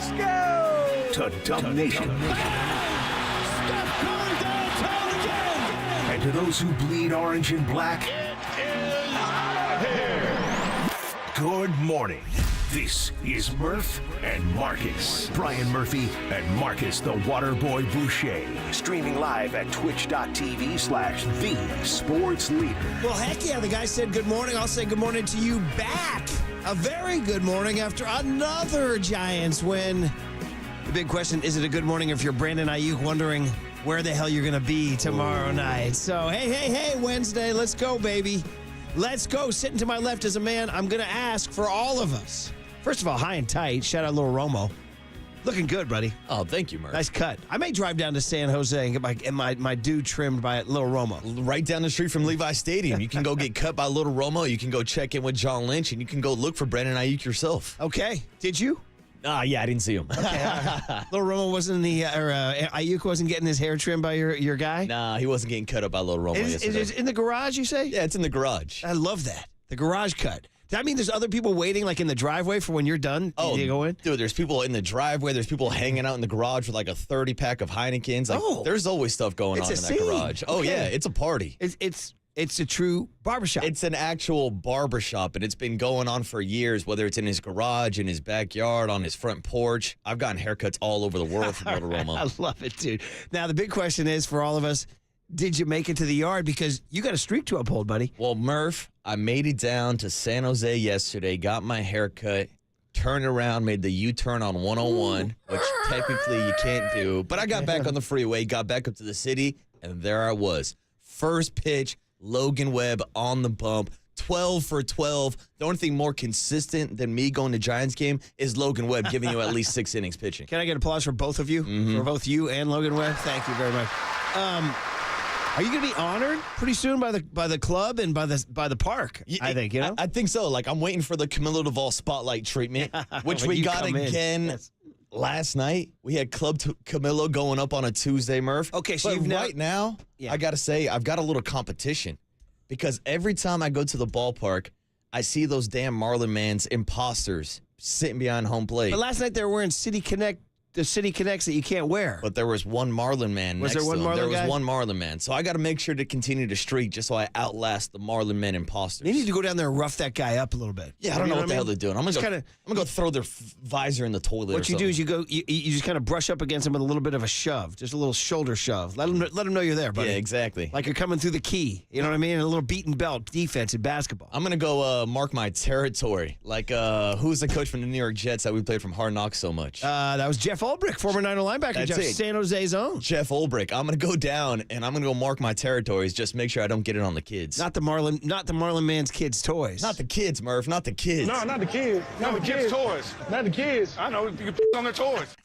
Let's go! To Dub Nation. Steph Curry downtown again! And to those who bleed orange and black, It is out of here! good morning. This is Murph and Marcus. Brian Murphy and Marcus the Waterboy Boucher. Streaming live at twitch.tv/the sports leader. Well, heck yeah, the guy said good morning. I'll say good morning to you back. A very good morning after another Giants win. The big question, is it a good morning if you're Brandon Aiyuk wondering where the hell you're going to be tomorrow night? So, hey, Wednesday, let's go, baby. Let's go. Sitting to my left is a man I'm going to ask for all of us. First of all, high and tight. Shout out Lil Romo. Looking good, buddy. Oh, thank you, Murph. Nice cut. I may drive down to San Jose and get my dude trimmed by Lil Romo. Right down the street from Levi Stadium. You can go get cut by Little Romo. You can go check in with John Lynch, and you can go look for Brandon Aiyuk yourself. Okay. Did you? Yeah, I didn't see him. Okay. Lil Romo wasn't Aiyuk wasn't getting his hair trimmed by your guy? Nah, he wasn't getting cut up by Little Romo yesterday. Is it in the garage, you say? Yeah, it's in the garage. I love that. The garage cut. Does that mean there's other people waiting, like in the driveway for when you're done? Oh, you go in? Dude, there's people in the driveway. There's people hanging out in the garage with like a 30-pack of Heinekens. Like, there's always stuff going on in that garage. Oh, yeah, it's a party. It's a true barbershop. It's an actual barbershop, and it's been going on for years, whether it's in his garage, in his backyard, on his front porch. I've gotten haircuts all over the world from Little Romo. I love it, dude. Now, the big question is for all of us, did you make it to the yard? Because you got a streak to uphold, buddy. Well, Murph, I made it down to San Jose yesterday, got my haircut, turned around, made the U-turn on 101, which technically you can't do. But I got back on the freeway, got back up to the city, and there I was. First pitch, Logan Webb on the bump. 12 for 12. The only thing more consistent than me going to Giants game is Logan Webb giving you at least 6 innings pitching. Can I get applause for both of you? For both you and Logan Webb? Thank you very much. Are you going to be honored pretty soon by the club and by the park? I think, you know? I think so. Like, I'm waiting for the Camilo Doval spotlight treatment, which we got again last night. We had Club Camilo going up on a Tuesday, Murph. Okay, so but right now, I got to say, I've got a little competition because every time I go to the ballpark, I see those damn Marlin Man's imposters sitting behind home plate. But last night they were wearing the City Connects that you can't wear. But there was one Marlin man next to him. There was one Marlin man. So I got to make sure to continue to streak just so I outlast the Marlin men imposters. They need to go down there and rough that guy up a little bit. Yeah, I don't know what the hell they're doing. I'm gonna go throw their visor in the toilet. What you do is you just kind of brush up against him with a little bit of a shove, just a little shoulder shove. Let him know you're there, buddy. Yeah, exactly. Like you're coming through the key. You know what I mean? A little beaten belt defense in basketball. I'm gonna go mark my territory. Like who's the coach from the New York Jets that we played from Hard Knocks so much? That was Jeff Ulbrich, former Niner linebacker, San Jose's own. Jeff Ulbrich. I'm gonna go down and I'm gonna go mark my territories. Just make sure I don't get it on the kids. Not the Marlin man's kids' toys. Not the kids, Murph. Not the kids. No, not the kids. Not the kids' toys. Not the kids. I know. You can on their toys.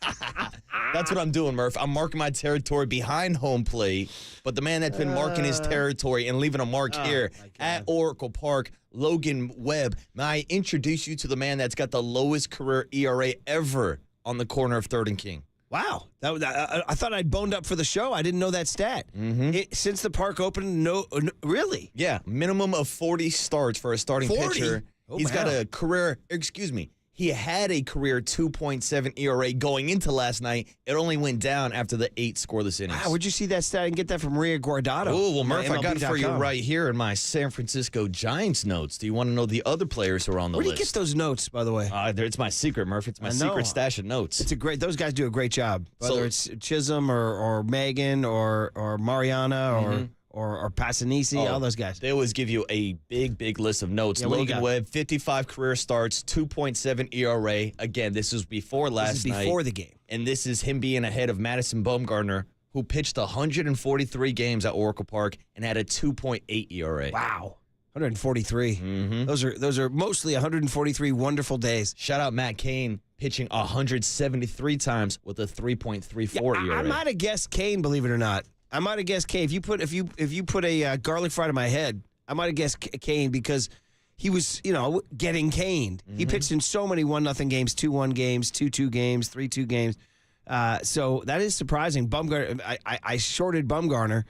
That's what I'm doing, Murph. I'm marking my territory behind home plate, but the man that's been marking his territory and leaving a mark here at Oracle Park, Logan Webb. May I introduce you to the man that's got the lowest career ERA ever on the corner of 3rd and King. Wow. I thought I'd boned up for the show. I didn't know that stat. Since the park opened, no, really? Yeah, minimum of 40 starts for a starting 40? pitcher. He's got a career, he had a career 2.7 ERA going into last night. It only went down after the 8 scoreless innings. Wow, where'd you see that stat and get that from Maria Guardado? Oh, well, Murph, I got it for you right here in my San Francisco Giants notes. Do you want to know the other players who are on the list? Where do you get those notes, by the way? It's my secret, Murph. It's my secret stash of notes. Those guys do a great job. Whether it's Chisholm or Megan or Mariana or Passanisi, all those guys. They always give you a big list of notes. Yeah, Logan Webb, 55 career starts, 2.7 ERA. Again, this was before last night. Before the game. And this is him being ahead of Madison Bumgarner, who pitched 143 games at Oracle Park and had a 2.8 ERA. Wow. 143. Those are mostly 143 wonderful days. Shout out Matt Cain, pitching 173 times with a 3.34 ERA. I might have guessed Kane, believe it or not. I might have guessed Kane. If you put a garlic fry to my head, I might have guessed Kane because he was, getting caned. He pitched in so many 1-0 games, 2-1 games, 2-2 games, 3-2 games. So that is surprising. Bumgarner, I shorted Bumgarner,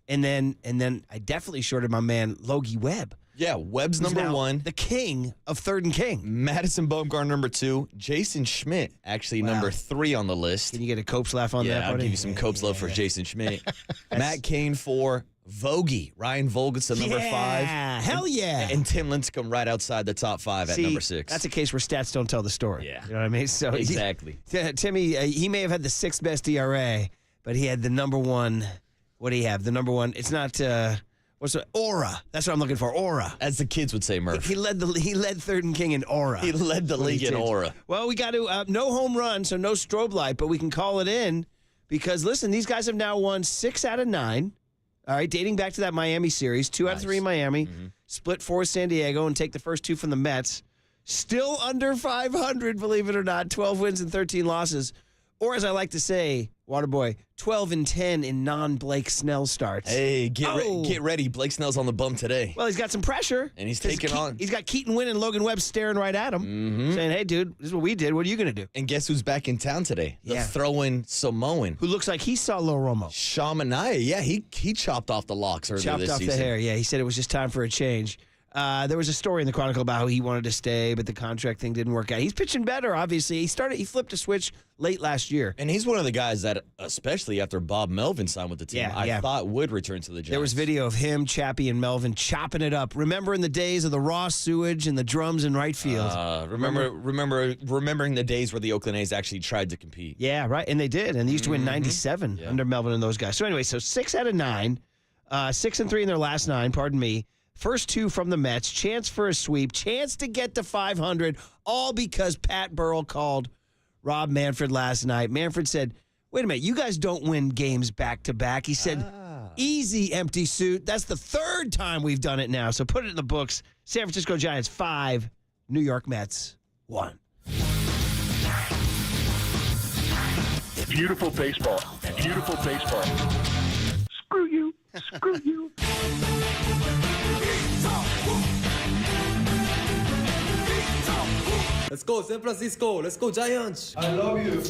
and then I definitely shorted my man Logie Webb. Yeah, Webb's number Now, 1. The king of third and king. Madison Bumgarner number 2. Jason Schmidt actually number 3 on the list. Can you get a Copes laugh on that, Yeah, buddy? I'll give you some Copes love for Jason Schmidt. Matt Cain 4. Vogie, Ryan Volgeson number 5. Yeah, hell yeah. And Tim Lincecum right outside the top 5 at number 6. That's a case where stats don't tell the story. Yeah. You know what I mean? So Exactly. Timmy, he may have had the 6th best ERA, but he had the number 1. What do you have? The number 1. It's not what's the aura? That's what I'm looking for. Aura. As the kids would say, Murph. He led third and king in aura. He led the league in aura. Well, we got to no home run, so no strobe light, but we can call it in because listen, these guys have now won 6 out of 9. All right, dating back to that Miami series, 2 out of 3 in Miami, split 4 San Diego, and take the first 2 from the Mets. Still under 500, believe it or not, 12 wins and 13 losses. Or as I like to say, Waterboy, 12 and 10 in non-Blake Snell starts. Hey, get ready. Blake Snell's on the bum today. Well, he's got some pressure. And he's taking on. He's got Keaton Winn and Logan Webb staring right at him, saying, hey, dude, this is what we did. What are you going to do? And guess who's back in town today? The throw-in Samoan. Who looks like he saw Lil Romo. Shamanaya. Yeah, he chopped off the locks earlier Chopped this off season. the hair. Yeah, he said it was just time for a change. There was a story in the Chronicle about how he wanted to stay, but the contract thing didn't work out. He's pitching better, obviously. He flipped a switch late last year. And he's one of the guys that, especially after Bob Melvin signed with the team, I thought would return to the Giants. There was video of him, Chappie, and Melvin chopping it up. Remember in the days of the raw sewage and the drums in right field? Remembering the days where the Oakland A's actually tried to compete. Yeah, right. And they did. And they used to win 97 under Melvin and those guys. So anyway, 6 out of 9, 6 and 3 in their last 9, pardon me. First 2 from the Mets, chance for a sweep, chance to get to 500, all because Pat Burrell called Rob Manfred last night. Manfred said, wait a minute, you guys don't win games back-to-back. He said, easy, empty suit. That's the 3rd time we've done it now, so put it in the books. San Francisco Giants 5, New York Mets 1. Beautiful baseball. Beautiful baseball. Screw you. Screw you. Let's go, San Francisco. Let's go, Giants. I love you.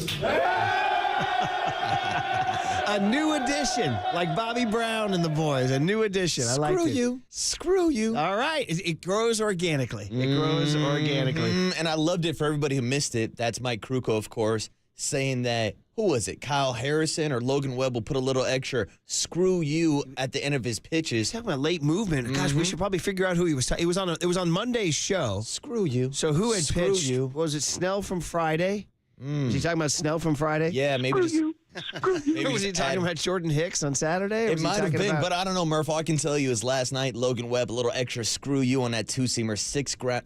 A new addition, like Bobby Brown and the boys. A new addition. I like it. Screw you. All right. It grows organically. It grows organically. And I loved it for everybody who missed it. That's Mike Krukow, of course, saying that, who was it, Kyle Harrison or Logan Webb will put a little extra screw you at the end of his pitches. Talking about late movement. Gosh, we should probably figure out who he was. It was on Monday's show. Screw you. So who had Screw pitched? you. Was it Snell from Friday? Was he talking about Snell from Friday? Yeah, maybe Screw just. you. Screw you. Or was he talking about Jordan Hicks on Saturday? Or It was he might have talking been, about- but I don't know, Murph. All I can tell you is last night, Logan Webb, a little extra screw you on that 2-seamer,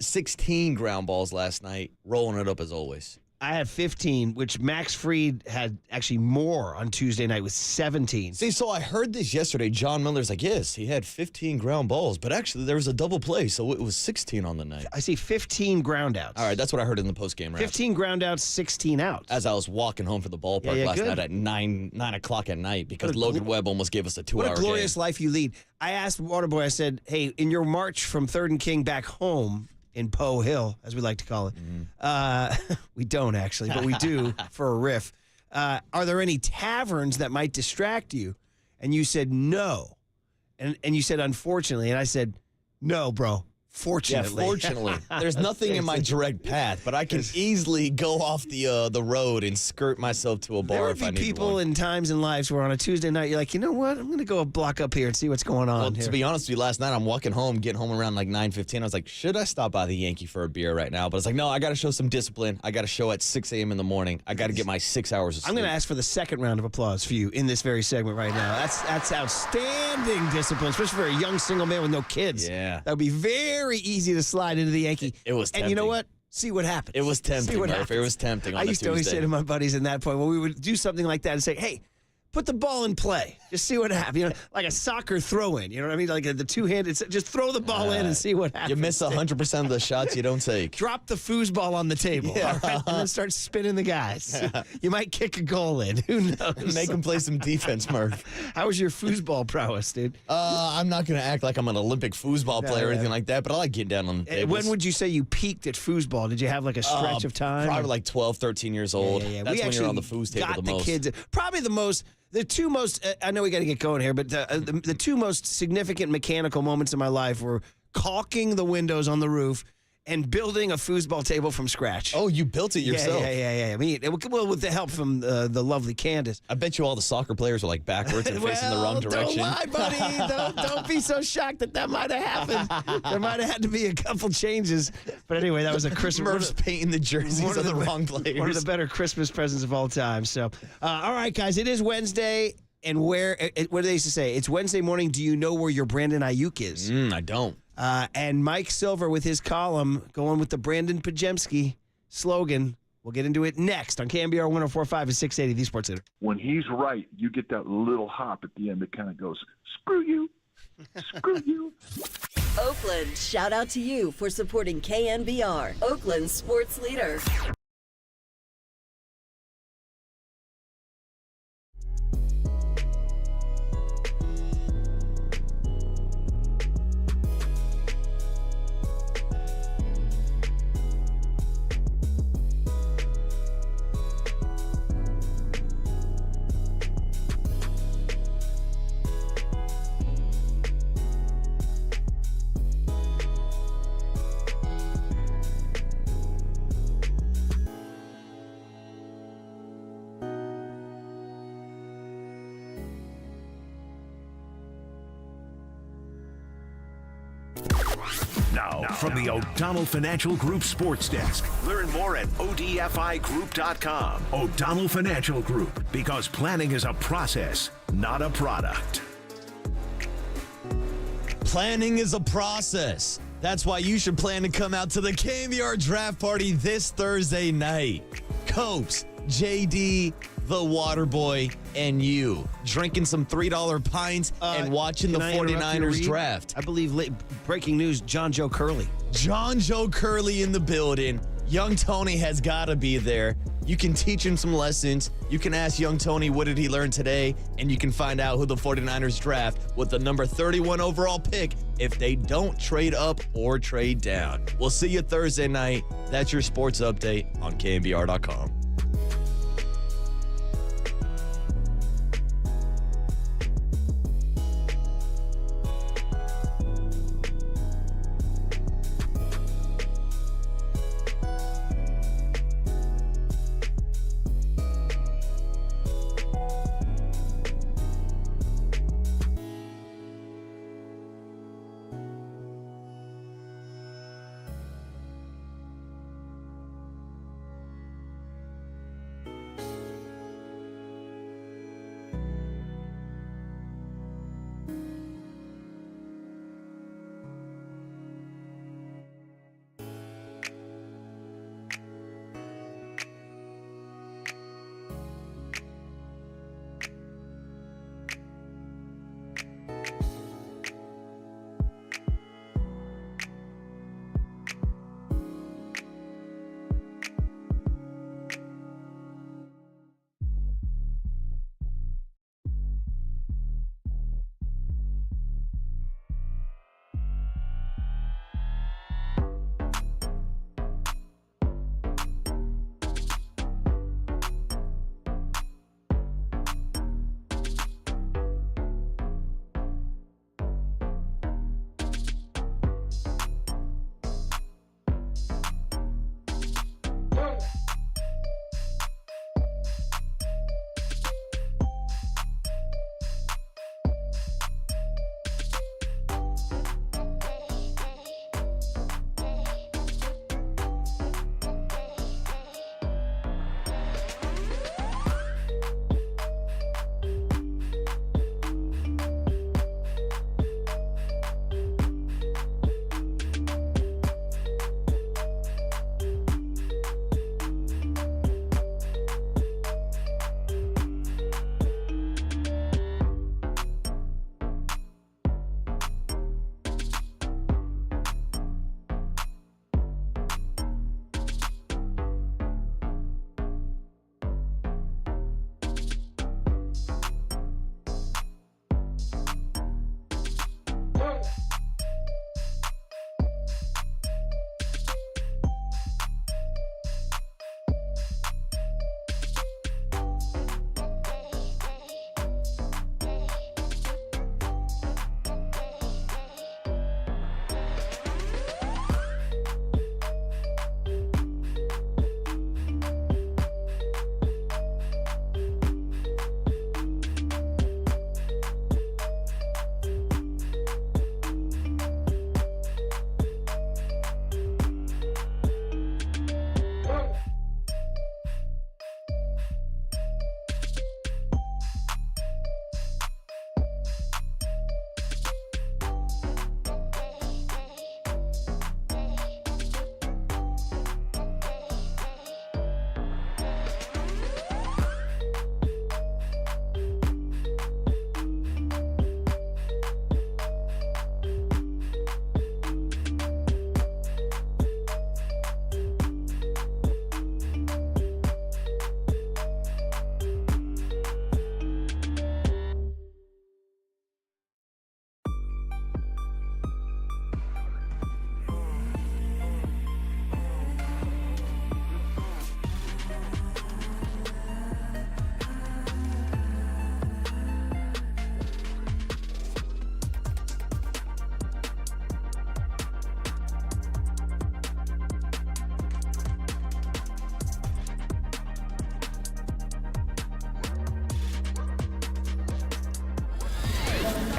16 ground balls last night, rolling it up as always. I had 15, which Max Fried had actually more on Tuesday night with 17. See, so I heard this yesterday. John Miller's like, yes, he had 15 ground balls, but actually there was a double play, so it was 16 on the night. I see 15 ground outs. All right, that's what I heard in the postgame wrap. 15 ground outs, 16 outs. As I was walking home from the ballpark Yeah, last good. night at 9 o'clock at night because What a Logan Webb almost gave us a 2-hour What game. a glorious life you lead. I asked Waterboy, I said, hey, in your march from 3rd and King back home in Poe Hill, as we like to call it, we don't actually, but we do for a riff. Are there any taverns that might distract you? And you said no. And you said, unfortunately. And I said, no, bro. Fortunately. Yeah, fortunately. There's nothing in my direct path, but I can easily go off the road and skirt myself to a bar There would if I be need people one. in times in lives where on a Tuesday night, you're like, you know what? I'm going to go a block up here and see what's going on Well, here. to be honest with you, last night I'm walking home, getting home around like 9:15. I was like, should I stop by the Yankee for a beer right now? But I was like, no, I got to show some discipline. I got to show at 6 a.m. in the morning. I got to get my 6 hours of sleep. I'm going to ask for the second round of applause for you in this very segment right now. That's outstanding discipline, especially for a young single man with no kids. Yeah. That would be very easy to slide into the Yankee. It was And you know tempting. what? See what happens. It was See tempting, what Murph. happens. It was tempting on I a used to always Tuesday. say to my buddies in that point when we would do something like that and say, hey, put the ball in play. Just see what happens. You know, like a soccer throw-in. You know what I mean? Like the two-handed. Just throw the ball in and see what happens. You miss 100% of the shots you don't take. Drop the foosball on the table, all right? And then start spinning the guys. You might kick a goal in. Who knows? Make them play some defense, Murph. How was your foosball prowess, dude? I'm not going to act like I'm an Olympic foosball player or anything like that, but I like getting down on the tables. When would you say you peaked at foosball? Did you have like a stretch of time? Probably like 12, 13 years old. Yeah. That's We when you're on the actually foos table got the most. Kids, probably the two most, I know we got to get going here, but the two most significant mechanical moments in my life were caulking the windows on the roof and building a foosball table from scratch. Oh, you built it yourself. Yeah. I mean, well, with the help from the lovely Candace. I bet you all the soccer players are like backwards and facing the wrong direction. Don't lie, buddy. don't be so shocked that might have happened. There might have had to be a couple changes. But anyway, that was a Christmas. Murph's painting the jerseys of the wrong players. One of the better Christmas presents of all time. So, all right, guys, it is Wednesday. And what do they used to say? It's Wednesday morning. Do you know where your Brandon Aiyuk is? I don't. And Mike Silver with his column going with the Brandon Pajemski slogan. We'll get into it next on KNBR 104.5 and 680, the Sports Center. When he's right, you get that little hop at the end that kind of goes, screw you, screw you. Oakland, shout out to you for supporting KNBR, Oakland's sports leader. Now, from the O'Donnell Financial Group Sports Desk. Learn more at odfigroup.com. O'Donnell Financial Group, because planning is a process, not a product. Planning is a process. That's why you should plan to come out to the KNBR draft party this Thursday night. Copes, JD, the Waterboy, and you drinking some $3 pints and watching the 49ers draft. I believe breaking news, John Joe Curley. John Joe Curley in the building. Young Tony has got to be there. You can teach him some lessons. You can ask young Tony, what did he learn today? And you can find out who the 49ers draft with the number 31 overall pick if they don't trade up or trade down. We'll see you Thursday night. That's your sports update on KNBR.com.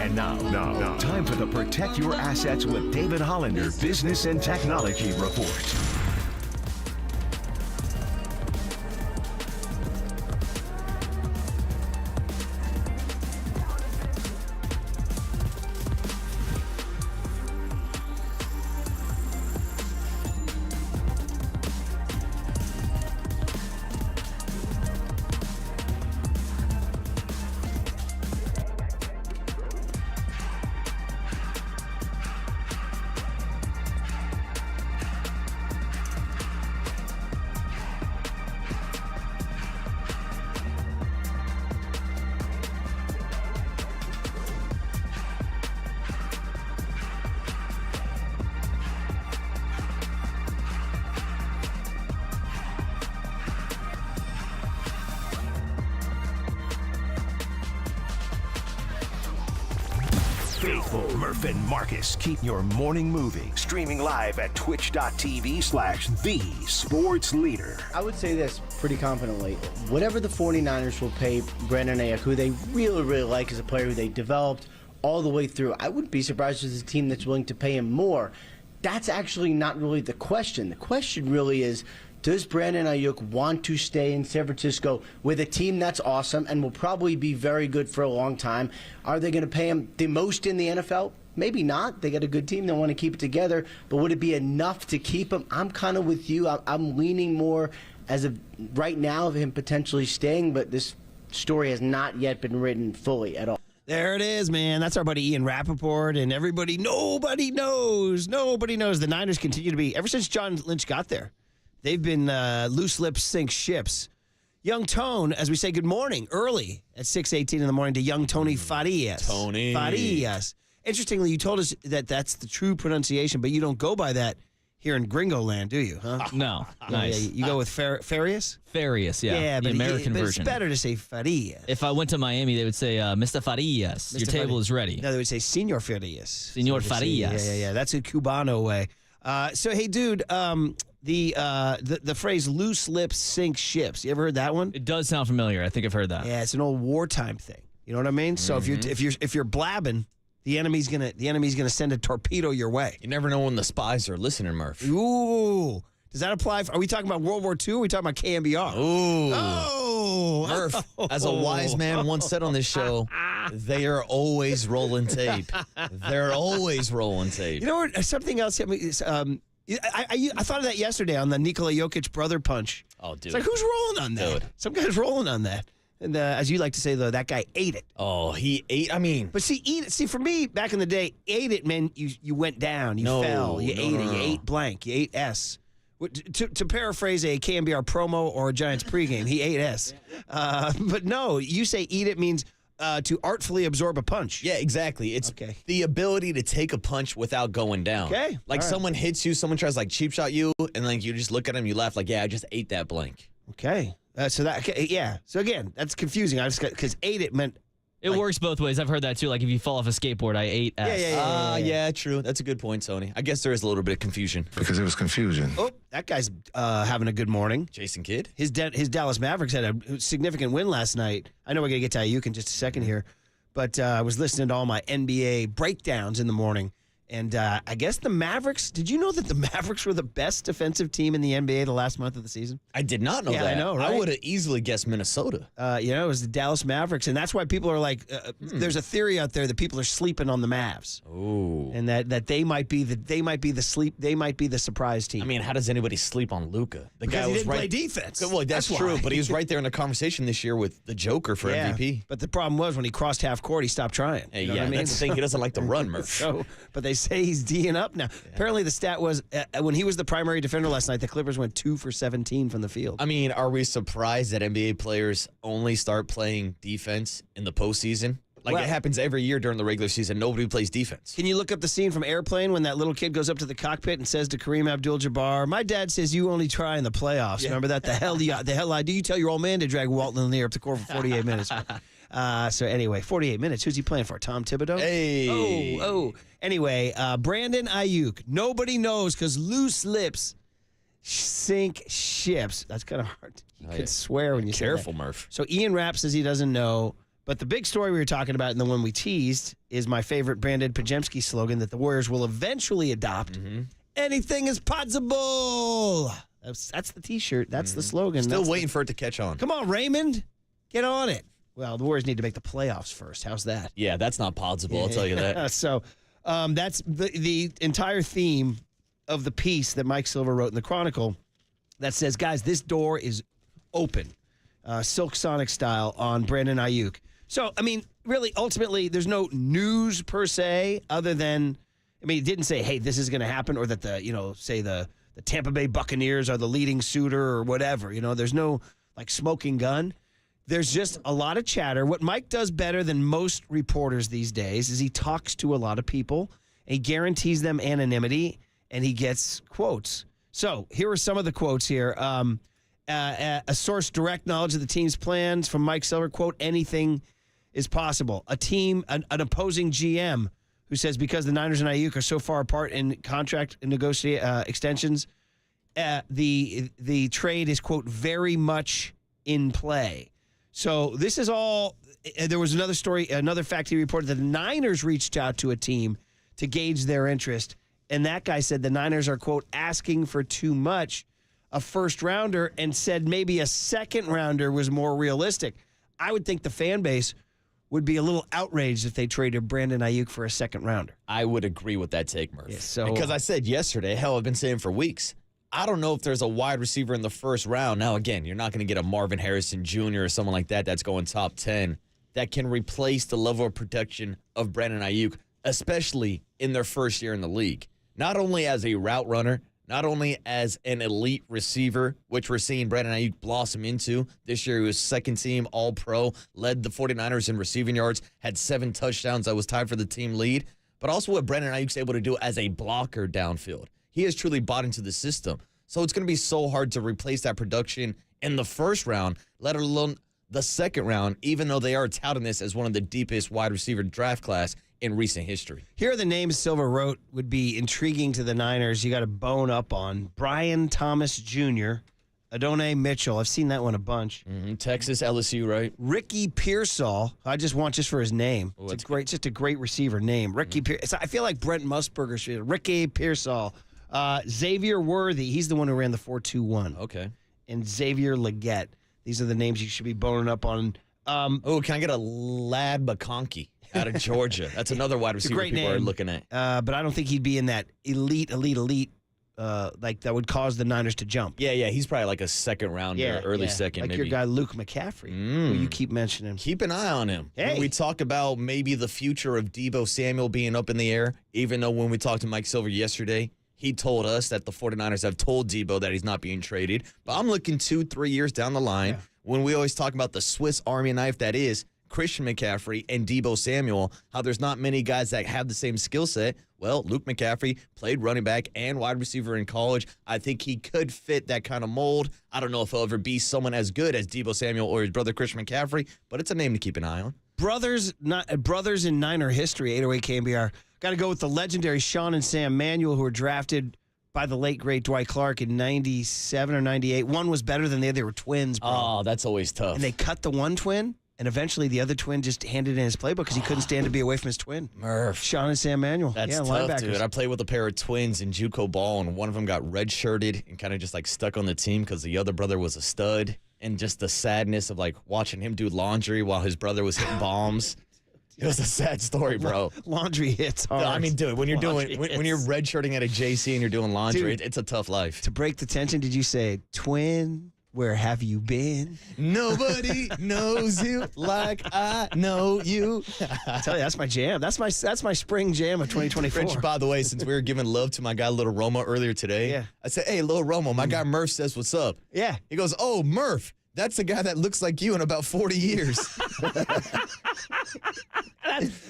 And now, time for the Protect Your Assets with David Hollander Business and Technology Report. Faithful Murph and Marcus keep your morning moving. Streaming live at twitch.tv/thesportsleader. I would say this pretty confidently. Whatever the 49ers will pay Brandon Aiyuk, who they really, really like as a player who they developed all the way through, I wouldn't be surprised if there's a team that's willing to pay him more. That's actually not really the question. The question really is, does Brandon Aiyuk want to stay in San Francisco with a team that's awesome and will probably be very good for a long time? Are they going to pay him the most in the NFL? Maybe not. They got a good team. They want to keep it together. But would it be enough to keep him? I'm kind of with you. I'm leaning more as of right now of him potentially staying, but this story has not yet been written fully at all. There it is, man. That's our buddy Ian Rappaport, and nobody knows. The Niners continue to be, ever since John Lynch got there, they've been loose lips sink ships. Young Tone, as we say good morning early at 6:18 in the morning to young Tony Farias. Tony. Farias. Interestingly, you told us that that's the true pronunciation, but you don't go by that here in Gringo Land, do you? Huh? No. Nice. Yeah, you go with Farias? Farias, yeah. Yeah, the American but version. It's better to say Farias. If I went to Miami, they would say, Mr. Farias, your table is ready. No, they would say Senor Farias. Senor Farias. Yeah. That's a Cubano way. So, hey, dude, the phrase "loose lips sink ships." You ever heard that one? It does sound familiar. I think I've heard that. Yeah, it's an old wartime thing. You know what I mean? So if you're blabbing, the enemy's gonna send a torpedo your way. You never know when the spies are listening, Murph. Ooh, does that apply? Are we talking about World War II? Or are we talking about KNBR? Ooh. Oh, Murph, as a wise man once said on this show, they are always rolling tape. They're always rolling tape. You know what? Something else hit me. I thought of that yesterday on the Nikola Jokic brother punch. Oh, dude. It's like, who's rolling on that? Dude. Some guy's rolling on that. And as you like to say, though, that guy ate it. Oh, he ate. I mean, But see, eat it. See, for me, back in the day, ate it meant you went down, you fell, you ate it, you ate blank, you ate S. To paraphrase a KNBR promo or a Giants pregame, he ate S. But no, you say eat it means to artfully absorb a punch. yeah, exactly. It's the ability to take a punch without going down. Okay, Like all right. someone hits you, someone tries like cheap shot you, and like you just look at them, you laugh like, yeah, I just ate that blank. Okay. So again, that's confusing. I just got because ate it meant It works both ways. I've heard that too. Like if you fall off a skateboard, I ate S. Yeah, true. That's a good point, Tony. I guess there is a little bit of confusion. Because it was confusion. Oh, that guy's having a good morning. Jason Kidd? His Dallas Mavericks had a significant win last night. I know we're going to get to Aiyuk in just a second here, but I was listening to all my NBA breakdowns in the morning, and I guess the Mavericks, did you know that the Mavericks were the best defensive team in the NBA the last month of the season? I did not know Yeah, that. I know, right? I would have easily guessed Minnesota. It was the Dallas Mavericks, and that's why people are like, there's a theory out there that people are sleeping on the Mavs. Ooh. And that they might be the surprise team. I mean, how does anybody sleep on Luka? The because guy he was didn't right. play defense. Well, that's why. true, but he was right there in the conversation this year with the Joker for MVP. But the problem was when he crossed half court, he stopped trying. Hey, You know what yeah, I mean? that's the thing. He doesn't like to run, Murph. But they say he's D'ing up now. Yeah. Apparently, the stat was when he was the primary defender last night, the Clippers went 2 for 17 from the field. I mean, are we surprised that NBA players only start playing defense in the postseason? Like, it happens every year during the regular season. Nobody plays defense. Can you look up the scene from Airplane when that little kid goes up to the cockpit and says to Kareem Abdul-Jabbar, "My dad says you only try in the playoffs." Yeah. Remember that? The hell do you tell your old man to drag Walton in the air up the court for 48 minutes? So anyway, 48 minutes. Who's he playing for? Tom Thibodeau? Hey. Oh. Anyway, Brandon Aiyuk. Nobody knows because loose lips sink ships. That's kind of hard. You could swear when you say Careful, that. Murph. So Ian Rapp says he doesn't know. But the big story we were talking about and the one we teased is my favorite Brandon Pajemski slogan that the Warriors will eventually adopt. Anything is possible. That's the T-shirt. That's the slogan. Still waiting for it to catch on. Come on, Raymond. Get on it. Well, the Warriors need to make the playoffs first. How's that? Yeah, that's not possible. I'll tell you that. So that's the entire theme of the piece that Mike Silver wrote in the Chronicle that says, guys, this door is open, Silk Sonic style on Brandon Aiyuk. So, I mean, really, ultimately, there's no news per se other than, I mean, it didn't say, hey, this is going to happen, or that the Tampa Bay Buccaneers are the leading suitor or whatever. There's no, smoking gun. There's just a lot of chatter. What Mike does better than most reporters these days is he talks to a lot of people, and he guarantees them anonymity, and he gets quotes. So here are some of the quotes here. A source direct knowledge of the team's plans from Mike Silver, quote, anything is possible. An opposing GM who says because the Niners and Aiyuk are so far apart in contract and extensions, the trade is, quote, very much in play. So this is all, there was another story, another fact he reported that the Niners reached out to a team to gauge their interest, and that guy said the Niners are, quote, asking for too much, a first rounder, and said maybe a second rounder was more realistic. I would think the fan base would be a little outraged if they traded Brandon Aiyuk for a second rounder. I would agree with that take, Murph. Yeah, because I said yesterday, hell, I've been saying for weeks, I don't know if there's a wide receiver in the first round. Now, again, you're not going to get a Marvin Harrison Jr. or someone like that that's going top 10 that can replace the level of protection of Brandon Aiyuk, especially in their first year in the league. Not only as a route runner, not only as an elite receiver, which we're seeing Brandon Aiyuk blossom into. This year he was second team All-Pro, led the 49ers in receiving yards, had 7 touchdowns that was tied for the team lead, but also what Brandon Aiyuk's able to do as a blocker downfield. He has truly bought into the system. So it's going to be so hard to replace that production in the first round, let alone the second round, even though they are touting this as one of the deepest wide receiver draft class in recent history. Here are the names Silver wrote would be intriguing to the Niners. You got to bone up on Brian Thomas Jr., Adonai Mitchell. I've seen that one a bunch. Texas, LSU, right? Ricky Pearsall. I just want just for his name. Oh, it's just a great receiver name. Ricky Pearsall. I feel like Brent Musburger should. Ricky Pearsall. Xavier Worthy. He's the one who ran the 4.21. Okay. And Xavier Leggett. These are the names you should be boning up on. Can I get a Lad McConkey out of Georgia? That's another wide receiver people are looking at. But I don't think he'd be in that elite, that would cause the Niners to jump. Yeah, he's probably like a second rounder, early second, like maybe. your guy Luke McCaffrey, who you keep mentioning. Keep an eye on him. Hey. When we talk about maybe the future of Deebo Samuel being up in the air, even though when we talked to Mike Silver yesterday, he told us that the 49ers have told Deebo that he's not being traded. But I'm looking 2-3 years down the line when we always talk about the Swiss Army knife that is Christian McCaffrey and Deebo Samuel, how there's not many guys that have the same skill set. Well, Luke McCaffrey played running back and wide receiver in college. I think he could fit that kind of mold. I don't know if he'll ever be someone as good as Deebo Samuel or his brother Christian McCaffrey, but it's a name to keep an eye on. Brothers in Niner history, 808 KNBR. Got to go with the legendary Sean and Sam Manuel, who were drafted by the late, great Dwight Clark in 97 or 98. One was better than the other. They were twins, bro. Oh, that's always tough. And they cut the one twin, and eventually the other twin just handed in his playbook because he couldn't stand to be away from his twin. Murph. Sean and Sam Manuel. That's tough, linebackers. dude. I played with a pair of twins in JUCO ball, and one of them got redshirted and kind of just like stuck on the team because the other brother was a stud. And just the sadness of like watching him do laundry while his brother was hitting bombs. It was a sad story, bro. Laundry hits hard. I mean, dude, when you're when you're redshirting at a JC and you're doing laundry, it's a tough life. To break the tension, did you say, twin, where have you been? Nobody knows you like I know you. I tell you, that's my jam. That's my spring jam of 2024. Rich, by the way, since we were giving love to my guy, Little Romo, earlier today, I said, hey, Little Romo, my guy Murph says, what's up? Yeah. He goes, oh, Murph, that's the guy that looks like you in about 40 years.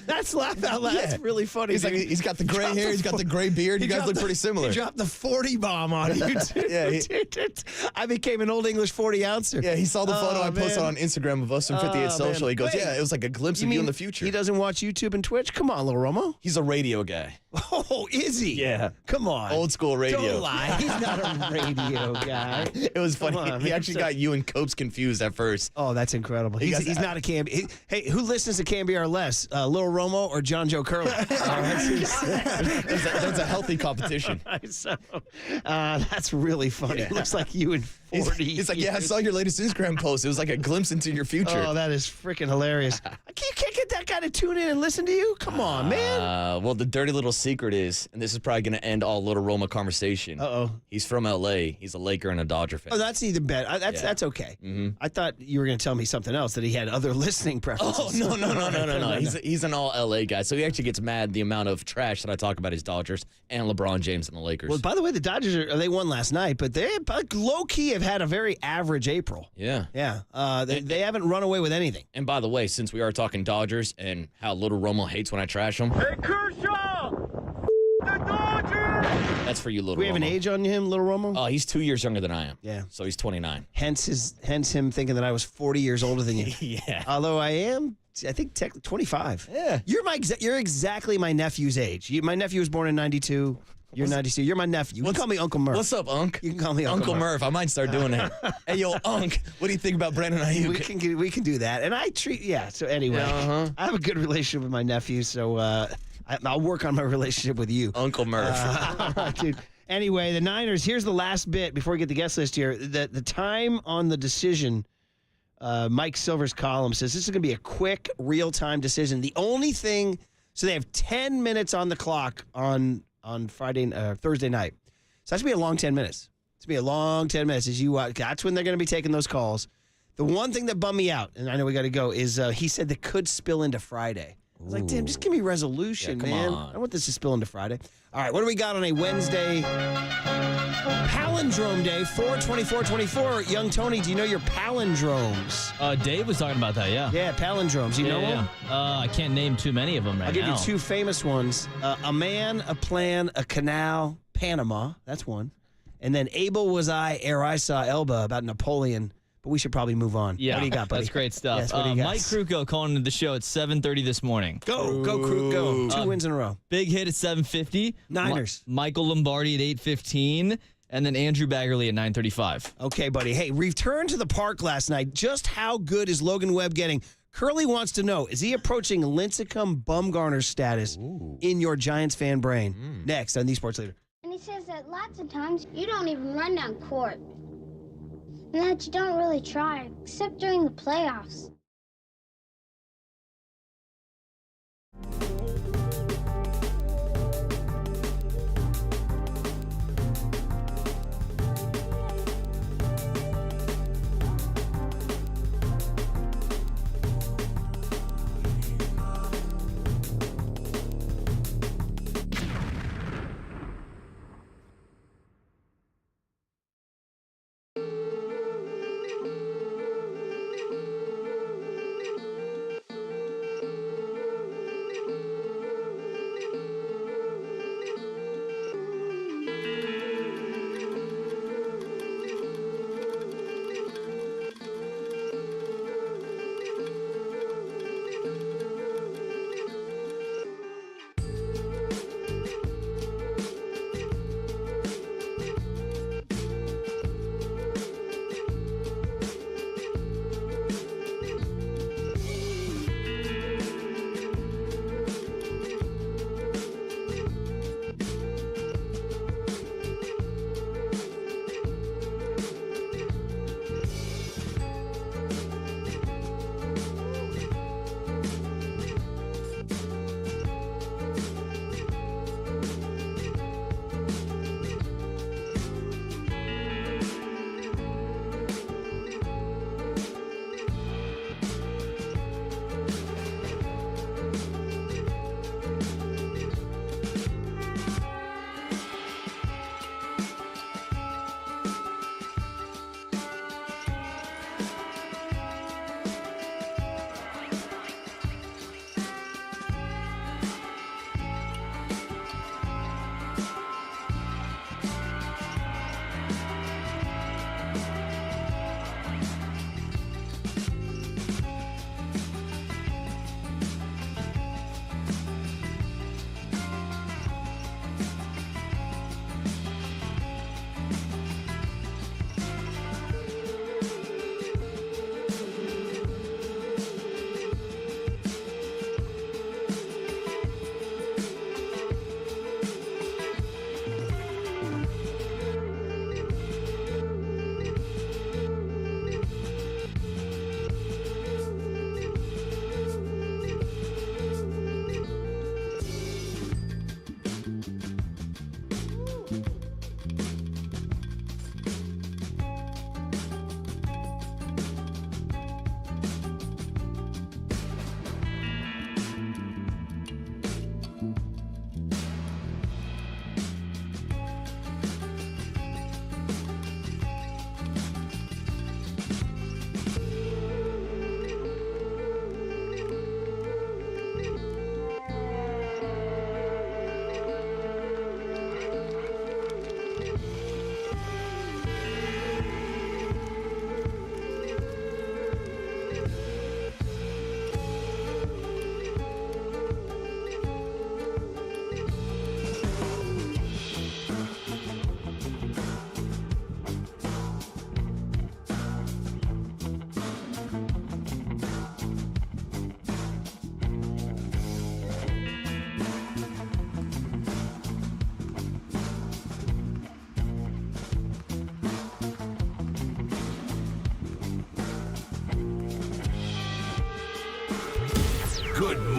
That's laugh out loud. That's really funny. He's like, dude. he's got the gray hair, he's got the gray beard. You guys look pretty similar. He dropped the 40 bomb on you, dude. I became an old English 40 ouncer. Yeah, he saw the photo I posted on Instagram of us from 58 Social. man. He goes, Wait. yeah, it was like a glimpse of you in the future. He doesn't watch YouTube and Twitch? Come on, little Romo. He's a radio guy. Oh, is he? Yeah. Come on. Old school radio. Don't lie. He's not a radio guy. It was funny. Come on, he man. actually got you and Copes confused at first. Oh, that's incredible. He's not a KNBR. Hey, who listens to KNBR less? Little Romo or John Joe Curley? That's a healthy competition. That's really funny. It looks like you in 40 He's like, yeah, I saw your latest Instagram post. It was like a glimpse into your future. Oh, that is freaking hilarious. You can't get that guy to tune in and listen to you? Come on, man. Well, the dirty little secret is, and this is probably going to end all little Roma conversation. Uh-oh. He's from L.A. He's a Laker and a Dodger fan. Oh, that's even better. That's okay. Mm-hmm. I thought you were going to tell me something else, that he had other listening preferences. Oh, no. He's an all L.A. guy, so he actually gets mad the amount of trash that I talk about his Dodgers and LeBron James and the Lakers. Well, by the way, the Dodgers, they won last night, but they low-key have had a very average April. Yeah. Yeah. They haven't run away with anything. And by the way, since we are talking Dodgers and how little Romo hates when I trash him. Hey, Kershaw! The Dodgers! That's for you, little Do we have Romo. an age on him, little Romo? Oh, he's 2 years younger than I am. Yeah. So he's 29. Hence him thinking that I was 40 years older than you. Yeah. Although I am, I think, technically 25. Yeah. You're exactly my nephew's age. My nephew was born in 92. You're 92. You're my nephew. You can call me Uncle Murph. What's up, Unc? You can call me Uncle Murph. I might start doing that. Hey, yo, Unc, what do you think about Brandon Aiyuk? We can do that. And I treat, so anyway, I have a good relationship with my nephew, so I'll work on my relationship with you. Uncle Murph. All right, dude. Anyway, the Niners, here's the last bit before we get the guest list here. The time on the decision, Mike Silver's column says this is going to be a quick, real-time decision. The only thing, so they have 10 minutes on the clock on Thursday night. So that's going to be a long 10 minutes. It's going to be a long 10 minutes as you watch. That's when they're going to be taking those calls. The one thing that bummed me out, and I know we got to go, is he said that could spill into Friday. I was like, damn, just give me resolution, man. on. I don't want this to spill into Friday. All right, what do we got on a Wednesday? Palindrome Day, 4/24/24. Young Tony, do you know your palindromes? Dave was talking about that, yeah. Yeah, palindromes. You know them? I can't name too many of them right now. I'll give you two famous ones. A man, a plan, a canal, Panama. That's one. And then Able was I, ere I saw Elba, about Napoleon. But we should probably move on. Yeah, what do you got, buddy? That's great stuff. Yes, what do you got? Mike Krukow calling into the show at 7:30 this morning. Go, Kruk, go. Two wins in a row. Big hit at 7:50. Niners. Michael Lombardi at 8:15. And then Andrew Baggerly at 9:35. Okay, buddy. Hey, returned to the park last night. Just how good is Logan Webb getting? Curly wants to know, is he approaching Lincecum Bumgarner status in your Giants fan brain? Next on The Sports Leader. And he says that lots of times you don't even run down court. And that you don't really try, except during the playoffs.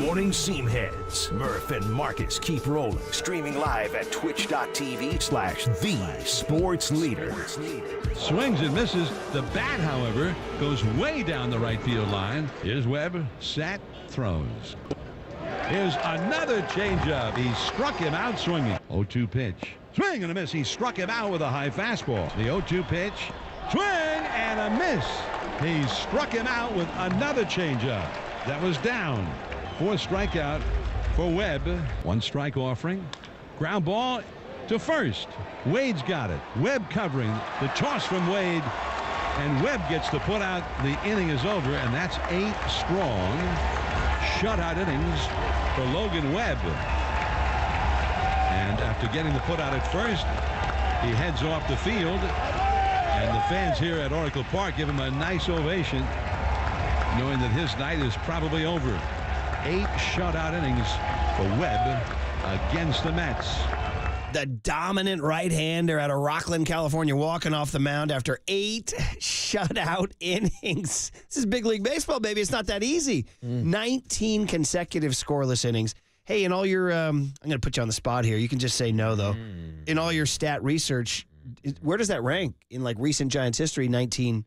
Morning Seamheads. Murph and Marcus keep rolling. Streaming live at twitch.tv/thesportsleader. Swings and misses. The bat, however, goes way down the right field line. Here's Webb, set, throws. Here's another changeup. He struck him out swinging. 0-2 pitch. Swing and a miss. He struck him out with a high fastball. The 0-2 pitch. Swing and a miss. He struck him out with another changeup. That was down. 4th strikeout for Webb. 1 strike offering. Ground ball to first. Wade's got it. Webb covering. The toss from Wade. And Webb gets the put out. The inning is over, and that's 8 strong shutout innings for Logan Webb. And after getting the put out at first, he heads off the field. And the fans here at Oracle Park give him a nice ovation, knowing that his night is probably over. 8 shutout innings for Webb against the Mets. The dominant right-hander out of Rockland, California, walking off the mound after 8 shutout innings. This is big league baseball, baby. It's not that easy. 19 consecutive scoreless innings. Hey, in all your, I'm going to put you on the spot here. You can just say no, though. In all your stat research, where does that rank in like recent Giants history? 19.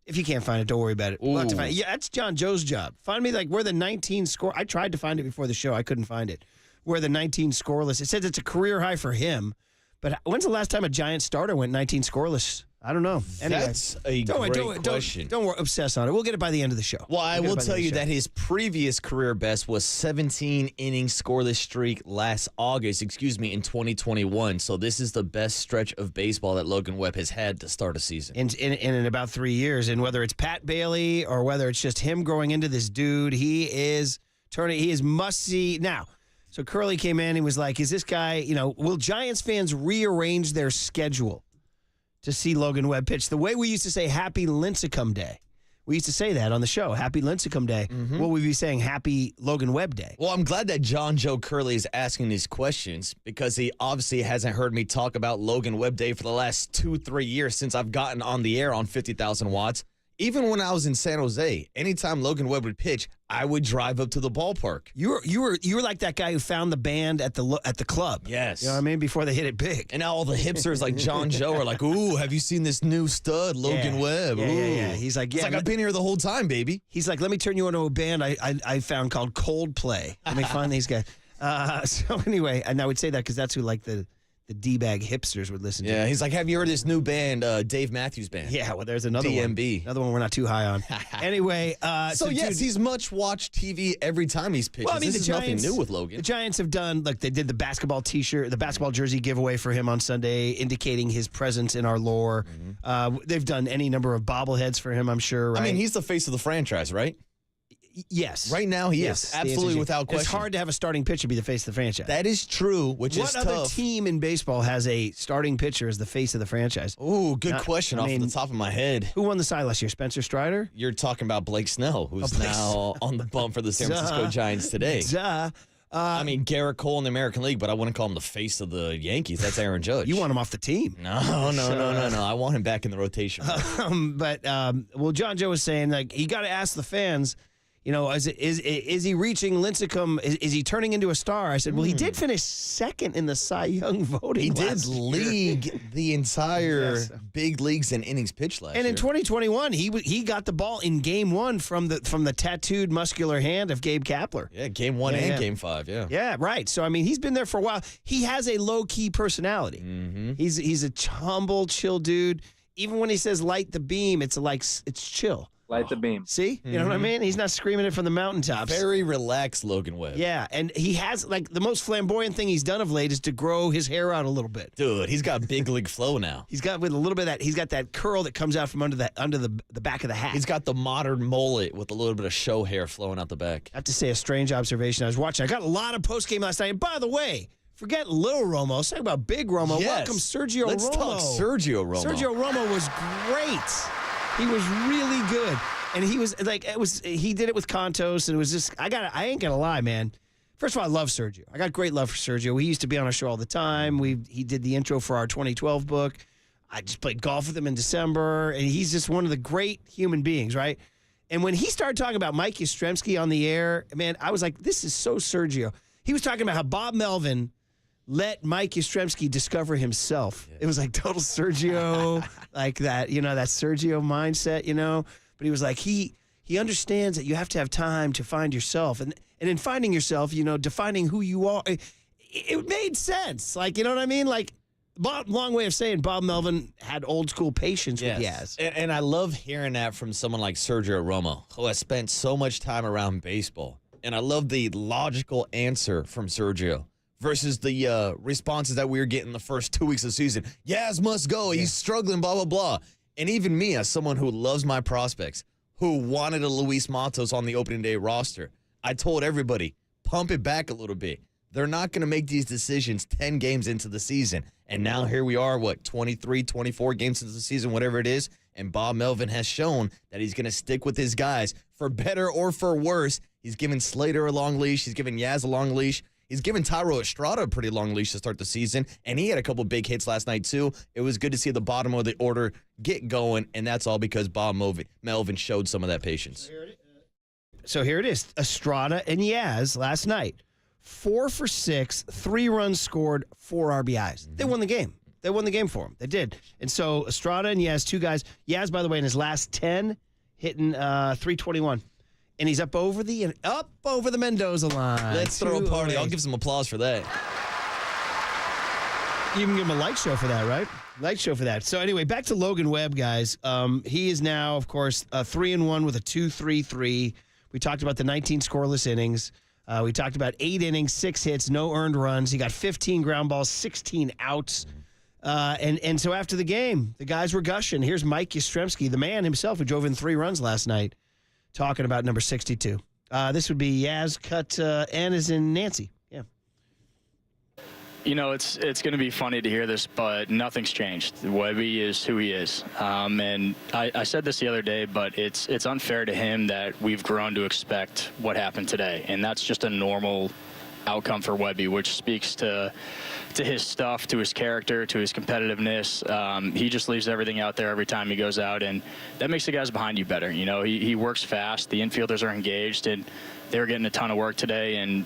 If you can't find it, don't worry about it. We'll have to find it. Yeah, that's John Joe's job. Find me like where the 19 score. I tried to find it before the show. I couldn't find it. Where the 19 scoreless. It says it's a career high for him. But when's the last time a Giant starter went 19 scoreless? I don't know. Anyway, That's a great question. Don't obsess on it. We'll get it by the end of the show. Well, I will tell you that his previous career best was 17 inning scoreless streak last August, in 2021. So this is the best stretch of baseball that Logan Webb has had to start a season. In about 3 years. And whether it's Pat Bailey or whether it's just him growing into this dude, he is must-see. Now, so Curly came in and was like, is this guy, will Giants fans rearrange their schedule to see Logan Webb pitch? The way we used to say Happy Lincecum Day. We used to say that on the show, Happy Lincecum Day. Will we be saying Happy Logan Webb Day? Well, I'm glad that John Joe Curley is asking these questions because he obviously hasn't heard me talk about Logan Webb Day for the last 2-3 years since I've gotten on the air on 50,000 watts. Even when I was in San Jose, anytime Logan Webb would pitch, I would drive up to the ballpark. You were like that guy who found the band at the club. Yes. You know what I mean? Before they hit it big. And now all the hipsters like John Joe are like, ooh, have you seen this new stud, Logan Webb? Yeah. He's like, it's like I've been here the whole time, baby. He's like, let me turn you into a band I found called Coldplay. Let me find these guys. So anyway, and I would say that because that's who like the D-bag hipsters would listen to. Yeah, he's like, have you heard this new band, Dave Matthews Band? Yeah, well, there's another DMB. one. Another one we're not too high on. Anyway. So yes, he's much watched TV every time he's pitched. Well, I mean, this is nothing new with Logan. The Giants have done, like they did the basketball T-shirt, the basketball jersey giveaway for him on Sunday, indicating his presence in our lore. They've done any number of bobbleheads for him, I'm sure, right? I mean, he's the face of the franchise, right? Yes. Right now, he is. Absolutely without question. It's hard to have a starting pitcher be the face of the franchise. That is true, which is tough. What other team in baseball has a starting pitcher as the face of the franchise? Ooh, good question off the top of my head. Who won the Cy last year? Spencer Strider? You're talking about Blake Snell, who's now on the bump for the San Francisco Giants today. I mean, Garrett Cole in the American League, but I wouldn't call him the face of the Yankees. That's Aaron Judge. You want him off the team. No. I want him back in the rotation. Well, John Joe was saying, like, you got to ask the fans, is he reaching Lincecum? Is he turning into a star? I said, well, he did finish second in the Cy Young voting. He did lead the entire big leagues in innings pitched last year. And in 2021, he got the ball in Game 1 from the tattooed muscular hand of Gabe Kapler. Yeah, Game 1 and Game 5. Yeah. Yeah, right. So I mean, he's been there for a while. He has a low key personality. He's a humble, chill dude. Even when he says light the beam, it's chill. Light the beam. See? You know what I mean? He's not screaming it from the mountaintops. Very relaxed Logan Webb. Yeah, and he has, like, the most flamboyant thing he's done of late is to grow his hair out a little bit. Dude, he's got big league flow now. He's got with a little bit of that. He's got that curl that comes out from under the back of the hat. He's got the modern mullet with a little bit of show hair flowing out the back. I have to say a strange observation. I was watching. I got a lot of post game last night. And by the way, forget Little Romo. Let's talk about Big Romo. Yes. Welcome, Sergio Romo. Let's talk Sergio Romo. Sergio Romo was great. He was really good. And he was like, he did it with Contos, and it was just, I ain't gonna lie, man. First of all, I love Sergio. I got great love for Sergio. He used to be on our show all the time. He did the intro for our 2012 book. I just played golf with him in December, and he's just one of the great human beings, right? And when he started talking about Mike Yastrzemski on the air, man, I was like, this is so Sergio. He was talking about how Bob Melvin let Mike Yastrzemski discover himself. It was like total Sergio, like that, that Sergio mindset, But he was like, he understands that you have to have time to find yourself. And in finding yourself, defining who you are, it made sense. Like, you know what I mean? Like, long way of saying Bob Melvin had old school patience with Yaz. And I love hearing that from someone like Sergio Romo, who has spent so much time around baseball. And I love the logical answer from Sergio versus the responses that we were getting the first 2 weeks of the season. Yaz must go. He's struggling, blah, blah, blah. And even me, as someone who loves my prospects, who wanted a Luis Matos on the opening day roster, I told everybody, pump it back a little bit. They're not going to make these decisions 10 games into the season. And now here we are, 23, 24 games into the season, whatever it is. And Bob Melvin has shown that he's going to stick with his guys for better or for worse. He's given Slater a long leash. He's given Yaz a long leash. He's given Tyro Estrada a pretty long leash to start the season. And he had a couple big hits last night, too. It was good to see the bottom of the order get going. And that's all because Bob Melvin showed some of that patience. So here it is. Estrada and Yaz last night. 4 for 6, 3 runs scored, 4 RBIs. They won the game. They won the game for him. They did. And so Estrada and Yaz, 2 guys. Yaz, by the way, in his last 10, hitting 321. And he's up over the Mendoza line. Let's throw a party. I'll give some applause for that. You can give him a light show for that, right? Light show for that. So anyway, back to Logan Webb, guys. He is now, of course, 3-1 with a 2.33. We talked about the 19 scoreless innings. We talked about 8 innings, 6 hits, no earned runs. He got 15 ground balls, 16 outs. And so after the game, the guys were gushing. Here's Mike Yastrzemski, the man himself who drove in 3 runs last night, talking about number 62. This would be Yaz cut N as in Nancy. Yeah. It's going to be funny to hear this, but nothing's changed. Webby is who he is. And I said this the other day, but it's unfair to him that we've grown to expect what happened today. And that's just a normal outcome for Webby, which speaks to his stuff, to his character, to his competitiveness. He just leaves everything out there every time he goes out, and that makes the guys behind you better. He works fast. The infielders are engaged, and they were getting a ton of work today, and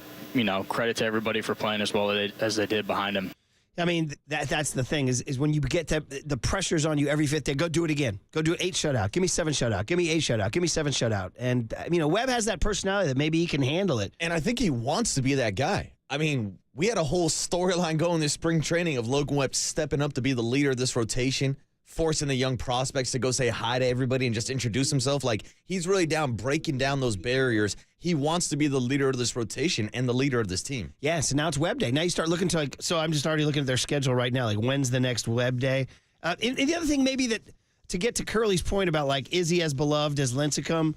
credit to everybody for playing as well as they did behind him. I mean, that's the thing is when you get the pressure's on you every 5th day. Go do it again. Go do 8 shutout. Give me 7 shutout. Give me 8 shutout. Give me 7 shutout. And Webb has that personality that maybe he can handle it. And I think he wants to be that guy. I mean, we had a whole storyline going this spring training of Logan Webb stepping up to be the leader of this rotation, forcing the young prospects to go say hi to everybody and just introduce himself. Like, he's really down breaking down those barriers. He wants to be the leader of this rotation and the leader of this team. Yeah, so now it's Webb Day. Now you start looking to, so I'm just already looking at their schedule right now, like when's the next Webb Day? And the other thing maybe that, to get to Curly's point about like, is he as beloved as Lincecum?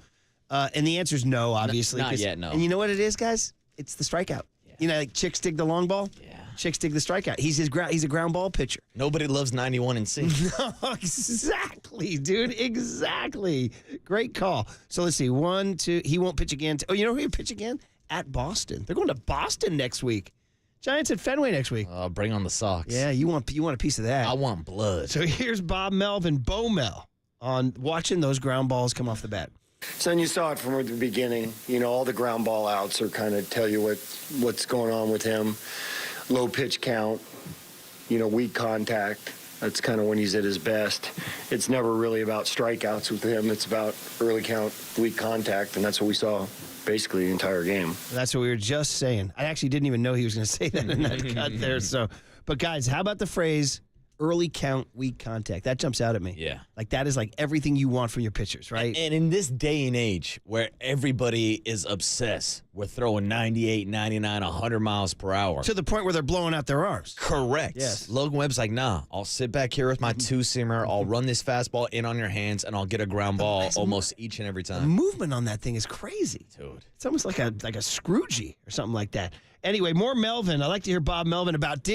And the answer is no, obviously. Not yet, no. And you know what it is, guys? It's the strikeout. Yeah. Like chicks dig the long ball? Yeah. Chicks dig the strikeout. He's a ground ball pitcher. Nobody loves 91 and C. No, exactly, dude. Exactly. Great call. So let's see. 1, 2. He won't pitch again. You know who he'll pitch again? At Boston. They're going to Boston next week. Giants at Fenway next week. Bring on the Sox. Yeah, you want a piece of that. I want blood. So here's Bob Melvin, Bo Mel, on watching those ground balls come off the bat. Son, you saw it from the beginning. All the ground ball outs are kind of tell you what's going on with him. Low pitch count, weak contact. That's kind of when he's at his best. It's never really about strikeouts with him. It's about early count, weak contact, and that's what we saw basically the entire game. That's what we were just saying. I actually didn't even know he was going to say that in that cut there. So, but guys, how about the phrase early count, weak contact? That jumps out at me. Yeah. Like that is like everything you want from your pitchers, right? And in this day and age where everybody is obsessed with throwing 98, 99, 100 miles per hour. To the point where they're blowing out their arms. Correct. Yes. Logan Webb's like, nah, I'll sit back here with my 2-seamer. I'll run this fastball in on your hands, and I'll get a ground ball almost each and every time. The movement on that thing is crazy. Dude. It's almost like a Scroogey or something like that. Anyway, more Melvin. I'd like to hear Bob Melvin about,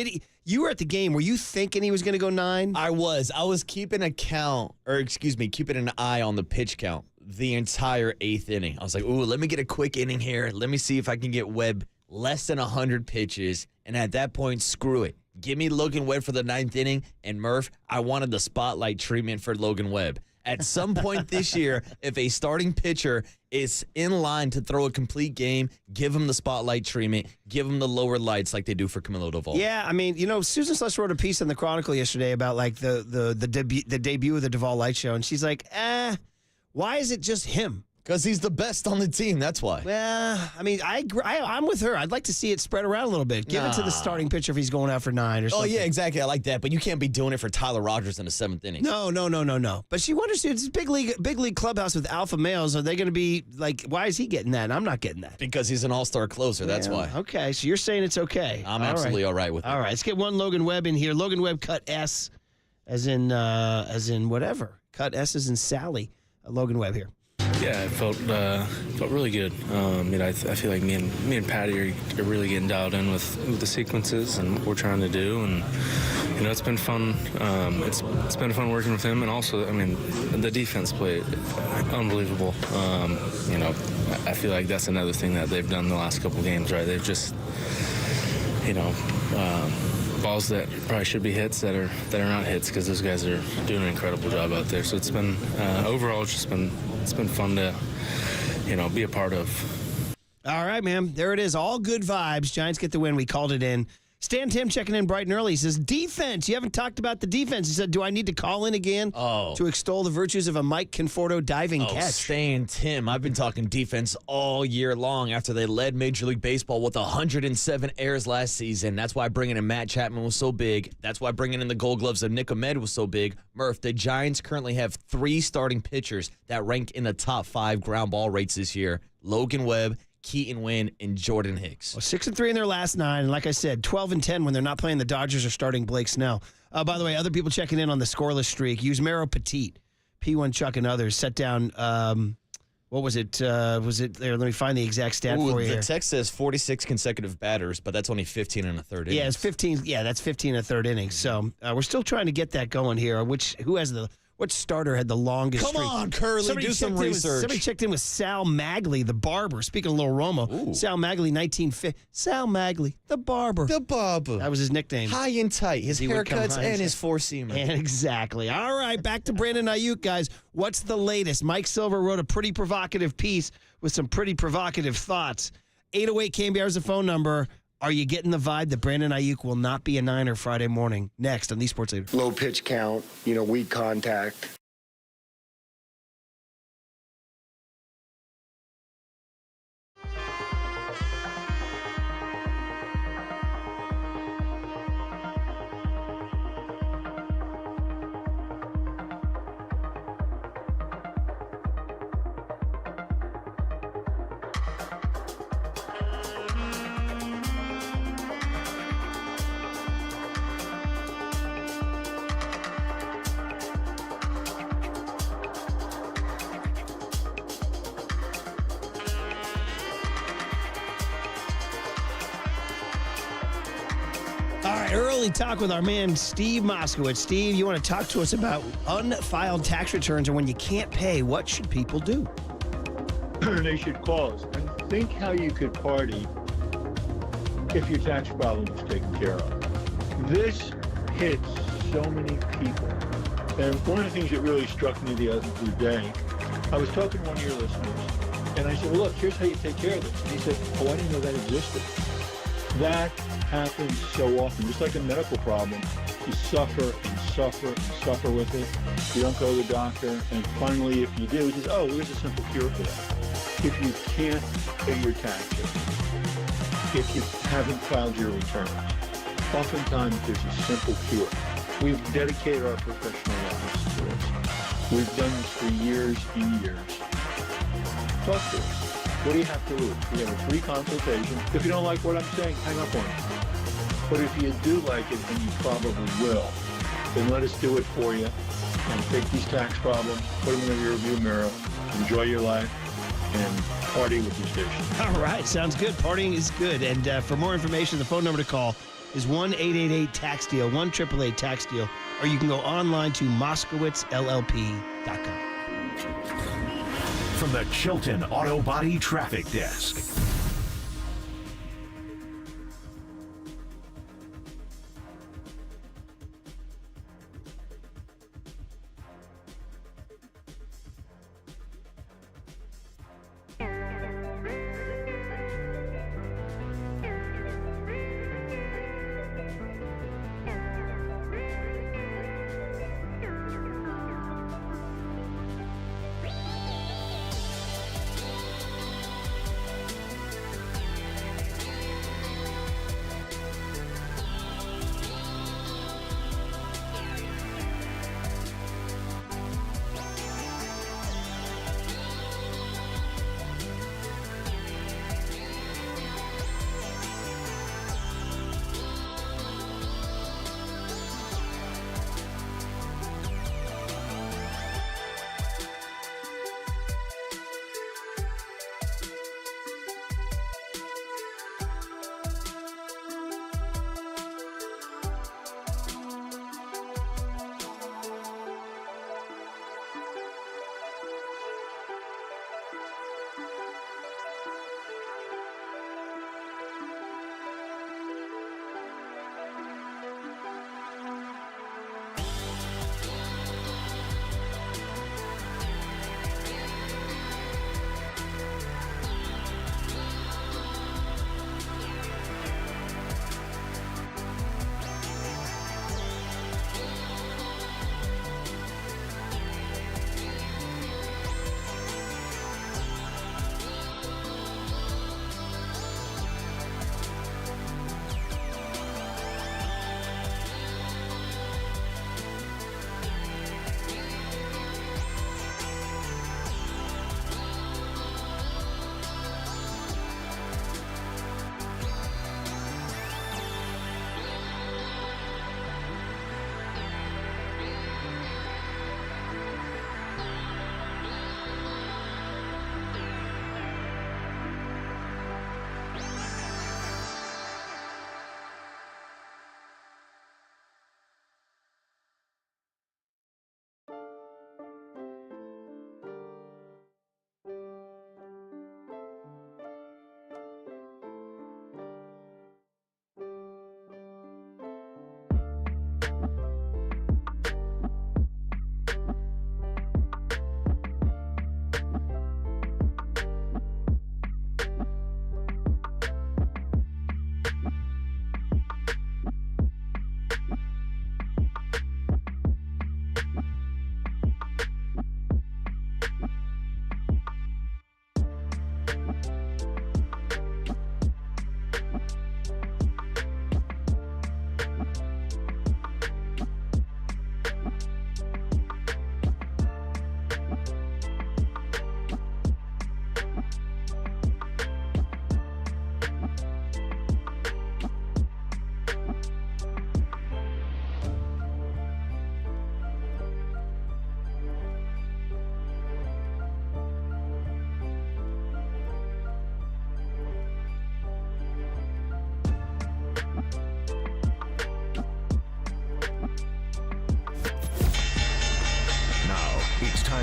you were at the game. Were you thinking he was going to go 9? I was keeping keeping an eye on the pitch count the entire 8th inning. I was like, ooh, let me get a quick inning here. Let me see if I can get Webb less than 100 pitches. And at that point, screw it. Give me Logan Webb for the 9th inning. And Murph, I wanted the spotlight treatment for Logan Webb. At some point this year, if a starting pitcher is in line to throw a complete game, give him the spotlight treatment, give him the lower lights like they do for Camilo Doval. Yeah, I mean, Susan Slush wrote a piece in the Chronicle yesterday about like the debut of the Doval Light Show, and she's like, why is it just him? Because he's the best on the team, that's why. Well, I mean, I'm with her. I'd like to see it spread around a little bit. Give it to the starting pitcher if he's going out for 9 or something. Oh, yeah, exactly. I like that. But you can't be doing it for Tyler Rogers in the 7th inning. No. But she wonders, it's a big league clubhouse with alpha males. Are they going to be like, why is he getting that and I'm not getting that? Because he's an all-star closer, that's why. Okay, so you're saying it's okay. I'm absolutely all right with it. All right, let's get one Logan Webb in here. Logan Webb cut S as in whatever. Cut S as in Sally. Logan Webb here. Yeah, it felt really good. I feel like me and Patty are really getting dialed in with the sequences and what we're trying to do, and it's been fun. It's been fun working with him, and also, the defense played unbelievable. I feel like that's another thing that they've done the last couple games, right? They've just, balls that probably should be hits that are not hits because those guys are doing an incredible job out there. So it's been overall it's been fun to be a part of. All right, man. There it is. All good vibes. Giants get the win. We called it in. Stan Tim checking in bright and early. He says, defense. You haven't talked about the defense. He said, do I need to call in again to extol the virtues of a Mike Conforto diving catch? Stan Tim. I've been talking defense all year long after they led Major League Baseball with 107 errors last season. That's why bringing in Matt Chapman was so big. That's why bringing in the Gold Gloves of Nick Ahmed was so big. Murph, the Giants currently have 3 starting pitchers that rank in the top 5 ground ball rates this year. Logan Webb, Keaton Wynn, and Jordan Hicks. Well, 6-3 in their last 9, and like I said, 12-10 when they're not playing the Dodgers or starting Blake Snell. By the way, other people checking in on the scoreless streak. Yusmeiro Petit, P1 Chuck, and others set down. What was it? Was it there? Let me find the exact stat for you. The here. text says 46 consecutive batters, but that's only 15 in a third inning. Yeah, it's 15. Yeah, that's 15 in a third inning. So we're still trying to get that going here. What starter had the longest streak? Come on, Curly, do some research. Somebody checked in with Sal Magley, the barber. Speaking of Little Romo, Sal Magley, 1950. Sal Magley, the barber. The barber. That was his nickname. High and tight. His haircuts and his four-seamer. Exactly. All right, back to Brandon Aiyuk, guys. What's the latest? Mike Silver wrote a pretty provocative piece with some pretty provocative thoughts. 808 KNBR is the phone number. Are you getting the vibe that Brandon Aiyuk will not be a Niner Friday morning? Next on the Sports Leader. Low pitch count, weak contact. All right, early talk with our man Steve Moskowitz. Steve, you want to talk to us about unfiled tax returns, and when you can't pay, what should people do? They should call us and think how you could party if your tax problem was taken care of. This hits so many people. And one of the things that really struck me the other day, I was talking to one of your listeners, and I said, well, look, here's how you take care of this. And he said, oh, I didn't know that existed. That happens so often. Just like a medical problem, you suffer and suffer and suffer with it. You don't go to the doctor, and finally, if you do, he says, oh, here's a simple cure for that. If you can't pay your taxes, if you haven't filed your returns, oftentimes there's a simple cure. We've dedicated our professional lives to this. We've done this for years and years. Talk to us. What do you have to lose? We have a free consultation. If you don't like what I'm saying, hang up on it. But if you do like it, and you probably will, then let us do it for you and take these tax problems, put them in the rearview mirror, enjoy your life, and party with your station. All right, sounds good. Partying is good. And for more information, the phone number to call is 1-888-TAX-DEAL, 1-888-TAX-DEAL, or you can go online to MoskowitzLLP.com. From the Chilton Auto Body Traffic Desk.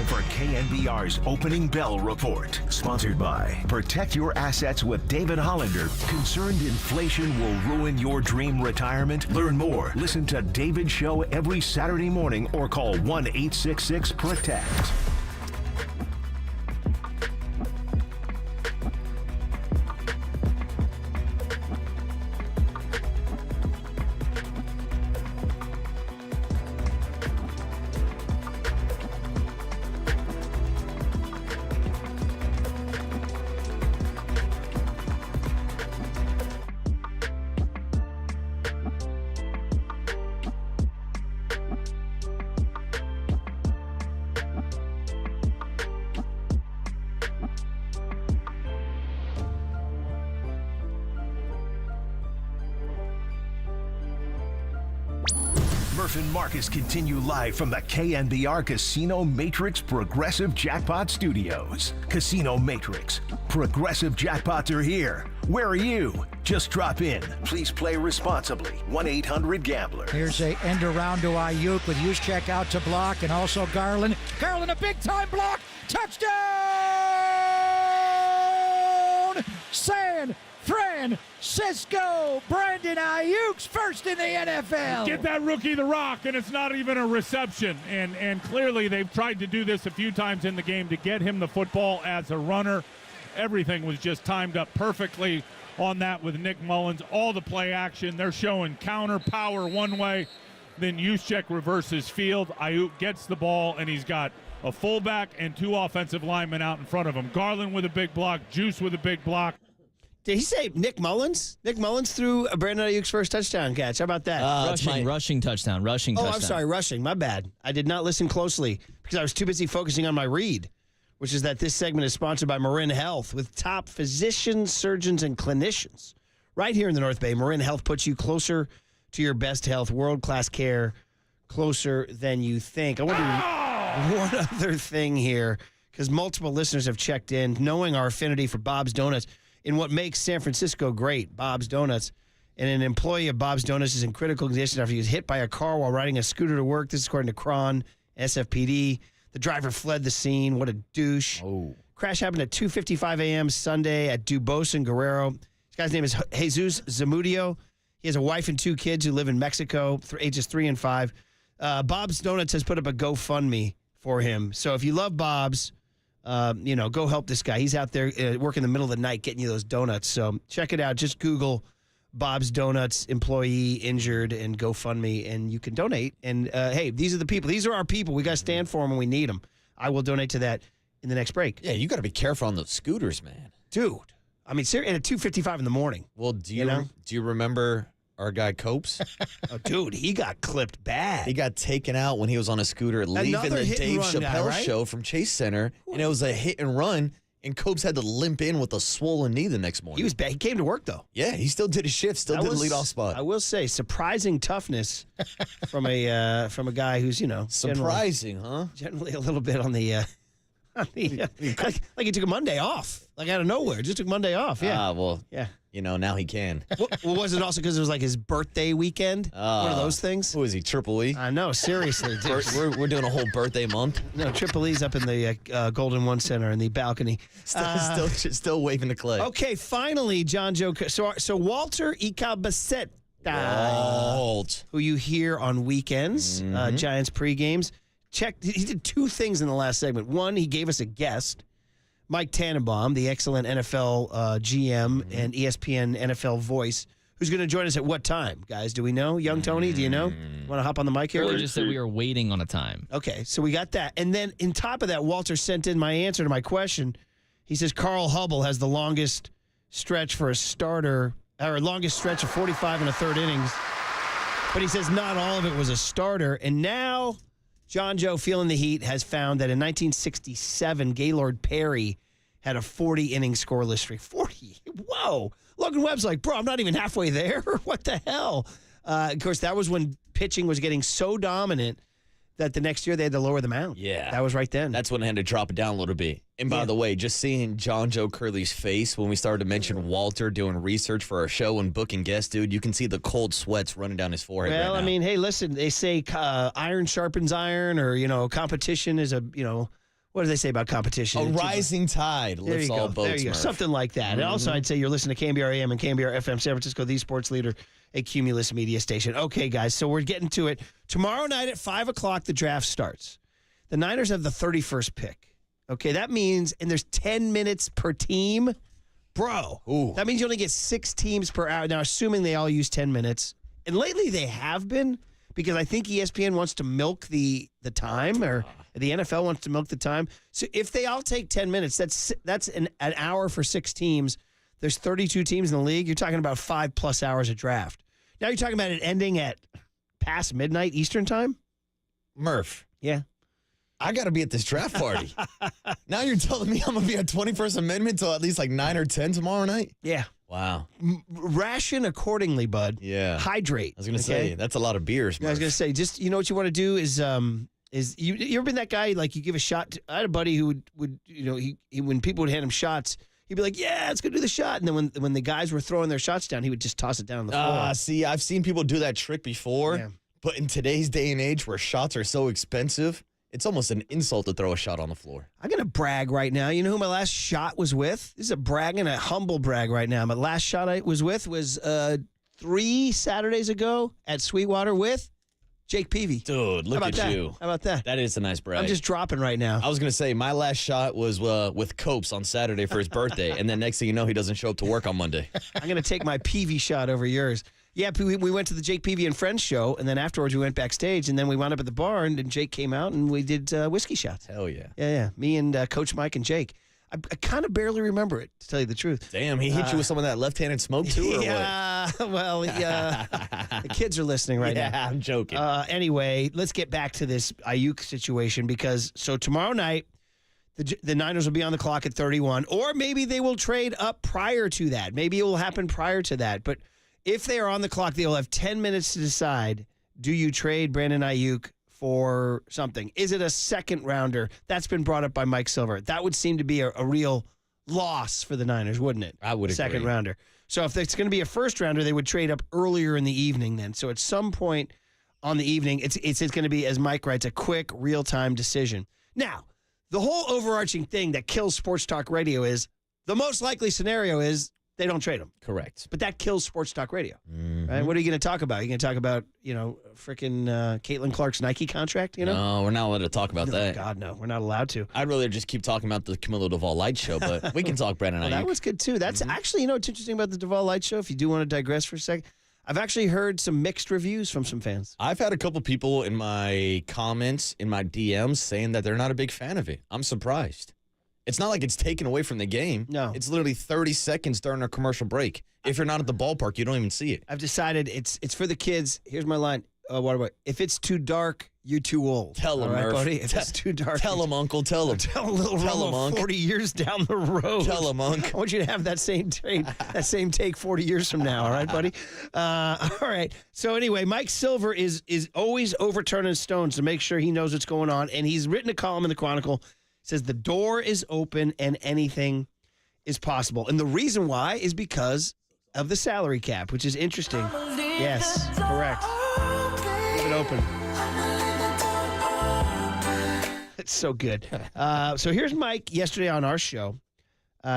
time for KNBR's Opening Bell Report. Sponsored by Protect Your Assets with David Hollander. Concerned inflation will ruin your dream retirement? Learn more. Listen to David's show every Saturday morning or call 1-866-PROTECT. Murph and Marcus continue live from the KNBR Casino Matrix Progressive Jackpot Studios. Casino Matrix. Progressive Jackpots are here. Where are you? Just drop in. Please play responsibly. 1-800-GAMBLER. Here's a end around to Aiyuk with Juszczyk out to block, and also Garland. Garland, a big-time block. Touchdown! San Francisco. Brandon Aiyuk's first in the NFL. Get that rookie the rock, and it's not even a reception. And clearly they've tried to do this a few times in the game to get him the football as a runner. Everything was just timed up perfectly on that with Nick Mullins. All the play action. They're showing counter power one way. Then Juszczyk reverses field. Aiyuk gets the ball, and he's got a fullback and two offensive linemen out in front of him. Garland with a big block. Juice with a big block. Did he say Nick Mullins? Nick Mullins threw Brandon Aiyuk's first touchdown catch. How about that? Rushing touchdown. Oh, I'm sorry, rushing. My bad. I did not listen closely because I was too busy focusing on my read, which is that this segment is sponsored by Marin Health with top physicians, surgeons, and clinicians. Right here in the North Bay, Marin Health puts you closer to your best health, world-class care, closer than you think. I want to do one other thing here because multiple listeners have checked in, knowing our affinity for Bob's Donuts. In what makes San Francisco great, Bob's Donuts. And an employee of Bob's Donuts is in critical condition after he was hit by a car while riding a scooter to work. This is according to Cron, SFPD. The driver fled the scene. What a douche. Oh. Crash happened at 2:55 a.m. Sunday at Dubois and Guerrero. This guy's name is Jesus Zamudio. He has a wife and two kids who live in Mexico, ages 3 and 5. Bob's Donuts has put up a GoFundMe for him. So if you love Bob's, go help this guy. He's out there working in the middle of the night getting you those donuts. So check it out. Just Google Bob's Donuts employee injured and GoFundMe, and you can donate. And, hey, these are the people. These are our people. We got to stand for them when we need them. I will donate to that in the next break. Yeah, you got to be careful on those scooters, man. Dude. I mean, seriously, at 2:55 in the morning. Well, do you remember our guy Copes? Oh, dude, he got clipped bad. He got taken out when he was on a scooter leaving the Dave Chappelle show from Chase Center, and it was a hit and run, and Copes had to limp in with a swollen knee the next morning. He was bad. He came to work, though. Yeah, he still did his shift, still did a leadoff spot. I will say, surprising toughness from a guy who's, surprising, generally a little bit on the like he took a Monday off, like out of nowhere. Just took Monday off. Yeah. Yeah. Now he can. Well, was it also because it was like his birthday weekend? One of those things? Who is he, Triple E? I know, seriously. We're doing a whole birthday month. No, Triple E's up in the Golden One Center in the balcony. Still waving the clay. Okay, finally, John Joe. So Walter Icabaceta, who you hear on weekends, Giants pregames. He did two things in the last segment. One, he gave us a guest, Mike Tannenbaum, the excellent NFL GM and ESPN NFL voice, who's going to join us at what time, guys? Do we know? Young Tony, do you know? Want to hop on the mic here? They just said we were waiting on a time. Okay, so we got that. And then on top of that, Walter sent in my answer to my question. He says Carl Hubble has the longest stretch for a starter, or longest stretch of 45 and a third innings. But he says not all of it was a starter. And now John Joe, feeling the heat, has found that in 1967, Gaylord Perry had a 40-inning scoreless streak. 40? Whoa. Logan Webb's like, bro, I'm not even halfway there. What the hell? Of course, that was when pitching was getting so dominant that the next year they had to lower the mound. Yeah. That was right then. That's when they had to drop it down a little bit. And by the way, just seeing John Joe Curley's face when we started to mention Walter doing research for our show and booking guests, dude, you can see the cold sweats running down his forehead right now. I mean, hey, listen, they say iron sharpens iron, or, competition is a what do they say about competition? A rising tide lifts all boats. There you go. Murph. Something like that. And also, I'd say you're listening to KNBR AM and KNBR FM San Francisco, the sports leader, a Cumulus media station. Okay, guys, so we're getting to it. Tomorrow night at 5 o'clock, the draft starts. The Niners have the 31st pick. Okay, that means, and there's 10 minutes per team. Bro, that means you only get 6 teams per hour. Now, assuming they all use 10 minutes. And lately they have been, because I think ESPN wants to milk the time, or the NFL wants to milk the time. So if they all take 10 minutes, that's an hour for 6 teams. There's 32 teams in the league. You're talking about 5+ hours of draft. Now you're talking about it ending at past midnight Eastern time? Murph. Yeah. I got to be at this draft party. Now you're telling me I'm going to be at 21st Amendment till at least like 9 or 10 tomorrow night? Yeah. Wow. Ration accordingly, bud. Yeah. Hydrate. I was going to say, that's a lot of beers, I was going to say, just, you know what you want to do is you ever been that guy, like you give a shot I had a buddy who would you know, he when people would hand him shots, he'd be like, yeah, let's go do the shot. And then when the guys were throwing their shots down, he would just toss it down on the floor. See, I've seen people do that trick before, but in today's day and age where shots are so expensive, it's almost an insult to throw a shot on the floor. I'm going to brag right now. You know who my last shot was with? This is a brag and a humble brag right now. My last shot I was with was 3 Saturdays ago at Sweetwater with Jake Peavy. Dude, look at that? you. How about that? That is a nice brag. I'm just dropping right now. I was going to say, my last shot was with Copes on Saturday for his birthday, and then next thing you know, he doesn't show up to work on Monday. I'm going to take my Peavy shot over yours. Yeah, we went to the Jake Peavy and Friends show, and then afterwards we went backstage, and then we wound up at the bar, and Jake came out, and we did whiskey shots. Hell yeah. Yeah. Me and Coach Mike and Jake. I kind of barely remember it, to tell you the truth. Damn, he hit you with some of that left-handed smoke, too, or what? Well, the kids are listening right now. Yeah, I'm joking. Anyway, let's get back to this Aiyuk situation, because so tomorrow night, the Niners will be on the clock at 31, or maybe they will trade up prior to that. Maybe it will happen prior to that, but if they are on the clock, they will have 10 minutes to decide, do you trade Brandon Aiyuk for something? Is it a second rounder? That's been brought up by Mike Silver. That would seem to be a real loss for the Niners, wouldn't it? I would agree. Second rounder. So if it's going to be a first rounder, they would trade up earlier in the evening then. So at some point on the evening, it's going to be, as Mike writes, a quick, real-time decision. Now, the whole overarching thing that kills sports talk radio is the most likely scenario is they don't trade him. Correct. But that kills sports talk radio. Mm-hmm. Right? What are you going to talk about? Are you going to talk about, frickin' Caitlin Clark's Nike contract, No, we're not allowed to talk about that. God, no. We're not allowed to. I'd rather just keep talking about the Camilo Doval Light Show, but we can talk Brandon Aiyuk. That was good, too. That's actually, what's interesting about the Doval Light Show, if you do want to digress for a second, I've actually heard some mixed reviews from some fans. I've had a couple people in my comments, in my DMs, saying that they're not a big fan of it. I'm surprised. It's not like it's taken away from the game. No. It's literally 30 seconds during a commercial break. If you're not at the ballpark, you don't even see it. I've decided it's for the kids. Here's my line. If it's too dark, you're too old. Tell them, right, Murph. buddy? If it's too dark. Tell them, Uncle. Tell them. Tell a little Rollo 40 years down the road. Tell them, Unc. I want you to have that same take 40 years from now. All right, buddy? All right. So anyway, Mike Silver is always overturning stones to make sure he knows what's going on. And he's written a column in the Chronicle. Says the door is open and anything is possible. And the reason why is because of the salary cap, which is interesting. Yes, correct. Leave it open. It's so good. So here's Mike yesterday on our show,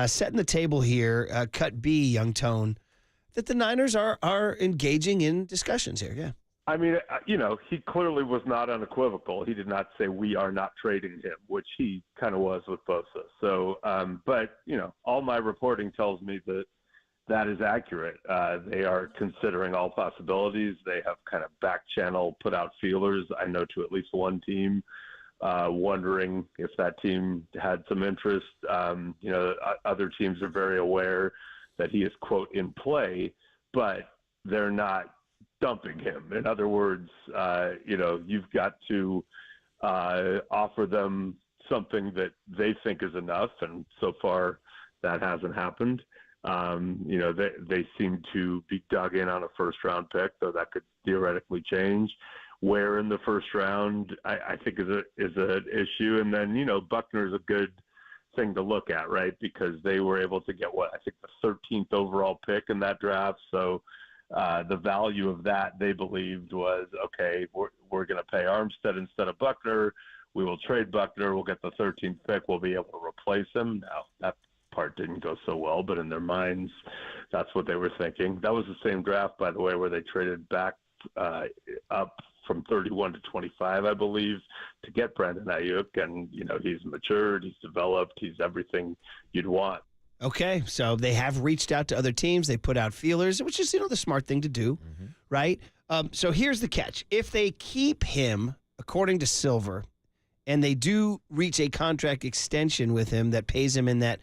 setting the table here, cut B, young tone, that the Niners are engaging in discussions here. Yeah. I mean, he clearly was not unequivocal. He did not say we are not trading him, which he kind of was with Bosa. So, but, all my reporting tells me that is accurate. They are considering all possibilities. They have kind of back channel put out feelers, I know, to at least one team, wondering if that team had some interest. Other teams are very aware that he is, quote, in play, but they're not dumping him. In other words, you've got to offer them something that they think is enough, and so far that hasn't happened. They seem to be dug in on a first-round pick, though that could theoretically change. Where in the first round, I think is an issue, and then Buckner's a good thing to look at, right? Because they were able to get the 13th overall pick in that draft, so. The value of that, they believed, was, okay, we're going to pay Armstead instead of Buckner. we will trade Buckner. We'll get the 13th pick. We'll be able to replace him. Now, that part didn't go so well, but in their minds, that's what they were thinking. That was the same draft, by the way, where they traded back up from 31 to 25, I believe, to get Brandon Aiyuk. And, he's matured, he's developed, he's everything you'd want. Okay, so they have reached out to other teams. They put out feelers, which is, the smart thing to do, right? So here's the catch. If they keep him, according to Silver, and they do reach a contract extension with him that pays him in that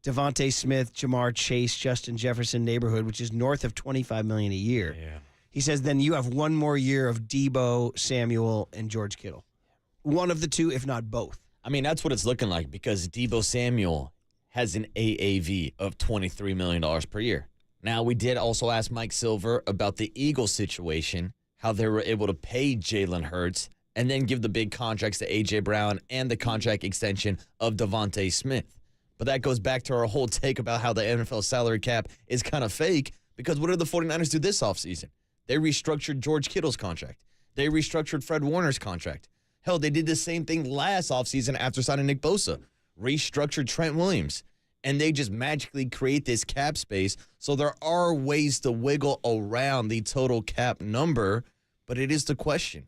Devontae Smith, Jamar Chase, Justin Jefferson neighborhood, which is north of $25 million a year. Yeah. He says then you have one more year of Debo, Samuel, and George Kittle. One of the two, if not both. I mean, that's what it's looking like because Debo Samuel has an AAV of $23 million per year. Now, we did also ask Mike Silver about the Eagles situation, how they were able to pay Jalen Hurts and then give the big contracts to A.J. Brown and the contract extension of Devontae Smith. But that goes back to our whole take about how the NFL salary cap is kind of fake because what did the 49ers do this offseason? They restructured George Kittle's contract. They restructured Fred Warner's contract. Hell, they did the same thing last offseason after signing Nick Bosa. Restructured Trent Williams. And they just magically create this cap space. So there are ways to wiggle around the total cap number. But it is the question.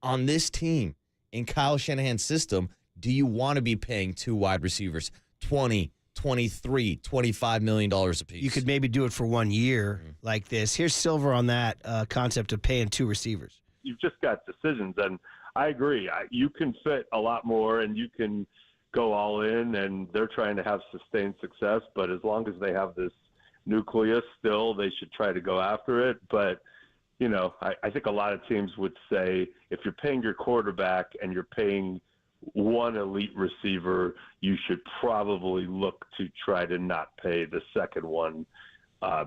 On this team, in Kyle Shanahan's system, do you want to be paying two wide receivers $20, $23, $25 million apiece? You could maybe do it for 1 year like this. Here's Silver on that concept of paying two receivers. You've just got decisions, and I agree. You can fit a lot more, and you can go all in, and they're trying to have sustained success. But as long as they have this nucleus still, they should try to go after it. But, I think a lot of teams would say if you're paying your quarterback and you're paying one elite receiver, you should probably look to try to not pay the second one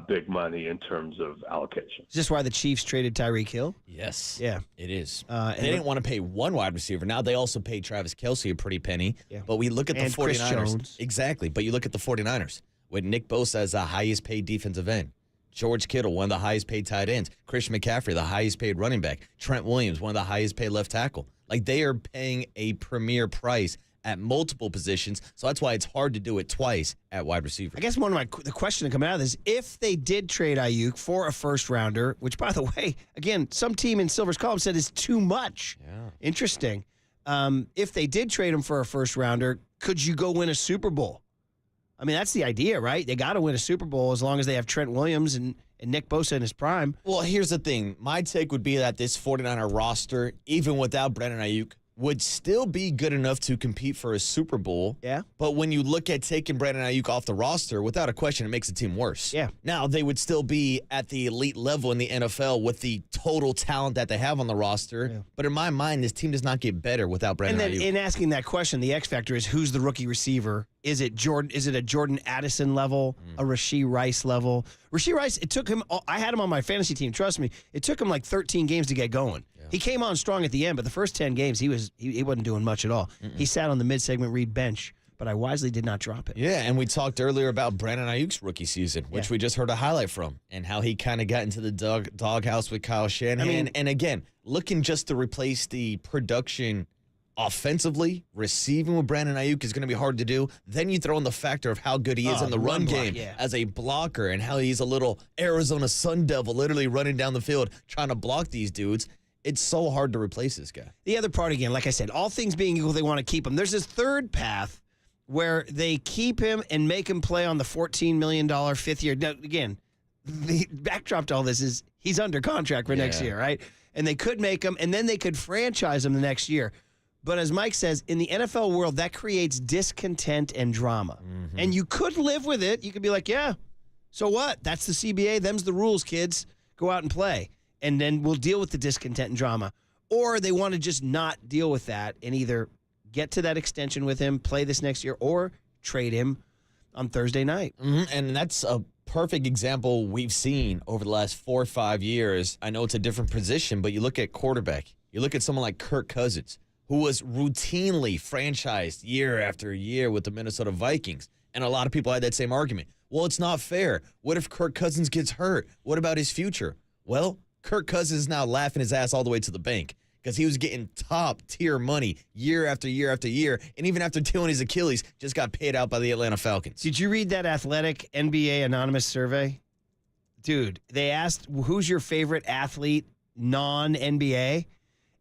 big money in terms of allocation. Is this why the Chiefs traded Tyreek Hill? Yes. Yeah. It is. They didn't want to pay one wide receiver. Now they also paid Travis Kelce a pretty penny. Yeah. But we look at the 49ers. Chris Jones. Exactly. But you look at the 49ers with Nick Bosa as the highest paid defensive end. George Kittle, one of the highest paid tight ends. Christian McCaffrey, the highest paid running back. Trent Williams, one of the highest paid left tackle. Like, they are paying a premier price at multiple positions, so that's why it's hard to do it twice at wide receiver. I guess the question coming out of this, if they did trade Aiyuk for a first-rounder, which, by the way, again, some team in Silver's column said is too much. Yeah. Interesting. If they did trade him for a first-rounder, could you go win a Super Bowl? I mean, that's the idea, right? They got to win a Super Bowl as long as they have Trent Williams and Nick Bosa in his prime. Well, here's the thing. My take would be that this 49er roster, even without Brandon Aiyuk, would still be good enough to compete for a Super Bowl. Yeah. But when you look at taking Brandon Aiyuk off the roster, without a question, it makes the team worse. Yeah. Now, they would still be at the elite level in the NFL with the total talent that they have on the roster. Yeah. But in my mind, this team does not get better without Brandon Aiyuk. And then in asking that question, the X factor is who's the rookie receiver? Is it a Jordan Addison level, a Rashee Rice level? Rashee Rice, it took him, I had him on my fantasy team, trust me, it took him like 13 games to get going. Yeah. He came on strong at the end, but the first 10 games, he wasn't doing much at all. He sat on the mid-segment read bench, but I wisely did not drop it. Yeah, and we talked earlier about Brandon Ayuk's rookie season, which we just heard a highlight from, and how he kind of got into the doghouse with Kyle Shanahan. And again, looking just to replace the production offensively, receiving with Brandon Aiyuk is going to be hard to do. Then you throw in the factor of how good he is in the run game as a blocker and how he's a little Arizona Sun Devil literally running down the field trying to block these dudes. It's so hard to replace this guy. The other part, again, like I said, all things being equal, they want to keep him. There's this third path where they keep him and make him play on the $14 million fifth year. Now, again, the backdrop to all this is he's under contract for next year, right? And they could make him, and then they could franchise him the next year. But as Mike says, in the NFL world, that creates discontent and drama. Mm-hmm. And you could live with it. You could be like, yeah, so what? That's the CBA. Them's the rules, kids. Go out and play. And then we'll deal with the discontent and drama. Or they want to just not deal with that and either get to that extension with him, play this next year, or trade him on Thursday night. Mm-hmm. And that's a perfect example we've seen over the last 4 or 5 years. I know it's a different position, but you look at quarterback. You look at someone like Kirk Cousins, who was routinely franchised year after year with the Minnesota Vikings. And a lot of people had that same argument. Well, it's not fair. What if Kirk Cousins gets hurt? What about his future? Well, Kirk Cousins is now laughing his ass all the way to the bank because he was getting top-tier money year after year after year, and even after tearing his Achilles, just got paid out by the Atlanta Falcons. Did you read that Athletic NBA anonymous survey? Dude, they asked, who's your favorite athlete, non-NBA?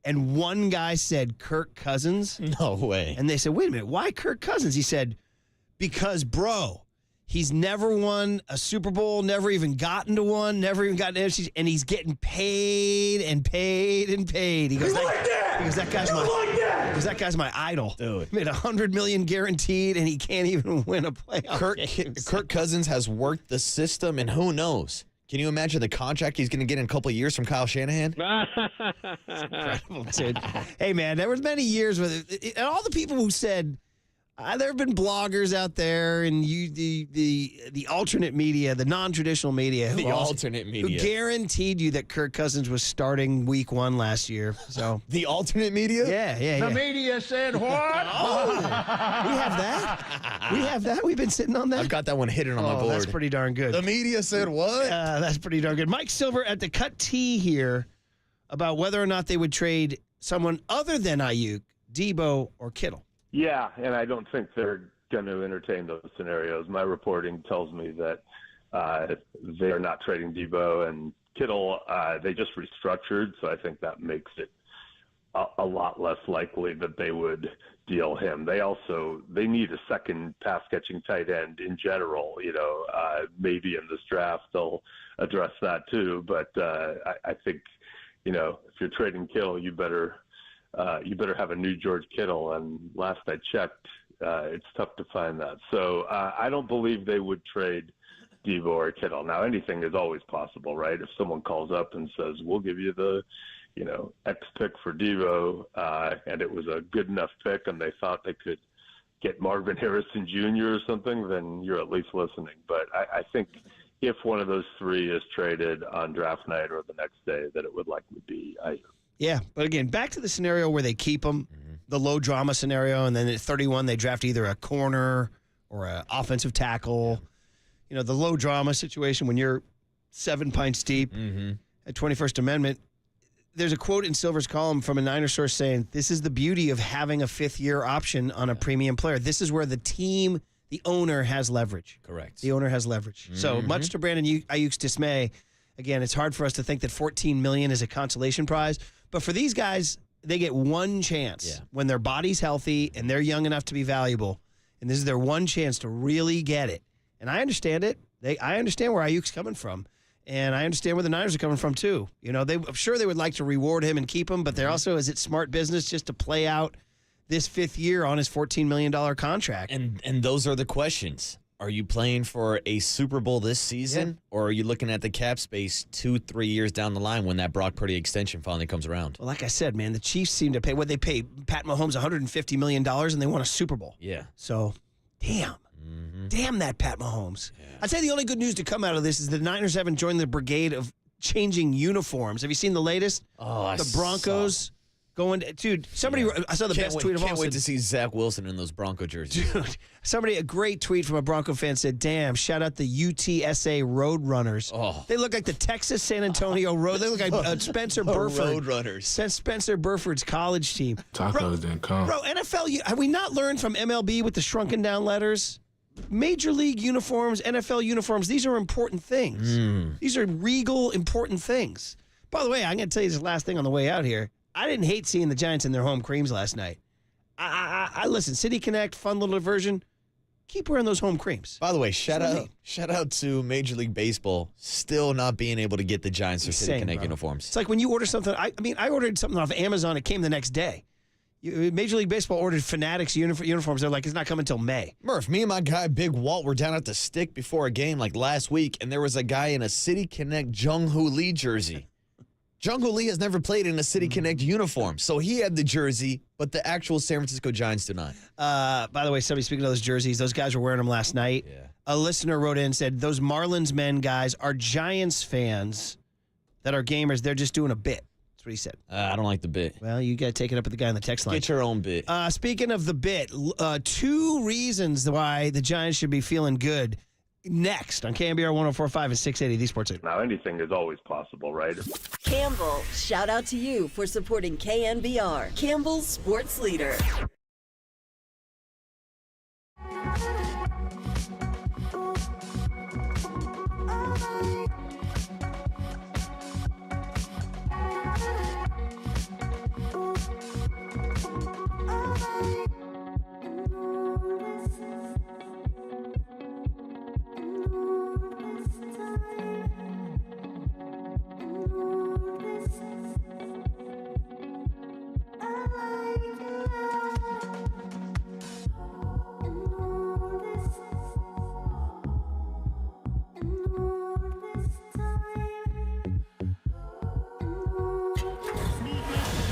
And one guy said Kirk Cousins. No way. And they said, wait a minute, why Kirk Cousins? He said, because, bro, he's never won a Super Bowl, never even gotten to one, never even gotten to, and he's getting paid and paid and paid. He goes, that guy's my idol. Dude. He made $100 million guaranteed, and he can't even win a playoff game. Kirk Cousins has worked the system, and who knows? Can you imagine the contract he's going to get in a couple of years from Kyle Shanahan? Incredible, dude. Hey, man, there was many years with it, and all the people who said, there have been bloggers out there and the alternate media, the non-traditional media. Who guaranteed you that Kirk Cousins was starting week 1 last year. So the alternate media? Yeah. The media said what? We have that? We have that? We've been sitting on that? I've got that one hidden on my board. That's pretty darn good. The media said what? That's pretty darn good. Mike Silver at the cut T here about whether or not they would trade someone other than Aiyuk, Debo, or Kittle. Yeah, and I don't think they're going to entertain those scenarios. My reporting tells me that they are not trading Debo and Kittle. They just restructured, so I think that makes it a lot less likely that they would deal him. They need a second pass-catching tight end in general. Maybe in this draft they'll address that too. But I think, if you're trading Kittle, you better have a new George Kittle, and last I checked, it's tough to find that. So I don't believe they would trade Debo or Kittle. Now, anything is always possible, right? If someone calls up and says, we'll give you the, X pick for Debo, and it was a good enough pick and they thought they could get Marvin Harrison Jr. or something, then you're at least listening. But I think if one of those three is traded on draft night or the next day, that it would likely be Aiyuk. Yeah, but again, back to the scenario where they keep him, the low drama scenario, and then at 31 they draft either a corner or an offensive tackle. The low drama situation when you're 7 pints deep at 21st Amendment. There's a quote in Silver's column from a Niner source saying, this is the beauty of having a fifth-year option on a premium player. This is where the team, the owner, has leverage. Correct. The owner has leverage. So much to Brandon Aiyuk's dismay, again, it's hard for us to think that $14 million is a consolation prize. But for these guys, they get one chance when their body's healthy and they're young enough to be valuable. And this is their one chance to really get it. And I understand it. I understand where Aiyuk's coming from. And I understand where the Niners are coming from, too. I'm sure they would like to reward him and keep him, but they're also, is it smart business just to play out this fifth year on his $14 million contract? And those are the questions. Are you playing for a Super Bowl this season, or are you looking at the cap space 2-3 years down the line when that Brock Purdy extension finally comes around? Well, like I said, man, the Chiefs seem to pay what they pay Pat Mahomes $150 million, and they won a Super Bowl. Yeah. So, damn. Damn that Pat Mahomes. Yeah. I'd say the only good news to come out of this is the Niners haven't joined the brigade of changing uniforms. Have you seen the latest? Oh, the Broncos going to, dude, somebody, I saw the best tweet of all. Can't wait to see Zach Wilson in those Bronco jerseys. Dude, a great tweet from a Bronco fan said, damn, shout out the UTSA Roadrunners. Oh. They look like the Texas San Antonio Road. They look like Spencer Burford. Roadrunners. Spencer Burford's college team. Tacos didn't come. Bro, NFL, have we not learned from MLB with the shrunken down letters? Major League uniforms, NFL uniforms, these are important things. These are regal, important things. By the way, I'm going to tell you this last thing on the way out here. I didn't hate seeing the Giants in their home creams last night. I listen, City Connect, fun little diversion. Keep wearing those home creams. By the way, shout out to Major League Baseball still not being able to get the Giants their City Connect uniforms. It's like when you order something. I ordered something off Amazon. It came the next day. Major League Baseball ordered Fanatics uniforms. They're like, it's not coming until May. Murph, me and my guy Big Walt were down at the Stick before a game like last week, and there was a guy in a City Connect Jung-Hoo Lee jersey. Jung-Hoo Lee has never played in a City Connect uniform, so he had the jersey, but the actual San Francisco Giants do not. By the way, somebody speaking of those jerseys, those guys were wearing them last night. Yeah. A listener wrote in and said, those Marlins men guys are Giants fans that are gamers. They're just doing a bit. That's what he said. I don't like the bit. Well, you got to take it up with the guy on the text line. Get your own bit. Speaking of the bit, 2 reasons why the Giants should be feeling good. next on KNBR 104.5 and 680, the Sports Leader. Now, anything is always possible, right? Campbell, shout out to you for supporting KNBR, Campbell's Sports Leader.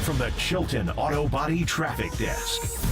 From the Chilton Auto Body Traffic Desk.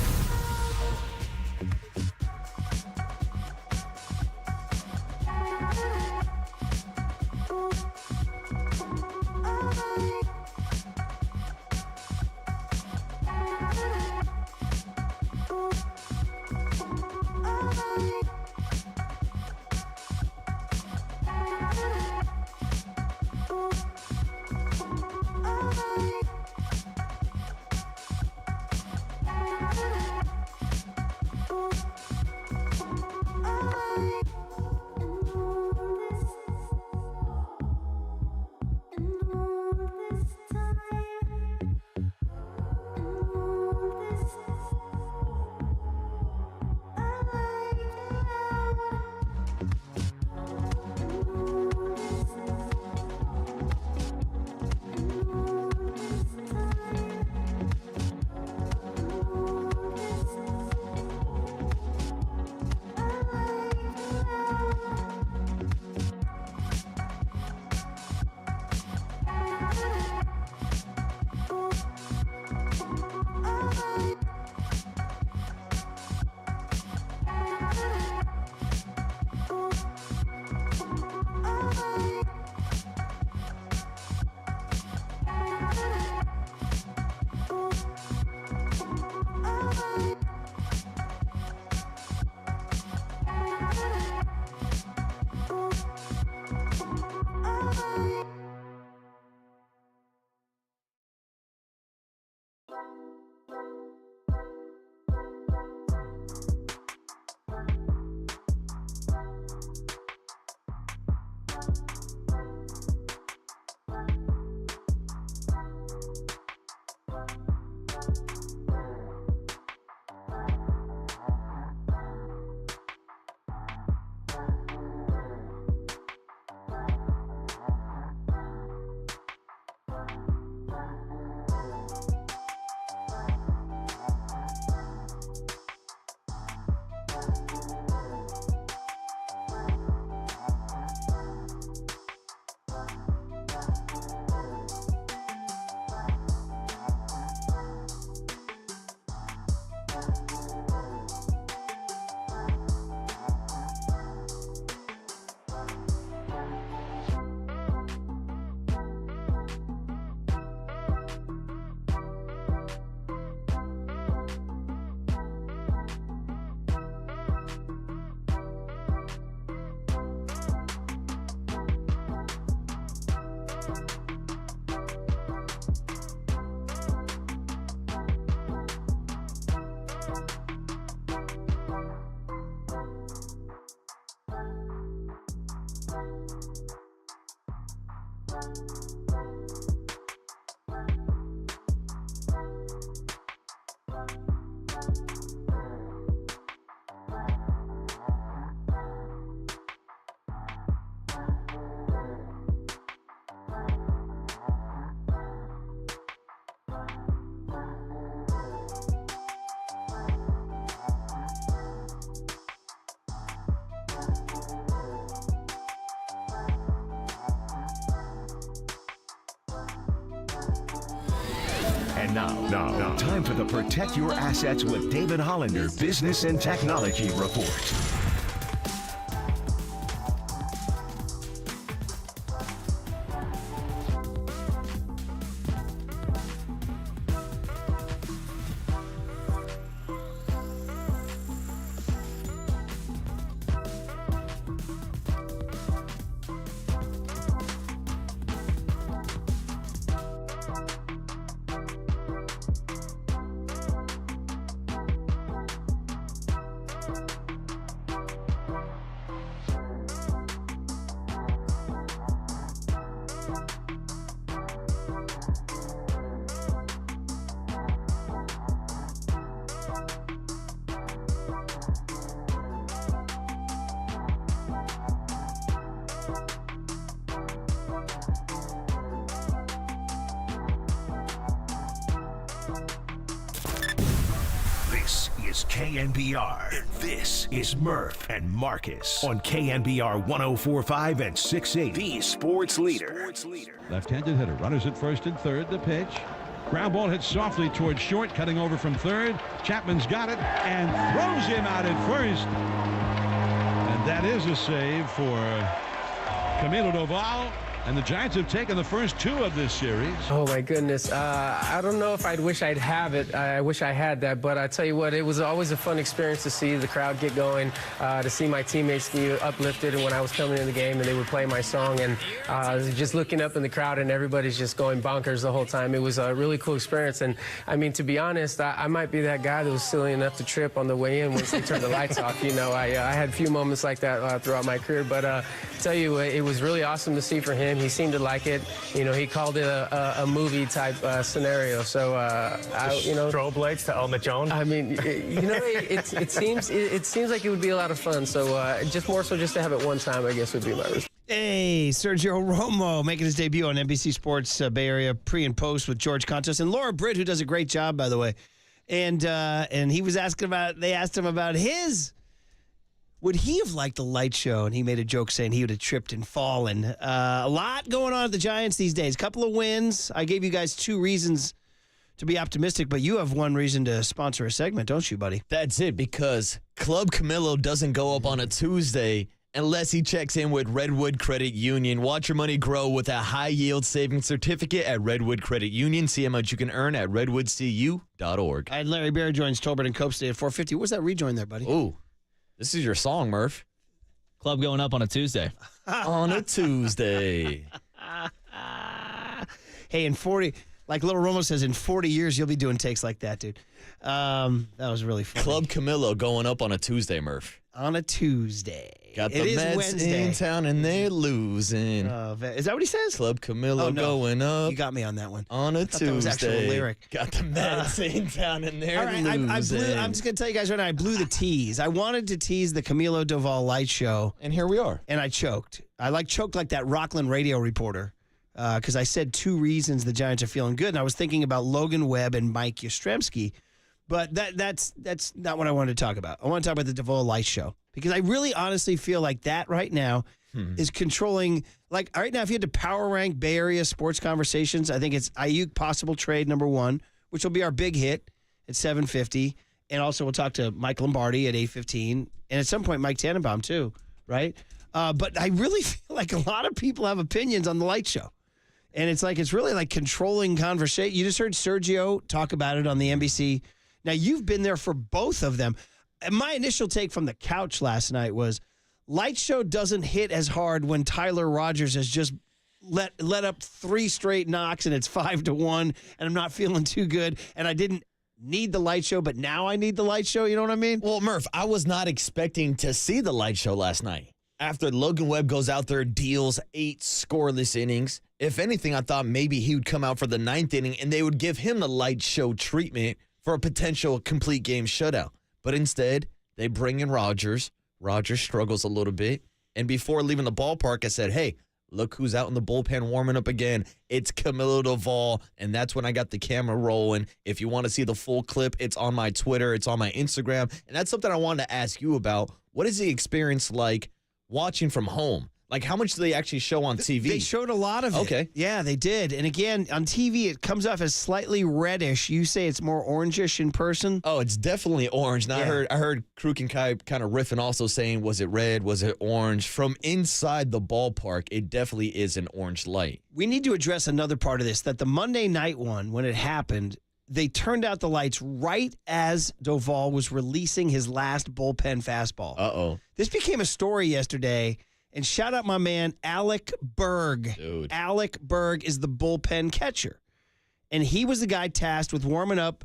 And now, time for the Protect Your Assets with David Hollander Business and Technology Report. This is KNBR, and this is Murph and Marcus on KNBR 104.5 and 680. The sports leader. Left-handed hitter. Runners at first and third. The pitch. Ground ball hit softly towards short, cutting over from third. Chapman's got it and throws him out at first. And that is a save for Camilo Doval. And the Giants have taken the first two of this series. Oh, my goodness. I don't know if I'd wish I'd have it. I wish I had that. But I tell you what, it was always a fun experience to see the crowd get going, to see my teammates get uplifted when I was coming in the game and they would play my song. And just looking up in the crowd and everybody's just going bonkers the whole time. It was a really cool experience. And, I mean, to be honest, I might be that guy that was silly enough to trip on the way in once they turned the lights off. You know, I had a few moments like that throughout my career. But I tell you, it was really awesome to see for him. He seemed to like it. You know, he called it a movie type scenario. So, you know, strobe lights to Elma Jones. I mean, you know, it seems like it would be a lot of fun. So, just more so just to have it one time, I guess, would be my response. Hey, Sergio Romo making his debut on NBC Sports Bay Area pre and post with George Contos and Laura Britt, who does a great job, by the way. And he was they asked him about would he have liked the light show? And he made a joke saying he would have tripped and fallen. A lot going on at the Giants these days. Couple of wins. I gave you guys 2 reasons to be optimistic, but you have 1 reason to sponsor a segment, don't you, buddy? That's it, because Club Camilo doesn't go up on a Tuesday unless he checks in with Redwood Credit Union. Watch your money grow with a high-yield savings certificate at Redwood Credit Union. See how much you can earn at redwoodcu.org. I had Larry Bear joins Tolbert and Cope today at 4:50. Where's that rejoin there, buddy? Ooh. This is your song, Murph. Club going up on a Tuesday. On a Tuesday. Hey, in 40, like Little Romo says, in 40 years, you'll be doing takes like that, dude. That was really funny. Club Camilo going up on a Tuesday, Murph. On a Tuesday. Got the Mets Wednesday. in town and they're losing. Is that what he says? Club Camilo going up. You got me on that one. On a Tuesday. That was actual lyric. Got the Mets in town and they're losing. I'm just going to tell you guys right now, I blew the tease. I wanted to tease the Camilo Doval Light Show. And here we are. And I choked. I choked like that Rockland radio reporter because I said 2 reasons the Giants are feeling good. And I was thinking about Logan Webb and Mike Yastrzemski. But that's not what I wanted to talk about. I want to talk about the Doval Light Show. Because I really honestly feel like that right now is controlling, like right now, if you had to power rank Bay Area sports conversations, I think it's Aiyuk possible trade number 1, which will be our big hit at 7:50. And also we'll talk to Mike Lombardi at 8:15. And at some point, Mike Tannenbaum too, right? But I really feel like a lot of people have opinions on the Light Show. And it's really like controlling conversation. You just heard Sergio talk about it on the NBC. Now, you've been there for both of them. And my initial take from the couch last night was Light Show doesn't hit as hard when Tyler Rogers has just let up 3 straight knocks and it's 5-1 and I'm not feeling too good and I didn't need the Light Show, but now I need the Light Show. You know what I mean? Well, Murph, I was not expecting to see the Light Show last night. After Logan Webb goes out there, deals 8 scoreless innings. If anything, I thought maybe he would come out for the 9th inning and they would give him the Light Show treatment for a potential complete game shutout. But instead, they bring in Rogers. Rogers struggles a little bit. And before leaving the ballpark, I said, hey, look who's out in the bullpen warming up again. It's Camilo Doval. And that's when I got the camera rolling. If you want to see the full clip, it's on my Twitter. It's on my Instagram. And that's something I wanted to ask you about. What is the experience like watching from home? Like, how much do they actually show on TV? They showed a lot of it. Okay. Yeah, they did. And again, on TV, it comes off as slightly reddish. You say it's more orangish in person? Oh, it's definitely orange. Now, Yeah. I heard Krukow kind of riffing also saying, was it red? Was it orange? From inside the ballpark, it definitely is an orange light. We need to address another part of this, that the Monday night one, when it happened, they turned out the lights right as Doval was releasing his last bullpen fastball. Uh-oh. This became a story yesterday. And shout out my man, Aiyuk Berg. Dude. Aiyuk Berg is the bullpen catcher. And he was the guy tasked with warming up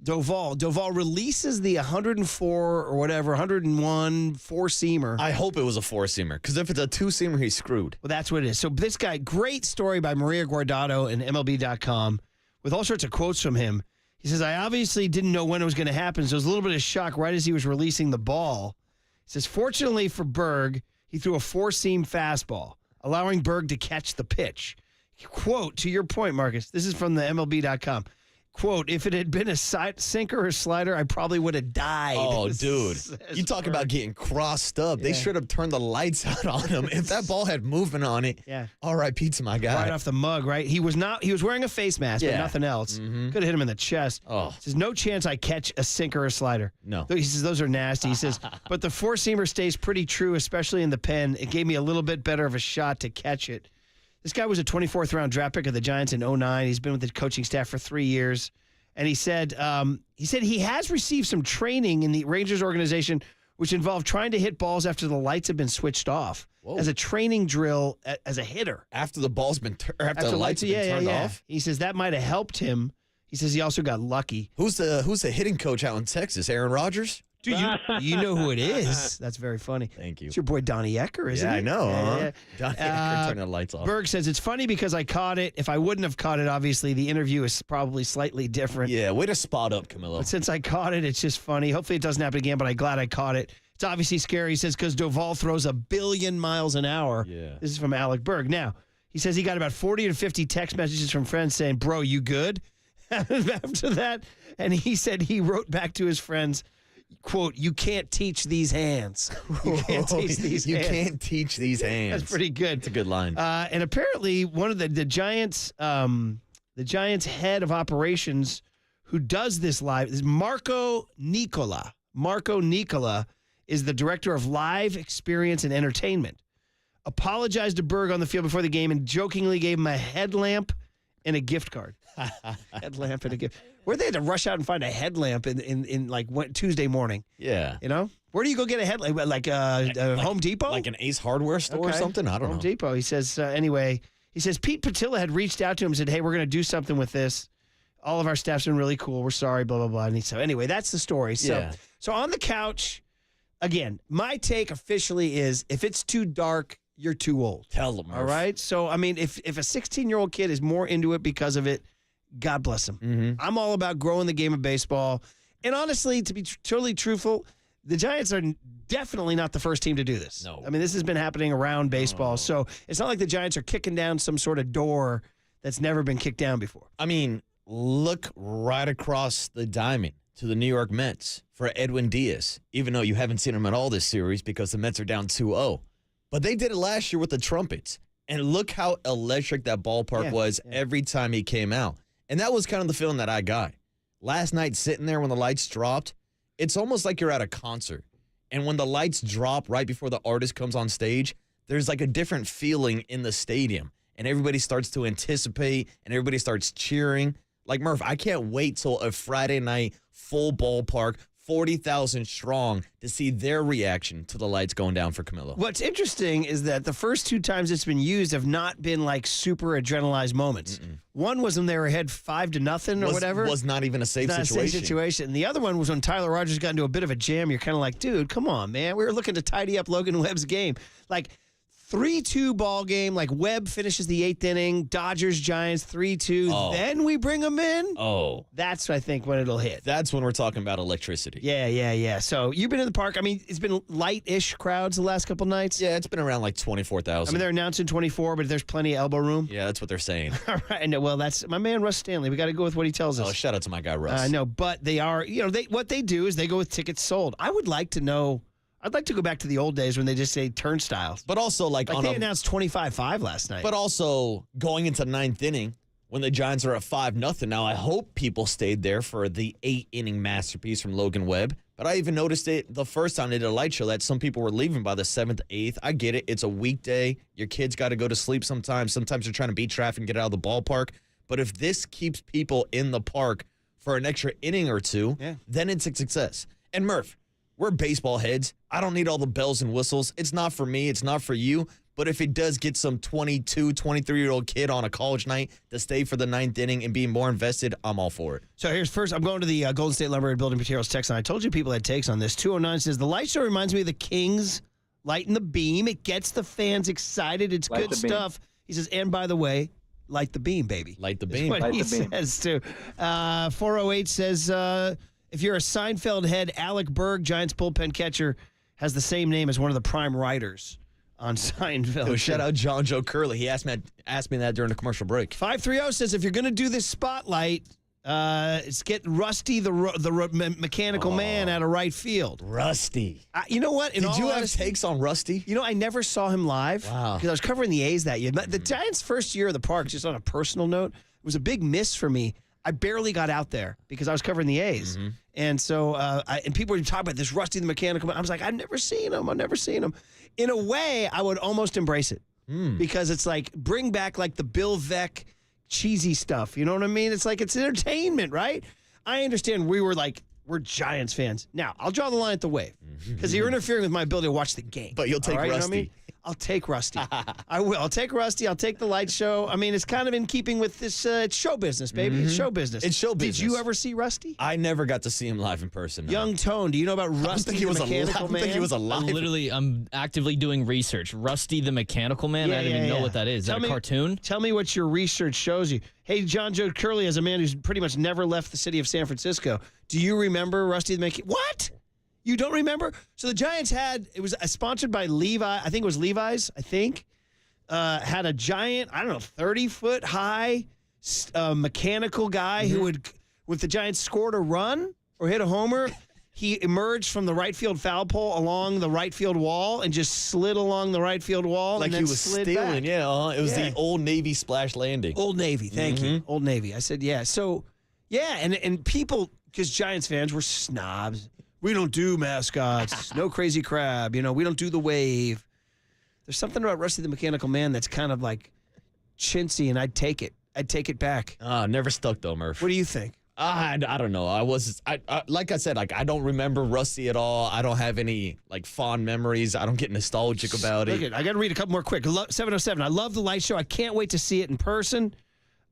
Doval releases the 104 or whatever, 101 four-seamer. I hope it was a four-seamer, because if it's a two-seamer, he's screwed. Well, that's what it is. So this guy, great story by Maria Guardado and MLB.com with all sorts of quotes from him. He says, I obviously didn't know when it was going to happen, so it was a little bit of shock right as he was releasing the ball. He says, fortunately for Berg, he threw a four-seam fastball, allowing Berg to catch the pitch. Quote, to your point, Marcus, this is from the MLB.com. Quote, if it had been a sinker or slider, I probably would have died. Oh, dude. You talk about getting crossed up. They should have turned the lights out on him. If that ball had movement on it, all right, pizza, my guy. Right off the mug, right? He was wearing a face mask, but nothing else. Could have hit him in the chest. He says, no chance I catch a sinker or slider. No. He says, those are nasty. He says, but the four-seamer stays pretty true, especially in the pen. It gave me a little bit better of a shot to catch it. This guy was a 24th round draft pick of the Giants in 2009. He's been with the coaching staff for 3 years. And he said he has received some training in the Rangers organization, which involved trying to hit balls after the lights have been switched off. Whoa. As a training drill as a hitter. After the ball's been after the lights have been turned off? He says that might have helped him. He says he also got lucky. Who's the hitting coach out in Texas? Aaron Rodgers? Dude, you know who it is. That's very funny. Thank you. It's your boy Donnie Ecker, isn't it? Yeah, I know. Yeah. Donnie Ecker turning the lights off. Berg says, it's funny because I caught it. If I wouldn't have caught it, obviously, the interview is probably slightly different. Yeah, way to spot up, Camilo. But since I caught it, it's just funny. Hopefully it doesn't happen again, but I'm glad I caught it. It's obviously scary, he says, because Doval throws 1 billion miles an hour. Yeah. This is from Alec Berg. Now, he says he got about 40 to 50 text messages from friends saying, bro, you good? After that, and he said he wrote back to his friends, quote, you can't teach these hands. You can't teach these hands. You can't teach these hands. That's pretty good. It's a good line. And apparently one of the Giants head of operations who does this live is Marco Nicola. Marco Nicola is the director of live experience and entertainment. Apologized to Berg on the field before the game and jokingly gave him a headlamp and a gift card. Headlamp and a gift. Where they had to rush out and find a headlamp in like Tuesday morning. Yeah. You know? Where do you go get a headlamp? Like Home Depot? Like an Ace Hardware store or something? I don't know. Home Depot. He says, anyway, Pete Patilla had reached out to him and said, hey, we're going to do something with this. All of our staff's been really cool. We're sorry, blah, blah, blah. And so anyway, that's the story. So on the couch, again, my take officially is if it's too dark, you're too old. Tell them. All right? So, I mean, if a 16-year-old kid is more into it because of it, God bless him. Mm-hmm. I'm all about growing the game of baseball. And honestly, to be totally truthful, the Giants are definitely not the first team to do this. No. I mean, this has been happening around baseball. So it's not like the Giants are kicking down some sort of door that's never been kicked down before. I mean, look right across the diamond to the New York Mets for Edwin Diaz, even though you haven't seen him at all this series because the Mets are down 2-0. But they did it last year with the Trumpets. And look how electric that ballpark was every time he came out. And that was kind of the feeling that I got. Last night, sitting there when the lights dropped, it's almost like you're at a concert. And when the lights drop right before the artist comes on stage, there's like a different feeling in the stadium. And everybody starts to anticipate, and everybody starts cheering. Like, Murph, I can't wait till a Friday night full ballpark, 40,000 strong, to see their reaction to the lights going down for Camilo. What's interesting is that the first 2 times it's been used have not been like super adrenalized moments. One was when they were ahead 5-0 or whatever. Was not even a safe situation. And the other one was when Tyler Rogers got into a bit of a jam. You're kind of like, dude, come on, man. We were looking to tidy up Logan Webb's game. Like, 3-2 ball game. Like, Webb finishes the 8th inning. Dodgers, Giants, 3-2. Then we bring them in. That's, I think, when it'll hit. That's when we're talking about electricity. Yeah. So you've been in the park. I mean, it's been light-ish crowds the last couple nights. Yeah, it's been around like 24,000. I mean, they're announcing 24, but there's plenty of elbow room. Yeah, that's what they're saying. All right. No, well, that's my man, Russ Stanley. We got to go with what he tells us. Oh, shout out to my guy, Russ. I know, but they are, what they do is they go with tickets sold. I would like to know. I'd like to go back to the old days when they just say turnstiles. But also, like they announced 25-5 last night. But also, going into 9th inning, when the Giants are at 5-0, now I hope people stayed there for the 8-inning masterpiece from Logan Webb. But I even noticed it the first time they did a light show that some people were leaving by the 7th, 8th. I get it. It's a weekday. Your kids got to go to sleep sometimes. Sometimes you're trying to beat traffic and get out of the ballpark. But if this keeps people in the park for an extra inning or two, then it's a success. And Murph, we're baseball heads. I don't need all the bells and whistles. It's not for me. It's not for you. But if it does get some 22, 23-year-old kid on a college night to stay for the ninth inning and be more invested, I'm all for it. So here's first. I'm going to the Golden State Lumber and Building Materials text line. I told you people had takes on this. 209 says, the light show reminds me of the Kings lighting the beam. It gets the fans excited. It's good stuff. He says, and by the way, light the beam, baby. Light the beam. That's what he says, too. 408 says, if you're a Seinfeld head, Alec Berg, Giants bullpen catcher, has the same name as one of the prime writers on Seinfeld. Yo, shout out John Joe Curley. He asked me that during the commercial break. 530 says, if you're going to do this spotlight, it's get Rusty, the mechanical man, out of right field. Rusty. You know what? Did you have takes on Rusty? You know, I never saw him live. Wow. Because I was covering the A's that year. The Giants' first year of the park, just on a personal note, was a big miss for me. I barely got out there because I was covering the A's. Mm-hmm. And so, and people were talking about this Rusty the mechanical man. I was like, I've never seen him. In a way, I would almost embrace it because it's like, bring back like the Bill Veeck cheesy stuff. You know what I mean? It's like, it's entertainment, right? I understand we're Giants fans. Now, I'll draw the line at the Wave because you're interfering with my ability to watch the game. But you'll take Rusty. Rusty. You know what I mean? I'll take Rusty. I will. I'll take Rusty. I'll take the light show. I mean, it's kind of in keeping with this. It's show business, baby. It's show business. It's show business. Did you ever see Rusty? I never got to see him live in person. No. Young Tone, do you know about Rusty the Mechanical Man? I think he was alive. I'm actively doing research. Rusty the Mechanical Man? I don't even know what that is. Is that a cartoon? Tell me what your research shows you. Hey, John Joe Curley, as a man who's pretty much never left the city of San Francisco, do you remember Rusty the Mechanical? What? You don't remember? So the Giants it was sponsored by Levi. I think it was Levi's, had a giant, 30-foot high mechanical guy who would, if the Giants scored a run or hit a homer, he emerged from the right field foul pole along the right field wall and just slid along the right field wall. Like and then he was slid stealing, back. It was the Old Navy splash landing. Old Navy, thank you. Old Navy. I said, yeah. So, yeah, and people, because Giants fans were snobs. We don't do mascots. No Crazy Crab. We don't do the wave. There's something about Rusty the Mechanical Man that's kind of like chintzy, and I'd take it. I'd take it back. Never stuck though, Murph. What do you think? I don't know. Like I said, I don't remember Rusty at all. I don't have any fond memories. I don't get nostalgic about it. I got to read a couple more quick. 707. I love the light show. I can't wait to see it in person.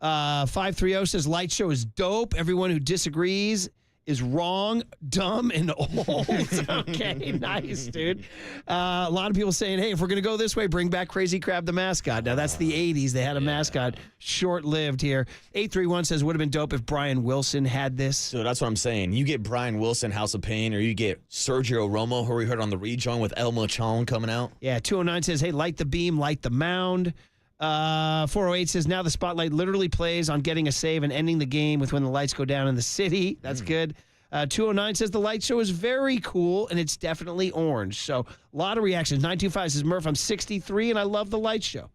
530 says light show is dope. Everyone who disagrees is wrong, dumb, and old. Okay, nice, dude. A lot of people saying, hey, if we're going to go this way, bring back Crazy Crab the mascot. Now, that's the 80s. They had a mascot. Short-lived here. 831 says, would have been dope if Brian Wilson had this. So that's what I'm saying. You get Brian Wilson, House of Pain, or you get Sergio Romo, who we heard on the rejoin with El Machon coming out. Yeah, 209 says, hey, light the beam, light the mound. 408 says, now the spotlight literally plays on getting a save and ending the game with when the lights go down in the city. That's good. 209 says, the light show is very cool, and it's definitely orange. So a lot of reactions. 925 says, Murph, I'm 63, and I love the light show.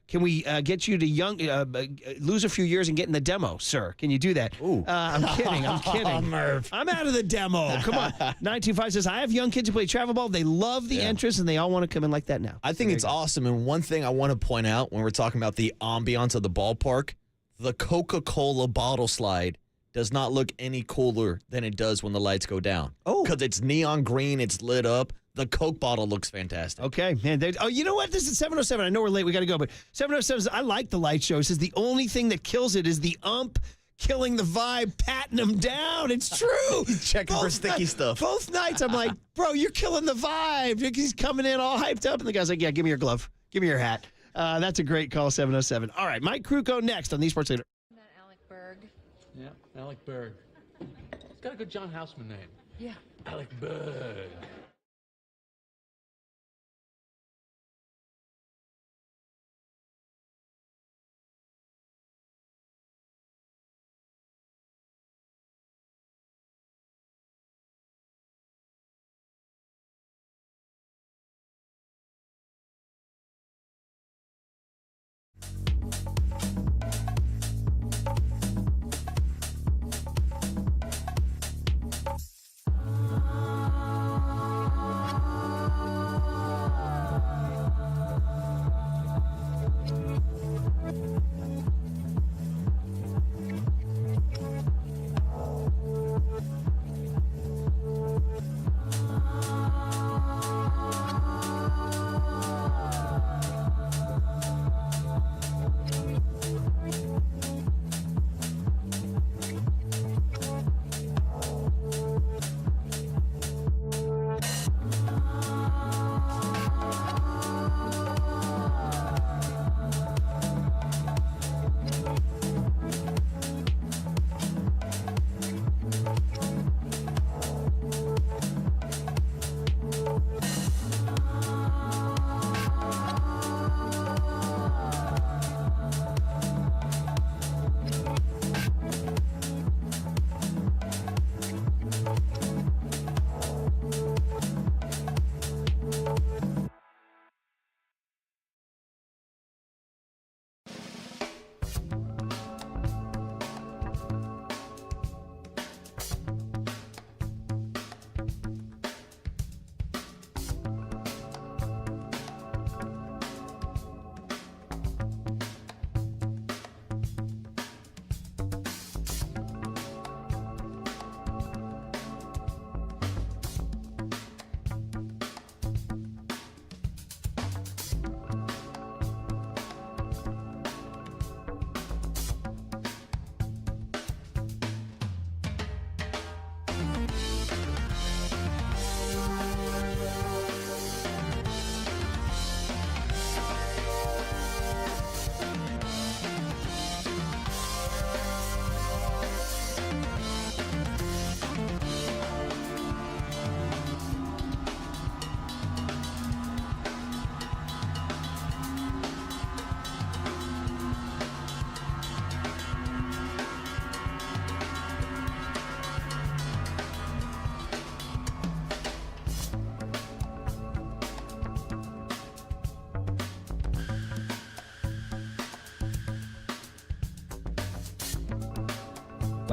Can we get you to lose a few years and get in the demo, sir? Can you do that? Ooh. I'm kidding. Murph. I'm out of the demo. Come on. 925 says, I have young kids who play travel ball. They love the entrance, and they all want to come in like that now. I think it's awesome. And one thing I want to point out when we're talking about the ambiance of the ballpark, the Coca-Cola bottle slide does not look any cooler than it does when the lights go down. Oh. Because it's neon green, it's lit up. The Coke bottle looks fantastic. Okay, man. You know what? This is 707. I know we're late. We got to go. But 707 says, I like the light show. It says the only thing that kills it is the ump killing the vibe, patting him down. It's true. Checking for sticky stuff. Both nights, I'm like, bro, you're killing the vibe. He's coming in all hyped up. And the guy's like, yeah, give me your glove. Give me your hat. That's a great call, 707. All right, Mike Krukow next on the Sports Leader. Alec Berg. Yeah, Alec Berg. He's got a good John Houseman name. Yeah. Alec Berg.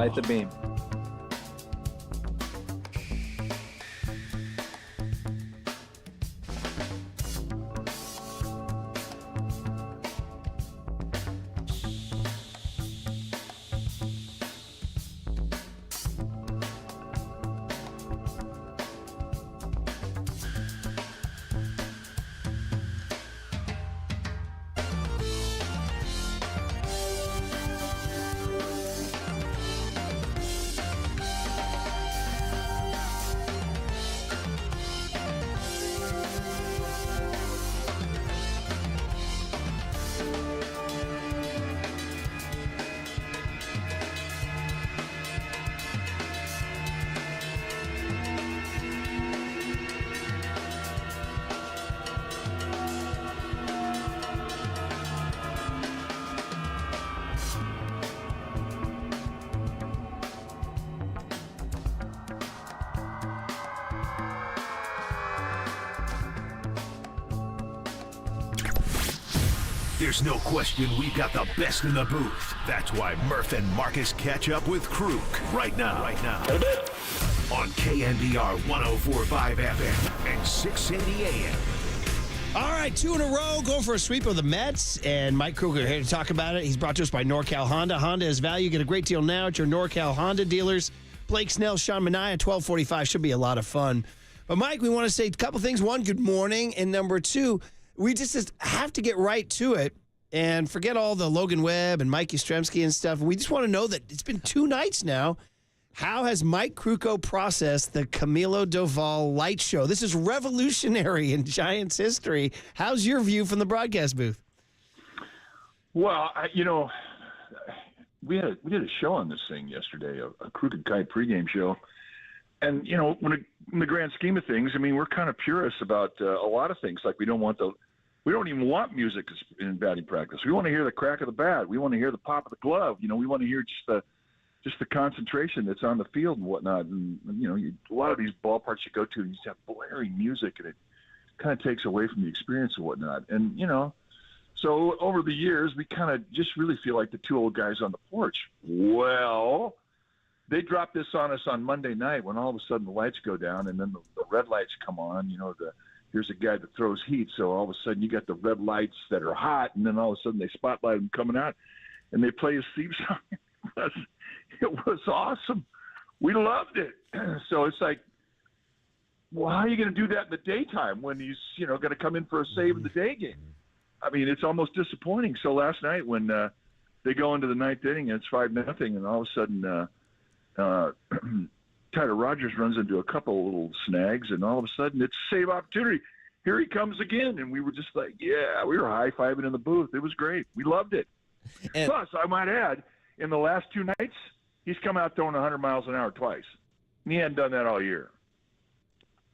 Light the beam. There's no question we've got the best in the booth. That's why Murph and Marcus catch up with Kruk right now. On KNBR 104.5 FM and 680 AM. All right, 2 in a row, going for a sweep of the Mets, and Mike Krukow here to talk about it. He's brought to us by NorCal Honda. Honda has value. Get a great deal now at your NorCal Honda dealers. Blake Snell, Sean Mania, 12:45 should be a lot of fun. But Mike, we want to say a couple things. One, good morning, and number two, we just have to get right to it and forget all the Logan Webb and Mike Yastrzemski and stuff. We just want to know that it's been 2 nights now. How has Mike Krukow processed the Camilo Doval light show? This is revolutionary in Giants history. How's your view from the broadcast booth? Well, we did a show on this thing yesterday, a Crooked Kite pregame show. And, in the grand scheme of things, I mean, we're kind of purists about a lot of things. Like we don't even want music in batting practice. We want to hear the crack of the bat. We want to hear the pop of the glove. We want to hear just the concentration that's on the field and whatnot. And a lot of these ballparks you go to, you just have blaring music, and it kind of takes away from the experience and whatnot. And, so over the years, we kind of just really feel like the 2 old guys on the porch. Well, they dropped this on us on Monday night when all of a sudden the lights go down and then the red lights come on. Here's a guy that throws heat, so all of a sudden you got the red lights that are hot, and then all of a sudden they spotlight him coming out, and they play his theme song. It was awesome. We loved it. So it's like, well, how are you going to do that in the daytime when he's going to come in for a save in the day game? I mean, it's almost disappointing. So last night when they go into the 9th inning and it's 5-0, and all of a sudden Tyler Rogers runs into a couple little snags, and all of a sudden it's a save opportunity. Here he comes again, and we were just like, yeah, we were high-fiving in the booth. It was great. We loved it. And plus, I might add, in the last 2 nights, he's come out throwing 100 miles an hour twice. And he hadn't done that all year.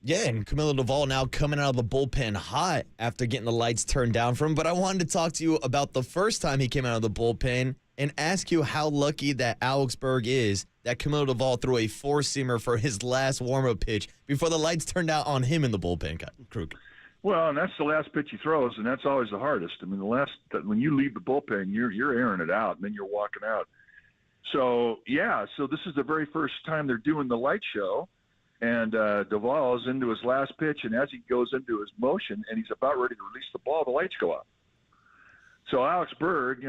Yeah, and Camilo Doval now coming out of the bullpen hot after getting the lights turned down for him. But I wanted to talk to you about the first time he came out of the bullpen and ask you how lucky that Augsburg is that Camilo Doval threw a 4-seamer for his last warm-up pitch before the lights turned out on him in the bullpen, Kruk. Well, and that's the last pitch he throws, and that's always the hardest. I mean, when you leave the bullpen, you're airing it out, and then you're walking out. So, so this is the very first time they're doing the light show, and Doval is into his last pitch, and as he goes into his motion and he's about ready to release the ball, the lights go out. So Augsburg,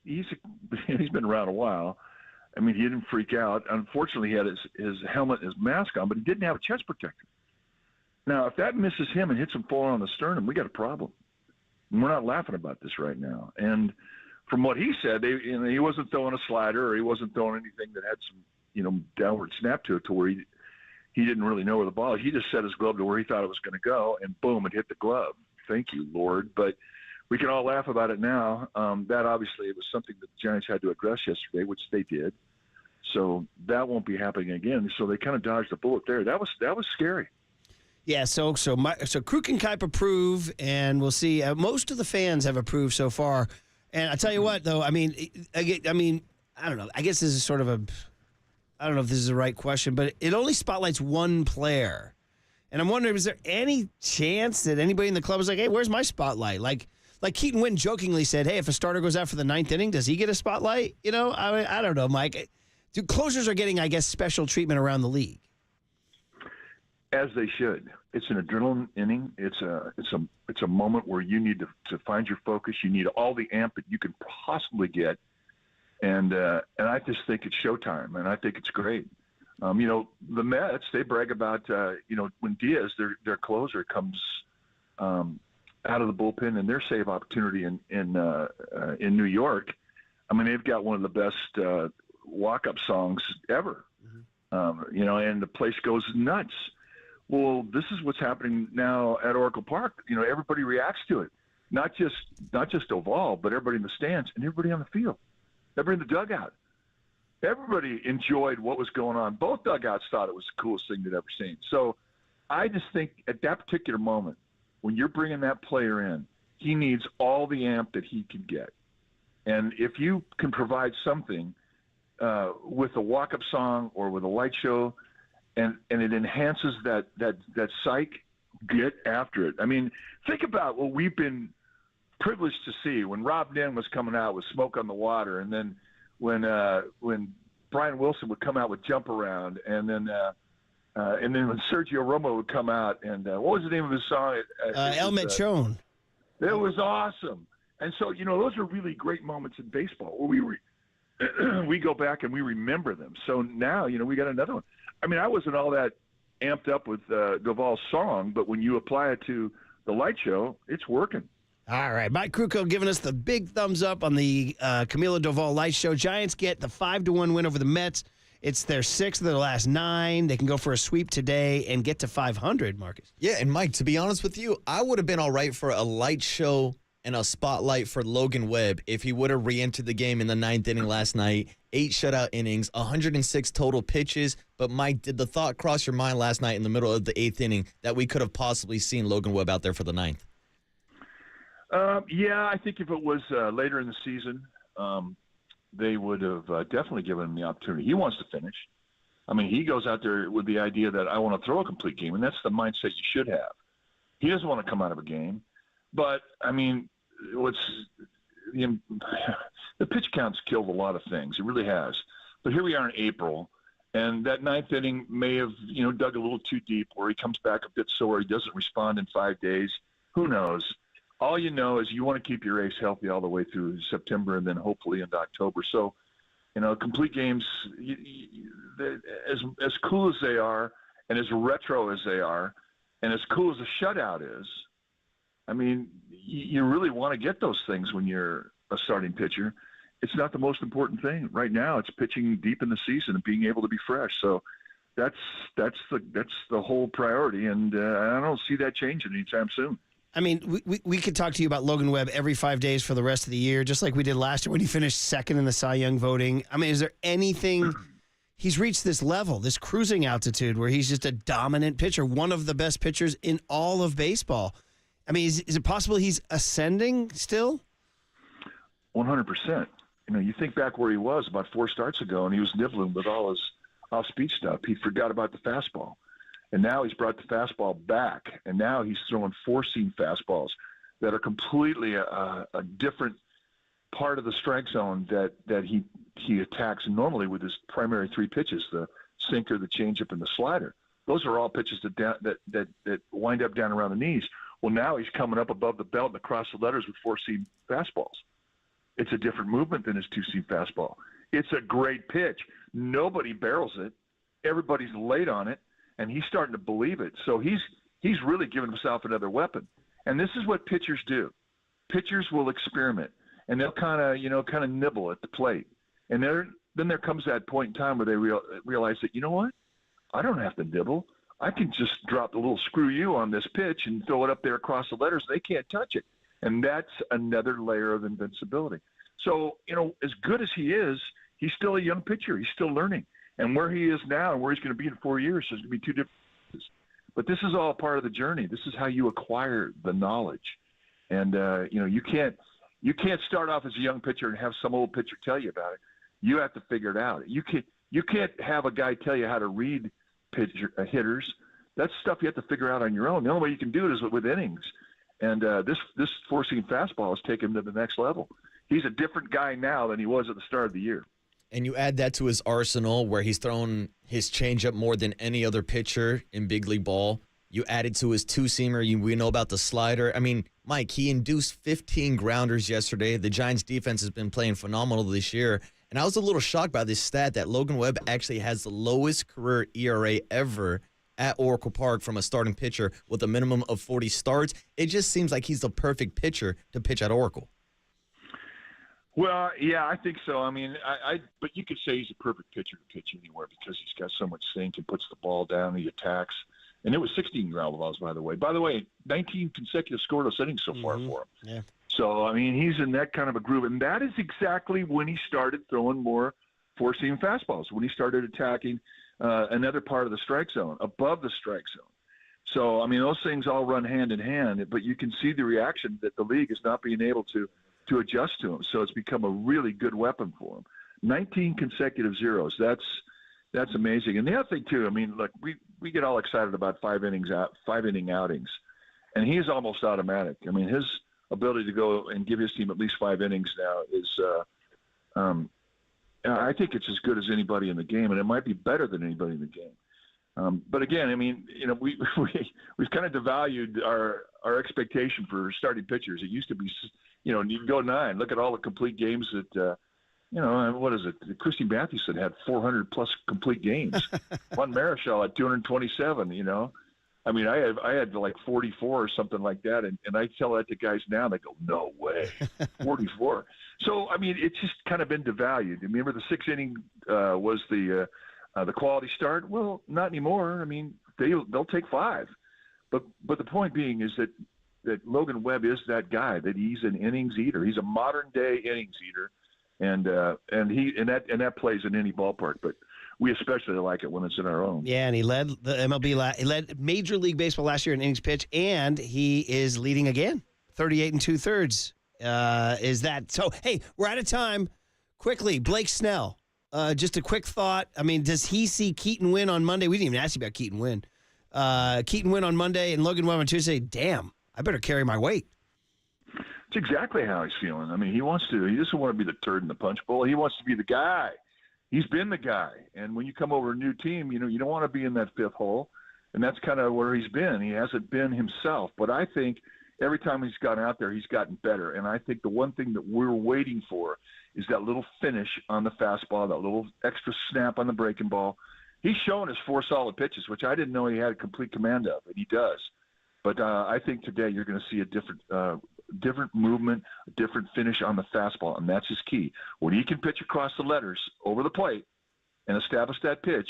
he's been around a while. I mean, he didn't freak out. Unfortunately, he had his helmet and his mask on, but he didn't have a chest protector. Now, if that misses him and hits him full on the sternum, we got a problem. And we're not laughing about this right now. And from what he said, he wasn't throwing a slider or he wasn't throwing anything that had some, downward snap to it to where he didn't really know where the ball. He just set his glove to where he thought it was going to go, and boom, it hit the glove. Thank you, Lord. But we can all laugh about it now. That obviously was something that the Giants had to address yesterday, which they did. So that won't be happening again. So they kind of dodged the bullet there. That was scary. Yeah, so Kruk and Kipe approve, and we'll see. Most of the fans have approved so far. And I tell you what, though, I mean, I don't know. I guess this is sort of I don't know if this is the right question, but it only spotlights one player. And I'm wondering, is there any chance that anybody in the club is like, hey, where's my spotlight? Like Keaton Witten jokingly said, hey, if a starter goes out for the 9th inning, does he get a spotlight? I don't know, Mike. Closers are getting, I guess, special treatment around the league. As they should. It's an adrenaline inning. It's a moment where you need to find your focus. You need all the amp that you can possibly get, and I just think it's showtime, and I think it's great. The Mets, they brag about when Diaz, their closer, comes out of the bullpen and their save opportunity in New York. I mean, they've got one of the best walk-up songs ever. And the place goes nuts. Well, this is what's happening now at Oracle Park. Everybody reacts to it. Not just Doval, but everybody in the stands and everybody on the field, everybody in the dugout. Everybody enjoyed what was going on. Both dugouts thought it was the coolest thing they'd ever seen. So I just think at that particular moment, when you're bringing that player in, he needs all the amp that he can get. And if you can provide something with a walk-up song or with a light show, and it enhances that psych, get after it. I mean, think about what we've been privileged to see when Rob Nen was coming out with Smoke on the Water, and then when Brian Wilson would come out with Jump Around, and then when Sergio Romo would come out, and what was the name of his song? El Mechon. It was awesome. And so, those are really great moments in baseball where we go back and we remember them. So now, we got another one. I mean, I wasn't all that amped up with Doval's song, but when you apply it to the light show, it's working. All right. Mike Krukow giving us the big thumbs up on the Camilo Doval light show. Giants get the 5-1 win over the Mets. It's their 6th of their last 9. They can go for a sweep today and get to 500, Marcus. Yeah, and Mike, to be honest with you, I would have been all right for a light show and a spotlight for Logan Webb if he would have re-entered the game in the 9th inning last night. 8 shutout innings, 106 total pitches. But, Mike, did the thought cross your mind last night in the middle of the 8th inning that we could have possibly seen Logan Webb out there for the 9th? Yeah, I think if it was later in the season, they would have definitely given him the opportunity. He wants to finish. I mean, he goes out there with the idea that I want to throw a complete game, and that's the mindset you should have. He doesn't want to come out of a game. But, I mean, the pitch count's killed a lot of things. It really has. But here we are in April, and that 9th inning may have, dug a little too deep where he comes back a bit sore. He doesn't respond in 5 days. Who knows? All you know is you want to keep your ace healthy all the way through September and then hopefully into October. So, complete games, as cool as they are and as retro as they are and as cool as a shutout is, I mean, you really want to get those things when you're a starting pitcher. It's not the most important thing. Right now, it's pitching deep in the season and being able to be fresh. So that's the whole priority, and I don't see that changing anytime soon. I mean, we could talk to you about Logan Webb every 5 days for the rest of the year, just like we did last year when he finished 2nd in the Cy Young voting. I mean, is there anything – he's reached this level, this cruising altitude where he's just a dominant pitcher, one of the best pitchers in all of baseball. I mean, is it possible he's ascending still? 100%. You think back where he was about 4 starts ago, and he was nibbling with all his off-speed stuff. He forgot about the fastball. And now he's brought the fastball back, and now he's throwing 4-seam fastballs that are completely a different part of the strike zone that he attacks normally with his primary 3 pitches, the sinker, the changeup, and the slider. Those are all pitches that wind up down around the knees. Well, now he's coming up above the belt and across the letters with 4-seam fastballs. It's a different movement than his 2-seam fastball. It's a great pitch. Nobody barrels it. Everybody's late on it, and he's starting to believe it. So he's really given himself another weapon. And this is what pitchers do. Pitchers will experiment, and they'll kind of nibble at the plate. And then there comes that point in time where they realize that, you know what? I don't have to nibble. I can just drop the little screw you on this pitch and throw it up there across the letters. They can't touch it. And that's another layer of invincibility. So, as good as he is, he's still a young pitcher. He's still learning. And where he is now and where he's going to be in 4 years is going to be 2 different things. But this is all part of the journey. This is how you acquire the knowledge. And, you can't start off as a young pitcher and have some old pitcher tell you about it. You have to figure it out. You can't have a guy tell you how to read hitters. That's stuff you have to figure out on your own. The only way you can do it is with innings. And this 4-seam fastball has taken him to the next level. He's a different guy now than he was at the start of the year. and you add that to his arsenal where he's thrown his changeup more than any other pitcher in big league ball. You add it to his two-seamer. We know about the slider. I mean, Mike, he induced 15 grounders yesterday. The Giants' defense has been playing phenomenal this year. And I was a little shocked by this stat that Logan Webb actually has the lowest career ERA ever at Oracle Park from a starting pitcher with a minimum of 40 starts. It just seems like he's the perfect pitcher to pitch at Oracle. Well, yeah, I think so. I mean, but you could say he's a perfect pitcher to pitch anywhere because he's got so much sink and puts the ball down, he attacks. And it was 16 ground balls, by the way. By the way, 19 consecutive scoreless innings so far for him. Yeah. So, I mean, he's in that kind of a groove. And that is exactly when he started throwing more four-seam fastballs, when he started attacking another part of the strike zone, above the strike zone. So, I mean, those things all run hand in hand. But you can see the reaction that the league is not being able to adjust to him. So it's become a really good weapon for him. 19 consecutive zeros. That's amazing. And the other thing too, I mean, look, we get all excited about 5 inning outings, and he's almost automatic. I mean, his ability to go and give his team at least 5 innings now is, I think it's as good as anybody in the game, and it might be better than anybody in the game. But again, I mean, you know, we've kind of devalued our expectation for starting pitchers. It used to be, you know, you can go 9. Look at all the complete games that. You know, what is it? Christy Mathewson had 400-plus complete games. Juan Marichal had 227, you know. I mean, I had like 44 or something like that, and I tell that to guys now, and they go, no way, 44. So, I mean, it's just kind of been devalued. Remember the 6-inning was the quality start? Well, not anymore. I mean, they'll take 5. But the point being is that Logan Webb is that guy, that he's an innings eater. He's a modern-day innings eater. And that plays in any ballpark, but we especially like it when it's in our own. Yeah, and he led the MLB. He led Major League Baseball last year in innings pitch, and he is leading again, 38 2/3. Is that so? Hey, we're out of time. Quickly, Blake Snell. Just a quick thought. I mean, does he see Keaton win on Monday? We didn't even ask you about Keaton win. Keaton win on Monday and Logan Webb on Tuesday. Damn, I better carry my weight. It's exactly how he's feeling. I mean, he doesn't want to be the turd in the punch bowl. He wants to be the guy. He's been the guy. And when you come over a new team, you know, you don't want to be in that fifth hole. And that's kind of where he's been. He hasn't been himself. But I think every time he's gone out there, he's gotten better. And I think the one thing that we're waiting for is that little finish on the fastball, that little extra snap on the breaking ball. He's shown his 4 solid pitches, which I didn't know he had a complete command of, and he does. But I think today you're going to see a different movement, a different finish on the fastball, and that's his key. When he can pitch across the letters over the plate and establish that pitch,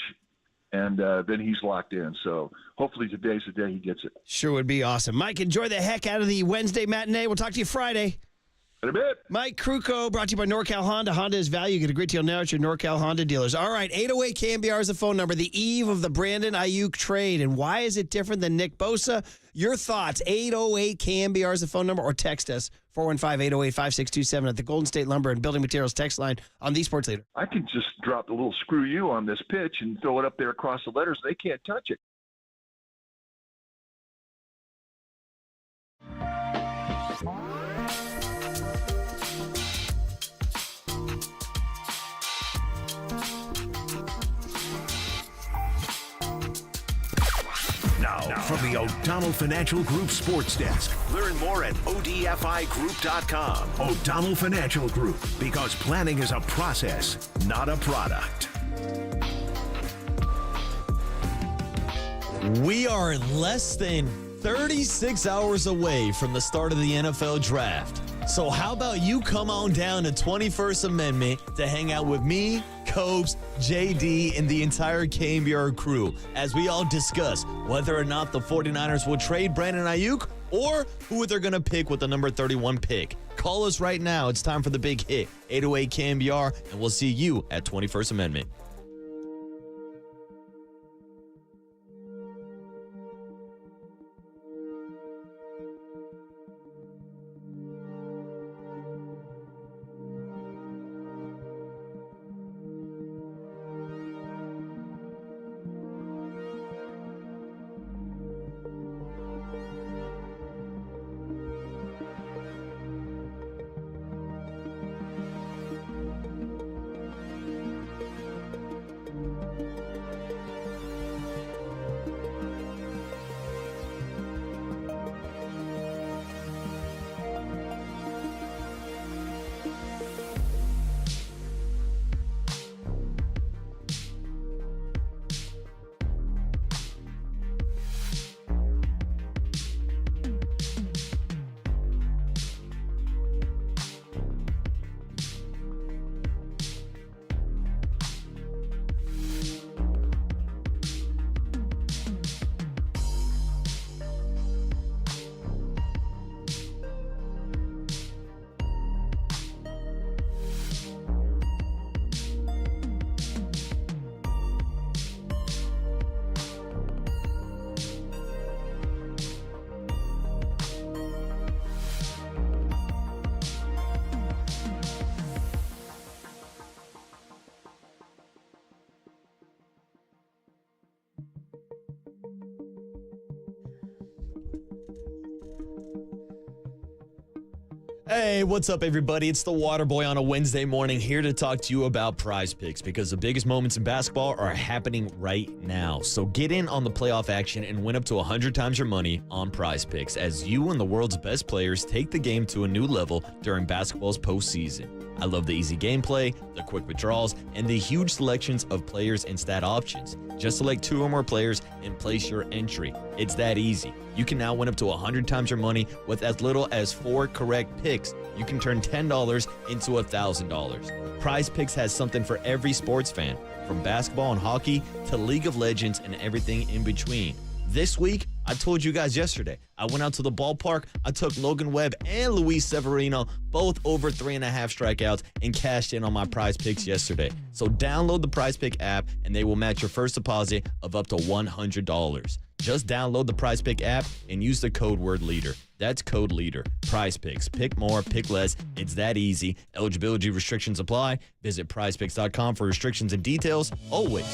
and then he's locked in. So hopefully today's the day he gets it. Sure would be awesome. Mike, enjoy the heck out of the Wednesday matinee. We'll talk to you Friday. In a bit. Mike Krukow, brought to you by NorCal Honda. Honda is value. Get a great deal now at your NorCal Honda dealers. All right, 808 KNBR is the phone number. The eve of the Brandon Aiyuk trade. And why is it different than Nick Bosa? Your thoughts, 808 KNBR is the phone number, or text us, 415-808-5627 at the Golden State Lumber and Building Materials text line on the Sports Leader. I can just drop the little screw you on this pitch and throw it up there across the letters. They can't touch it. Now, from the O'Donnell Financial Group Sports Desk. Learn more at ODFIGroup.com. O'Donnell Financial Group, because planning is a process, not a product. We are less than 36 hours away from the start of the NFL Draft. So how about you come on down to 21st Amendment to hang out with me, Cobes, JD, and the entire KNBR crew as we all discuss whether or not the 49ers will trade Brandon Aiyuk or who they're going to pick with the number 31 pick. Call us right now. It's time for the big hit, 808 KNBR, and we'll see you at 21st Amendment. Hey, what's up, everybody? It's the Water Boy on a Wednesday morning, here to talk to you about Prize Picks, because the biggest moments in basketball are happening right now. So get in on the playoff action and win up to 100 times your money on Prize Picks as you and the world's best players take the game to a new level during basketball's postseason. I love the easy gameplay, the quick withdrawals, and the huge selections of players and stat options. Just select 2 or more players and place your entry. It's that easy. You can now win up to 100 times your money with as little as 4 correct picks. You can turn $10 into $1,000. Prize Picks has something for every sports fan, from basketball and hockey to League of Legends and everything in between. This week, I told you guys yesterday, I went out to the ballpark, I took Logan Webb and Luis Severino, both over 3.5 strikeouts, and cashed in on my Prize Picks yesterday. So download the Prize Pick app, and they will match your first deposit of up to $100. Just download the Prize Pick app and use the code word LEADER. That's code LEADER. Prize Picks. Pick more, pick less. It's that easy. Eligibility restrictions apply. Visit prizepicks.com for restrictions and details. Always.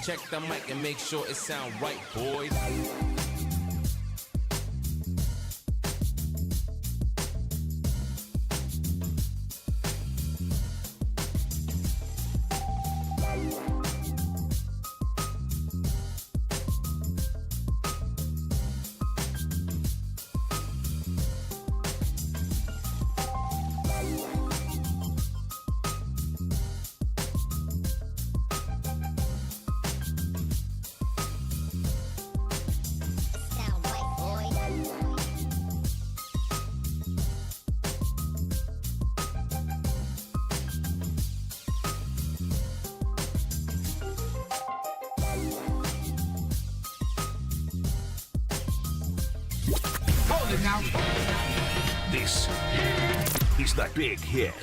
Check the mic and make sure it sound right, boys. This is The Big Hit.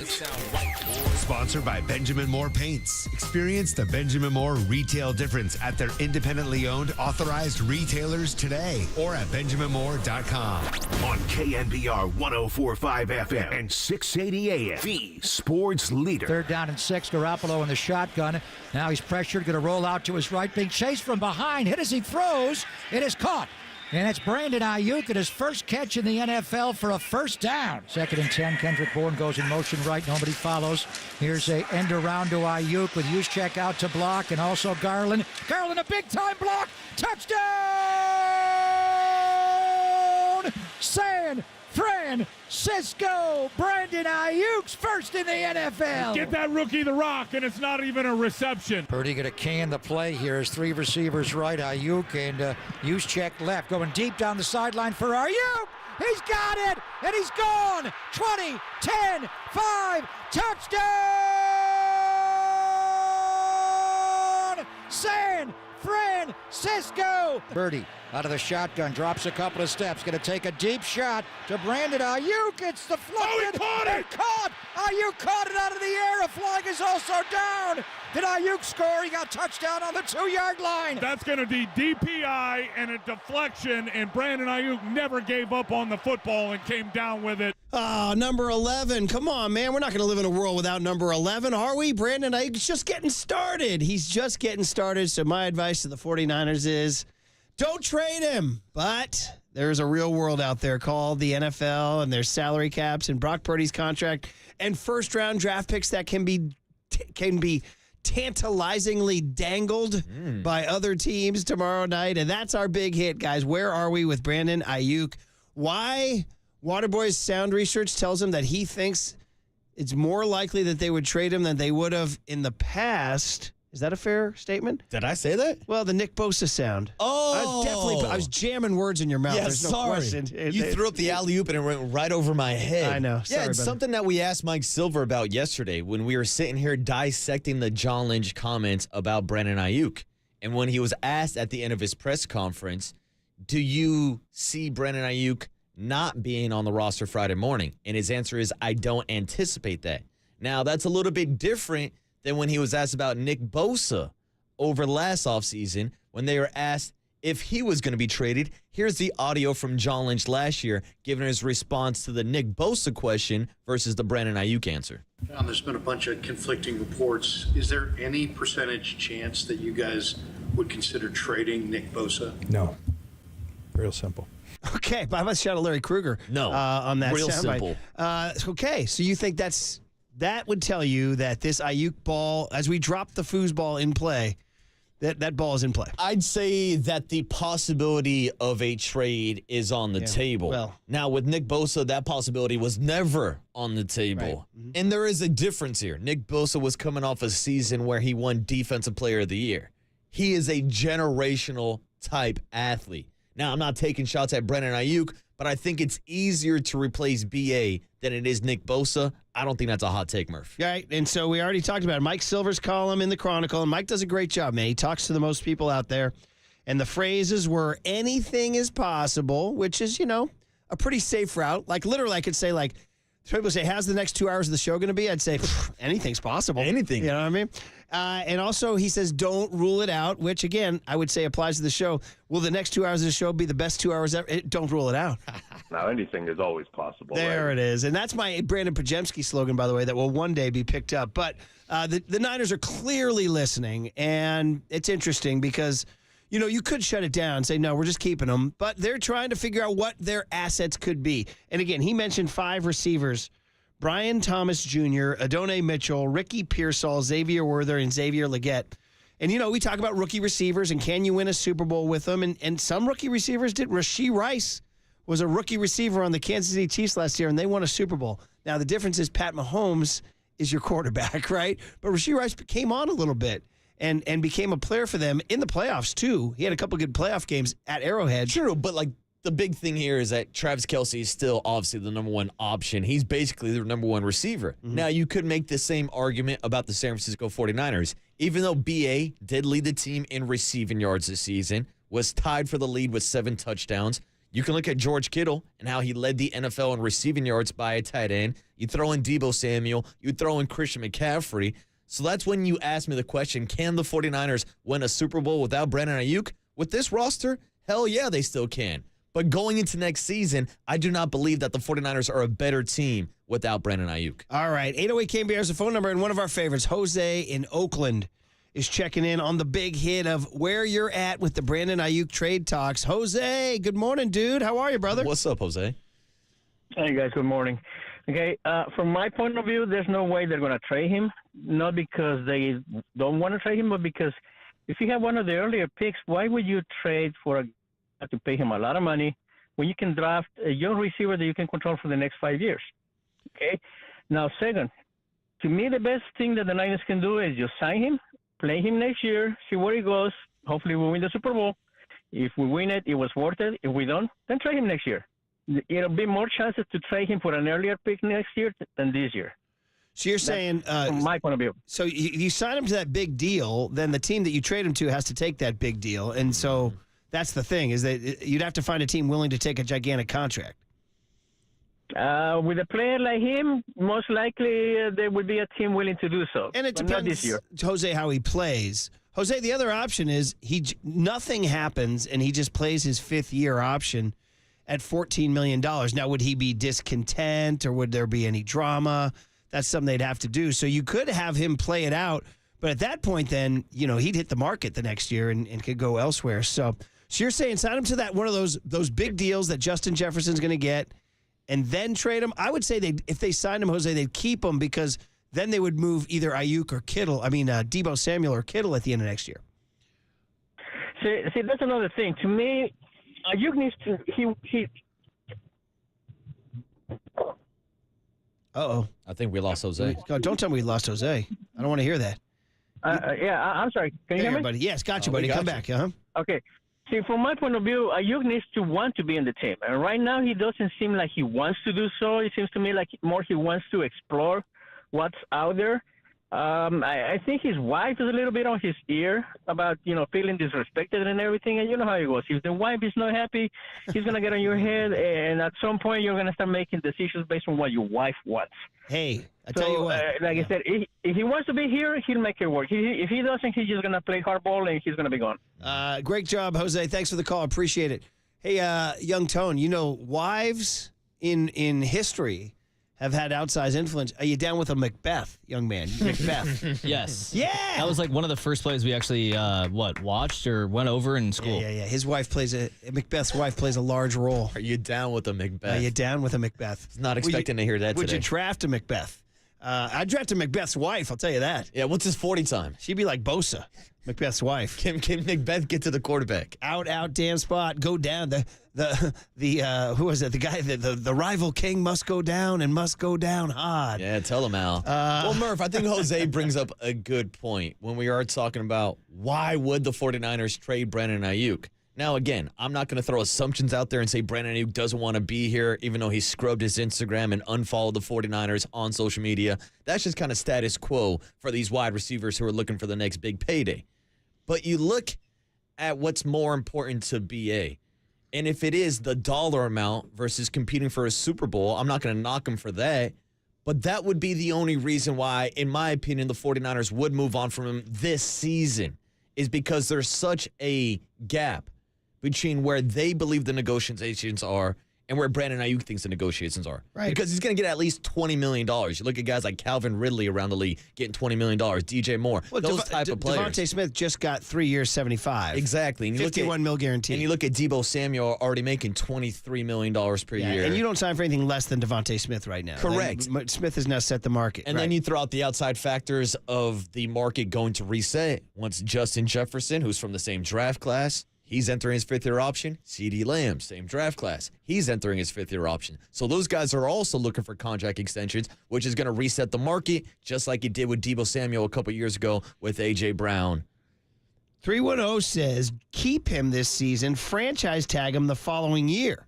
Sponsored by Benjamin Moore Paints. Experience the Benjamin Moore retail difference at their independently owned authorized retailers today or at benjaminmoore.com. On KNBR 104.5 FM and 680 AM. The Sports Leader. 3rd down and 6. Garoppolo in the shotgun. Now he's pressured. Going to roll out to his right. Being chased from behind. Hit as he throws. It is caught. And it's Brandon Aiyuk at his first catch in the NFL for a first down. 2nd and 10. Kendrick Bourne goes in motion right. Nobody follows. Here's a end around to Aiyuk with Juszczyk out to block, and also Garland. Garland, a big-time block. Touchdown! San Francisco. Brandon Aiyuk's first in the NFL. Get that rookie the rock, and it's not even a reception. Purdy going to can the play here as 3 receivers right. Aiyuk and Juszczyk left. Going deep down the sideline for Aiyuk. He's got it, and he's gone. 20, 10, 5, touchdown! San Francisco. Purdy out of the shotgun, drops a couple of steps, going to take a deep shot to Brandon Aiyuk. It's deflected. Oh, he caught it! Caught! Aiyuk caught it out of the air. A flag is also down. Did Aiyuk score? He got touchdown on the 2-yard line. That's going to be DPI and a deflection, and Brandon Aiyuk never gave up on the football and came down with it. Oh, number 11. Come on, man. We're not going to live in a world without number 11, are we? Brandon Aiyuk's just getting started. He's just getting started, so my advice to the 49ers is don't trade him. But there's a real world out there called the NFL, and there's salary caps and Brock Purdy's contract and first-round draft picks that can be tantalizingly dangled by other teams tomorrow night. And that's our big hit, guys. Where are we with Brandon Aiyuk? Why? Waterboy's sound research tells him that he thinks it's more likely that they would trade him than they would have in the past. Is that a fair statement? Did I say that? Well, the Nick Bosa sound. Oh. I was jamming words in your mouth. Yeah, There's no sorry. question. You threw up the alley-oop and it went right over my head. I know. Yeah, Sorry, it's buddy. something that we asked Mike Silver about yesterday when we were sitting here dissecting the John Lynch comments about Brandon Aiyuk. And when he was asked at the end of his press conference, do you see Brandon Aiyuk not being on the roster Friday morning? And his answer is, I don't anticipate that. Now, that's a little bit different than when he was asked about Nick Bosa over last offseason when they were asked if he was going to be traded. Here's the audio from John Lynch last year giving his response to the Nick Bosa question versus the Brandon Aiyuk answer. John, there's been a bunch of conflicting reports. Is there any percentage chance that you guys would consider trading Nick Bosa? No. Real simple. Okay, but I must shout out Larry Kruger on that real soundbite. simple. Okay, so you think that would tell you that this Aiyuk ball, as we drop the foosball in play, that ball is in play. I'd say that the possibility of a trade is on the table. Well, now, with Nick Bosa, that possibility was never on the table. Right. And there is a difference here. Nick Bosa was coming off a season where he won Defensive Player of the Year. He is a generational type athlete. Now, I'm not taking shots at Brandon Aiyuk, but I think it's easier to replace B.A. than it is Nick Bosa. I don't think that's a hot take, Murph. Right, and so we already talked about it. Mike Silver's column in the Chronicle, and Mike does a great job, man. He talks to the most people out there, and the phrases were anything is possible, which is, a pretty safe route. Like, literally, I could say, like, people say, how's the next 2 hours of the show going to be? I'd say, anything's possible. Anything. You know what I mean? And also, he says, don't rule it out, which, again, I would say applies to the show. Will the next 2 hours of the show be the best 2 hours ever? Don't rule it out. Now, anything is always possible. There it is. And that's my Brandon Pajemski slogan, by the way, that will one day be picked up. But the Niners are clearly listening, and it's interesting because, you could shut it down and say, no, we're just keeping them. But they're trying to figure out what their assets could be. And, again, he mentioned 5 receivers: Brian Thomas Jr., Adonai Mitchell, Ricky Pearsall, Xavier Worther, and Xavier Legette. And, we talk about rookie receivers and can you win a Super Bowl with them? And some rookie receivers did. Rashee Rice was a rookie receiver on the Kansas City Chiefs last year, and they won a Super Bowl. Now, the difference is Pat Mahomes is your quarterback, right? But Rashee Rice came on a little bit and became a player for them in the playoffs, too. He had a couple good playoff games at Arrowhead. True, but, the big thing here is that Travis Kelce is still obviously the number one option. He's basically the number one receiver. Mm-hmm. Now, you could make the same argument about the San Francisco 49ers. Even though B.A. did lead the team in receiving yards this season, was tied for the lead with 7 touchdowns, you can look at George Kittle and how he led the NFL in receiving yards by a tight end. You throw in Deebo Samuel. You throw in Christian McCaffrey. So that's when you ask me the question, can the 49ers win a Super Bowl without Brandon Aiyuk? With this roster, hell yeah, they still can. But going into next season, I do not believe that the 49ers are a better team without Brandon Aiyuk. All right, 808 KNBR is the phone number, and one of our favorites, Jose in Oakland, is checking in on the big hit of where you're at with the Brandon Aiyuk trade talks. Jose, good morning, dude. How are you, brother? What's up, Jose? Hey, guys, good morning. Okay, from my point of view, there's no way they're going to trade him, not because they don't want to trade him, but because if you have one of the earlier picks, why would you trade for to pay him a lot of money when you can draft a young receiver that you can control for the next 5 years? Okay. Now, second, to me, the best thing that the Niners can do is just sign him, play him next year, see where he goes. Hopefully, we'll win the Super Bowl. If we win it, it was worth it. If we don't, then trade him next year. It'll be more chances to trade him for an earlier pick next year than this year. So you're saying, from my point of view. So you sign him to that big deal, then the team that you trade him to has to take that big deal, and so that's the thing is that you'd have to find a team willing to take a gigantic contract. With a player like him, most likely there would be a team willing to do so. And it but not depends, this year. Jose, how he plays. Jose, the other option is nothing happens and he just plays his 5th-year option at $14 million. Now, would he be discontent or would there be any drama? That's something they'd have to do. So you could have him play it out, but at that point, then he'd hit the market the next year and could go elsewhere. So you're saying sign him to that one of those big deals that Justin Jefferson's going to get, and then trade him. I would say if they signed him, Jose, they'd keep him because then they would move either Aiyuk or Kittle. Deebo Samuel or Kittle at the end of next year. See, that's another thing. To me, Aiyuk needs to he. Uh-oh. I think we lost Jose. God, don't tell me we lost Jose. I don't want to hear that. I'm sorry. Can you hear me? Buddy. Yes, got you, buddy. Come back. Okay. See, from my point of view, Aiyuk needs to want to be in the team. And right now, he doesn't seem like he wants to do so. It seems to me like more he wants to explore what's out there. I think his wife is a little bit on his ear about, feeling disrespected and everything. And you know how it goes. If the wife is not happy, he's going to get on your head. And at some point, you're going to start making decisions based on what your wife wants. Hey, I tell you what. Like I said, if he wants to be here, he'll make it work. If he doesn't, he's just going to play hardball and he's going to be gone. Great job, Jose. Thanks for the call. Appreciate it. Hey, young Tone, wives in history have had outsized influence. Are you down with a Macbeth, young man? Macbeth. Yes. Yeah. That was like one of the first plays we actually, watched or went over in school. Yeah. His wife Macbeth's wife plays a large role. Are you down with a Macbeth? Are you down with a Macbeth? Not expecting to hear that Would today. you draft a Macbeth? I'd draft a Macbeth's wife, I'll tell you that. Yeah, what's his 40 time? She'd be like Bosa, Macbeth's wife. Can Macbeth get to the quarterback? Out, damn spot, go down. Who was it? The guy, the rival king must go down and must go down hard. Yeah, tell him, Al. Well, Murph, I think Jose brings up a good point when we are talking about why would the 49ers trade Brandon Aiyuk. Now, again, I'm not going to throw assumptions out there and say Brandon Aiyuk doesn't want to be here, even though he scrubbed his Instagram and unfollowed the 49ers on social media. That's just kind of status quo for these wide receivers who are looking for the next big payday. But you look at what's more important to BA. And if it is the dollar amount versus competing for a Super Bowl, I'm not going to knock him for that. But that would be the only reason why, in my opinion, the 49ers would move on from him this season, is because there's such a gap between where they believe the negotiations are and where Brandon Aiyuk thinks the negotiations are. Right. Because he's going to get at least $20 million. You look at guys like Calvin Ridley around the league getting $20 million, DJ Moore, those type of players. Devontae Smith just got 3 years, 75. Exactly. And you $51 million guaranteed. And you look at Deebo Samuel already making $23 million per year. And you don't sign for anything less than Devontae Smith right now. Correct. Smith has now set the market. And then you throw out the outside factors of the market going to reset. Once Justin Jefferson, who's from the same draft class, he's entering his 5th-year option. CeeDee Lamb, same draft class. He's entering his 5th-year option. So those guys are also looking for contract extensions, which is going to reset the market, just like it did with Deebo Samuel a couple years ago with A.J. Brown. 310 says, keep him this season, franchise tag him the following year.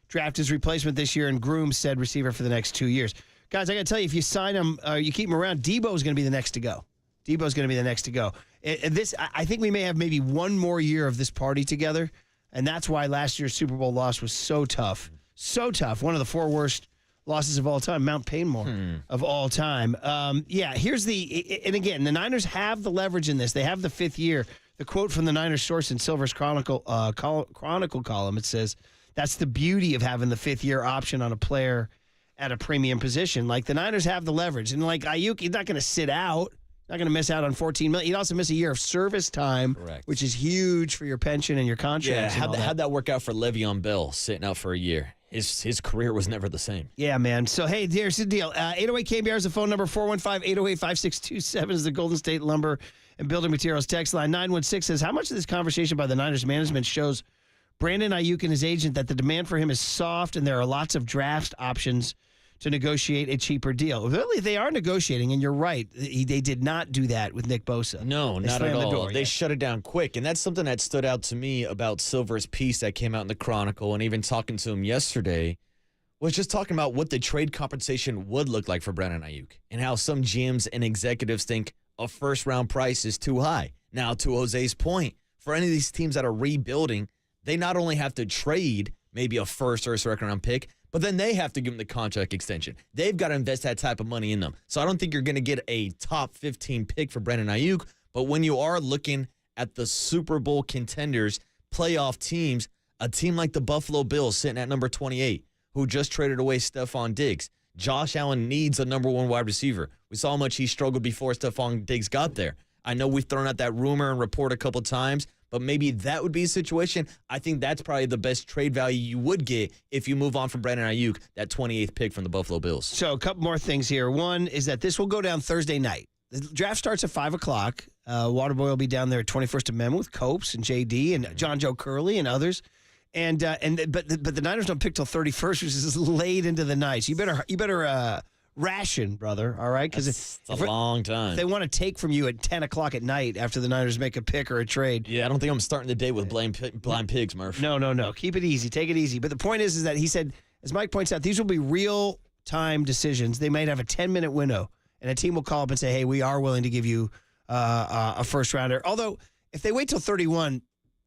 Draft his replacement this year and groom said receiver for the next 2 years. Guys, I got to tell you, if you sign him, you keep him around, Deebo's going to be the next to go. Deebo's going to be the next to go. I think we may have maybe one more year of this party together, and that's why last year's Super Bowl loss was so tough. So tough. One of the 4 worst losses of all time. Mount Painmore of all time. And again, the Niners have the leverage in this. They have the 5th year. The quote from the Niners source in Silver's Chronicle column, it says, that's the beauty of having the 5th year option on a player at a premium position. Like, the Niners have the leverage. And like Aiyuk, he's not going to sit out. Not going to miss out on $14 million. You'd also miss a year of service time, correct, which is huge for your pension and your contracts. Yeah, how'd that work out for Le'Veon Bell sitting out for a year? His career was never the same. Yeah, man. So, hey, here's the deal. 808 KNBR is the phone number. 415-808-5627 is the Golden State Lumber and Building Materials text line. 916 says, how much of this conversation by the Niners management shows Brandon Aiyuk and his agent that the demand for him is soft and there are lots of draft options to negotiate a cheaper deal? Really, they are negotiating, and you're right. They did not do that with Nick Bosa. No, not at all. They shut it down quick, and that's something that stood out to me about Silver's piece that came out in the Chronicle, and even talking to him yesterday, was just talking about what the trade compensation would look like for Brandon Aiyuk and how some GMs and executives think a first-round price is too high. Now, to Jose's point, for any of these teams that are rebuilding, they not only have to trade maybe a first or a second-round pick, but then they have to give them the contract extension. They've got to invest that type of money in them. So I don't think you're going to get a top 15 pick for Brandon Aiyuk, but when you are looking at the Super Bowl contenders, playoff teams, a team like the Buffalo Bills sitting at number 28, who just traded away Stephon Diggs. Josh Allen needs a number one wide receiver. We saw how much he struggled before Stephon Diggs got there. I know we've thrown out that rumor and report a couple times, but maybe that would be a situation. I think that's probably the best trade value you would get if you move on from Brandon Aiyuk, that 28th pick from the Buffalo Bills. So a couple more things here. One is that this will go down Thursday night. The draft starts at 5 o'clock. Waterboy will be down there at 21st Amendment with Copes and JD and John Joe Curley and others. But the Niners don't pick till 31st, which is late into the night. So you better ration, brother. All right, because it's a long time. If they want to take from you at 10 o'clock at night after the Niners make a pick or a trade. Yeah, I don't think I'm starting the day with blind pigs, Murph. No. Keep it easy. Take it easy. But the point is that he said, as Mike points out, these will be real time decisions. They might have a 10-minute window, and a team will call up and say, "Hey, we are willing to give you a first rounder." Although, if they wait till 31.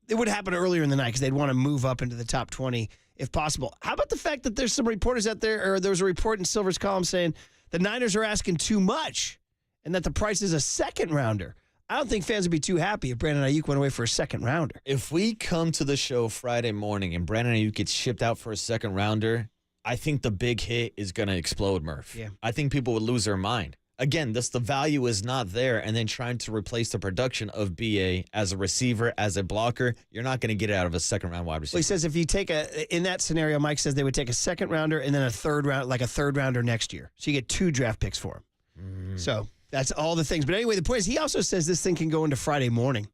It would happen earlier in the night because they'd want to move up into the top 20 if possible. How about the fact that there's some reporters out there, or there was a report in Silver's column saying the Niners are asking too much and that the price is a second rounder? I don't think fans would be too happy if Brandon Aiyuk went away for a second rounder. If we come to the show Friday morning and Brandon Aiyuk gets shipped out for a second rounder, I think the big hit is going to explode, Murph. Yeah. I think people would lose their mind. Again, the value is not there, and then trying to replace the production of BA as a receiver, as a blocker, you're not going to get it out of a second-round wide receiver. Well, he says if you take in that scenario, Mike says they would take a second rounder and then a third rounder next year. So you get 2 draft picks for him. So that's all the things. But anyway, the point is he also says this thing can go into Friday morning,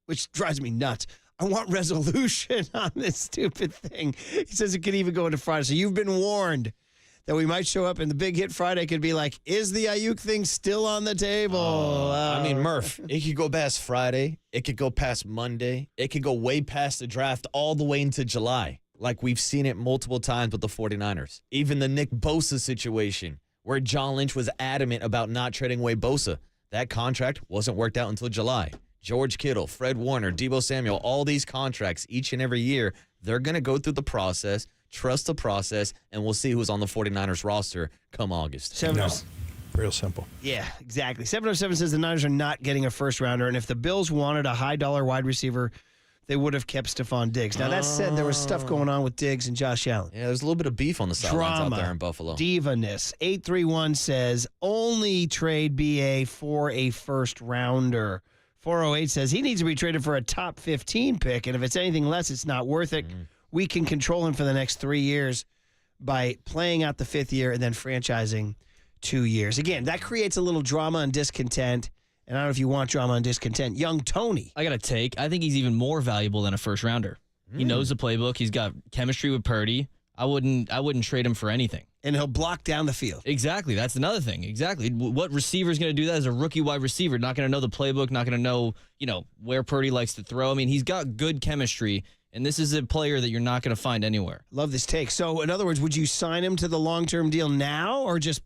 which drives me nuts. I want resolution on this stupid thing. He says it could even go into Friday. So you've been warned that we might show up and the big hit Friday could be like, is the Aiyuk thing still on the table? I mean, Murph, it could go past Friday. It could go past Monday. It could go way past the draft all the way into July. Like we've seen it multiple times with the 49ers. Even the Nick Bosa situation where John Lynch was adamant about not trading away Bosa. That contract wasn't worked out until July. George Kittle, Fred Warner, Deebo Samuel, all these contracts each and every year, they're going to go through the process. Trust the process, and we'll see who's on the 49ers roster come August. Real simple. Yeah, exactly. 707 says the Niners are not getting a first-rounder, and if the Bills wanted a high-dollar wide receiver, they would have kept Stephon Diggs. Now, that said, there was stuff going on with Diggs and Josh Allen. Yeah, there's a little bit of beef on the sidelines out there in Buffalo. Diva-ness. 831 says, only trade BA for a first-rounder. 408 says, he needs to be traded for a top 15 pick, and if it's anything less, it's not worth it. We can control him for the next 3 years by playing out the 5th year and then franchising 2 years. Again, that creates a little drama and discontent. And I don't know if you want drama and discontent. Young Tony. I got to take. I think he's even more valuable than a first rounder. He knows the playbook. He's got chemistry with Purdy. I wouldn't trade him for anything. And he'll block down the field. Exactly. That's another thing. Exactly. What receiver is going to do that as a rookie wide receiver? Not going to know the playbook, not going to know, where Purdy likes to throw. I mean, he's got good chemistry. And this is a player that you're not going to find anywhere. Love this take. So, in other words, would you sign him to the long-term deal now or just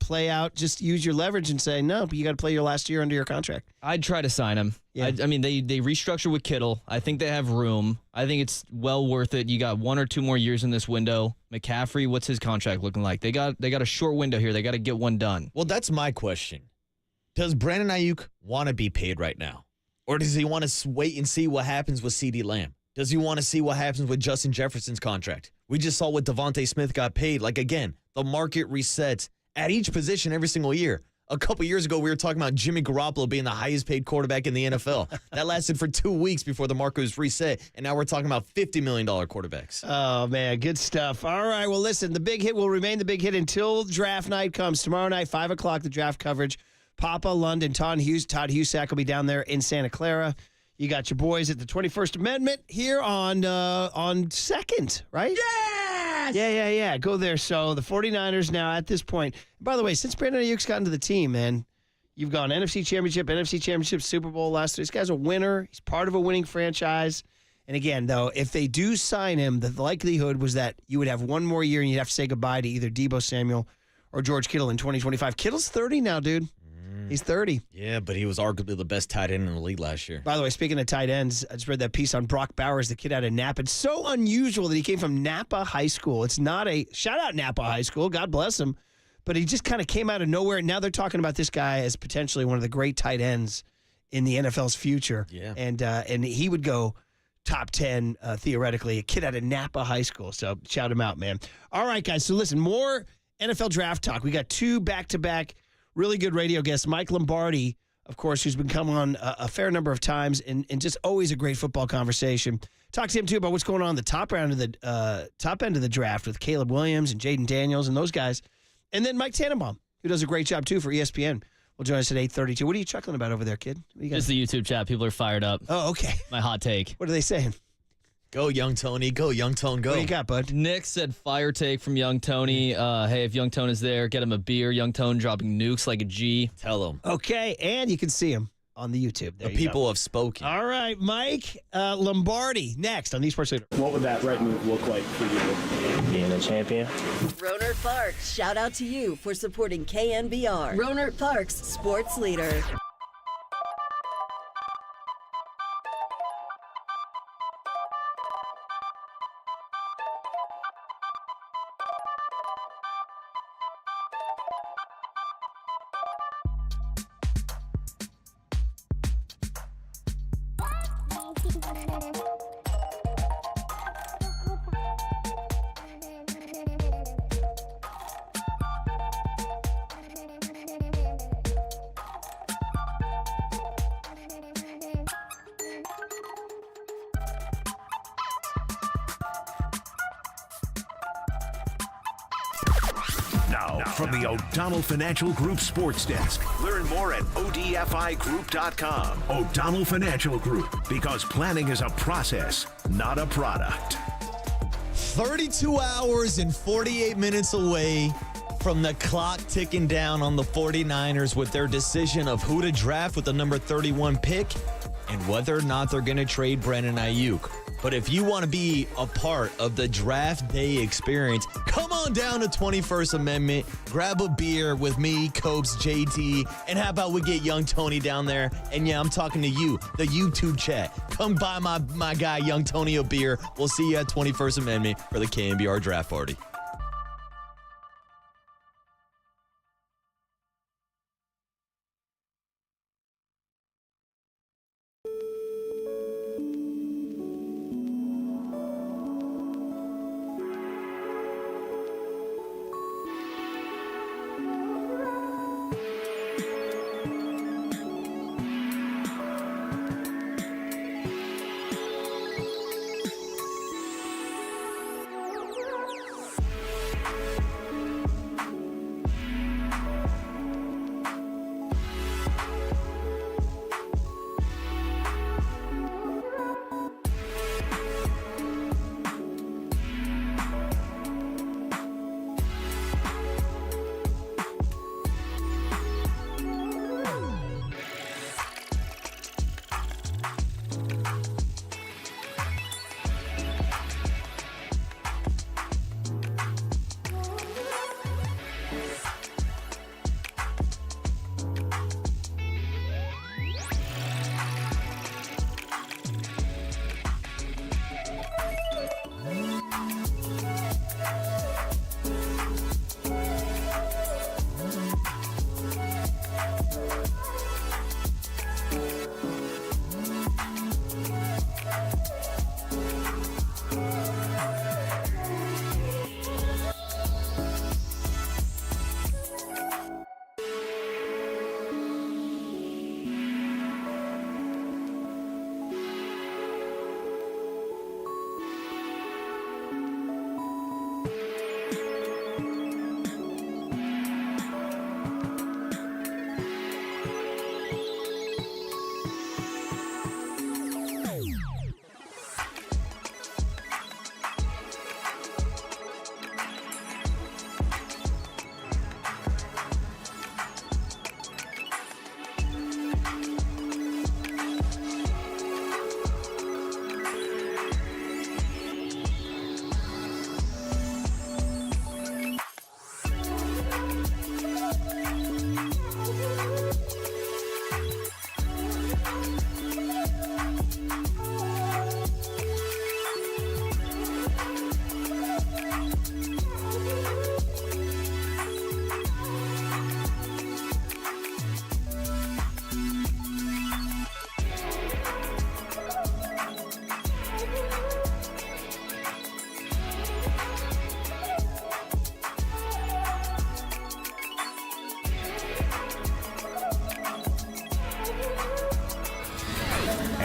just use your leverage and say, no, but you got to play your last year under your contract? I'd try to sign him. Yeah. I mean, they restructure with Kittle. I think they have room. I think it's well worth it. You got 1 or 2 more years in this window. McCaffrey, what's his contract looking like? They got a short window here. They got to get one done. Well, that's my question. Does Brandon Aiyuk want to be paid right now? Or does he want to wait and see what happens with CeeDee Lamb? Does he want to see what happens with Justin Jefferson's contract? We just saw what Devontae Smith got paid. Like, again, the market resets at each position every single year. A couple years ago, we were talking about Jimmy Garoppolo being the highest paid quarterback in the NFL. That lasted for 2 weeks before the market was reset, and now we're talking about $50 million quarterbacks. Oh, man, good stuff. All right, well, listen, the big hit will remain the big hit until draft night comes. Tomorrow night, 5 o'clock, the draft coverage. Papa, London, Todd Husak will be down there in Santa Clara. You got your boys at the 21st Amendment here on 2nd, right? Yes! Yeah. Go there. So the 49ers now at this point. By the way, since Brandon Aiyuk's gotten to the team, man, you've gone NFC Championship, Super Bowl last year. This guy's a winner. He's part of a winning franchise. And again, though, if they do sign him, the likelihood was that you would have one more year and you'd have to say goodbye to either Deebo Samuel or George Kittle in 2025. Kittle's 30 now, dude. He's 30. Yeah, but he was arguably the best tight end in the league last year. By the way, speaking of tight ends, I just read that piece on Brock Bowers, the kid out of Napa. It's so unusual that he came from Napa High School. It's not a shout-out Napa High School. God bless him. But he just kind of came out of nowhere. Now they're talking about this guy as potentially one of the great tight ends in the NFL's future. Yeah. And he would go top 10, theoretically, a kid out of Napa High School. So shout him out, man. All right, guys. So listen, more NFL draft talk. We got 2 back-to-back really good radio guests. Mike Lombardi, of course, who's been coming on a fair number of times and just always a great football conversation. Talk to him, too, about what's going on in the top end of the draft with Caleb Williams and Jaden Daniels and those guys. And then Mike Tannenbaum, who does a great job, too, for ESPN. Will join us at 8:32. What are you chuckling about over there, kid? What you got? Just the YouTube chat. People are fired up. Oh, okay. My hot take. What are they saying? Go, Young Tony. Go, Young Tone, go. What do you got, bud? Nick said fire take from Young Tony. Hey, if Young Tone is there, get him a beer. Young Tone dropping nukes like a G. Tell him. Okay, and you can see him on the YouTube. There the people have spoken. All right, Mike Lombardi, next on the Sports Leader. What would that right move look like for you? Being a champion? Roner Parks, shout out to you for supporting KNBR. Roner Parks, Sports Leader. Now, from the O'Donnell Financial Group Sports Desk. Learn more at ODFIGroup.com. O'Donnell Financial Group, because planning is a process, not a product. 32 hours and 48 minutes away from the clock ticking down on the 49ers with their decision of who to draft with the number 31 pick and whether or not they're going to trade Brandon Aiyuk. But if you want to be a part of the draft day experience, come on down to 21st Amendment, grab a beer with me, Copes, JT, and how about we get Young Tony down there? And yeah, I'm talking to you, the YouTube chat. Come buy my guy, Young Tony, a beer. We'll see you at 21st Amendment for the KNBR draft party.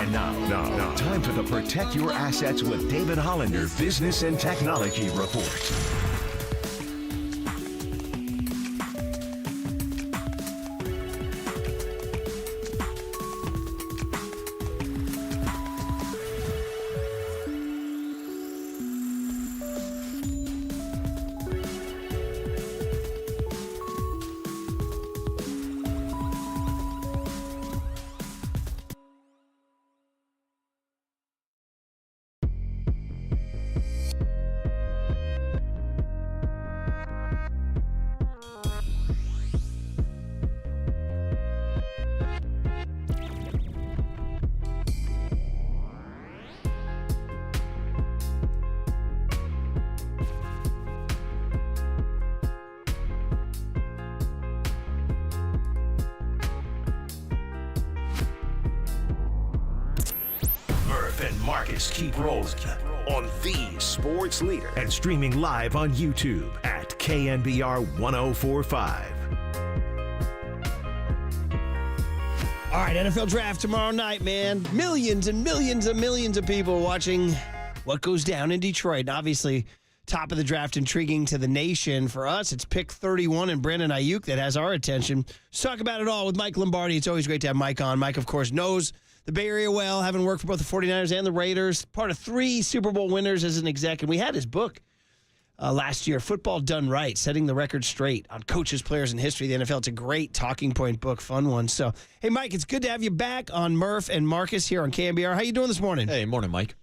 And now, time for the Protect Your Assets with David Hollander Business and Technology Report. Marcus keep rolling on the sports leader and streaming live on YouTube at KNBR 1045. All right, NFL Draft tomorrow night, man. Millions and millions and millions of people watching what goes down in Detroit. And obviously, top of the draft, intriguing to the nation. For us, it's pick 31 and Brandon Aiyuk that has our attention. Let's talk about it all with Mike Lombardi. It's always great to have Mike on. Mike, of course, knows the Bay Area well, having worked for both the 49ers and the Raiders, part of 3 Super Bowl winners as an exec. And we had his book last year, Football Done Right, setting the record straight on coaches, players, and history of the NFL. It's a great talking point book, fun one. So, hey, Mike, it's good to have you back on Murph and Marcus here on KNBR. How you doing this morning? Hey, morning, Mike.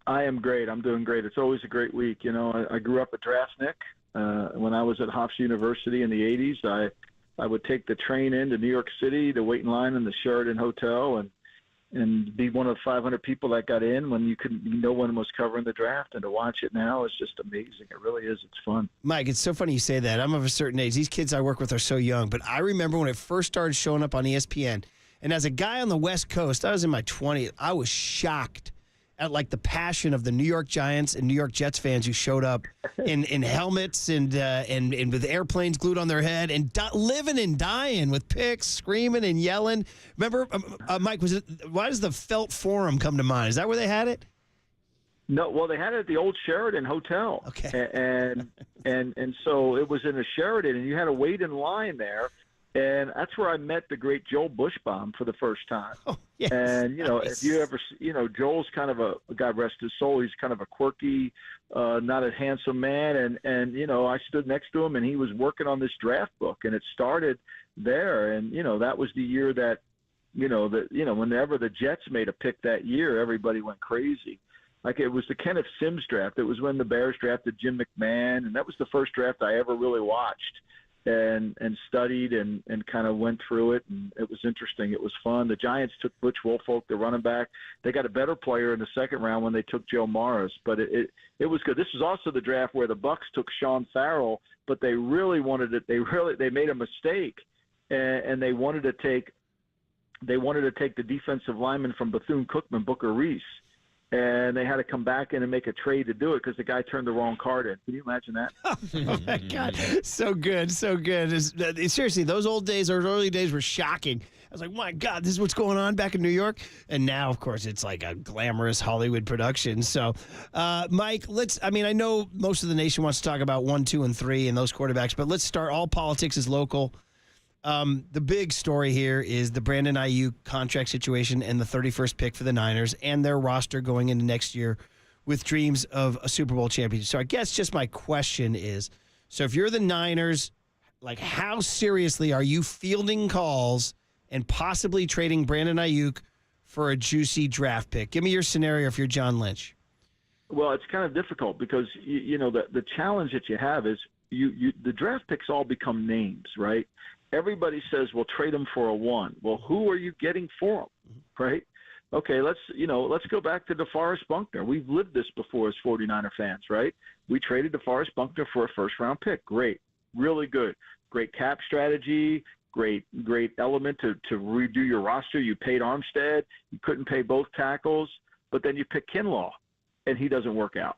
I am great. I'm doing great. It's always a great week. You know, I grew up a draftnik. When I was at Hofstra University in the 80s, I would take the train into New York City to wait in line in the Sheraton Hotel and be one of the 500 people that got in when no one was covering the draft. And to watch it now is just amazing. It really is. It's fun. Mike, it's so funny you say that. I'm of a certain age. These kids I work with are so young, but I remember when it first started showing up on ESPN. And as a guy on the West Coast, I was in my 20s. I was shocked at like the passion of the New York Giants and New York Jets fans who showed up in helmets and with airplanes glued on their head and living and dying with picks, screaming and yelling. Remember, Mike, why does the Felt Forum come to mind? Is that where they had it? No, well, they had it at the old Sheraton Hotel. Okay. And so it was in a Sheraton, and you had to wait in line there. And that's where I met the great Joel Bushbaum for the first time. Oh, yes. And, if you ever, Joel's kind of God rest his soul, he's kind of a quirky, not a handsome man. And I stood next to him, and he was working on this draft book, and it started there. And, that was the year that, whenever the Jets made a pick that year, everybody went crazy. Like it was the Kenneth Sims draft. It was when the Bears drafted Jim McMahon, and that was the first draft I ever really watched. And studied and kind of went through it, and it was interesting. It was fun. The Giants took Butch Woolfolk, the running back. They got a better player in the second round when they took Joe Morris, but it was good. This was also the draft where the Bucs took Sean Farrell, but they really wanted it. They made a mistake, and they wanted to take the defensive lineman from Bethune-Cookman, Booker Reese. And they had to come back in and make a trade to do it because the guy turned the wrong card in. Can you imagine that? Oh, my God. So good, so good. Seriously, those old days, those early days were shocking. I was like, my God, this is what's going on back in New York? And now, of course, it's like a glamorous Hollywood production. So, Mike, I know most of the nation wants to talk about 1, 2, and 3 and those quarterbacks, but let's start. All politics is local. The big story here is the Brandon Aiyuk contract situation and the 31st pick for the Niners and their roster going into next year with dreams of a Super Bowl championship. So I guess just my question is, so if you're the Niners, like how seriously are you fielding calls and possibly trading Brandon Aiyuk for a juicy draft pick? Give me your scenario if you're John Lynch. Well, it's kind of difficult because, the challenge that you have is the draft picks all become names, right? Everybody says, well, trade him for a 1. Well, who are you getting for him, right? Okay, let's go back to DeForest Buckner. We've lived this before as 49er fans, right? We traded DeForest Buckner for a first-round pick. Great, really good. Great cap strategy, great element to redo your roster. You paid Armstead. You couldn't pay both tackles, but then you pick Kinlaw, and he doesn't work out.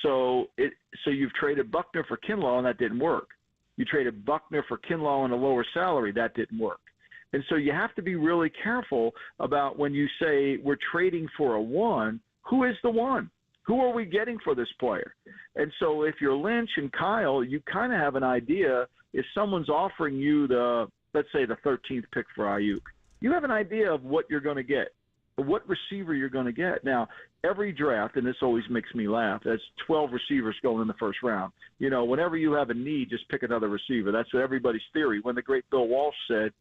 So you've traded Buckner for Kinlaw, and that didn't work. You traded Buckner for Kinlaw on a lower salary. That didn't work. And so you have to be really careful about when you say we're trading for a 1, who is the 1? Who are we getting for this player? And so if you're Lynch and Kyle, you kind of have an idea. If someone's offering you let's say the 13th pick for Aiyuk, you have an idea of what you're going to get, what receiver you're going to get. Now, every draft, and this always makes me laugh, there's 12 receivers going in the first round. Whenever you have a need, just pick another receiver. That's everybody's theory. When the great Bill Walsh said,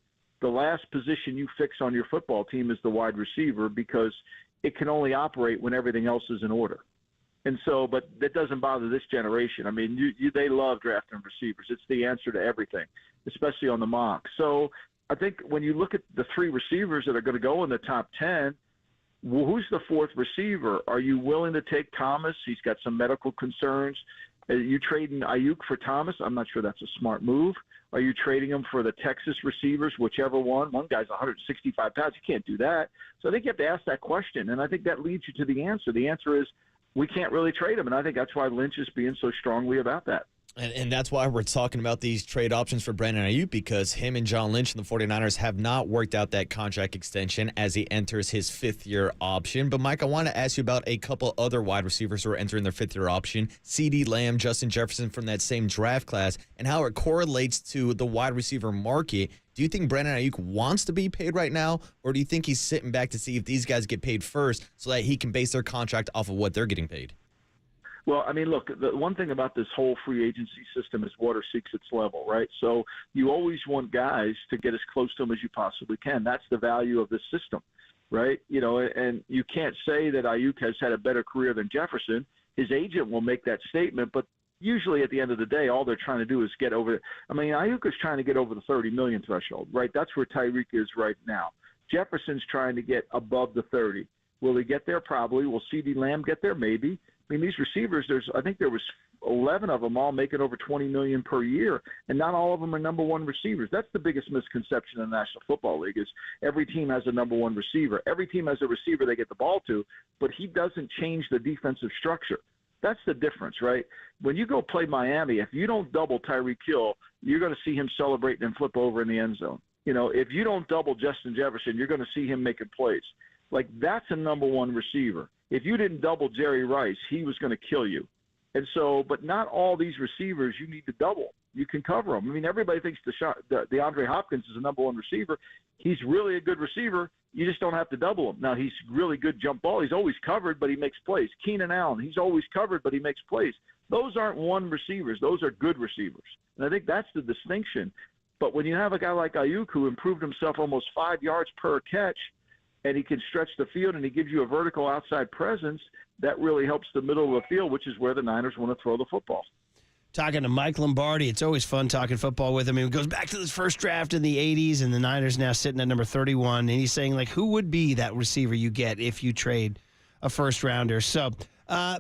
the last position you fix on your football team is the wide receiver because it can only operate when everything else is in order. And so, but that doesn't bother this generation. I mean, they love drafting receivers. It's the answer to everything, especially on the mock. So I think when you look at the 3 receivers that are going to go in the top 10, well, who's the 4th receiver? Are you willing to take Thomas? He's got some medical concerns. Are you trading Aiyuk for Thomas? I'm not sure that's a smart move. Are you trading him for the Texas receivers, whichever one? One guy's 165 pounds. You can't do that. So I think you have to ask that question, and I think that leads you to the answer. The answer is we can't really trade him, and I think that's why Lynch is being so strongly about that. And that's why we're talking about these trade options for Brandon Aiyuk, because him and John Lynch and the 49ers have not worked out that contract extension as he enters his 5th-year option. But, Mike, I want to ask you about a couple other wide receivers who are entering their 5th-year option, CeeDee Lamb, Justin Jefferson from that same draft class, and how it correlates to the wide receiver market. Do you think Brandon Aiyuk wants to be paid right now, or do you think he's sitting back to see if these guys get paid first so that he can base their contract off of what they're getting paid? Well, I mean, look, the one thing about this whole free agency system is water seeks its level, right? So you always want guys to get as close to them as you possibly can. That's the value of this system, right? And you can't say that Aiyuk has had a better career than Jefferson. His agent will make that statement, but usually at the end of the day, all they're trying to do is get over – I mean, Aiyuk is trying to get over the 30 million threshold, right? That's where Tyreek is right now. Jefferson's trying to get above the 30. Will he get there? Probably. Will CeeDee Lamb get there? Maybe. I mean, these receivers, I think there was 11 of them all making over $20 million per year, and not all of them are number 1 receivers. That's the biggest misconception in the National Football League is every team has a number 1 receiver. Every team has a receiver they get the ball to, but he doesn't change the defensive structure. That's the difference, right? When you go play Miami, if you don't double Tyreek Hill, you're going to see him celebrating and flip over in the end zone. If you don't double Justin Jefferson, you're going to see him making plays. Like, that's a number 1 receiver. If you didn't double Jerry Rice, he was going to kill you. And so, but not all these receivers you need to double. You can cover them. I mean, everybody thinks DeAndre Hopkins is a number 1 receiver. He's really a good receiver. You just don't have to double him. Now, he's really good jump ball. He's always covered, but he makes plays. Keenan Allen, he's always covered, but he makes plays. Those aren't 1 receivers. Those are good receivers. And I think that's the distinction. But when you have a guy like Aiyuk who improved himself almost 5 yards per catch, and he can stretch the field and he gives you a vertical outside presence, that really helps the middle of the field, which is where the Niners want to throw the football. Talking to Mike Lombardi, it's always fun talking football with him. He goes back to this first draft in the 80s, and the Niners now sitting at number 31, and he's saying, like, who would be that receiver you get if you trade a first-rounder? So,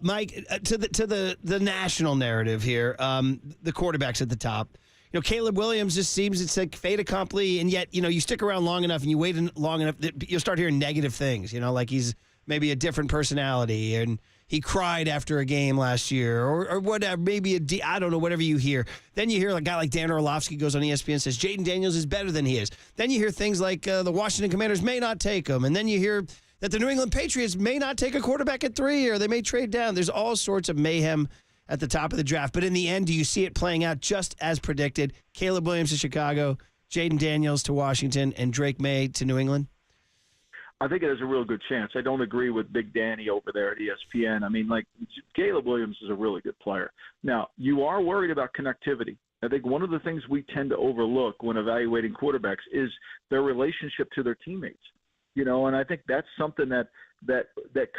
Mike, to the national narrative here, the quarterbacks at the top. Caleb Williams just seems it's like fait accompli, and yet, you stick around long enough and you wait long enough, you'll start hearing negative things, like he's maybe a different personality, and he cried after a game last year, or whatever, maybe I don't know, whatever you hear. Then you hear a guy like Dan Orlovsky goes on ESPN and says Jaden Daniels is better than he is. Then you hear things like the Washington Commanders may not take him, and then you hear that the New England Patriots may not take a quarterback at 3, or they may trade down. There's all sorts of mayhem at the top of the draft. But in the end, do you see it playing out just as predicted? Caleb Williams to Chicago, Jaden Daniels to Washington, and Drake May to New England? I think it has a real good chance. I don't agree with Big Danny over there at ESPN. I mean, Caleb Williams is a really good player. Now, you are worried about connectivity. I think one of the things we tend to overlook when evaluating quarterbacks is their relationship to their teammates. And I think that's something that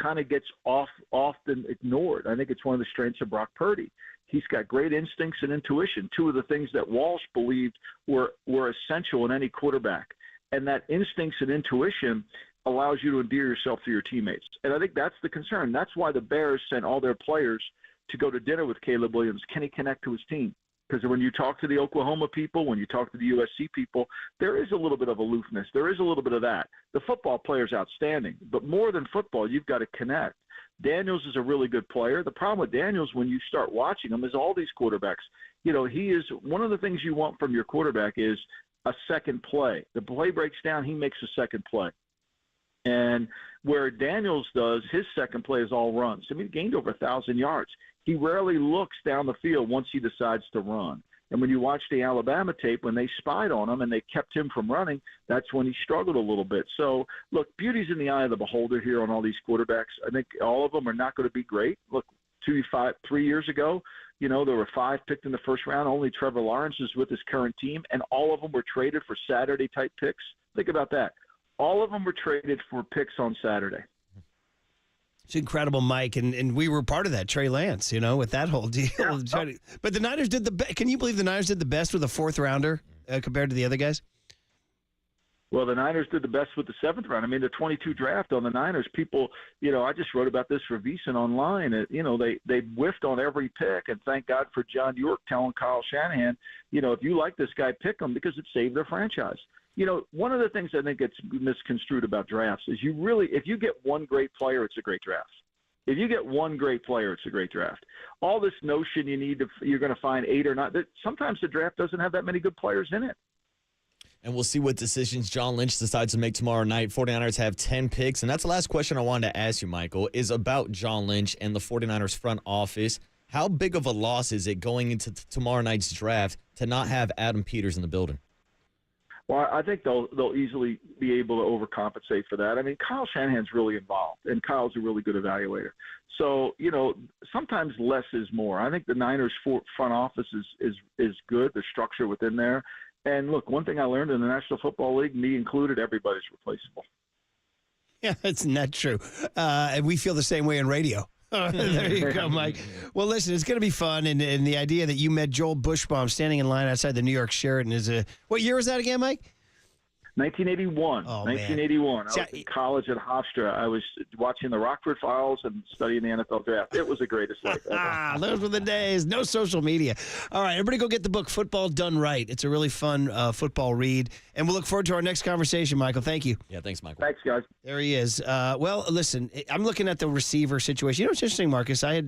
kind of gets often ignored. I think it's one of the strengths of Brock Purdy. He's got great instincts and intuition, 2 of the things that Walsh believed were essential in any quarterback. And that instincts and intuition allows you to endear yourself to your teammates. And I think that's the concern. That's why the Bears sent all their players to go to dinner with Caleb Williams. Can he connect to his team? Because when you talk to the Oklahoma people, when you talk to the USC people, there is a little bit of aloofness. There is a little bit of that. The football player's outstanding. But more than football, you've got to connect. Daniels is a really good player. The problem with Daniels, when you start watching him, is all these quarterbacks. He is – one of the things you want from your quarterback is a second play. The play breaks down, he makes a second play. And where Daniels does, his second play is all runs. I mean, he gained over 1,000 yards. He rarely looks down the field once he decides to run. And when you watch the Alabama tape, when they spied on him and they kept him from running, that's when he struggled a little bit. So, look, beauty's in the eye of the beholder here on all these quarterbacks. I think all of them are not going to be great. Look, 3 years ago, there were 5 picked in the first round. Only Trevor Lawrence is with his current team, and all of them were traded for Saturday-type picks. Think about that. All of them were traded for picks on Saturday. It's incredible, Mike, and we were part of that, Trey Lance, with that whole deal. Yeah. But the Niners did can you believe the Niners did the best with a 4th rounder compared to the other guys? Well, the Niners did the best with the 7th round. I mean, the 22 draft on the Niners, people, I just wrote about this for VSiN online. They whiffed on every pick, and thank God for John York telling Kyle Shanahan, if you like this guy, pick him because it saved their franchise. One of the things I think gets misconstrued about drafts is if you get one great player, it's a great draft. If you get one great player, it's a great draft. All this notion you're going to find 8 or not, sometimes the draft doesn't have that many good players in it. And we'll see what decisions John Lynch decides to make tomorrow night. 49ers have 10 picks. And that's the last question I wanted to ask you, Michael, is about John Lynch and the 49ers front office. How big of a loss is it going into tomorrow night's draft to not have Adam Peters in the building? Well, I think they'll easily be able to overcompensate for that. I mean, Kyle Shanahan's really involved, and Kyle's a really good evaluator. So, sometimes less is more. I think the Niners' front office is good, the structure within there. And, look, one thing I learned in the National Football League, me included, everybody's replaceable. Yeah, that's not true. And we feel the same way in radio. There you go, Mike. Well, listen, it's going to be fun, and the idea that you met Joel Bushbaum standing in line outside the New York Sheraton is what year was that again, Mike? 1981. Oh, 1981. Man. I was in college at Hofstra. I was watching the Rockford Files and studying the NFL draft. It was the greatest life ever. Those were the days. No social media. All right, everybody go get the book, Football Done Right. It's a really fun football read, and we'll look forward to our next conversation, Michael. Thank you. Yeah, thanks, Michael. Thanks, guys. There he is. Well, listen, I'm looking at the receiver situation. What's interesting, Marcus? I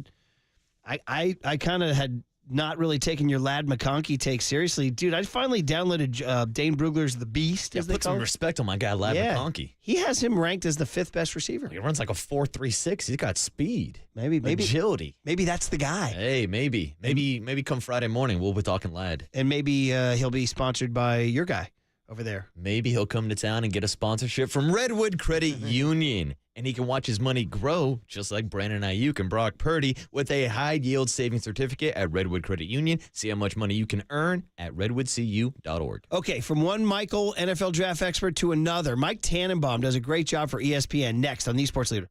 kind of had not really taken your Lad McConkey take seriously. Dude, I finally downloaded Dane Brugler's The Beast, as they put call some it. respect on my guy, Lad McConkey. He has him ranked as the 5th best receiver. He runs like a 4.36. He's got speed. Maybe agility. Maybe that's the guy. Hey, maybe come Friday morning, we'll be talking Lad. And maybe he'll be sponsored by your guy over there. Maybe he'll come to town and get a sponsorship from Redwood Credit Union. And he can watch his money grow, just like Brandon Aiyuk and Brock Purdy, with a high-yield savings certificate at Redwood Credit Union. See how much money you can earn at redwoodcu.org. Okay, from one Michael, NFL draft expert, to another, Mike Tannenbaum does a great job for ESPN. Next on The Sports Leader.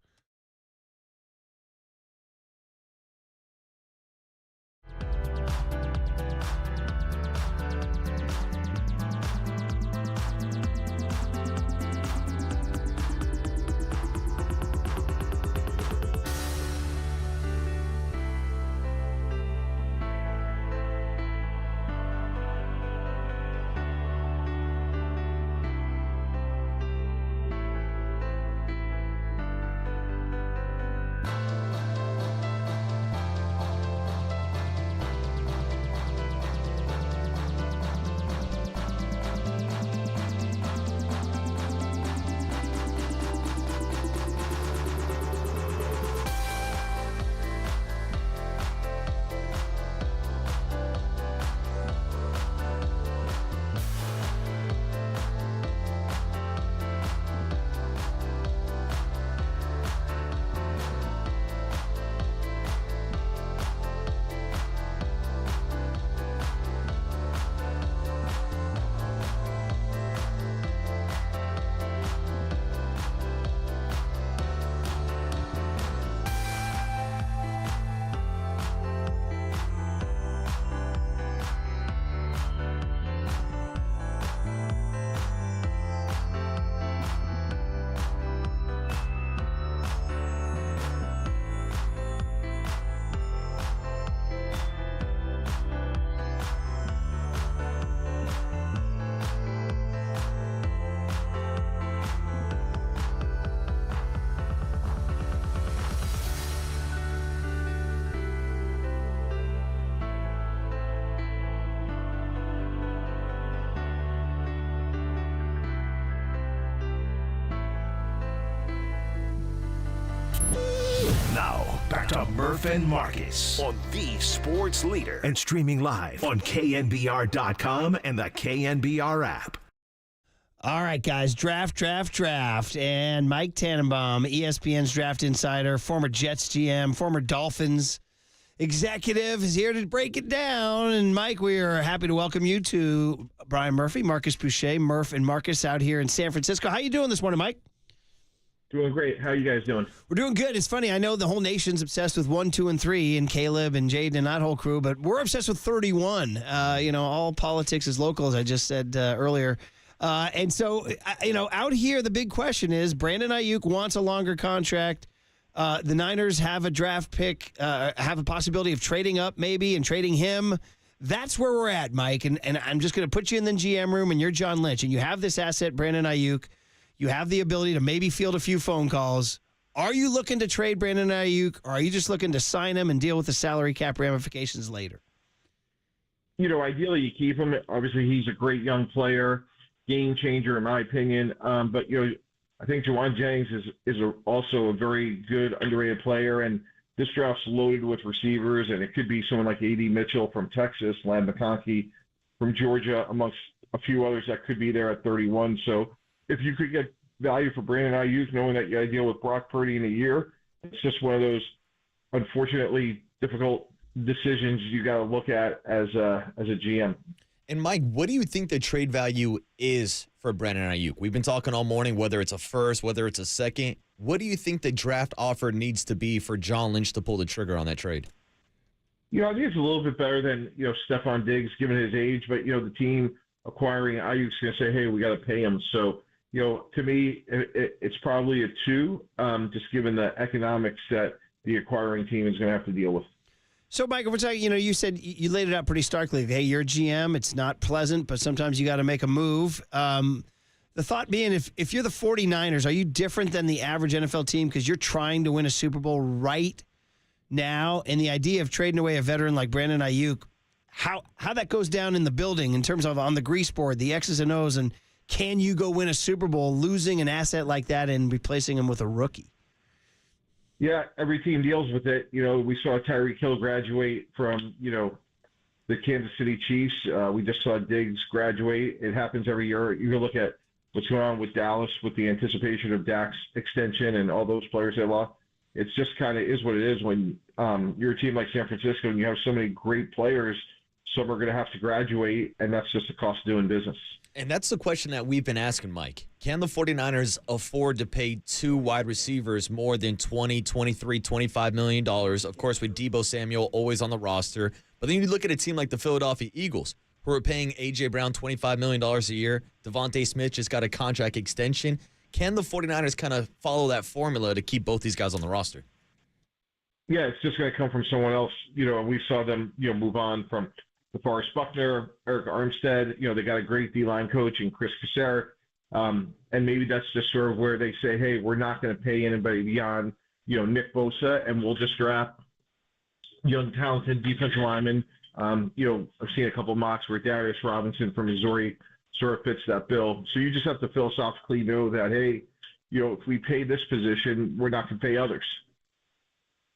back to Murph and Marcus on the sports leader and streaming live on KNBR.com and the KNBR app. All right, guys, draft. And Mike Tannenbaum, ESPN's draft insider, former Jets GM, former Dolphins executive, is here to break it down. And, Mike, we are happy to welcome you to Brian Murphy, Marcus Boucher, Murph and Marcus out here in San Francisco. How you doing this morning, Mike? Doing great. How you guys doing? We're doing good. It's funny. I know the whole nation's obsessed with 1, 2, and 3, and Caleb and Jaden and that whole crew, but we're obsessed with 31. All politics is local, as I just said earlier. And so, out here, the big question is Brandon Aiyuk wants a longer contract. The Niners have a draft pick, have a possibility of trading up maybe and trading him. That's where we're at, Mike. And I'm just going to put you in the GM room, and you're John Lynch, and you have this asset, Brandon Aiyuk. You have the ability to maybe field a few phone calls. Are you looking to trade Brandon Aiyuk, or are you just looking to sign him and deal with the salary cap ramifications later? Ideally you keep him. Obviously, he's a great young player. Game changer, in my opinion. But I think Juwan Jennings is also a very good underrated player, and this draft's loaded with receivers, and it could be someone like A.D. Mitchell from Texas, Lam McConkey from Georgia, amongst a few others that could be there at 31. So if you could get value for Brandon Aiyuk, knowing that you got to deal with Brock Purdy in a year, it's just one of those unfortunately difficult decisions you got to look at as a GM. And, Mike, what do you think the trade value is for Brandon Aiyuk? We've been talking all morning, whether it's a first, whether it's a second. What do you think the draft offer needs to be for John Lynch to pull the trigger on that trade? I think it's a little bit better than, Stephon Diggs, given his age. But, the team acquiring Aiyuk's going to say, hey, we got to pay him. So, to me, it's probably a 2, just given the economics that the acquiring team is going to have to deal with. So, Mike, we're talking, you said you laid it out pretty starkly. Hey, you're a GM. It's not pleasant, but sometimes you got to make a move. The thought being, if you're the 49ers, are you different than the average NFL team because you're trying to win a Super Bowl right now? And the idea of trading away a veteran like Brandon Aiyuk, how that goes down in the building in terms of on the grease board, the X's and O's, and can you go win a Super Bowl losing an asset like that and replacing him with a rookie? Yeah, every team deals with it. We saw Tyreek Hill graduate from, the Kansas City Chiefs. We just saw Diggs graduate. It happens every year. You can look at what's going on with Dallas with the anticipation of Dak's extension and all those players they lost. It's just kind of is what it is when you're a team like San Francisco and you have so many great players. Some are going to have to graduate, and that's just the cost of doing business. And that's the question that we've been asking, Mike. Can the 49ers afford to pay 2 wide receivers more than $20, $23, $25 million? Of course, with Deebo Samuel always on the roster. But then you look at a team like the Philadelphia Eagles, who are paying A.J. Brown $25 million a year. Devontae Smith just got a contract extension. Can the 49ers kind of follow that formula to keep both these guys on the roster? Yeah, it's just going to come from someone else. We saw them, move on from DeForest Buckner, Eric Armstead. They got a great D-line coach in Chris Cassera. And maybe that's just sort of where they say, hey, we're not going to pay anybody beyond, Nick Bosa, and we'll just draft young, talented defensive linemen. I've seen a couple of mocks where Darius Robinson from Missouri sort of fits that bill. So you just have to philosophically know that, hey, if we pay this position, we're not going to pay others.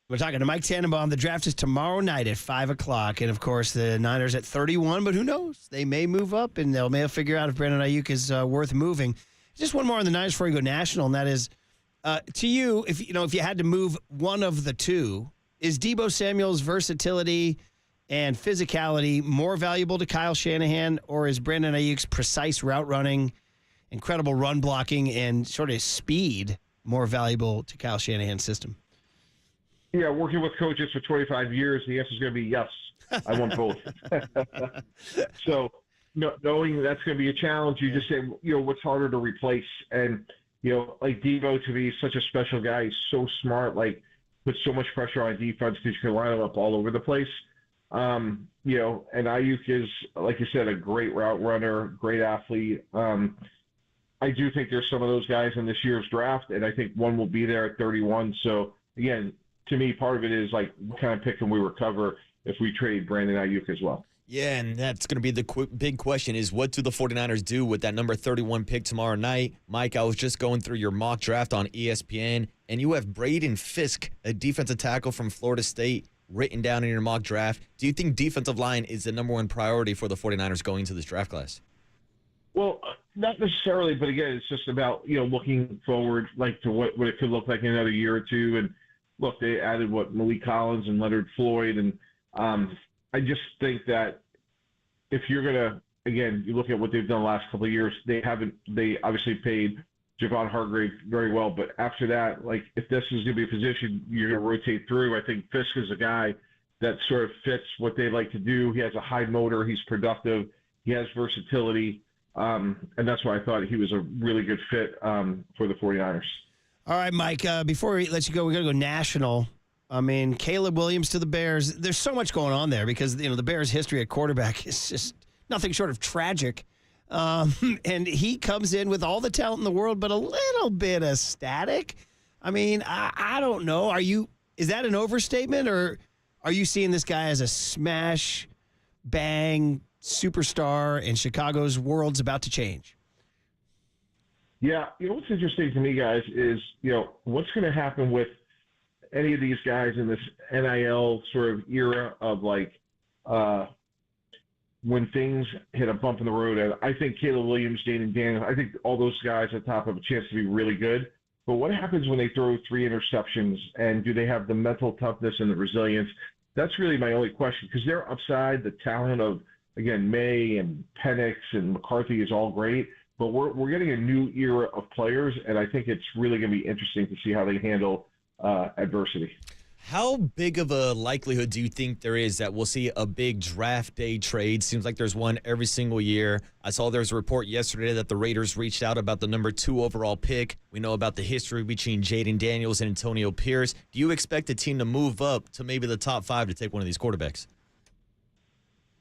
We're talking to Mike Tannenbaum. The draft is tomorrow night at 5 o'clock. And, of course, the Niners at 31. But who knows? They may move up, and they may figure out if Brandon Aiyuk is worth moving. Just one more on the Niners before we go national, and that is, to you, if you had to move one of the two, is Deebo Samuel's versatility and physicality more valuable to Kyle Shanahan, or is Brandon Aiyuk's precise route running, incredible run blocking, and sort of speed more valuable to Kyle Shanahan's system? Yeah, working with coaches for 25 years, the answer is going to be yes. I want both. So, knowing that's going to be a challenge, you just say, what's harder to replace? And, like Deebo, to me, is such a special guy. He's so smart, puts so much pressure on defense because you can line him up all over the place. And Aiyuk is, like you said, a great route runner, great athlete. I do think there's some of those guys in this year's draft, and I think one will be there at 31. So, again, to me, part of it is what kind of pick can we recover if we trade Brandon Aiyuk as well. Yeah, and that's going to be the big question is what do the 49ers do with that number 31 pick tomorrow night? Mike, I was just going through your mock draft on ESPN, and you have Braden Fisk, a defensive tackle from Florida State, written down in your mock draft. Do you think defensive line is the number one priority for the 49ers going into this draft class? Well, not necessarily, but again, it's just about, looking forward, like to what it could look like in another year or two. And look, they added Malik Collins and Leonard Floyd. And I just think that if you're going to, again, you look at what they've done the last couple of years, they obviously paid Javon Hargrave very well. But after that, like if this is going to be a position you're going to rotate through, I think Fisk is a guy that sort of fits what they like to do. He has a high motor. He's productive. He has versatility. And that's why I thought he was a really good fit for the 49ers. All right, Mike, before we let you go, we're going to go national. I mean, Caleb Williams to the Bears. There's so much going on there because, the Bears' history at quarterback is just nothing short of tragic. And he comes in with all the talent in the world, but a little bit of static. I mean, I don't know. Is that an overstatement, or are you seeing this guy as a smash, bang, superstar, and Chicago's world's about to change? Yeah, what's interesting to me, guys, is, what's going to happen with any of these guys in this NIL sort of era of when things hit a bump in the road. And I think Caleb Williams, Jaden Daniels, I think all those guys at top have a chance to be really good. But what happens when they throw 3 interceptions, and do they have the mental toughness and the resilience? That's really my only question, because their upside, the talent of, again, May and Penix and McCarthy is all great, but we're getting a new era of players, and I think it's really going to be interesting to see how they handle adversity. How big of a likelihood do you think there is that we'll see a big draft day trade? Seems like there's one every single year. I saw there's a report yesterday that the Raiders reached out about the number 2 overall pick. We know about the history between Jaden Daniels and Antonio Pierce. Do you expect a team to move up to maybe the top 5 to take one of these quarterbacks?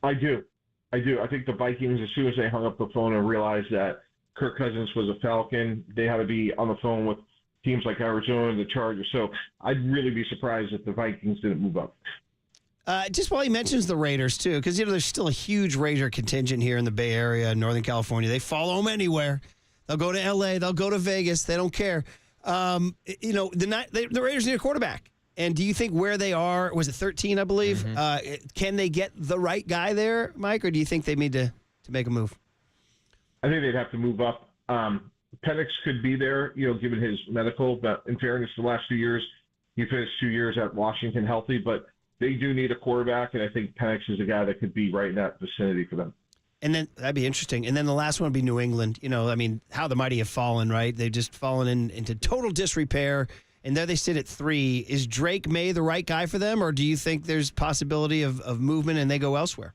I do. I think the Vikings, as soon as they hung up the phone and realized that Kirk Cousins was a Falcon, they had to be on the phone with teams like Arizona and the Chargers. So I'd really be surprised if the Vikings didn't move up. Just while he mentions the Raiders, too, because, there's still a huge Raider contingent here in the Bay Area, Northern California. They follow them anywhere. They'll go to L.A. They'll go to Vegas. They don't care. The Raiders need a quarterback. And do you think where they are, was it 13, I believe, can they get the right guy there, Mike, or do you think they need to make a move? I think they'd have to move up. Penix could be there, given his medical, but in fairness, the last 2 years, he finished 2 years at Washington healthy, but they do need a quarterback, and I think Penix is a guy that could be right in that vicinity for them. And then that'd be interesting. And then the last one would be New England. How the mighty have fallen, right? They've just fallen into total disrepair, and there they sit at 3. Is Drake May the right guy for them, or do you think there's possibility of movement and they go elsewhere?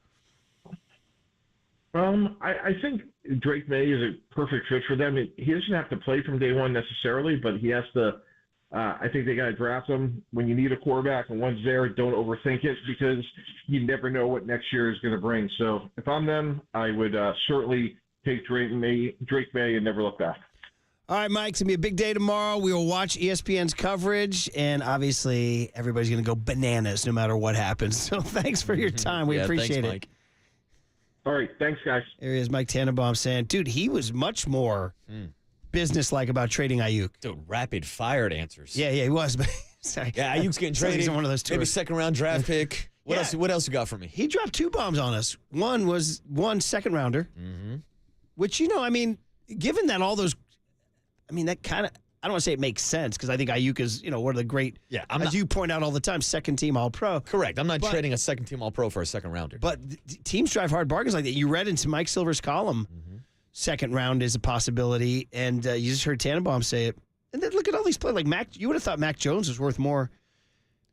I think Drake May is a perfect fit for them. He doesn't have to play from day one necessarily, but he has to. I think they got to draft him when you need a quarterback, and once there, don't overthink it because you never know what next year is going to bring. So if I'm them, I would certainly take Drake May and never look back. All right, Mike, it's going to be a big day tomorrow. We will watch ESPN's coverage, and obviously everybody's going to go bananas no matter what happens. So thanks for your time. We appreciate it. Mike. All right. Thanks, guys. There he is, Mike Tannenbaum, saying, dude, he was much more businesslike about trading Aiyuk. Dude, rapid-fired answers. Yeah, he was. But sorry. Yeah, Aiyuk's getting traded. He's one of those two. Maybe second-round draft pick. What else you got for me? He dropped 2 bombs on us. One was 1 second-rounder, which, given that all those, that kind of, I don't want to say it makes sense because I think Aiyuk is, one of the great, as you point out all the time, second-team All-Pro. Correct. I'm not trading a second-team All-Pro for a second-rounder. But teams drive hard bargains like that. You read into Mike Silver's column, second round is a possibility, and you just heard Tannenbaum say it. And then look at all these players. Like Mac, you would have thought Mac Jones was worth more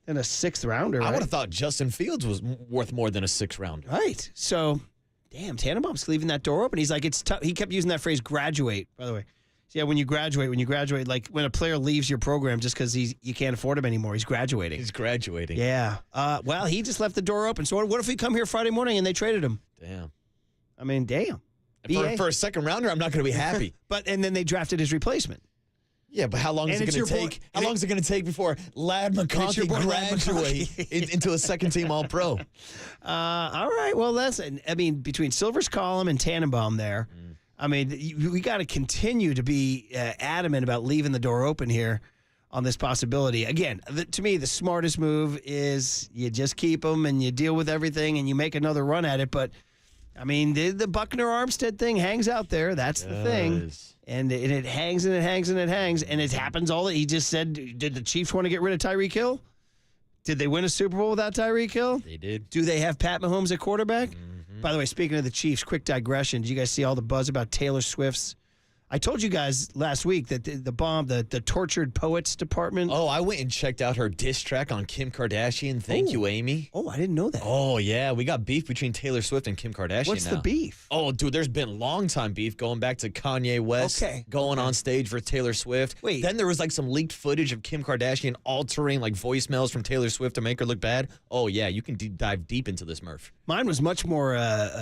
than a 6th-rounder, right? I would have thought Justin Fields was worth more than a 6th-rounder. Right. So, damn, Tannenbaum's leaving that door open. He's like, it's tough. He kept using that phrase, graduate, by the way. Yeah, when you graduate, like when a player leaves your program just because you can't afford him anymore, he's graduating. Yeah. Well, he just left the door open. So what if we come here Friday morning and they traded him? Damn. Damn. For a second rounder, I'm not going to be happy. And then they drafted his replacement. Yeah, but how long is it going to take? How long is it going to take before Ladd McConkey graduates into a second-team All-Pro? All right. Well, between Silver's Column and Tannenbaum there, we got to continue to be adamant about leaving the door open here on this possibility. Again, to me, the smartest move is you just keep them and you deal with everything and you make another run at it. But, the Buckner-Armstead thing hangs out there. That's the thing. And it hangs and it hangs and it hangs. And it happens all that he just said. Did the Chiefs want to get rid of Tyreek Hill? Did they win a Super Bowl without Tyreek Hill? They did. Do they have Pat Mahomes at quarterback? By the way, speaking of the Chiefs, quick digression. Did you guys see all the buzz about Taylor Swift's? I told you guys last week that the Tortured Poets Department. Oh, I went and checked out her diss track on Kim Kardashian. Thank you, Amy. Oh, I didn't know that. Oh, yeah. We got beef between Taylor Swift and Kim Kardashian What's now. the beef? Oh, dude, there's been long-time beef going back to Kanye West going on stage for Taylor Swift. Wait. Then there was some leaked footage of Kim Kardashian altering voicemails from Taylor Swift to make her look bad. Oh, yeah, you can dive deep into this, Murph. Mine was much more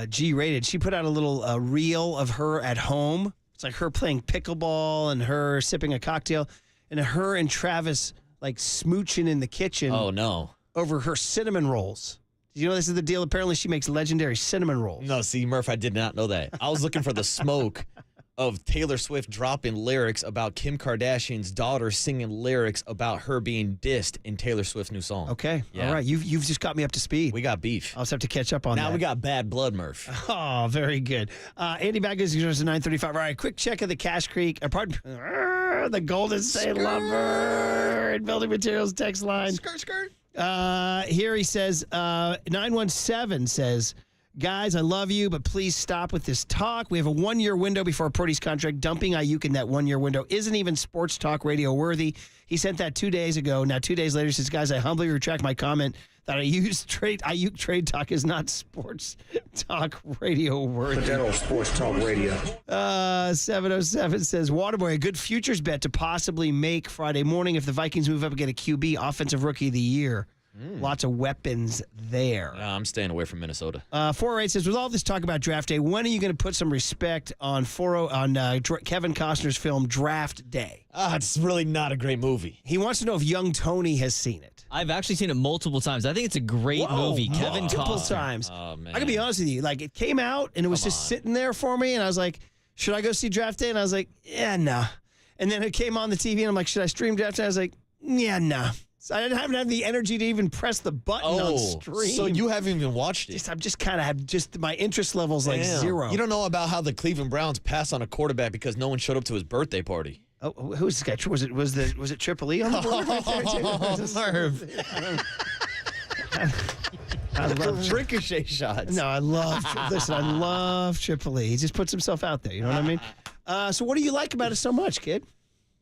G-rated. She put out a little reel of her at home. It's like her playing pickleball and her sipping a cocktail and her and Travis smooching in the kitchen. Oh, no. Over her cinnamon rolls. Did you know this is the deal? Apparently she makes legendary cinnamon rolls. No, see, Murph, I did not know that. I was looking for the smoke of Taylor Swift dropping lyrics about Kim Kardashian's daughter singing lyrics about her being dissed in Taylor Swift's new song. Okay. Yeah. All right. You've just got me up to speed. We got beef. I'll just have to catch up on that. Now we got bad blood, Murph. Oh, very good. Andy Baggerly is 935. All right. Quick check of the Cache Creek. The Golden State Lumber and Building Materials text line. Skirt. Here he says, 917 says, guys, I love you, but please stop with this talk. We have a 1-year window before Purdy's contract. Dumping Aiyuk in that 1-year window isn't even sports talk radio worthy. He sent that 2 days ago. Now, 2 days later, he says, guys, I humbly retract my comment that Aiyuk trade talk is not sports talk radio worthy. General sports talk radio. 707 says, Waterboy, a good futures bet to possibly make Friday morning if the Vikings move up and get a QB, Offensive Rookie of the Year. Lots of weapons there. I'm staying away from Minnesota. 408 says, with all this talk about draft day, when are you going to put some respect on Kevin Costner's film Draft Day? It's really not a great movie. He wants to know if young Tony has seen it. I've actually seen it multiple times. I think it's a great movie. Kevin multiple Costner. times. Oh, man. I can be honest with you. It came out, and it was just sitting there for me, and I was like, should I go see Draft Day? And I was like, yeah, no. And then it came on the TV, and I'm like, should I stream Draft Day? I was like, yeah, no. So I haven't had the energy to even press the button on stream. So you haven't even watched it? I'm just kind of have my interest level's zero. You don't know about how the Cleveland Browns passed on a quarterback because no one showed up to his birthday party. Oh, who's this guy? Was it Triple E on the board right there too? I love ricochet shots. No, I love Triple E. He just puts himself out there. You know what I mean? So what do you like about it so much, kid?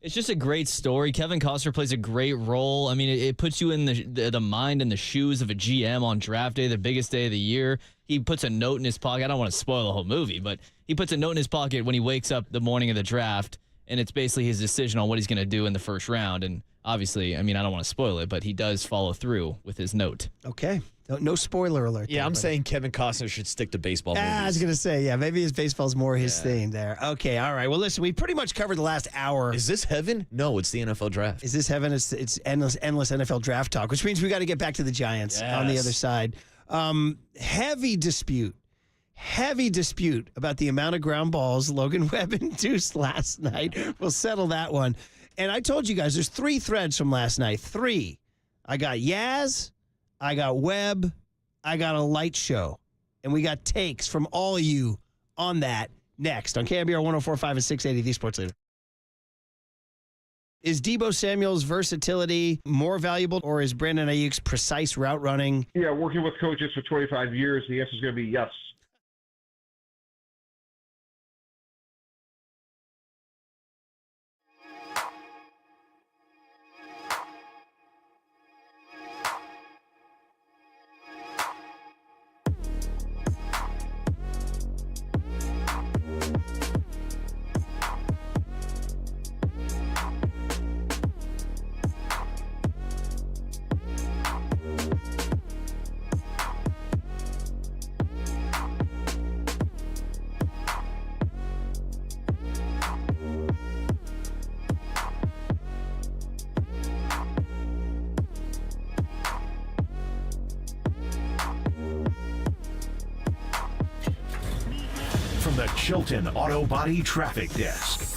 It's just a great story. Kevin Costner plays a great role. I mean, it puts you in the mind and the shoes of a GM on draft day, the biggest day of the year. He puts a note in his pocket. I don't want to spoil the whole movie, but he puts a note in his pocket when he wakes up the morning of the draft, and it's basically his decision on what he's going to do in the first round. And obviously, I mean, I don't want to spoil it, but he does follow through with his note. Okay. No spoiler alert. Yeah, I'm saying Kevin Costner should stick to baseball movies. I was going to say, maybe his baseball's more his thing there. Okay, all right. Well, listen, we pretty much covered the last hour. Is this heaven? No, it's the NFL draft. Is this heaven? It's endless NFL draft talk, which means we got to get back to the Giants on the other side. Heavy dispute about the amount of ground balls Logan Webb induced last night. We'll settle that one. And I told you guys, there's 3 threads from last night. 3. I got Yaz, I got Webb, I got a light show. And we got takes from all of you on that next on KNBR 104.5 and 680, the Sports Leader. Is Deebo Samuel's versatility more valuable, or is Brandon Aiyuk's precise route running? Yeah, working with coaches for 25 years, the answer is going to be yes. Chilton Auto Body Traffic Desk.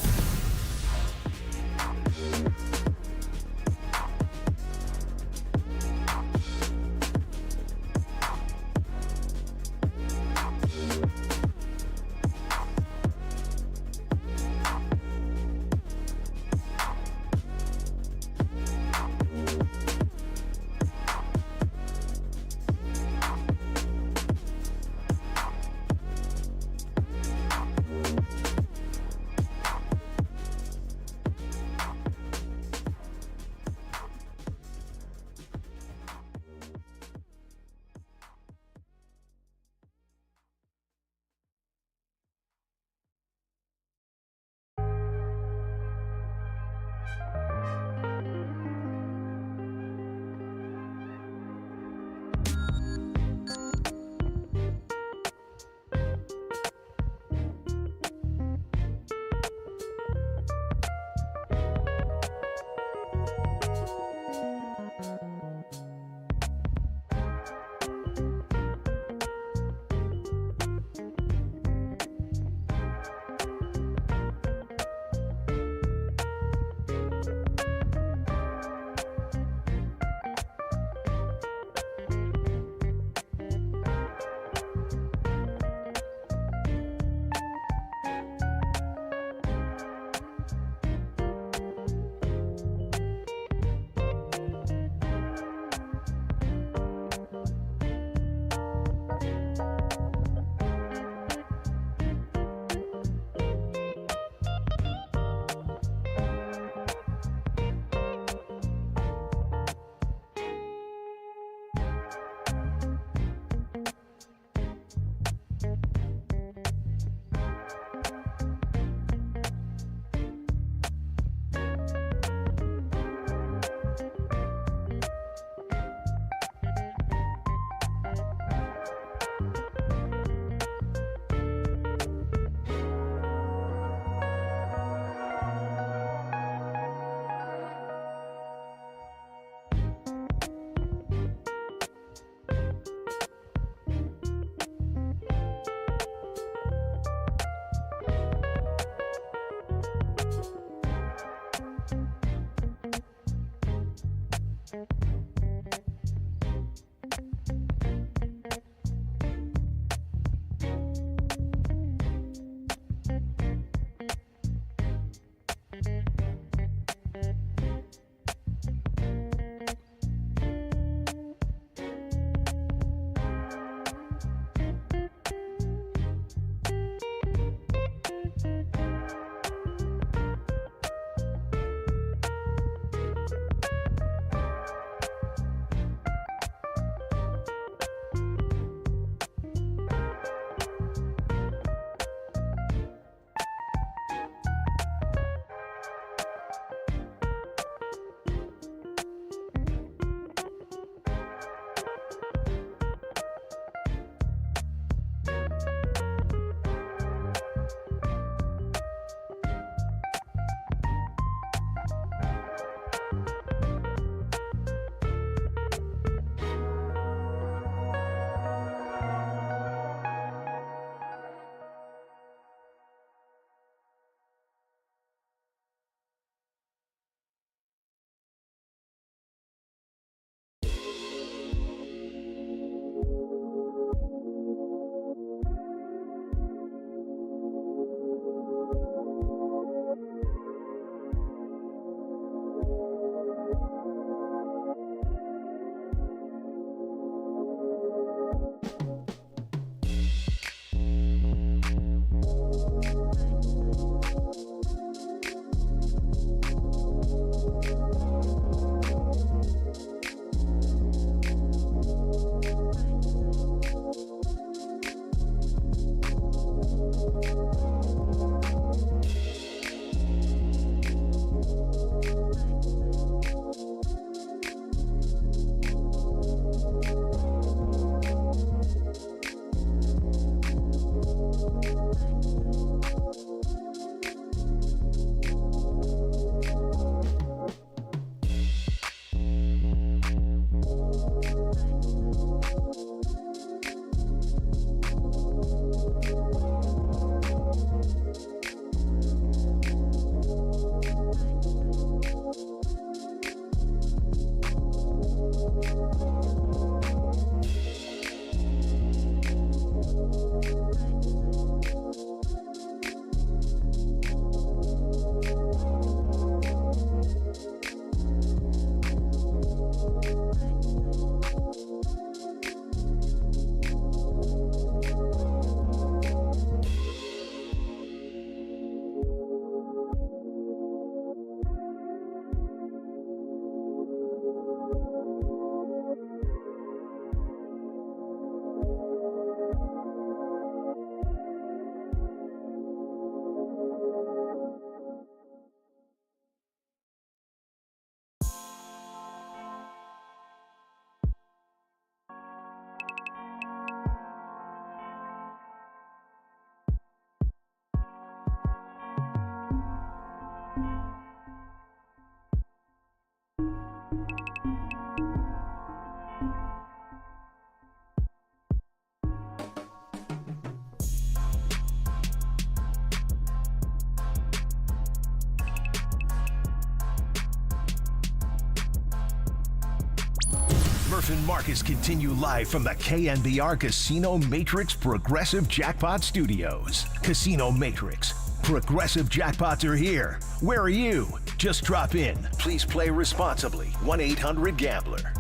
Murph and Marcus continue live from the KNBR Casino Matrix Progressive Jackpot Studios. Casino Matrix. Progressive jackpots are here. Where are you? Just drop in. Please play responsibly. 1-800-GAMBLER.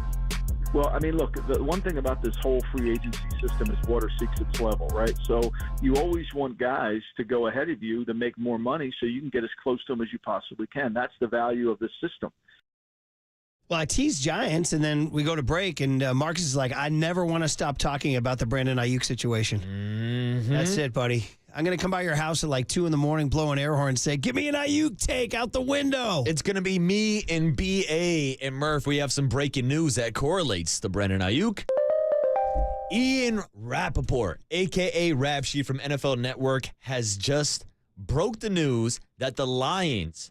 Well, I mean, look, the one thing about this whole free agency system is water seeks its level, right? So you always want guys to go ahead of you to make more money so you can get as close to them as you possibly can. That's the value of this system. Well, I teased Giants, and then we go to break, and Marcus is like, I never want to stop talking about the Brandon Aiyuk situation. Mm-hmm. That's it, buddy. I'm going to come by your house at like 2 in the morning, blow an air horn, and say, give me an Aiyuk take out the window. It's going to be me and B.A. and Murph. We have some breaking news that correlates to Brandon Aiyuk. Ian Rappaport, a.k.a. Rap Sheet from NFL Network, has just broke the news that the Lions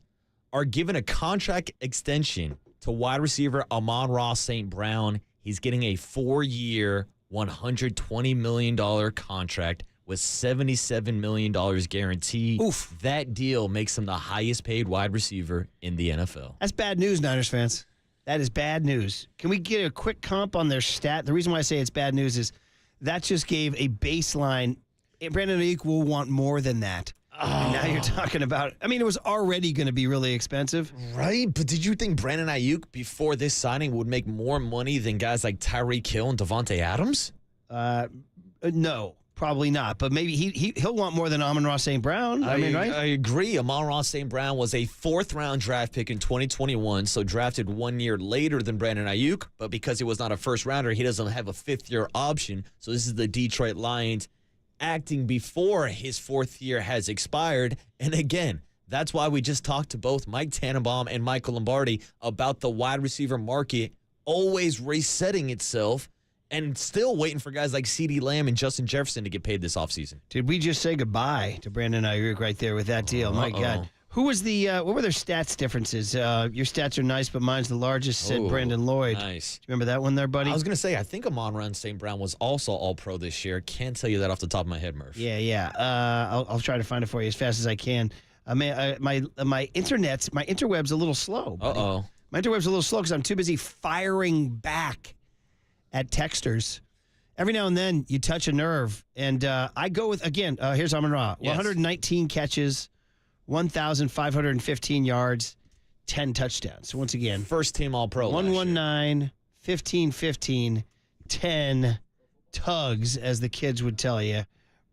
are given a contract extension to wide receiver Amon-Ra St. Brown. He's getting a 4-year, $120 million contract with $77 million guaranteed. Oof. That deal makes him the highest paid wide receiver in the NFL. That's bad news, Niners fans. That is bad news. Can we get a quick comp on their stat? The reason why I say it's bad news is that just gave a baseline. Brandon Aiyuk will want more than that. And now you're talking about, I mean, it was already going to be really expensive. Right, but did you think Brandon Aiyuk, before this signing, would make more money than guys like Tyreek Hill and Devontae Adams? No, probably not. But maybe he'll want more than Amon-Ra St. Brown. I mean, right? I agree. Amon-Ra St. Brown was a 4th-round draft pick in 2021, so drafted 1 year later than Brandon Aiyuk. But because he was not a first-rounder, he doesn't have a 5th-year option. So this is the Detroit Lions acting before his 4th year has expired. And again, that's why we just talked to both Mike Tannenbaum and Michael Lombardi about the wide receiver market always resetting itself and still waiting for guys like CeeDee Lamb and Justin Jefferson to get paid this offseason. Did we just say goodbye to Brandon Aiyuk right there with that deal? My God. Who was what were their stats differences? Your stats are nice, but mine's the largest, said Brandon Lloyd. Nice. Do you remember that one there, buddy? I was going to say, I think Amon-Ra St. Brown was also all-pro this year. Can't tell you that off the top of my head, Murph. Yeah. I'll try to find it for you as fast as I can. My interweb's a little slow. Buddy. Uh-oh. My interweb's a little slow because I'm too busy firing back at texters. Every now and then, you touch a nerve. And I go with, again, here's Amon-Ra. Yes. 119 catches, 1,515 yards, 10 touchdowns. So once again, first team All-Pro. 119, 15, 10 tugs, as the kids would tell you.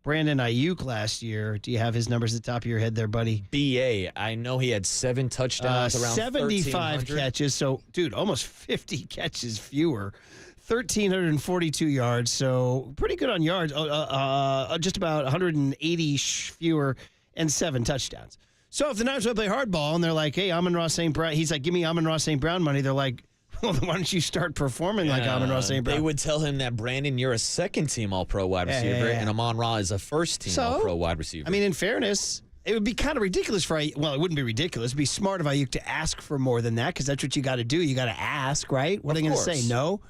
Brandon Aiyuk last year. Do you have his numbers at the top of your head there, buddy? BA. I know he had 7 touchdowns, around 75 catches. So, dude, almost 50 catches fewer. 1,342 yards, so pretty good on yards. Just about 180 fewer and 7 touchdowns. So if the Niners would play hardball and they're like, hey, Amon-Ra St. Brown, he's like, give me Amon-Ra St. Brown money. They're like, well, then why don't you start performing like Amon-Ra St. Brown? They would tell him that, Brandon, you're a second-team All-Pro wide receiver, and Amon-Ra is a first-team All-Pro wide receiver. I mean, in fairness, it would be kind of ridiculous for Aiyuk. Well, it wouldn't be ridiculous. It'd be smart of Aiyuk to ask for more than that because that's what you got to do. You got to ask, right? What are they going to say? No?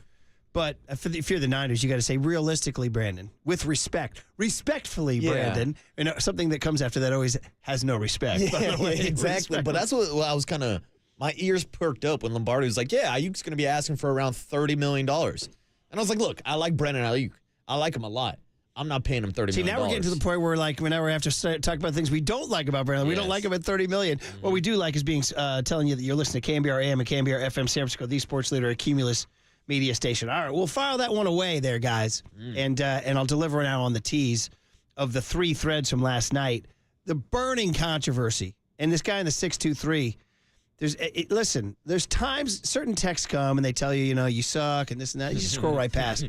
But if you're the Niners, you got to say realistically, Brandon, with respect. Respectfully, Brandon. And something that comes after that always has no respect. By the way. Exactly. But that's what I was kind of, my ears perked up when Lombardi was like, yeah, Aiyuk's going to be asking for around $30 million. And I was like, look, I like Brandon Aiyuk. I like him a lot. I'm not paying him $30 million. See, now we're getting to the point where, like, whenever we have to talk about things we don't like about Brandon. We don't like him at $30 million. Mm-hmm. What we do like is telling you that you're listening to KNBR AM and KNBR FM San Francisco, the sports leader at Cumulus Media Station. All right, we'll file that one away there, guys, and I'll deliver it out on the tease of the 3 threads from last night. The burning controversy, and this guy in the 623. Listen, there's times certain texts come and they tell you, you suck and this and that. You just scroll right past.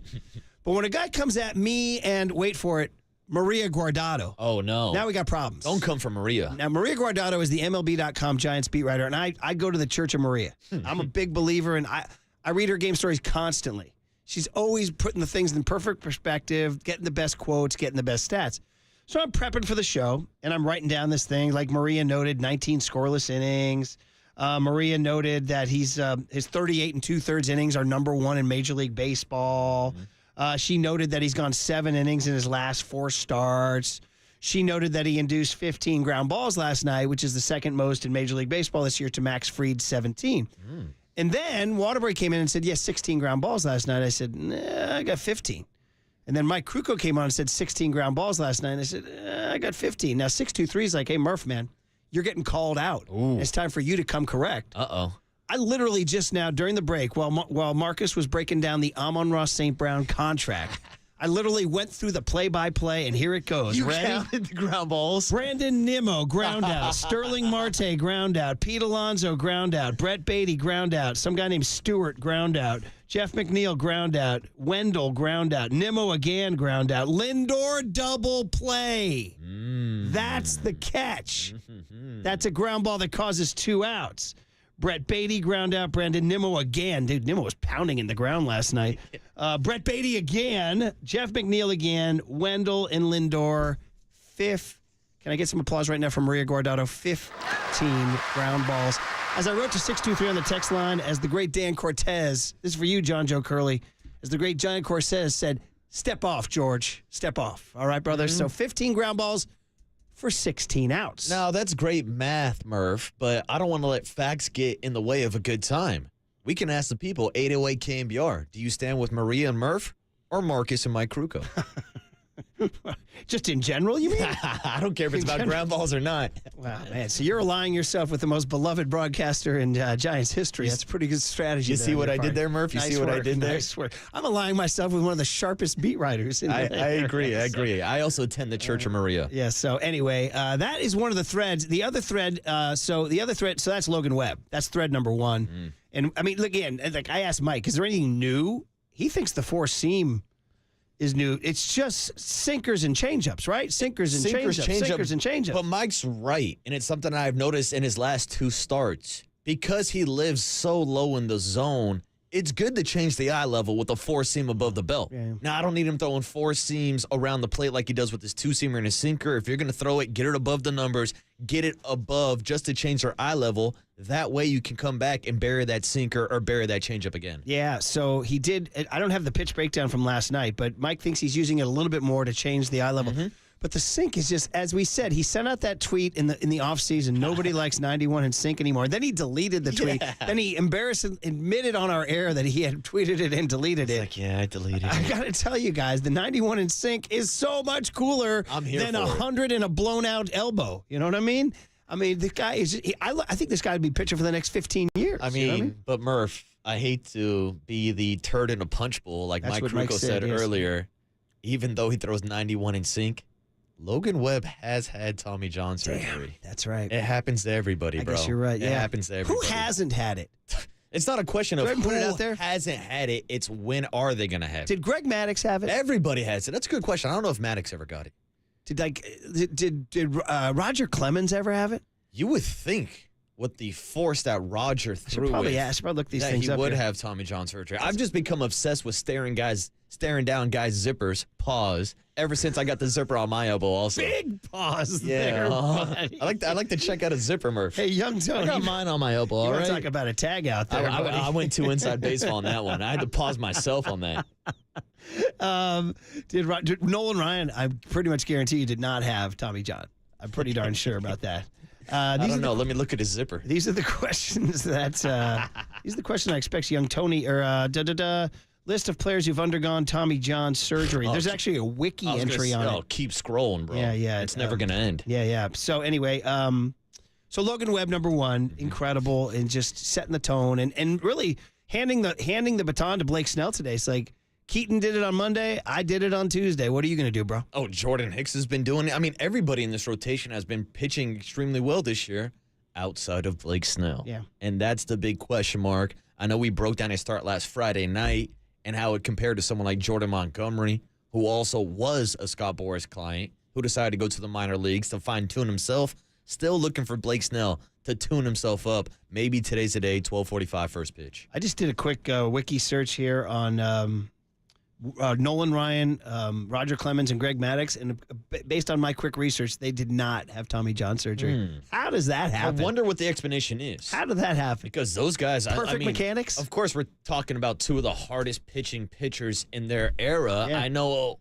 But when a guy comes at me and wait for it, Maria Guardado. Oh, no. Now we got problems. Don't come for Maria. Now, Maria Guardado is the MLB.com Giants beat writer, and I go to the Church of Maria. I'm a big believer, and I read her game stories constantly. She's always putting the things in perfect perspective, getting the best quotes, getting the best stats. So I'm prepping for the show, and I'm writing down this thing. Like Maria noted, 19 scoreless innings. Maria noted that his 38 2/3 innings are #1 in Major League Baseball. She noted that he's gone 7 innings in his last 4 starts. She noted that he induced 15 ground balls last night, which is the second most in Major League Baseball this year to Max Fried's 17. And then Waterbury came in and said, 16 ground balls last night. I said, nah, I got 15. And then Mike Krukow came on and said 16 ground balls last night. And I said, I got 15. Now 623 is like, hey, Murph, man, you're getting called out. Ooh. It's time for you to come correct. Uh-oh. I literally just now, during the break, while Marcus was breaking down the Amon-Ra St. Brown contract, I literally went through the play-by-play, and here it goes. You Ready? counted the ground balls? Brandon Nimmo, ground out. Sterling Marte, ground out. Pete Alonso, ground out. Brett Beatty, ground out. Some guy named Stewart, ground out. Jeff McNeil, ground out. Wendell, ground out. Nimmo again, ground out. Lindor, double play. That's the catch. That's a ground ball that causes 2 outs. Brett Beatty, ground out. Brandon Nimmo again. Dude, Nimmo was pounding in the ground last night. Brett Beatty again. Jeff McNeil again. Wendell and Lindor. 5th. Can I get some applause right now from Maria Guardado? 15 ground balls. As I wrote to 623 on the text line, as the great Dan Cortez, this is for you, John Joe Curley, as the great John Cortez said, step off, George. Step off. All right, brother? So 15 ground balls for 16 outs. Now, that's great math, Murph, but I don't want to let facts get in the way of a good time. We can ask the people, 808 KNBR, do you stand with Maria and Murph or Marcus and Mike Krukow? Just in general, you mean? I don't care if it's about ground balls or not. Wow, man. So you're aligning yourself with the most beloved broadcaster in Giants history. That's a pretty good strategy. You see what I did there, Murph? You see what I did there? Nice work. I'm aligning myself with one of the sharpest beat writers. I agree. I also attend the Church of Maria. Yeah, so anyway, that is one of the threads. The other thread, so that's Logan Webb. That's thread number 1. And, I mean, look, again, like I asked Mike, is there anything new? He thinks the 4-seam is new. It's just sinkers and changeups, right? Sinkers and changeups. But Mike's right, and it's something I've noticed in his last 2 starts. Because he lives so low in the zone, it's good to change the eye level with a 4-seam above the belt. Yeah. Now, I don't need him throwing 4 seams around the plate like he does with his 2-seamer and his sinker. If you're going to throw it, get it above the numbers, get it above just to change their eye level. That way you can come back and bury that sinker or bury that changeup again. Yeah, so he did. I don't have the pitch breakdown from last night, but Mike thinks he's using it a little bit more to change the eye level. But the sink is just, as we said, he sent out that tweet in the offseason, nobody likes 91 and sink anymore. Then he deleted the tweet. Yeah. Then he admitted on our air that he had tweeted it and deleted it. Like, yeah, I deleted it. I got to tell you guys, the 91 and sink is so much cooler than 100 and a blown out elbow. You know what I mean? I mean, the guy is, I think this guy would be pitching for the next 15 years. I mean, but Murph, I hate to be the turd in a punch bowl like Mike Krukow said earlier. Even though he throws 91 and sink, Logan Webb has had Tommy John surgery. That's right. It happens to everybody, bro. I guess you're right. It happens to everybody. Who hasn't had it? It's not a question of who put it out there? hasn't had it. It's when are they going to have it. Did Greg Maddux have it? Everybody has it. That's a good question. I don't know if Maddux ever got it. Did Roger Clemens ever have it? You would think with the force that Roger threw probably look these things he up would here. have Tommy John surgery. I've just become obsessed with staring down guys' zippers. Pause. Ever since I got the zipper on my elbow, also. Big pause there. Buddy. I like to check out a zipper, Murph. Hey, young Tony. I got mine on my elbow. All right. Talk about a tag out there. I went too inside baseball on that one. I had to pause myself on that. Did Nolan Ryan? I pretty much guarantee you did not have Tommy John. I'm pretty darn sure about that. I don't know. Let me look at his zipper. These are the questions that these are the questions I expect young Tony or list of players who've undergone Tommy John surgery. There's actually a wiki entry on it. Keep scrolling, bro. Yeah. It's never going to end. Yeah. So anyway, so Logan Webb, number 1, incredible and just setting the tone and really handing the baton to Blake Snell today. It's like, Keaton did it on Monday. I did it on Tuesday. What are you going to do, bro? Oh, Jordan Hicks has been doing it. I mean, everybody in this rotation has been pitching extremely well this year outside of Blake Snell. Yeah. And that's the big question mark. I know we broke down his start last Friday night and how it compared to someone like Jordan Montgomery, who also was a Scott Boras client, who decided to go to the minor leagues to fine-tune himself. Still looking for Blake Snell to tune himself up. Maybe today's the day, 12:45 first pitch. I just did a quick wiki search here on Nolan Ryan, Roger Clemens, and Greg Maddux, and based on my quick research, they did not have Tommy John surgery. How does that happen? I wonder what the explanation is. How did that happen? Because those guys, perfect mechanics. Of course, we're talking about 2 of the hardest pitching pitchers in their era. Yeah. I know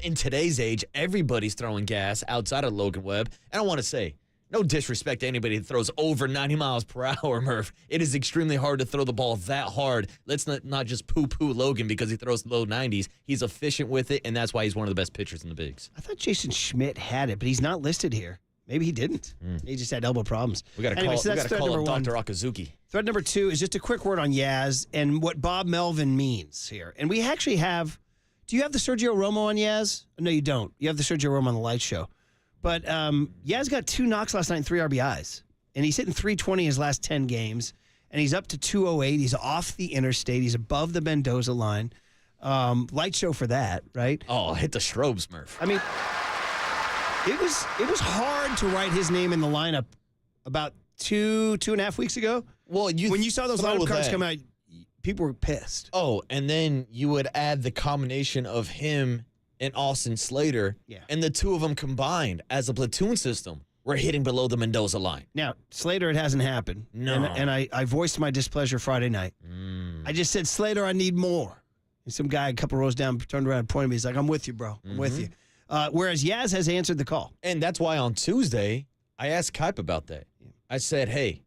in today's age, everybody's throwing gas outside of Logan Webb. And I want to say, No disrespect to anybody that throws over 90 miles per hour, Murph. It is extremely hard to throw the ball that hard. Let's not just poo-poo Logan because he throws low 90s. He's efficient with it, and that's why he's one of the best pitchers in the bigs. I thought Jason Schmidt had it, but he's not listed here. Maybe he didn't. He just had elbow problems. We got to call him Dr. Akazuki. Thread number 2 is just a quick word on Yaz and what Bob Melvin means here. And we actually have, do you have the Sergio Romo on Yaz? No, you don't. You have the Sergio Romo on the Light Show. But Yaz got 2 knocks last night and 3 RBIs. And he's hitting 320 his last 10 games. And he's up to 208. He's off the interstate. He's above the Mendoza line. Light Show for that, right? Oh, hit the strobes, Murph. I mean, it was hard to write his name in the lineup about two and a half weeks ago. Well, when you saw those lineup cards come out, people were pissed. Oh, and then you would add the combination of him and Austin Slater, and the two of them combined as a platoon system were hitting below the Mendoza line. Now, Slater, it hasn't happened. No. And I voiced my displeasure Friday night. I just said, Slater, I need more. And some guy a couple rows down turned around and pointed at me. He's like, I'm with you, bro. I'm with you. Whereas Yaz has answered the call. And that's why on Tuesday, I asked Kipe about that. I said, hey,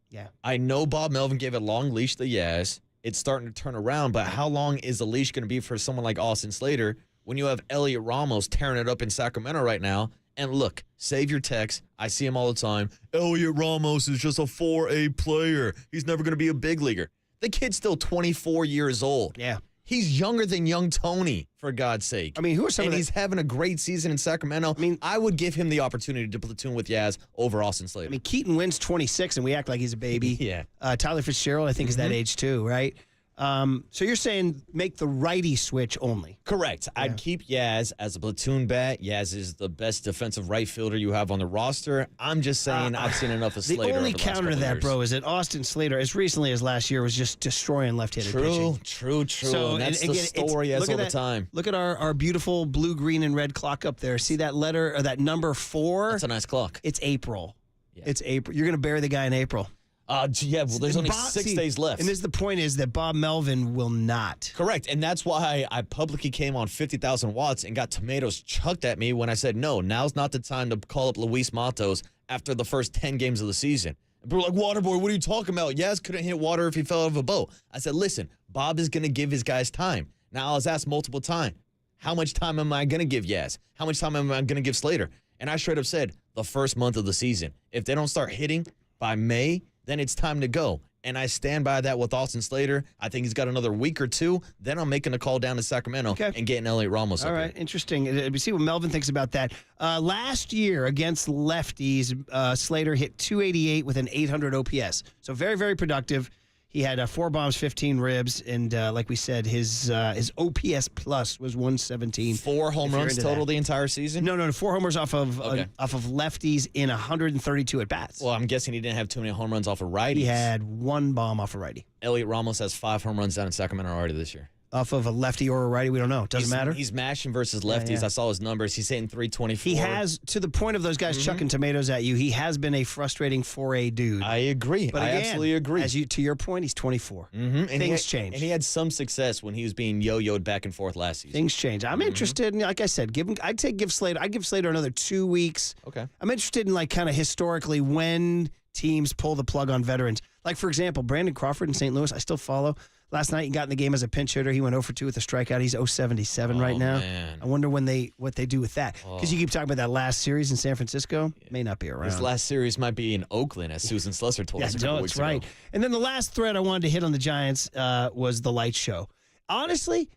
I know Bob Melvin gave a long leash to Yaz. It's starting to turn around, but how long is the leash going to be for someone like Austin Slater when you have Elliot Ramos tearing it up in Sacramento right now? And look, save your text. I see him all the time. Elliot Ramos is just a 4A player. He's never going to be a big leaguer. The kid's still 24 years old. Yeah. He's younger than young Tony, for God's sake. I mean, who are some of he's having a great season in Sacramento. I mean, I would give him the opportunity to platoon with Yaz over Austin Slater. I mean, Keaton Wynn's 26, and we act like he's a baby. Yeah. Tyler Fitzgerald, I think, is that age too, right? So you're saying make the righty switch only. Correct. I'd keep Yaz as a platoon bat. Yaz is the best defensive right fielder you have on the roster. I'm just saying I've seen enough of Slater. The only over the counter to that, bro, is that Austin Slater, as recently as last year, was just destroying left-handed pitching. True. So, and that's the story all the time. Look at our beautiful blue, green, and red clock up there. See that letter or that number 4? That's a nice clock. It's April. Yeah. It's April. You're going to bury the guy in April. Well, there's only 6 days left. And the point is that Bob Melvin will not. Correct. And that's why I publicly came on 50,000 watts and got tomatoes chucked at me when I said, no, now's not the time to call up Luis Matos after the first 10 games of the season. And people were like, Waterboy, what are you talking about? Yaz couldn't hit water if he fell out of a boat. I said, listen, Bob is going to give his guys time. Now, I was asked multiple times, how much time am I going to give Yaz? How much time am I going to give Slater? And I straight up said, the first month of the season. If they don't start hitting by May, then it's time to go. And I stand by that with Austin Slater. I think he's got another week or two. Then I'm making a call down to Sacramento and getting Elliot Ramos All up right, there. interesting. We see what Melvin thinks about that. Last year against lefties, Slater hit 288 with an 800 OPS. So very, very productive. He had 4 bombs, 15 ribs, and like we said, his OPS plus was 117. 4 home runs total the entire season? No, 4 homers off of lefties in 132 at bats. Well, I'm guessing he didn't have too many home runs off of righties. He had 1 bomb off a righty. Elliot Ramos has 5 home runs down in Sacramento already this year. Off of a lefty or a righty, we don't know. Doesn't matter. He's mashing versus lefties. Yeah. I saw his numbers. He's hitting 324. He has, to the point of those guys chucking tomatoes at you, he has been a frustrating 4A dude. I agree. But I again, absolutely agree. To your point, he's 24. Things change. And he had some success when he was being yo-yoed back and forth last season. Things change. I'm interested in, like I said, I'd give Slater another 2 weeks. Okay. I'm interested in, like, kind of historically when teams pull the plug on veterans. Like, for example, Brandon Crawford in St. Louis, I still follow. Last night, he got in the game as a pinch hitter. He went 0 for 2 with a strikeout. He's 0.77 right now. Man. I wonder what they do with that. Because you keep talking about that last series in San Francisco. May not be around. This last series might be in Oakland, as Susan Slusser told us a couple weeks ago. And then the last thread I wanted to hit on the Giants was the light show. Honestly,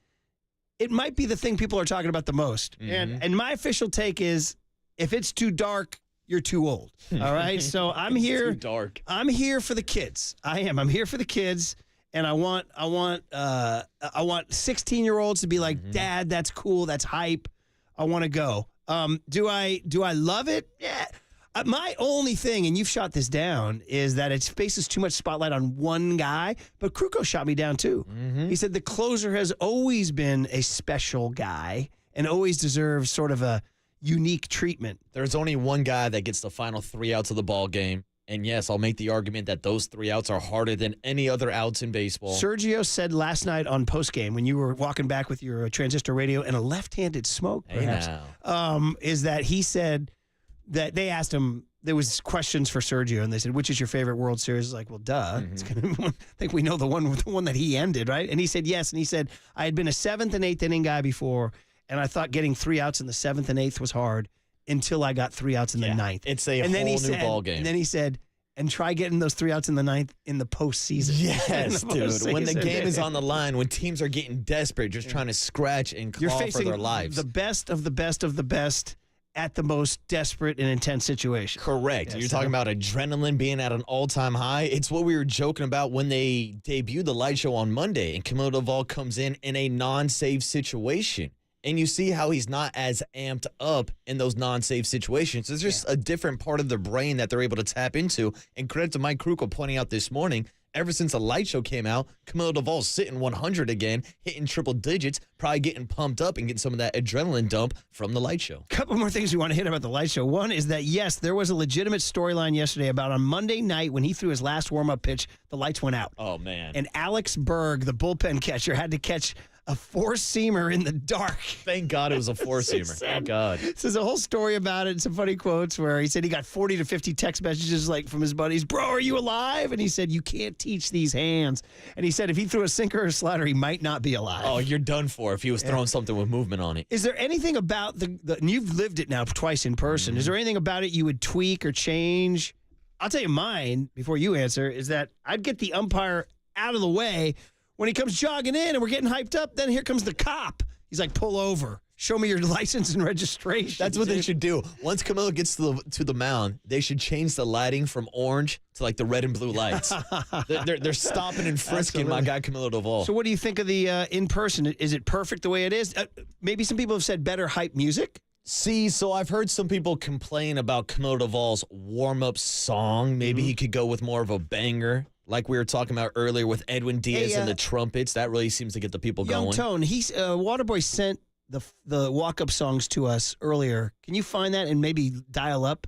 it might be the thing people are talking about the most. And my official take is, if it's too dark, you're too old. All right? So I'm here. Too dark. I'm here for the kids. I am. I'm here for the kids. And I want 16-year-olds to be like, Dad, that's cool, that's hype. I want to go. Do I love it? Yeah. My only thing, and you've shot this down, is that it faces too much spotlight on one guy. But Krukow shot me down too. He said the closer has always been a special guy and always deserves sort of a unique treatment. There's only one guy that gets the final 3 outs of the ball game. And yes, I'll make the argument that those 3 outs are harder than any other outs in baseball. Sergio said last night on postgame, when you were walking back with your transistor radio and a left-handed smoke, perhaps, is that he said that they asked him, there was questions for Sergio, and they said, which is your favorite World Series? He's like, well, duh. It's gonna, I think we know the one that he ended, right? And he said yes. And he said, I had been a 7th and 8th inning guy before, and I thought getting 3 outs in the 7th and 8th was hard until I got 3 outs in the 9th. It's a whole new ball game. And then he said, and try getting those 3 outs in the 9th in the postseason. Yes, dude. When the game is on the line, when teams are getting desperate, just trying to scratch and claw for their lives. The best of the best of the best at the most desperate and intense situation. Correct. Yes, You're talking about adrenaline being at an all-time high. It's what we were joking about when they debuted the light show on Monday, and Camilo Doval comes in a non-save situation. And you see how he's not as amped up in those non-save situations. It's just a different part of their brain that they're able to tap into. And credit to Mike Krukow pointing out this morning, ever since the light show came out, Camilo Doval's sitting 100 again, hitting triple digits, probably getting pumped up and getting some of that adrenaline dump from the light show. Couple more things we want to hit about the light show. One is that, yes, there was a legitimate storyline yesterday about on Monday night when he threw his last warm-up pitch, the lights went out. Oh, man. And Alex Berg, the bullpen catcher, had to catch a four-seamer in the dark. Thank God it was a four-seamer. Thank God. There's a whole story about it and some funny quotes where he said he got 40 to 50 text messages like from his buddies, bro, are you alive? And he said, you can't teach these hands. And he said if he threw a sinker or a slider, he might not be alive. Oh, you're done for if he was throwing something with movement on it. Is there anything about and you've lived it now twice in person, is there anything about it you would tweak or change? I'll tell you mine, before you answer, is that I'd get the umpire out of the way. When he comes jogging in and we're getting hyped up, then here comes the cop. He's like, pull over. Show me your license and registration. That's what they should do. Once Camilo gets to the mound, they should change the lighting from orange to like the red and blue lights. they're stopping and frisking my guy Camilo Doval. So what do you think of the in-person? Is it perfect the way it is? Maybe some people have said better hype music. See, so I've heard some people complain about Camilo Doval's warm-up song. Maybe he could go with more of a banger. Like we were talking about earlier with Edwin Diaz and the trumpets. That really seems to get the people going. Young Tone, Waterboy sent the walk-up songs to us earlier. Can you find that and maybe dial up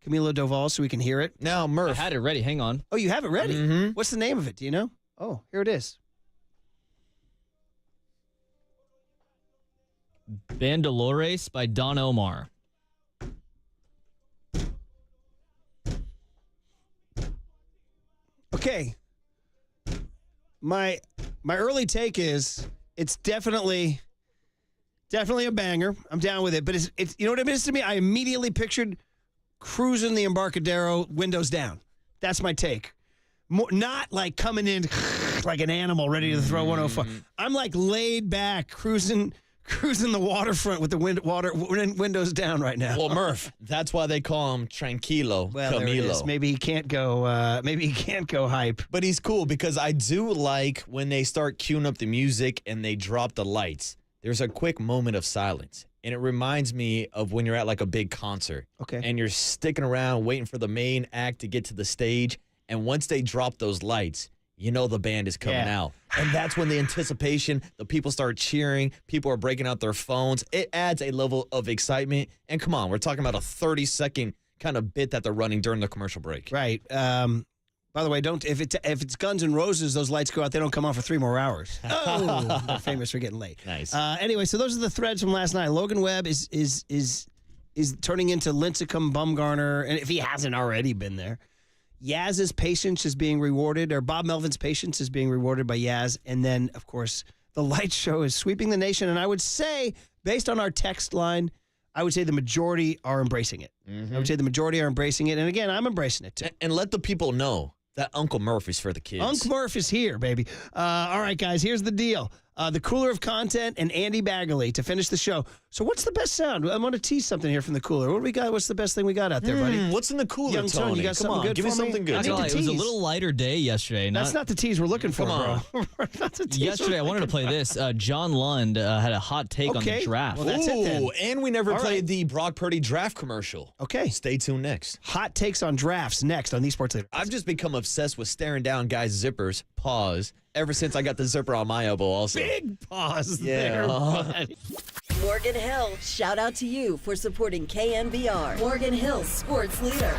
Camilo Doval so we can hear it? Now, Murph. I had it ready. Hang on. Oh, you have it ready? Mm-hmm. What's the name of it? Do you know? Oh, here it is. Bandolores by Don Omar. Okay. My early take is it's definitely a banger. I'm down with it, but it's you know what it is to me? I immediately pictured cruising the Embarcadero windows down. That's my take. Not like coming in like an animal ready to throw 105. I'm like laid back cruising the waterfront with the windows down right now. Well, Murph, that's why they call him Tranquilo Camilo. There it is. Maybe he can't go. Maybe he can't go hype. But he's cool because I do like when they start queuing up the music and they drop the lights. There's a quick moment of silence, and it reminds me of when you're at like a big concert. Okay. And you're sticking around waiting for the main act to get to the stage, and once they drop those lights, you know the band is coming out. And that's when the anticipation, the people start cheering, people are breaking out their phones. It adds a level of excitement. And come on, we're talking about a 30-second kind of bit that they're running during the commercial break. Right. By the way, if it's Guns N' Roses, those lights go out, they don't come on for 3 more hours. Oh, they're famous for getting late. Nice. Anyway, so those are the threads from last night. Logan Webb is turning into Lincecum Bumgarner, and if he hasn't already been there. Yaz's patience is being rewarded, or Bob Melvin's patience is being rewarded by Yaz. And then, of course, the light show is sweeping the nation. And I would say, based on our text line, I would say the majority are embracing it. Mm-hmm. I would say the majority are embracing it. And again, I'm embracing it too. And let the people know that Uncle Murph is for the kids. Uncle Murph is here, baby. All right, guys, here's the deal. The Cooler of Content and Andy Baggerly to finish the show. So what's the best sound? I'm going to tease something here from the Cooler. What do we got? What's the best thing we got out there, buddy? What's in the cooler, Young Tony? You got Come something on, good give me for something good. I need to It was a tease. little lighter day yesterday. That's not the tease we're looking for, Come bro. That's a tease Yesterday, I wanted to play this. John Lund had a hot take on the draft. Well, that's it then. And we never All played right. the Brock Purdy draft commercial. Okay. Stay tuned next. Hot takes on drafts next on these Sports Leaders. I've just become obsessed with staring down guys' zippers, pause, ever since I got the zipper on my elbow also. Big pause Yeah. there, buddy. Morgan Hill, shout out to you for supporting KNBR, Morgan Hill's sports leader.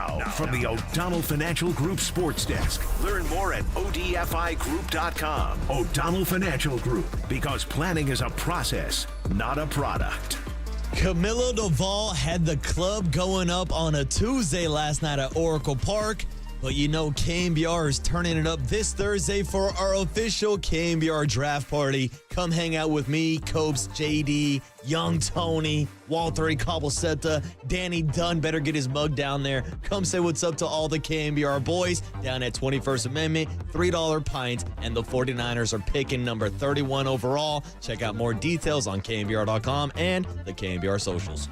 Now, from the O'Donnell Financial Group Sports Desk. Learn more at ODFIGroup.com. O'Donnell Financial Group, because planning is a process, not a product. Camilo Doval had the club going up on a Tuesday last night at Oracle Park. But you know KNBR is turning it up this Thursday for our official KNBR draft party. Come hang out with me, Copes, JD, Young Tony, Walter Cabosetta, Danny Dunn. Better get his mug down there. Come say what's up to all the KNBR boys down at 21st Amendment, $3 pints, and the 49ers are picking number 31 overall. Check out more details on KNBR.com and the KNBR socials.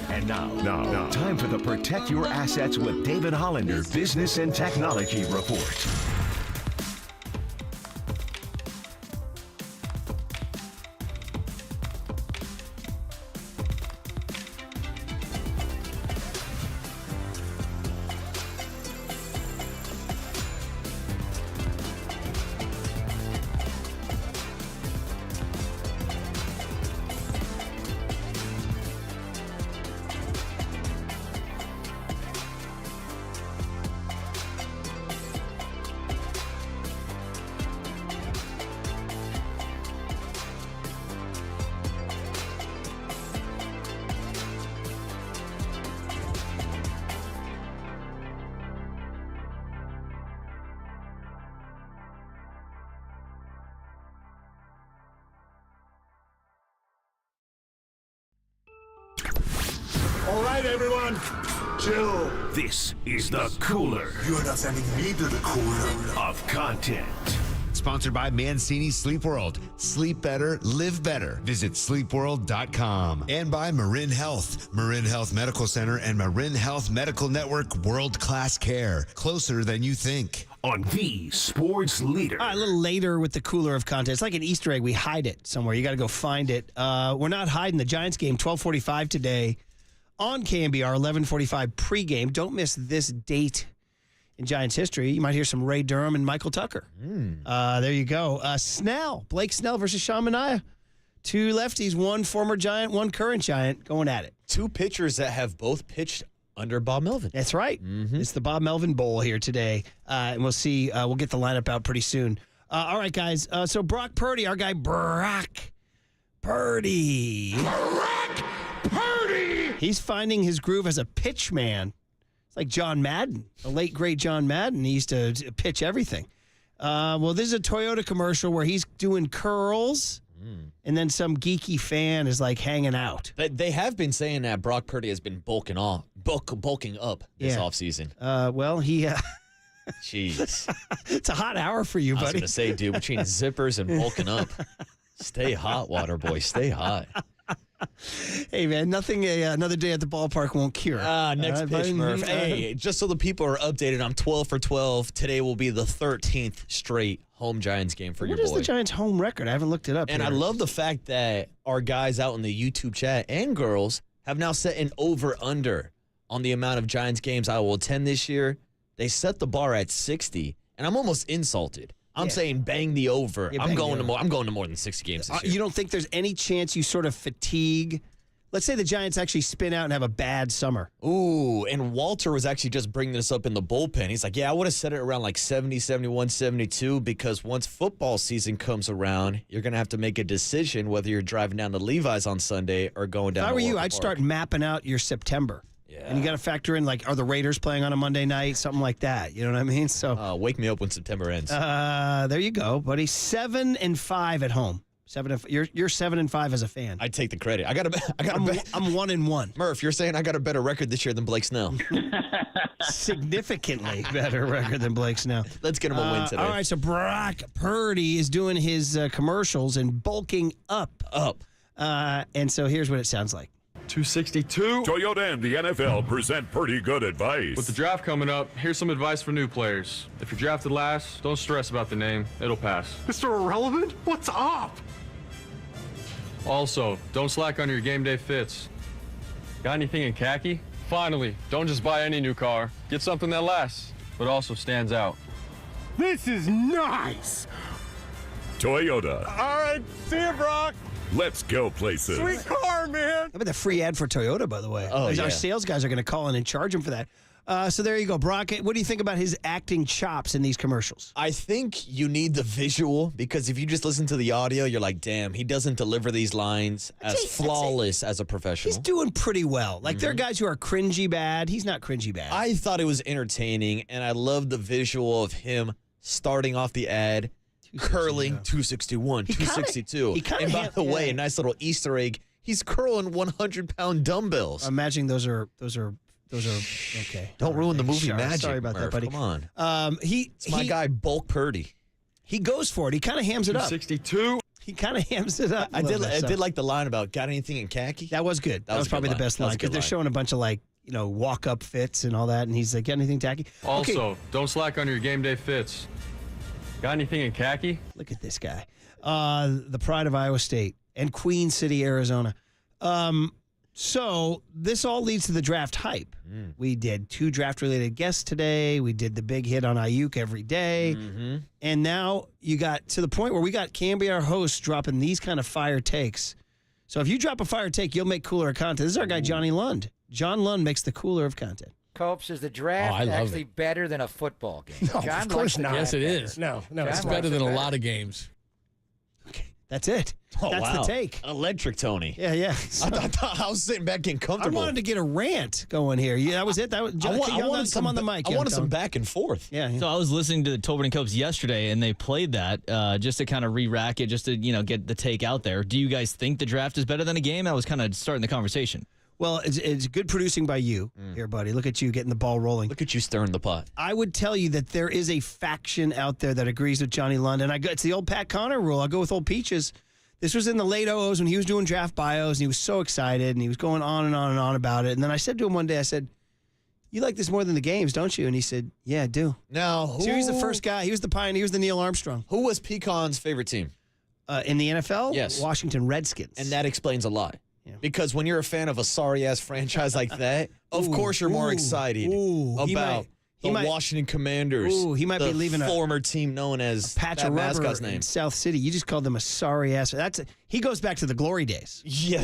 And now, time for the Protect Your Assets with David Hollander Business and Technology Report. All right, everyone. Chill. This is the Cooler. You're not sending me to the cooler. Of content. Sponsored by Mancini Sleep World. Sleep better, live better. Visit sleepworld.com. And by Marin Health. Marin Health Medical Center and Marin Health Medical Network world-class care. Closer than you think. On the Sports Leader. A little later with the Cooler of content. It's like an Easter egg. We hide it somewhere. You got to go find it. We're not hiding the Giants game, 12:45 today on KNBR, 11:45 pregame. Don't miss this date in Giants history. You might hear some Ray Durham and Michael Tucker. There you go. Blake Snell versus Sean Manaea. Two lefties, one former Giant, one current Giant going at it. Two pitchers that have both pitched under Bob Melvin. That's right. It's the Bob Melvin Bowl here today. And we'll see. We'll get the lineup out pretty soon. All right, guys. So Brock Purdy, our guy Brock Purdy. He's finding his groove as a pitch man. It's like John Madden, the late, great John Madden. He used to pitch everything. Well, this is a Toyota commercial where he's doing curls, and then some geeky fan is like hanging out. They have been saying that Brock Purdy has been bulking up this offseason. Well, he... Jeez. It's a hot hour for you, buddy. I was going to say, dude, between zippers and bulking up, stay hot, water boy, stay hot. Hey, man, nothing another day at the ballpark won't cure. Next pitch, Murph. Hey, just so the people are updated, I'm 12 for 12. Today will be the 13th straight home Giants game for your boy. What is the Giants' home record? I haven't looked it up And here. I love the fact that our guys out in the YouTube chat and girls have now set an over-under on the amount of Giants games I will attend this year. They set the bar at 60, and I'm almost insulted. I'm saying bang the over. I'm going to more than 60 games this year. You don't think there's any chance you sort of fatigue? Let's say the Giants actually spin out and have a bad summer. Ooh, and Walter was actually just bringing this up in the bullpen. He's like, yeah, I would have set it around like 70, 71, 72 because once football season comes around, you're going to have to make a decision whether you're driving down to Levi's on Sunday or going down If I to were you, Orchard I'd Park. start mapping out your September. Yeah. And you got to factor in, like, are the Raiders playing on a Monday night? Something like that. You know what I mean? So wake me up when September ends. There you go, buddy. 7-5 at home. You're 7-5 as a fan. I take the credit. I'm I'm 1-1. Murph, you're saying I got a better record this year than Blake Snell. Significantly better record than Blake Snell. Let's get him a win today. All right, so Brock Purdy is doing his commercials and bulking up. And so here's what it sounds like. 262. Toyota and the NFL present pretty good advice. With the draft coming up, here's some advice for new players. If you're drafted last, don't stress about the name. It'll pass. Mr. Irrelevant, what's up? Also, don't slack on your game day fits. Got anything in khaki? Finally, don't just buy any new car. Get something that lasts, but also stands out. This is nice. Toyota. All right, see you, Brock. Let's go places. Sweet car, man. How about the free ad for Toyota, by the way? Oh, yeah. Our sales guys are going to call in and charge him for that. So there you go. Brock, what do you think about his acting chops in these commercials? I think you need the visual because if you just listen to the audio, you're like, damn, he doesn't deliver these lines as flawless as a professional. He's doing pretty well. Like, there are guys who are cringy bad. He's not cringy bad. I thought it was entertaining, and I love the visual of him starting off the ad, curling 261, 262. And by the way, a nice little Easter egg, he's curling 100-pound dumbbells. Imagine those are okay. Don't ruin the movie magic. Sorry about that, buddy. Come on. It's my guy, Bulk Purdy. He goes for it. He kind of hams it up. 262. He kind of hams it up. I did like the line about got anything in khaki. That was good. That was probably the best line because they're showing a bunch of walk-up fits and all that, and he's like, got anything tacky? Also, don't slack on your game day fits. Got anything in khaki? Look at this guy. The pride of Iowa State and Queen City, Arizona. So this all leads to the draft hype. We did 2 draft-related guests today. We did the big hit on Aiyuk every day. And now you got to the point where we got KNBR hosts dropping these kind of fire takes. So if you drop a fire take, you'll make cooler content. This is our guy, Johnny Lund. John Lund makes the cooler of content. Copes, is the draft actually better than a football game? No, John of course not. Yes, it is. No, it's better than a lot of games. Okay, that's it. Oh, that's wow. the take. Electric Tony. Yeah. I was sitting back getting comfortable. I wanted to get a rant going here. Yeah, that was it. That was. I wanted come on the mic. I wanted some back and forth. Yeah. So I was listening to the Tolbert and Copes yesterday, and they played that just to kind of re-rack it, just to get the take out there. Do you guys think the draft is better than a game? I was kind of starting the conversation. Well, it's good producing by you here, buddy. Look at you getting the ball rolling. Look at you stirring the pot. I would tell you that there is a faction out there that agrees with Johnny London. It's the old Pat Connor rule. I'll go with old Peaches. This was in the late 00s when he was doing draft bios, and he was so excited, and he was going on and on and on about it. And then I said to him one day, I said, you like this more than the games, don't you? And he said, yeah, I do. Now, So he's the first guy. He was the pioneer. He was the Neil Armstrong. Who was Pecan's favorite team? In the NFL? Yes. Washington Redskins. And that explains a lot. Because when you're a fan of a sorry-ass franchise like that, of course you're more excited about the Washington Commanders. He might be leaving a former team known as patch that of rubber mascot's name. in South City. You just called them a sorry-ass. He goes back to the glory days. Yeah.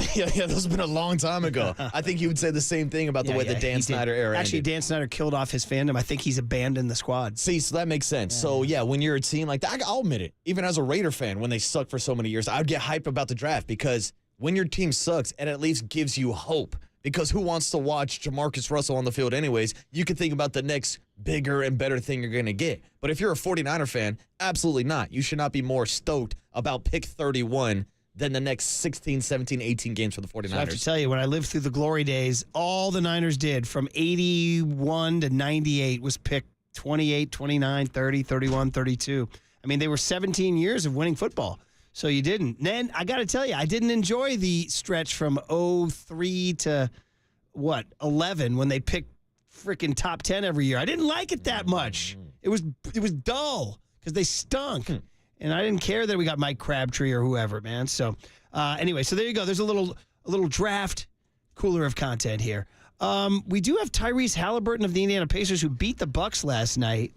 Those have been a long time ago. I think he would say the same thing about the way the Dan Snyder era Actually, ended. Dan Snyder killed off his fandom. I think he's abandoned the squad. See, so that makes sense. So, when you're a team like that, I'll admit it. Even as a Raider fan, when they suck for so many years, I would get hyped about the draft because when your team sucks, it at least gives you hope. Because who wants to watch Jamarcus Russell on the field anyways? You can think about the next bigger and better thing you're going to get. But if you're a 49er fan, absolutely not. You should not be more stoked about pick 31 than the next 16, 17, 18 games for the 49ers. So I have to tell you, when I lived through the glory days, all the Niners did from 81 to 98 was pick 28, 29, 30, 31, 32. I mean, they were 17 years of winning football. So you didn't. And then I got to tell you, I didn't enjoy the stretch from 03 to 11 when they picked freaking top 10 every year. I didn't like it that much. It was dull because they stunk. And I didn't care that we got Mike Crabtree or whoever, man. So anyway, so there you go. There's a little draft cooler of content here. We do have Tyrese Halliburton of the Indiana Pacers who beat the Bucks last night.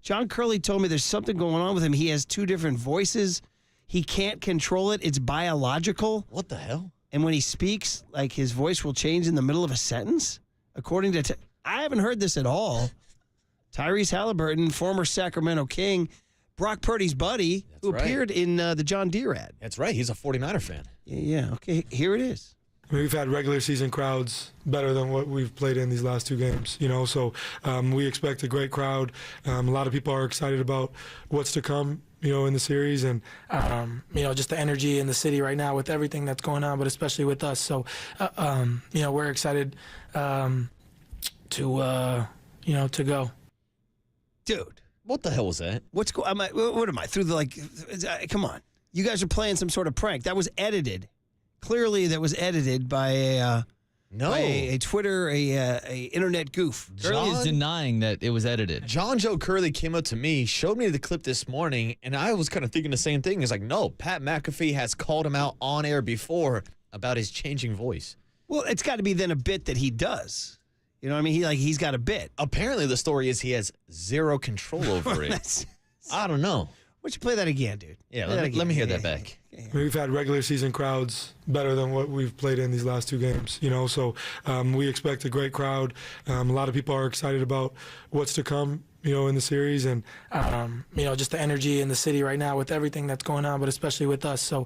John Curley told me there's something going on with him. He has two different voices. He can't control it. It's biological. What the hell? And when he speaks, like his voice will change in the middle of a sentence. According to, I haven't heard this at all. Tyrese Halliburton, former Sacramento King, Brock Purdy's buddy, who appeared in the John Deere ad. That's right. He's a 49er fan. Yeah. Okay. Here it is. We've had regular season crowds better than what we've played in these last two games, so we expect a great crowd. A lot of people are excited about what's to come, in the series, and just the energy in the city right now with everything that's going on, but especially with us. So, we're excited to go. Dude, what the hell was that? What am I through the come on? You guys are playing some sort of prank that was edited. Clearly, that was edited by a Twitter, a internet goof. Curley is denying that it was edited. John Joe Curley came up to me, showed me the clip this morning, and I was kind of thinking the same thing. He's like, no, Pat McAfee has called him out on air before about his changing voice. Well, it's got to be then a bit that he does. You know what I mean? He's got a bit. Apparently, the story is he has zero control over it. I don't know. Why don't you play that again, dude? Yeah, let me hear that back. We've had regular season crowds better than what we've played in these last two games, so we expect a great crowd. A lot of people are excited about what's to come, in the series, and just the energy in the city right now with everything that's going on, but especially with us. So,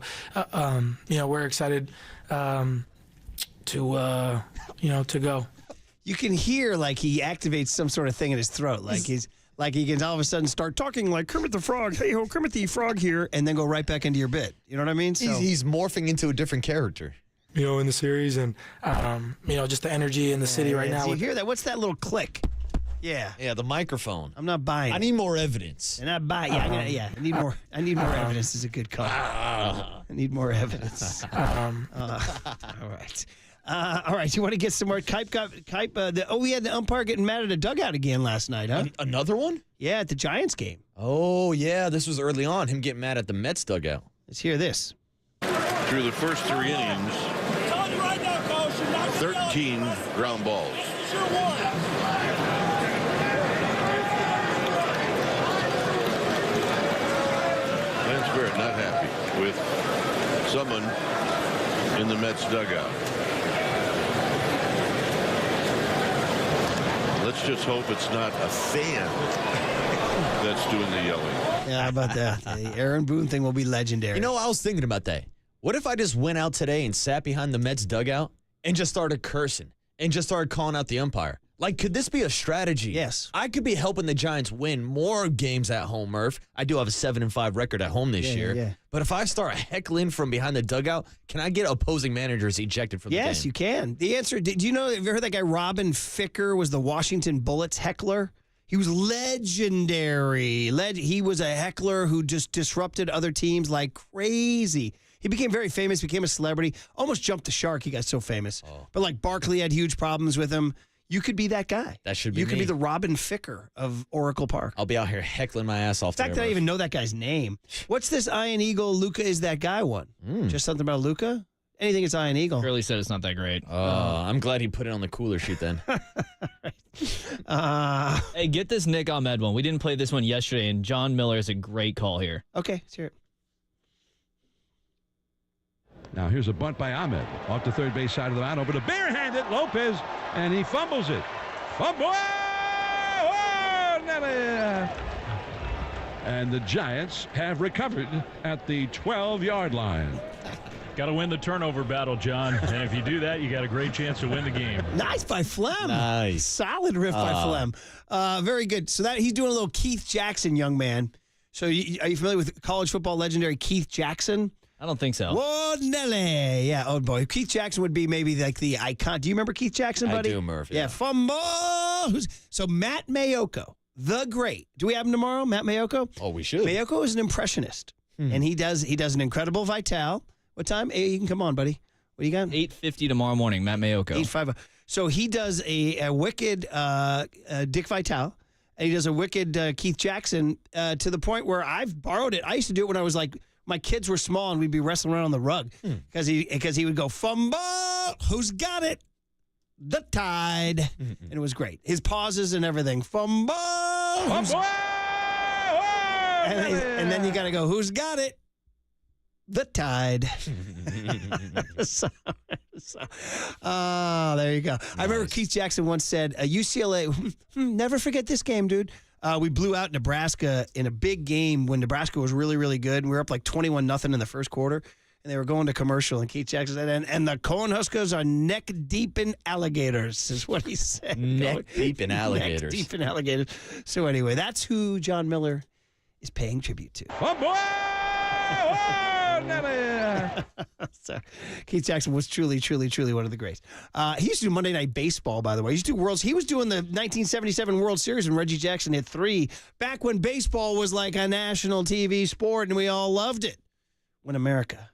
we're excited to go. You can hear like he activates some sort of thing in his throat, like he can all of a sudden start talking like Kermit the Frog. Hey, ho, Kermit the Frog here, and then go right back into your bit. You know what I mean? So, he's morphing into a different character. In the series, and just the energy in the city right now. You hear that? What's that little click? Yeah. Yeah, the microphone. I'm not buying. I need more evidence. And I buy. Yeah, I need more. I need more evidence. Is a good call. I need more evidence. All right. All right, you want to get some more? We had the umpire getting mad at a dugout again last night, huh? Another one? Yeah, at the Giants game. Oh, yeah, this was early on, him getting mad at the Mets dugout. Let's hear this. Through the first three innings, 13 ground balls. Lance Barrett not happy with someone in the Mets dugout. Let's just hope it's not a fan that's doing the yelling. Yeah, how about that? The Aaron Boone thing will be legendary. I was thinking about that. What if I just went out today and sat behind the Mets dugout and just started cursing and just started calling out the umpire? Like, could this be a strategy? Yes. I could be helping the Giants win more games at home, Murph. I do have a 7-5 record at home this year. Yeah. But if I start heckling from behind the dugout, can I get opposing managers ejected from the game? Yes, you can. The answer, did you know, have you heard that guy Robin Ficker was the Washington Bullets heckler? He was legendary. He was a heckler who just disrupted other teams like crazy. He became very famous, became a celebrity, almost jumped the shark. He got so famous. But like Barkley had huge problems with him. You could be that guy. That should be You could me. be the Robin Ficker of Oracle Park. I'll be out here heckling my ass off. The fact that I even know that guy's name. What's this Iron Eagle Luca is that guy one? Just something about Luca? Anything it's Iron Eagle. Curly said it's not that great. I'm glad he put it on the cooler sheet then. Hey, get this Nick Ahmed one. We didn't play this one yesterday, and John Miller is a great call here. Okay, let's hear it. Now here's a bunt by Ahmed off the third base side of the mound over to barehanded Lopez, and he fumbles it. Fumble! Oh, Nelly! And the Giants have recovered at the 12-yard line. Got to win the turnover battle, John. And if you do that, you got a great chance to win the game. Nice by Flem. Nice. Solid riff by Flem. Very good. So that he's doing a little Keith Jackson, young man. So are you familiar with college football legendary Keith Jackson? I don't think so. Whoa, Nelly. Yeah, oh boy. Keith Jackson would be maybe like the icon. Do you remember Keith Jackson, buddy? I do, Murph. Yeah, fumble. So Matt Mayoko, the great. Do we have him tomorrow, Matt Mayoko? Oh, we should. Mayoko is an impressionist, and he does an incredible Vitale. What time? Hey, you can come on, buddy. What do you got? 8:50 tomorrow morning, Matt Mayoko. 8:50. So he does a wicked Dick Vitale, and he does a wicked Keith Jackson to the point where I've borrowed it. I used to do it when I was like, my kids were small and we'd be wrestling around on the rug because he would go, fumble, who's got it? The Tide. And it was great. His pauses and everything. Fumble. And then you got to go, who's got it? The Tide. There you go. Nice. I remember Keith Jackson once said, UCLA, never forget this game, dude. We blew out Nebraska in a big game when Nebraska was really, really good. And we were up like 21-0 in the first quarter. And they were going to commercial. And Keith Jackson said, and the Cornhuskers are neck deep in alligators, is what he said. Neck deep in alligators. Neck deep in alligators. So anyway, that's who John Miller is paying tribute to. So, Keith Jackson was truly, truly, truly one of the greats. He used to do Monday Night Baseball, by the way. He was doing the 1977 World Series when Reggie Jackson hit 3, back when baseball was like a national TV sport and we all loved it. When America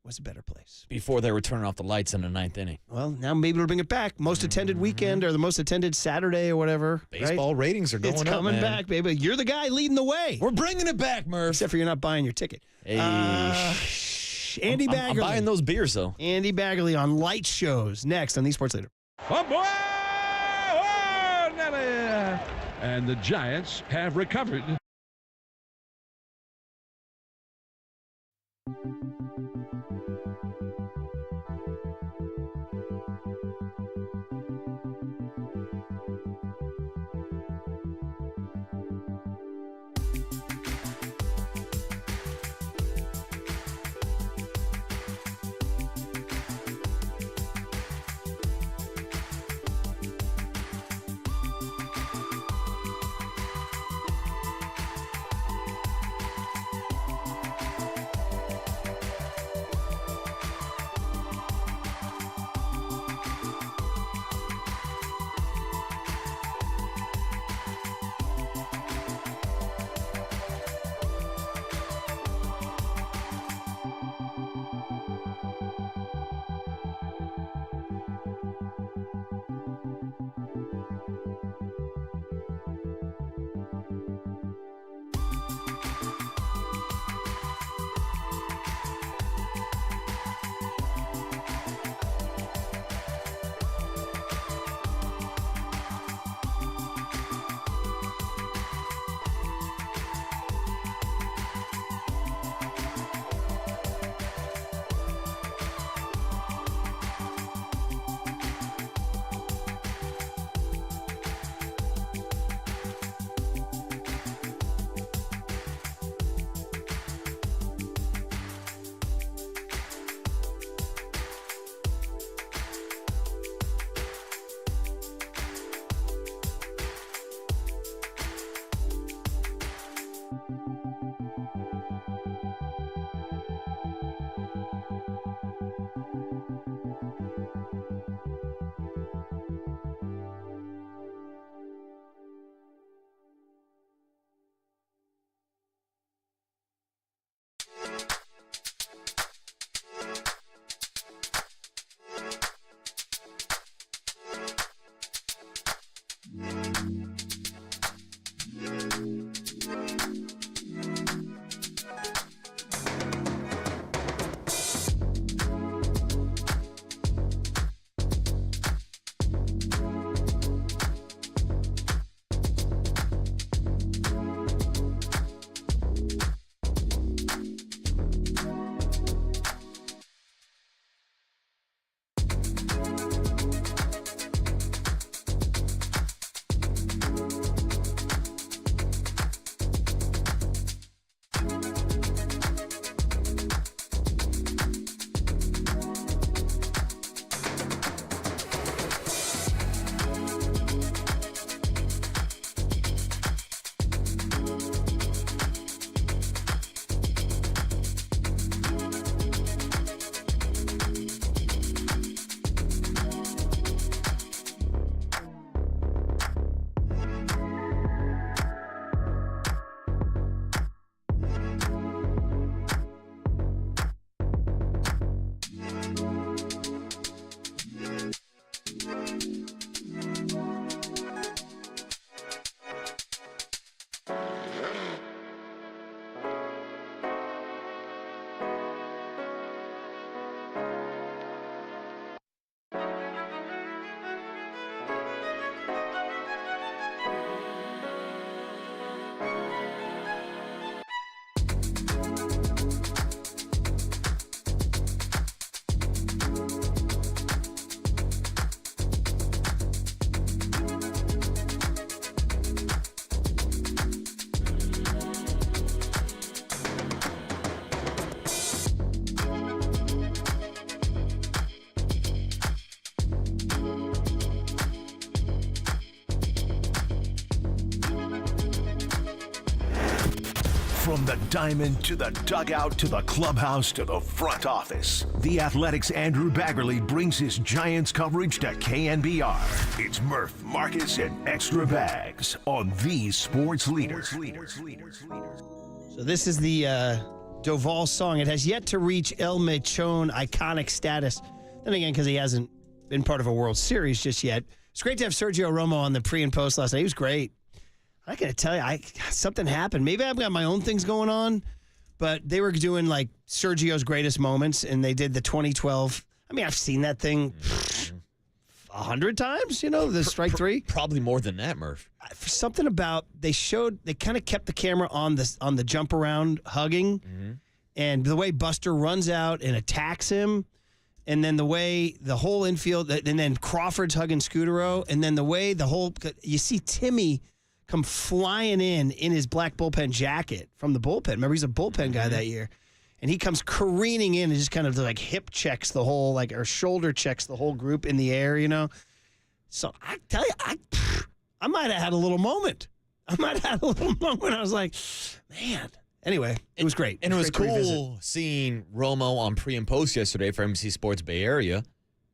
was a better place. Before they were turning off the lights in the 9th inning. Well, now maybe we'll bring it back. Most attended weekend or the most attended Saturday or whatever. Baseball ratings are going up, It's coming man. back, baby. You're the guy leading the way. We're bringing it back, Murph. Except for you're not buying your ticket. Hey. Andy Baggerly. I'm buying those beers, though. Andy Baggerly on light shows next on the Sports Leader. And the Giants have recovered. From the diamond to the dugout to the clubhouse to the front office, The Athletic's Andrew Baggerly brings his Giants coverage to KNBR. It's Murph, Marcus, and Extra Bags on the Sports Leader. So this is the Doval song. It has yet to reach El Mechon iconic status. Then again, because he hasn't been part of a World Series just yet. It's great to have Sergio Romo on the pre and post last night. He was great. I got to tell you, something happened. Maybe I've got my own things going on, but they were doing like Sergio's greatest moments, and they did the 2012. I mean, I've seen that thing 100 times, the strike three. Probably more than that, Murph. Something about they kind of kept the camera on the jump around hugging, and the way Buster runs out and attacks him, and then the way the whole infield, and then Crawford's hugging Scudero, and then the way you see Timmy come flying in his black bullpen jacket from the bullpen. Remember, he's a bullpen guy that year. And he comes careening in and just kind of like hip checks the whole, or shoulder checks the whole group in the air, So I tell you, I might have had a little moment. I was like, man. Anyway, it was great. And it was cool seeing Romo on pre and post yesterday for NBC Sports Bay Area.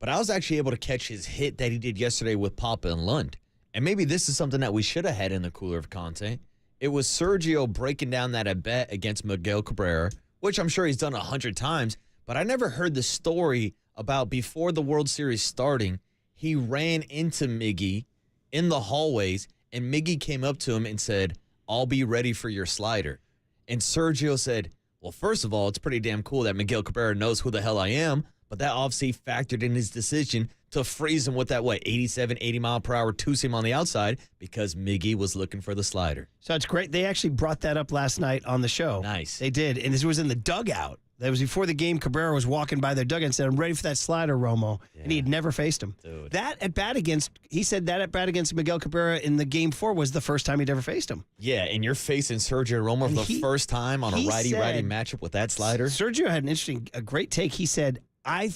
But I was actually able to catch his hit that he did yesterday with Papa and Lund. And maybe this is something that we should have had in the cooler of content. It was Sergio breaking down that at bat against Miguel Cabrera, which I'm sure he's done 100 times. But I never heard the story about before the World Series starting, he ran into Miggy in the hallways, and Miggy came up to him and said, "I'll be ready for your slider." And Sergio said, well, first of all, it's pretty damn cool that Miguel Cabrera knows who the hell I am, but that obviously factored in his decision to freeze him with that, 87, 80-mile-per-hour two-seam on the outside because Miggy was looking for the slider. So it's great. They actually brought that up last night on the show. Nice. They did, and this was in the dugout. That was before the game. Cabrera was walking by their dugout and said, "I'm ready for that slider, Romo." Yeah. And he had never faced him. Dude. He said that at bat against Miguel Cabrera in the game 4 was the first time he'd ever faced him. Yeah, and you're facing Sergio Romo for the first time on a righty-righty matchup with that slider. Sergio had a great take. He said, I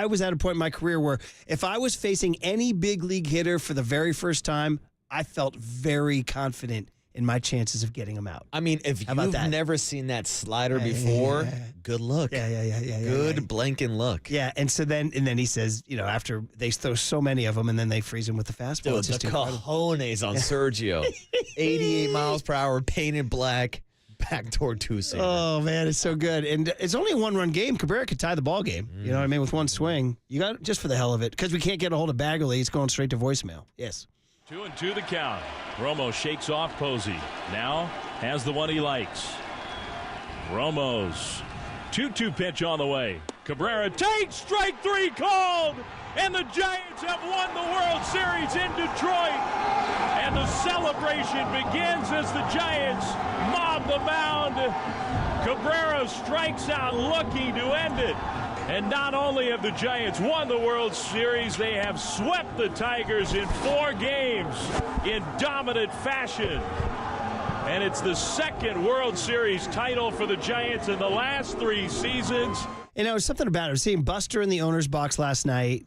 was at a point in my career where if I was facing any big league hitter for the very first time, I felt very confident in my chances of getting him out. I mean, if you've never seen that slider before, good luck. Good blanking luck. Yeah, and then he says, after they throw so many of them, and then they freeze him with the fastball. Dude, the cojones on Sergio. 88 miles per hour, painted black, backdoor two-seamer. Oh, man, it's so good. And it's only a one-run game. Cabrera could tie the ball game, you know what I mean, with one swing. You got just for the hell of it. Because we can't get a hold of Baggerly, he's going straight to voicemail. Yes. 2-2 the count. Romo shakes off Posey. Now has the one he likes. Romo's 2-2 pitch on the way. Cabrera takes strike 3 called. And the Giants have won the World Series in Detroit. And the celebration begins as the Giants mob the mound. Cabrera strikes out looking to end it. And not only have the Giants won the World Series, they have swept the Tigers in 4 games in dominant fashion. And it's the second World Series title for the Giants in the last 3 seasons. There's something about it. I was seeing Buster in the owner's box last night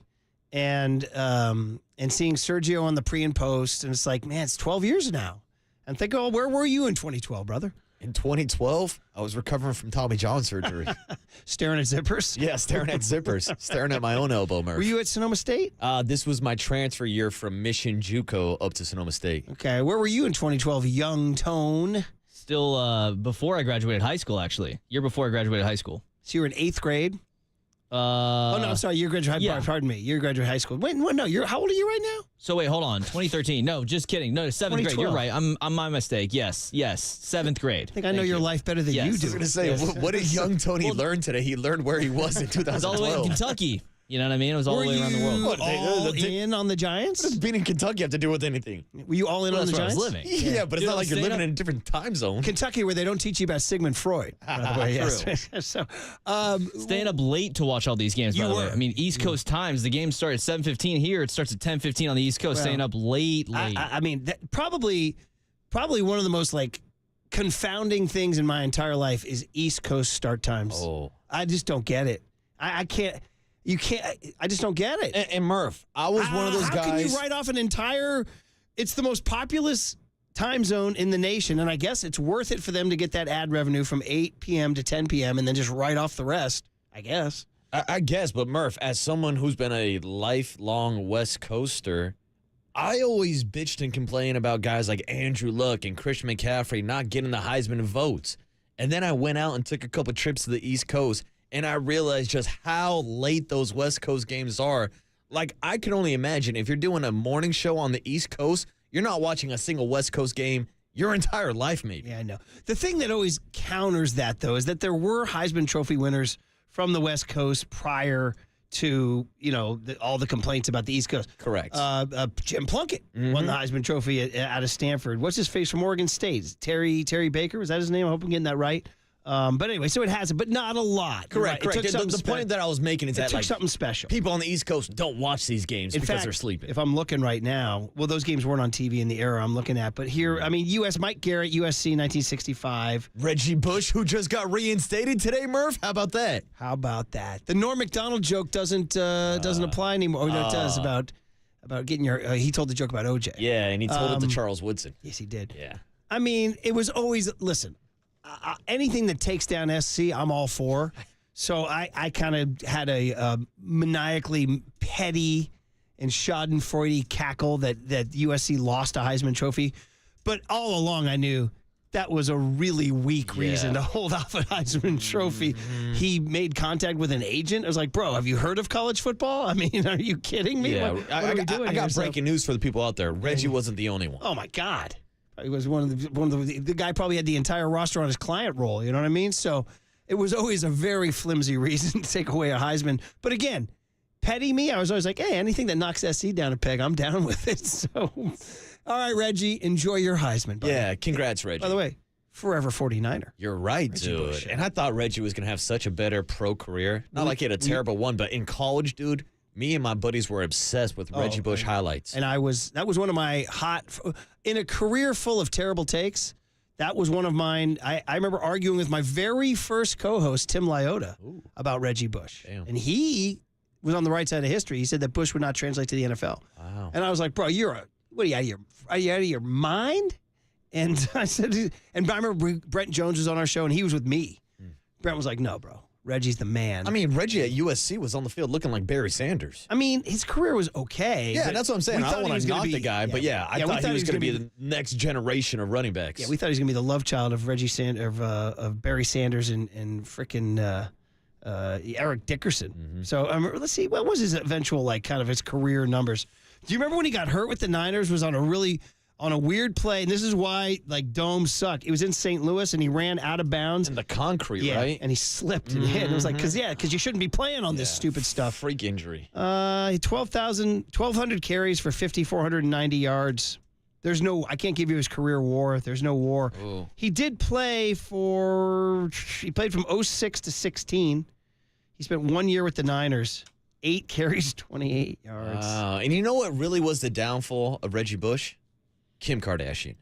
and seeing Sergio on the pre and post. And it's like, man, it's 12 years now. And think, where were you in 2012, brother? In 2012, I was recovering from Tommy John surgery. Staring at zippers? Yeah, staring at zippers. Staring at my own elbow, Murph. Were you at Sonoma State? This was my transfer year from Mission JUCO up to Sonoma State. Okay, where were you in 2012, young Tone? Still before I graduated high school, actually. Year before I graduated high school. So you were in 8th grade? Oh, no, I'm sorry. You graduated pardon me. You graduated high school. Wait, no, how old are you right now? So wait, hold on. 2013. No, just kidding. No, 7th grade. You're right. I'm my mistake. Yes. 7th grade. I think I know your life better than you do. I was going to say, what did young Tony learn today? He learned where he was in 2012. It was all the way in Kentucky. You know what I mean? It was all the way around the world. Were you all in on the Giants? What does being in Kentucky have to do with anything? Were you all in on the Giants? That's where I was living. Yeah, but it's not like you're living in a different time zone. Kentucky, where they don't teach you about Sigmund Freud, by the way. Yes. So, staying up late to watch all these games, by the way. I mean, East Coast times, the game starts at 7:15 here. It starts at 10:15 on the East Coast, staying up late. I mean, probably one of the most, confounding things in my entire life is East Coast start times. Oh. I just don't get it. I can't. You can't. I just don't get it. And Murph, I was one of those guys. How can you write off an entire? It's the most populous time zone in the nation, and I guess it's worth it for them to get that ad revenue from 8 p.m. to 10 p.m. and then just write off the rest, I guess. I guess, but Murph, as someone who's been a lifelong West Coaster, I always bitched and complained about guys like Andrew Luck and Christian McCaffrey not getting the Heisman votes. And then I went out and took a couple trips to the East Coast, and I realized just how late those West Coast games are. Like, I can only imagine if you're doing a morning show on the East Coast, you're not watching a single West Coast game your entire life, maybe. Yeah, I know. The thing that always counters that, though, is that there were Heisman Trophy winners from the West Coast prior to, all the complaints about the East Coast. Correct. Jim Plunkett won the Heisman Trophy out of Stanford. What's his face from Oregon State? Terry Baker? Was that his name? I hope I'm getting that right. But anyway, so it has it, but not a lot. Correct. Right. The point that I was making is that took something special. People on the East Coast don't watch these games because they're sleeping. If I'm looking right now, well, those games weren't on TV in the era I'm looking at, but here, Mike Garrett, USC, 1965. Reggie Bush, who just got reinstated today, Murph. How about that? The Norm Macdonald joke doesn't apply anymore. Oh, no, it does about getting your. He told the joke about OJ. Yeah, and he told it to Charles Woodson. Yes, he did. Yeah. It was always listen. Anything that takes down SC, I'm all for. So I kind of had a maniacally petty and schadenfreudy cackle that USC lost a Heisman Trophy. But all along I knew that was a really weak reason to hold off a Heisman Trophy. He made contact with an agent. I was like, bro, have you heard of college football? Are you kidding me? Yeah, what are we doing I got here? breaking news for the people out there. Reggie wasn't the only one. Oh, my God. He was one of the guy probably had the entire roster on his client roll. You know what I mean? So it was always a very flimsy reason to take away a Heisman. But again, petty me, I was always like, hey, anything that knocks SC down a peg, I'm down with it. So, all right, Reggie, enjoy your Heisman. Buddy. Yeah, congrats, Reggie. By the way, forever 49er. You're right, Reggie dude. Bush, yeah. And I thought Reggie was going to have such a better pro career. Not like he had a terrible one, but in college, dude, me and my buddies were obsessed with Reggie Bush highlights. And that was one of my in a career full of terrible takes, that was one of mine. I remember arguing with my very first co-host, Tim Liotta, about Reggie Bush. Damn. And he was on the right side of history. He said that Bush would not translate to the NFL. Wow. And I was like, bro, what are you out of your mind? And I said, and I remember Brent Jones was on our show and he was with me. Brent was like, no, bro. Reggie's the man. Reggie at USC was on the field looking like Barry Sanders. His career was okay. Yeah, that's what I'm saying. I don't want to knock the guy, but I thought he was going to be the next generation of running backs. Yeah, we thought he was going to be the love child of of Barry Sanders and frickin' Eric Dickerson. So let's see, what was his eventual kind of his career numbers? Do you remember when he got hurt with the Niners? Was on a weird play, and this is why domes suck. It was in St. Louis, and he ran out of bounds. In the concrete, right? And he slipped and hit. And it was like, because you shouldn't be playing on this stupid stuff. Freak injury. 1,200 carries for 5,490 yards. I can't give you his career WAR. There's no WAR. Ooh. He did play he played from 06 to 16. He spent 1 year with the Niners. 8 carries, 28 yards. Wow. And you know what really was the downfall of Reggie Bush? Kim Kardashian.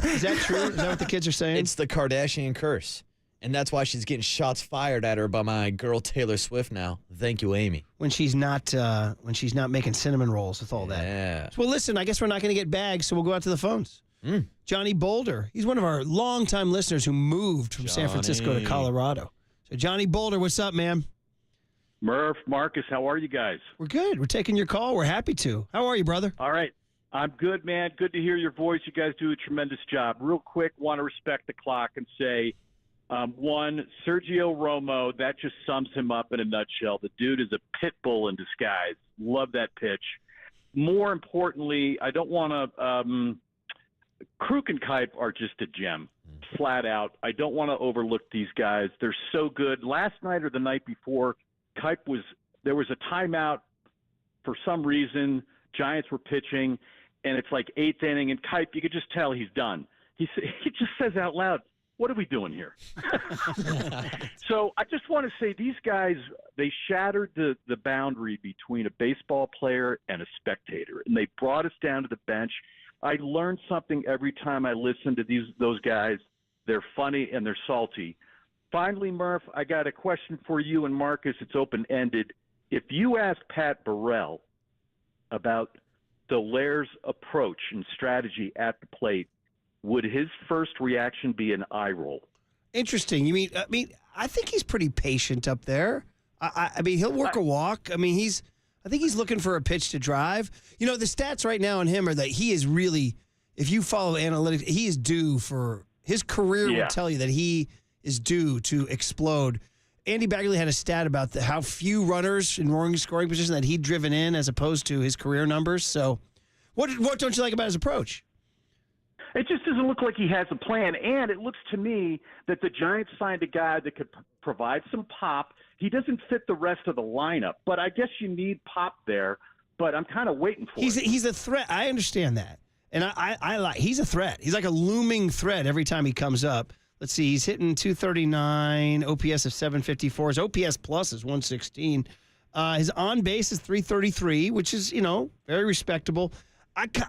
Is that true? Is that what the kids are saying? It's the Kardashian curse. And that's why she's getting shots fired at her by my girl Taylor Swift now. Thank you, Amy. When she's not making cinnamon rolls with all that. Yeah. Well, listen, I guess we're not going to get bags, so we'll go out to the phones. Johnny Boulder. He's one of our longtime listeners who moved from San Francisco to Colorado. So, Johnny Boulder, what's up, man? Murph, Marcus, how are you guys? We're good. We're taking your call. We're happy to. How are you, brother? All right. I'm good, man. Good to hear your voice. You guys do a tremendous job. Real quick, want to respect the clock and say, one, Sergio Romo, that just sums him up in a nutshell. The dude is a pit bull in disguise. Love that pitch. More importantly, I don't want to Kruk and Kipe are just a gem, flat out. I don't want to overlook these guys. They're so good. Last night or the night before, there was a timeout for some reason. Giants were pitching, and it's like eighth inning, and Kipe, you could just tell he's done. He just says out loud, what are we doing here? So I just want to say these guys, they shattered the boundary between a baseball player and a spectator, and they brought us down to the bench. I learn something every time I listen to those guys. They're funny and they're salty. Finally, Murph, I got a question for you and Marcus. It's open-ended. If you ask Pat Burrell about Solaire's approach and strategy at the plate, would his first reaction be an eye roll? Interesting. I think he's pretty patient up there. I mean, he'll work a walk. I think he's looking for a pitch to drive. The stats right now on him are that he is really, if you follow analytics, he is due for, his career will tell you that he is due to explode. Andy Baggerly had a stat about how few runners in scoring position that he'd driven in as opposed to his career numbers. So what don't you like about his approach? It just doesn't look like he has a plan, and it looks to me that the Giants signed a guy that could provide some pop. He doesn't fit the rest of the lineup, but I guess you need pop there, but I'm kind of waiting for it. He's a threat. I understand that, and I like. He's a threat. He's like a looming threat every time he comes up. Let's see, he's hitting 239, OPS of 754. His OPS plus is 116. His on base is 333, which is very respectable.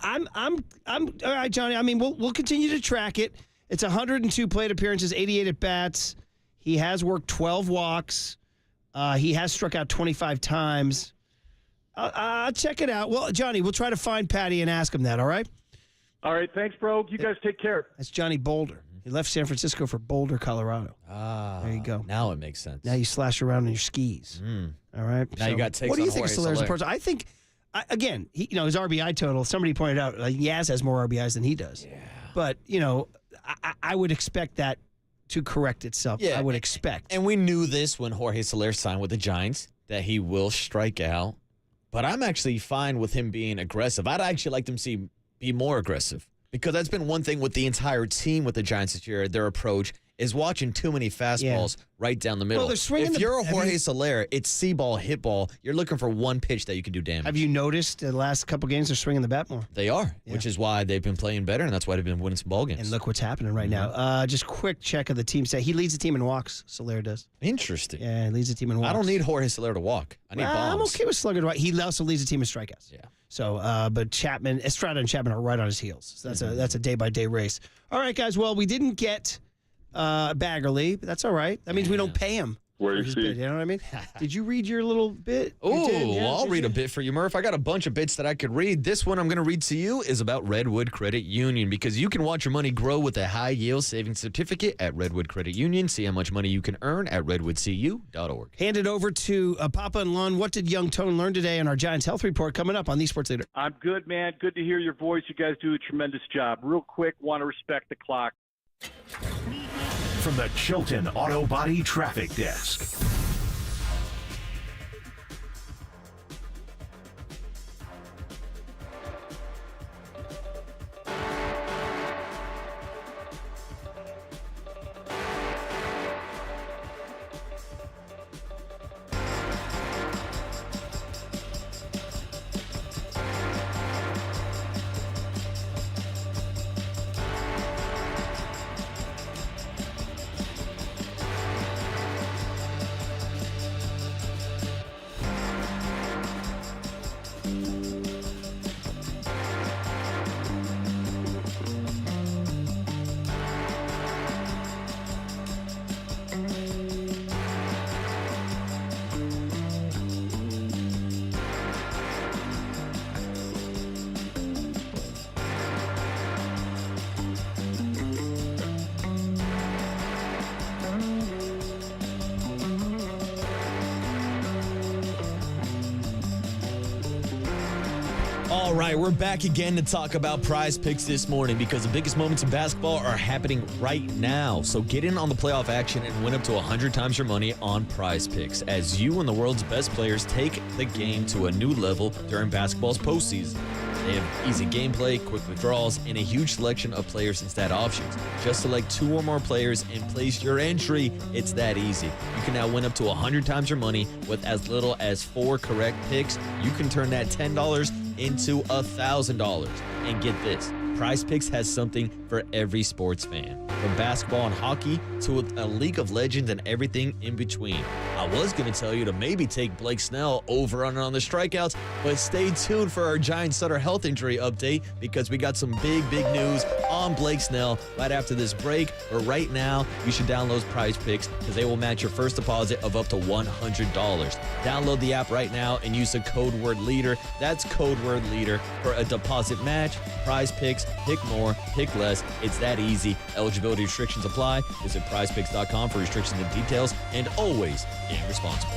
I'm all right, Johnny. I mean, we'll continue to track it. It's 102 plate appearances, 88 at bats. He has worked 12 walks. He has struck out 25 times. I'll check it out. Well, Johnny, we'll try to find Patty and ask him that. All right. All right. Thanks, bro. You guys take care. That's Johnny Boulder. He left San Francisco for Boulder, Colorado. There you go. Now it makes sense. Now you slash around on your skis. All right. Now you got takes. What do you on think of Solaire's approach? I think. Again, his RBI total, somebody pointed out, Yaz has more RBIs than he does. Yeah. But, I would expect that to correct itself. Yeah. I would expect. And we knew this when Jorge Soler signed with the Giants, that he will strike out. But I'm actually fine with him being aggressive. I'd actually like them to be more aggressive. Because that's been one thing with the entire team with the Giants this year, their approach is watching too many fastballs right down the middle. Well, they're swinging if you're a Jorge Soler, it's C-ball, hit ball. You're looking for one pitch that you can do damage. Have you noticed the last couple games they're swinging the bat more? They are, which is why they've been playing better, and that's why they've been winning some ball games. And look what's happening right now. Just quick check of the team stat. He leads the team in walks, Soler does. Interesting. Yeah, he leads the team in walks. I don't need Jorge Soler to walk. I need bombs. I'm okay with Slugger to walk. He also leads the team in strikeouts. Yeah. So, but Estrada and Chapman are right on his heels. So that's a day-by-day race. All right, guys. Well, we didn't get Baggerly, but that's all right. That means we don't pay him. Where is he? You know what I mean? Did you read your little bit? I'll read a bit for you, Murph. I got a bunch of bits that I could read. This one I'm going to read to you is about Redwood Credit Union, because you can watch your money grow with a high-yield savings certificate at Redwood Credit Union. See how much money you can earn at redwoodcu.org. Hand it over to Papa and Lon. What did young Tone learn today on our Giants Health Report coming up on the Sports Leader? I'm good, man. Good to hear your voice. You guys do a tremendous job. Real quick, want to respect the clock. From the Chilton Auto Body Traffic Desk. All right, we're back again to talk about Prize Picks this morning, because the biggest moments in basketball are happening right now. So get in on the playoff action and win up to 100 times your money on Prize Picks, as you and the world's best players take the game to a new level during basketball's postseason. They have easy gameplay, quick withdrawals, and a huge selection of players and stat options. Just select 2 or more players and place your entry. It's that easy. You can now win up to 100 times your money with as little as 4 correct picks. You can turn that $10 into $1,000. And get this, Prize Picks has something for every sports fan, from basketball and hockey to a League of Legends and everything in between. I was going to tell you to maybe take Blake Snell over on the strikeouts, but stay tuned for our Giants Sutter health injury update because we got some big news on Blake Snell right after this break. But right now, you should download Prize Picks because they will match your first deposit of up to $100. Download the app right now and use the code word LEADER. That's code word LEADER for a deposit match. Prize Picks, pick more, pick less. It's that easy. Eligibility restrictions apply. Visit prizepicks.com for restrictions and details, and always be responsible.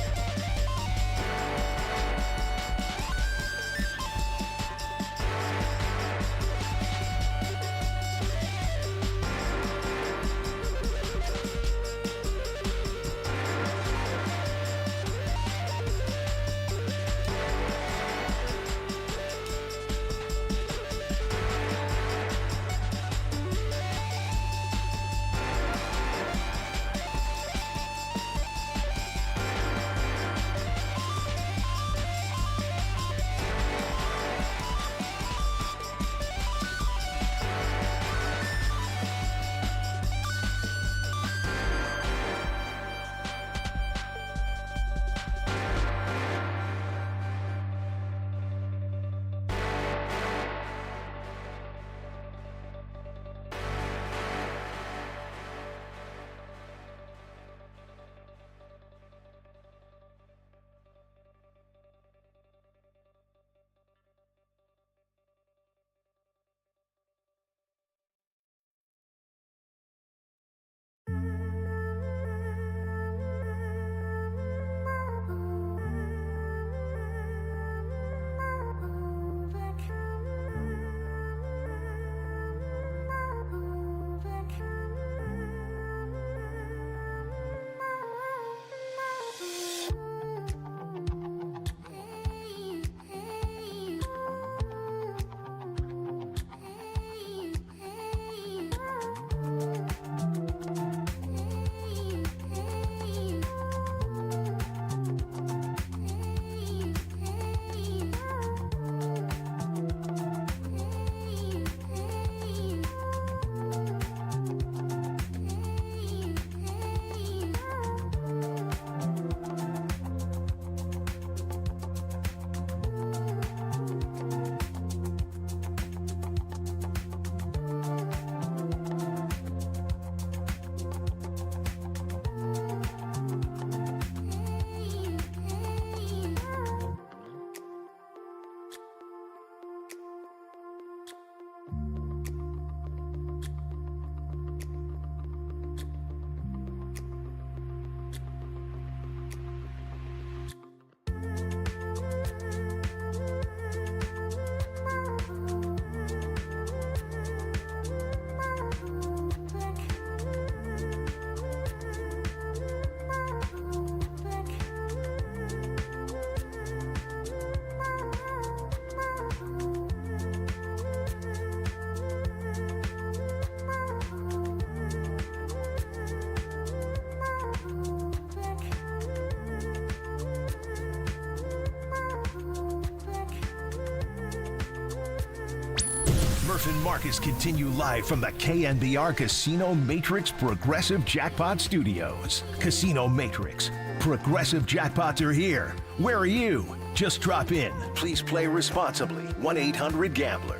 Murph and Marcus continue live from the KNBR Casino Matrix Progressive Jackpot Studios. Casino Matrix. Progressive jackpots are here. Where are you? Just drop in. Please play responsibly. 1-800-GAMBLER.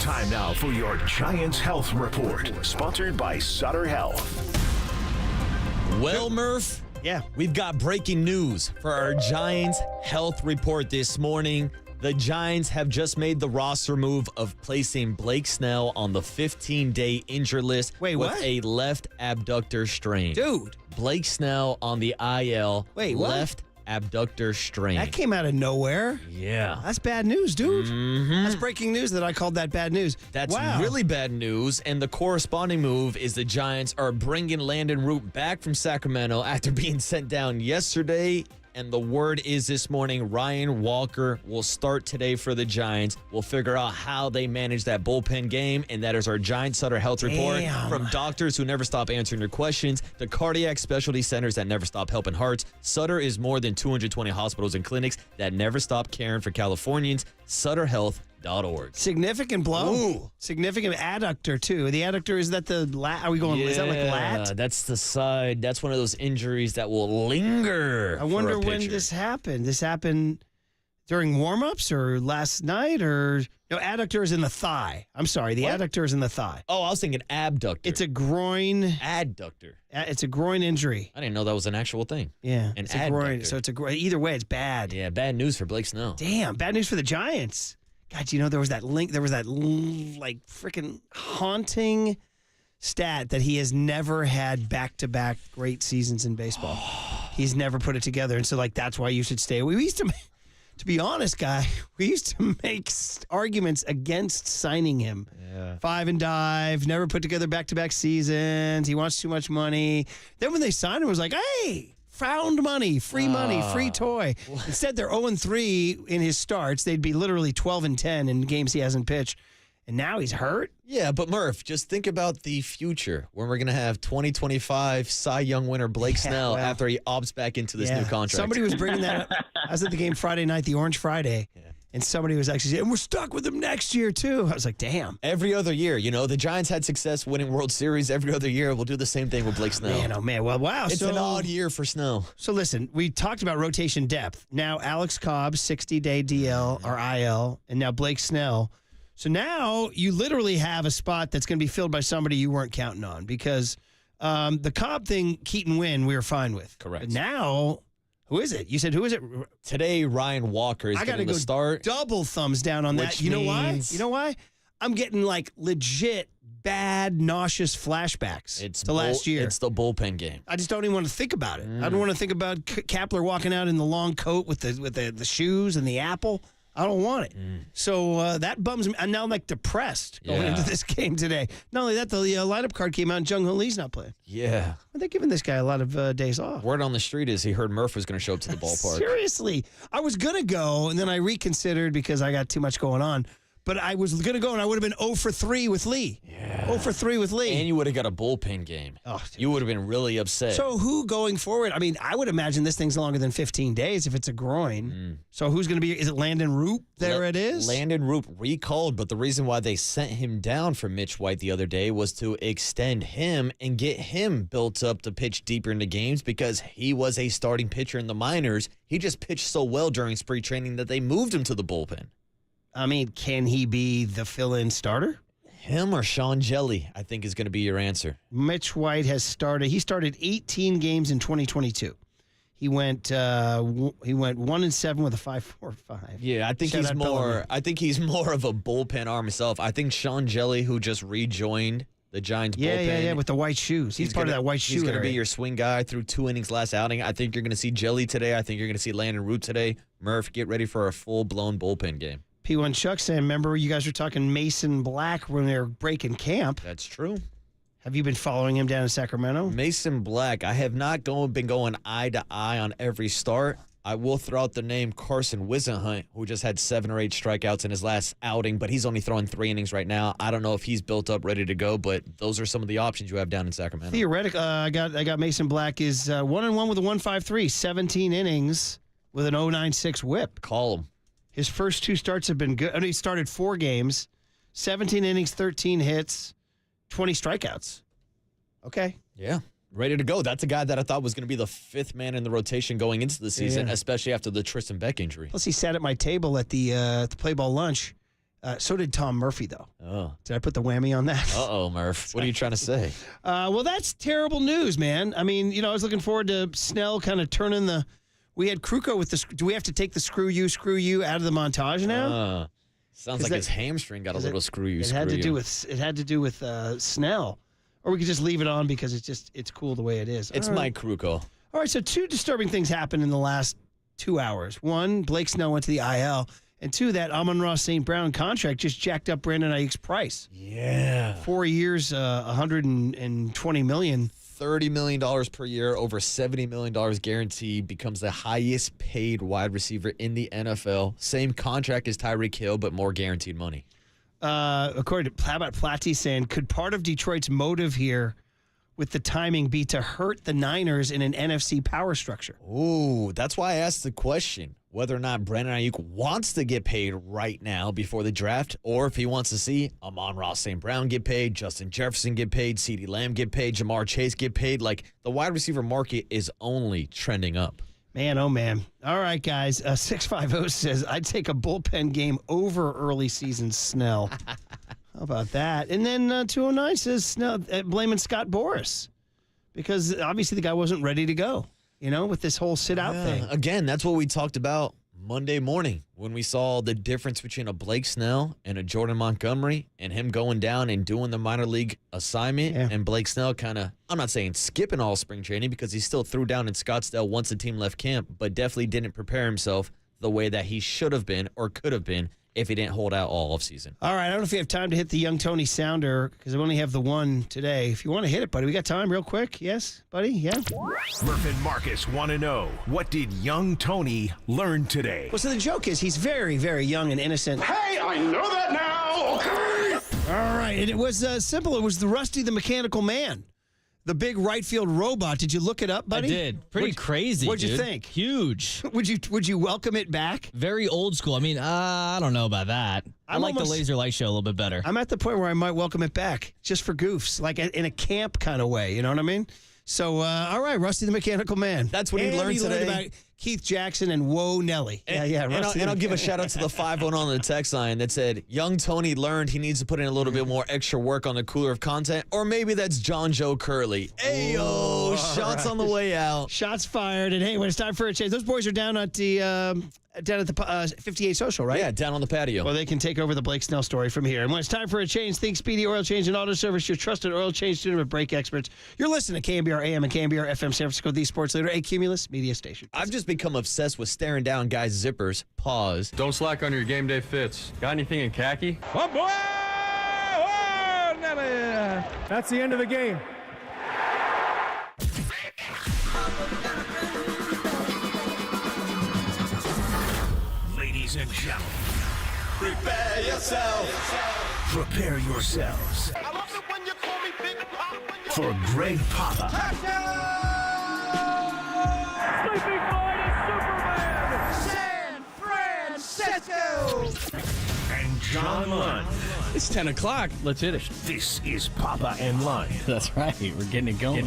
Time now for your Giants Health Report. Sponsored by Sutter Health. Well, Murph, we've got breaking news for our Giants Health Report this morning. The Giants have just made the roster move of placing Blake Snell on the 15-day injured list with a left abductor strain. Dude. Blake Snell on the IL. Wait, what? Left abductor strain. That came out of nowhere. Yeah. That's bad news, dude. Mm-hmm. That's breaking news that I called that bad news. That's really bad news. And the corresponding move is the Giants are bringing Landon Root back from Sacramento after being sent down yesterday. And the word is this morning, Ryan Walker will start today for the Giants. We'll figure out how they manage that bullpen game. And that is our Giants Sutter Health Report. From doctors who never stop answering your questions, the cardiac specialty centers that never stop helping hearts. Sutter is more than 220 hospitals and clinics that never stop caring for Californians. Sutter Health, Significant blow. Ooh. Significant adductor, too. The adductor, is that the are we going, is that like lat? That's the side. That's one of those injuries that will linger. I wonder when this happened. This happened during warm-ups or last night or... No, adductor is in the thigh. I'm sorry. The adductor is in the thigh. Oh, I was thinking abductor. It's a groin... Adductor. It's a groin injury. I didn't know that was an actual thing. Yeah. An it's a groin. So it's a groin. Either way, it's bad. Yeah, bad news for Blake Snell. Damn, bad news for the Giants. God, you know, there was that like freaking haunting stat that he has never had back-to-back great seasons in baseball. He's never put it together. And so, like, that's why you should stay away. We used to be honest, guy, we used to make arguments against signing him. Yeah. 5 and dive, never put together back-to-back seasons. He wants too much money. Then when they signed him, it was like, hey, found money, free toy. Instead, they're 0-3 in his starts. They'd be literally 12-10 in games he hasn't pitched. And now he's hurt? Yeah, but Murph, just think about the future when we're going to have 2025 Cy Young winner Blake Snell after he opts back into this new contract. Somebody was bringing that up. I was at the game Friday night, the Orange Friday, and somebody was actually saying, and we're stuck with him next year, too. I was like, damn. Every other year, you know, the Giants had success winning World Series. Every other year, we'll do the same thing with Blake Snell. Man, oh, man. Well, wow. It's an odd year for Snell. So, listen, we talked about rotation depth. Now, Alex Cobb, 60-day DL or IL, and now Blake Snell. So now you literally have a spot that's going to be filled by somebody you weren't counting on because the Cobb thing, Keaton Wynn, we were fine with. Correct. But now, who is it? You said, who is it? Today, Ryan Walker is getting the start. Double thumbs down on that. You know why? You know why? I'm getting like legit bad, nauseous flashbacks to last year. It's the bullpen game. I just don't even want to think about it. I don't want to think about Kapler walking out in the long coat with the shoes and the apple. I don't want it. So that bums me. And now I'm like depressed going into this game today. Not only that, the lineup card came out and Jung Hoon Lee's not playing. Yeah. They're giving this guy a lot of days off. Word on the street is he heard Murph was going to show up to the ballpark. Seriously. I was going to go, and then I reconsidered because I got too much going on. But I was going to go, and I would have been 0 for 3 with Lee. Yeah. 0 for 3 with Lee. And you would have got a bullpen game. Oh, you would have been really upset. So who going forward? I mean, I would imagine this thing's longer than 15 days if it's a groin. So who's going to be? Is it Landon Roop? It is. Landon Roop recalled, but the reason why they sent him down for Mitch White the other day was to extend him and get him built up to pitch deeper into games because he was a starting pitcher in the minors. He just pitched so well during spring training that they moved him to the bullpen. I mean, can he be the fill-in starter? Him or Sean Jelly, I think, is going to be your answer. Mitch White has started. He started 18 games in 2022. He went 1-7 with a 5.45. Yeah, I think he's more. I think he's more of a bullpen arm himself. I think Sean Jelly, who just rejoined the Giants bullpen. Yeah, with the white shoes. He's part of that white shoe. He's going to be your swing guy through 2 innings last outing. I think you're going to see Jelly today. I think you're going to see Landon Root today. Murph, get ready for a full-blown bullpen game. P1 Chuck saying, remember you guys were talking Mason Black when they were breaking camp. That's true. Have you been following him down in Sacramento? Mason Black, I have not been going eye to eye on every start. I will throw out the name Carson Wisenhunt, who just had 7 or 8 strikeouts in his last outing, but he's only throwing 3 innings right now. I don't know if he's built up, ready to go, but those are some of the options you have down in Sacramento. Theoretically, I got Mason Black is 1-1 with a 1.53, 17 innings with an 0.96 whip. Call him. His first 2 starts have been good. I mean, he started 4 games, 17 innings, 13 hits, 20 strikeouts. Okay. Yeah. Ready to go. That's a guy that I thought was going to be the 5th man in the rotation going into the season, especially after the Tristan Beck injury. Plus, he sat at my table at the play ball lunch. So did Tom Murphy, though. Oh. Did I put the whammy on that? Uh-oh, Murph. What are you trying to say? Well, that's terrible news, man. I mean, I was looking forward to Snell kind of turning the... We had Krukow with the... Do we have to take the screw you out of the montage now? Sounds like his hamstring got a little screw you. It had to do with Snell. Or we could just leave it on because it's cool the way it is. It's Mike Krukow. All right, so 2 disturbing things happened in the last 2 hours. 1, Blake Snell went to the IL. And 2, that Amon-Ra St. Brown contract just jacked up Brandon Aiyuk's price. Yeah. 4 years, $120 million. $30 million per year, over $70 million guaranteed, becomes the highest paid wide receiver in the NFL. Same contract as Tyreek Hill, but more guaranteed money. According to, how about Platty saying, could part of Detroit's motive here with the timing be to hurt the Niners in an NFC power structure? Ooh, that's why I asked the question. whether or not Brandon Aiyuk wants to get paid right now before the draft, or if he wants to see Amon-Ra St. Brown get paid, Justin Jefferson get paid, CeeDee Lamb get paid, Jamar Chase get paid. Like, the wide receiver market is only trending up. Man, oh, man. All right, guys. 650 says, I'd take a bullpen game over early season Snell. How about that? And then 209 says, Snell, blaming Scott Boras. Because obviously the guy wasn't ready to go, with this whole sit-out thing. Again, that's what we talked about Monday morning when we saw the difference between a Blake Snell and a Jordan Montgomery and him going down and doing the minor league assignment. Yeah. And Blake Snell kind of, I'm not saying skipping all spring training because he still threw down in Scottsdale once the team left camp, but definitely didn't prepare himself the way that he should have been or could have been if he didn't hold out all offseason. All right, I don't know if you have time to hit the Young Tony sounder because I only have the one today. If you want to hit it, buddy, we got time real quick. Yes, buddy? Yeah? Murph and Marcus want to know, what did young Tony learn today? Well, so the joke is he's very, very young and innocent. Hey, I know that now! All right, and it was simple. It was the Rusty the Mechanical Man. The big right field robot. Did you look it up, buddy? I did. Pretty crazy. What'd you dude. think? Huge. Would you welcome it back? Very old school. I mean, I don't know about that. I like the laser light show a little bit better. I'm at the point where I might welcome it back just for goofs, like in a camp kind of way. You know what I mean? So, all right, Rusty the Mechanical Man. That's what he learned today. Learned about Keith Jackson and Whoa Nelly. And I'll give a shout out to the 510 on the text line that said, young Tony learned he needs to put in a little bit more extra work on the cooler of content. Or maybe that's John Joe Curley. Ayo, shots on the way out. Shots fired. And hey, when it's time for a change, those boys are down at the 58 Social, right? Yeah, down on the patio. Well, they can take over the Blake Snell story from here. And when it's time for a change, think Speedy Oil Change and Auto Service, your trusted oil change student with brake experts. You're listening to KNBR AM and KNBR FM San Francisco, the sports leader, a Cumulus media station. I've just become obsessed with staring down guys' zippers. Pause. Don't slack on your game day fits. Got anything in khaki? Oh, boy! Oh, That's the end of the game. Ladies and gentlemen, Prepare yourself. prepare yourselves I love it when you call me Big Pop. for Greg Papa Sleeping Boy is Superman. San Francisco. and John Lund. It's 10 o'clock. Let's hit it. This is Papa and Lund That's right. We're getting it going.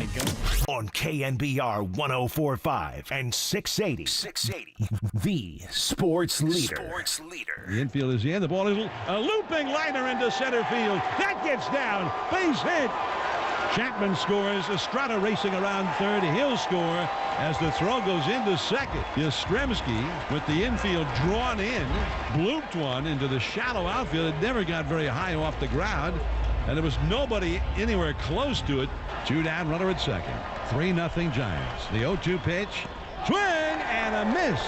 on KNBR 104.5 and 680. The sports leader. The infield is in. The ball is a looping liner into center field. That gets down. Base hit. Chapman scores. Estrada racing around third. He'll score as the throw goes into second. Yastrzemski with the infield drawn in. Blooped one into the shallow outfield. It never got very high off the ground. And there was nobody anywhere close to it. 2 down, runner at second. 3-0 Giants. The 0-2 pitch. Swing and a miss.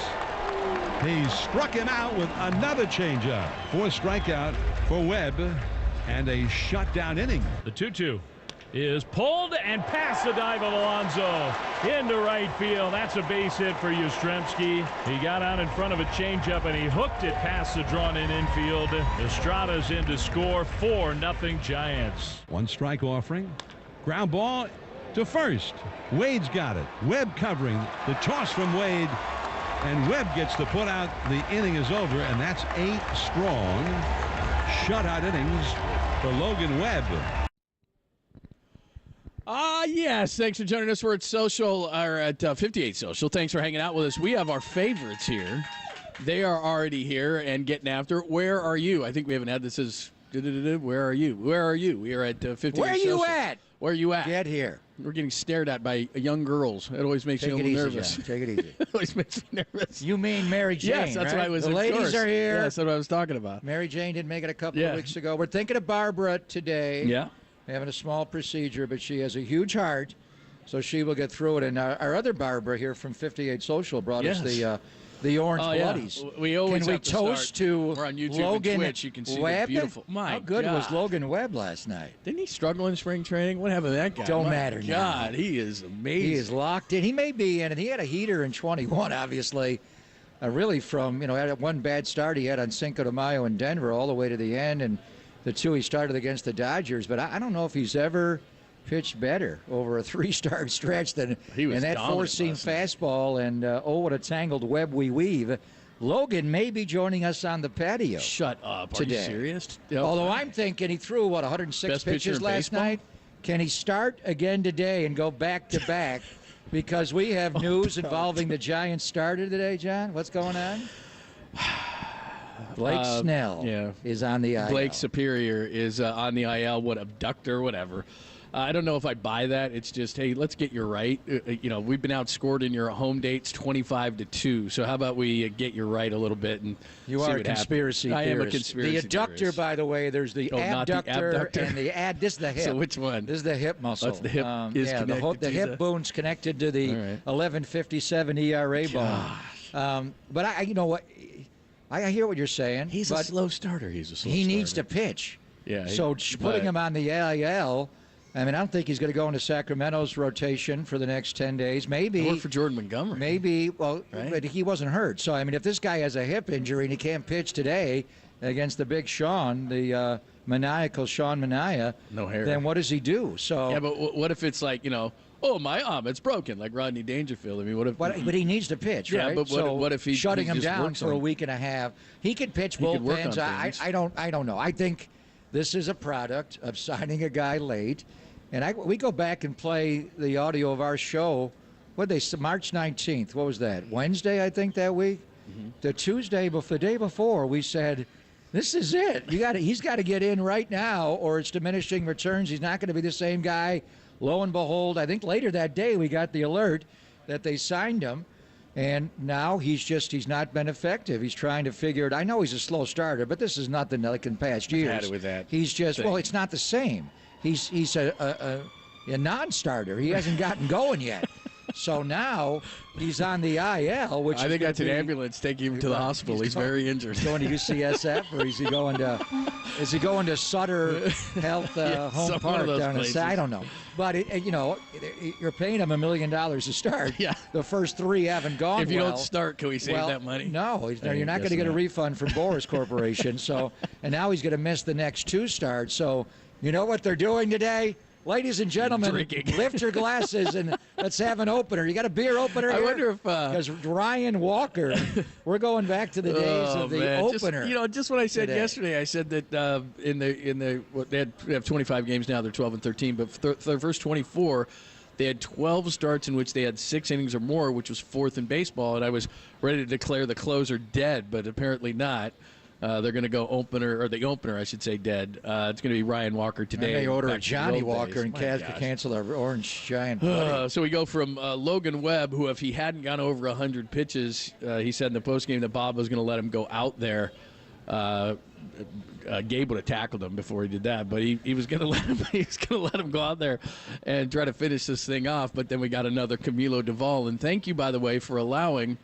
He struck him out with another changeup. 4th strikeout for Webb and a shutdown inning. The 2-2 is pulled and past the dive of Alonso into right field. That's a base hit for Yastrzemski. He got out in front of a changeup and he hooked it past the drawn-in infield. Estrada's in to score. 4-0 Giants. 1 strike offering. Ground ball to first. Wade's got it. Webb covering. The toss from Wade. And Webb gets the put out. The inning is over, and that's 8 strong shutout innings for Logan Webb. Yes. Thanks for joining us. We're at Social, or at 58 Social. Thanks for hanging out with us. We have our favorites here. They are already here and getting after it. Where are you? I think we haven't had this as. Where are you? Where are you? We are at 58 Social. Where are you at? Where are you at? Get here. We're getting stared at by young girls. It always makes me a little nervous. John. Take it easy. It always makes me nervous. You mean Mary Jane? Yes, that's right? what I was. The ladies are here. Yeah, that's what I was talking about. Mary Jane didn't make it a couple of weeks ago. We're thinking of Barbara today. Yeah. Having a small procedure, but she has a huge heart, so she will get through it. And our other Barbara here from 58 Social brought us the Orange Bloodies. Yeah. We always Can we have to toast start. to We're on YouTube Logan and Twitch. You can see Webb? the beautiful. My How good God. was Logan Webb last night? Didn't he struggle in spring training? What happened to that guy? Don't My matter now. God, he is amazing. He is locked in. He may be in, and he had a heater in 21, obviously. Really from, had one bad start he had on Cinco de Mayo in Denver all the way to the end, and the 2 he started against the Dodgers. But I don't know if he's ever pitched better over a 3-start stretch than He was and that dominant 4-seam last night. fastball. And, what a tangled web we weave Logan may be joining us on the patio. Shut up. Are today. you serious? Although I'm thinking he threw, 106 Best pitcher pitches in last baseball? night. Can he start again today and go back to back? Because we have news involving the Giants starter today, John. What's going on? Blake Snell is on the IL. Blake Superior is on the IL. What, abductor, whatever. I don't know if I buy that. It's just, hey, let's get you right. We've been outscored in your home dates 25-2. So how about we get you right a little bit and You see are a what conspiracy happens. theorist. I am a conspiracy The adductor, theorist. by the way, there's the Not the abductor abductor. and the This is the hip. So which one? This is the hip muscle. That's the hip is connected the to hip bone's connected to the 1157 ERA bone. But you know what? I hear what you're saying. He's a slow starter. He's a slow He starter. needs to pitch. Yeah. So putting him on the IL, I mean, I don't think he's going to go into Sacramento's rotation for the next 10 days. Maybe. It worked for Jordan Montgomery. Maybe. Well, Right? but he wasn't hurt. So, I mean, if this guy has a hip injury and he can't pitch today against the big Sean, the maniacal Sean Mania, No hair. then what does he do? So, Yeah, but what if it's like, oh, my arm, it's broken, like Rodney Dangerfield. I mean, what if... but he needs to pitch, Yeah, right? but what if he shutting him just down works for on a it? week and a half? He could pitch He could work on bullpens. things. I don't know. I think this is a product of signing a guy late. And we go back and play the audio of our show. March 19th. What was that? Wednesday, I think, that week. Mm-hmm. The day before, we said, this is it. He's got to get in right now, or it's diminishing returns. He's not going to be the same guy. Lo and behold, I think later that day we got the alert that they signed him, and now he's not been effective. He's trying to figure it. I know he's a slow starter, but this is nothing like in past years. had it with that He's just thing. it's not the same. He's a non-starter. He hasn't gotten going yet. So now he's on the IL, which I think that's an be, ambulance taking him to the hospital. He's very injured. Going to UCSF, or is he going to Sutter Health Home some one Park of those down in places. I don't know. But you're paying him $1 million to start. Yeah. The first 3 haven't gone. If you well. don't start, can we save Well, that money? No, you're not going to guess get a not. refund from Boris Corporation. So, and now he's going to miss the next 2 starts. So, you know what they're doing today? Ladies and gentlemen, Drinking. lift your glasses and let's have an opener. You got a beer opener I here? wonder if because Ryan Walker, we're going back to the days of the opener. Just what I said today. yesterday. I said that they have 25 games now. They're 12 and 13, but for their first 24. They had 12 starts in which they had 6 innings or more, which was 4th in baseball, and I was ready to declare the closer dead, but apparently not. They're going to go the opener, I should say, dead. It's going to be Ryan Walker today. They order back a to the Johnny old Walker days. and My Kaz gosh. could cancel our orange giant buddy. So we go from Logan Webb, who if he hadn't gone over 100 pitches, he said in the postgame that Bob was going to let him go out there. Gabe would have tackled him before he did that, but he was going to let him. He was going to let him go out there and try to finish this thing off. But then we got another Camilo Doval, and thank you, by the way, for allowing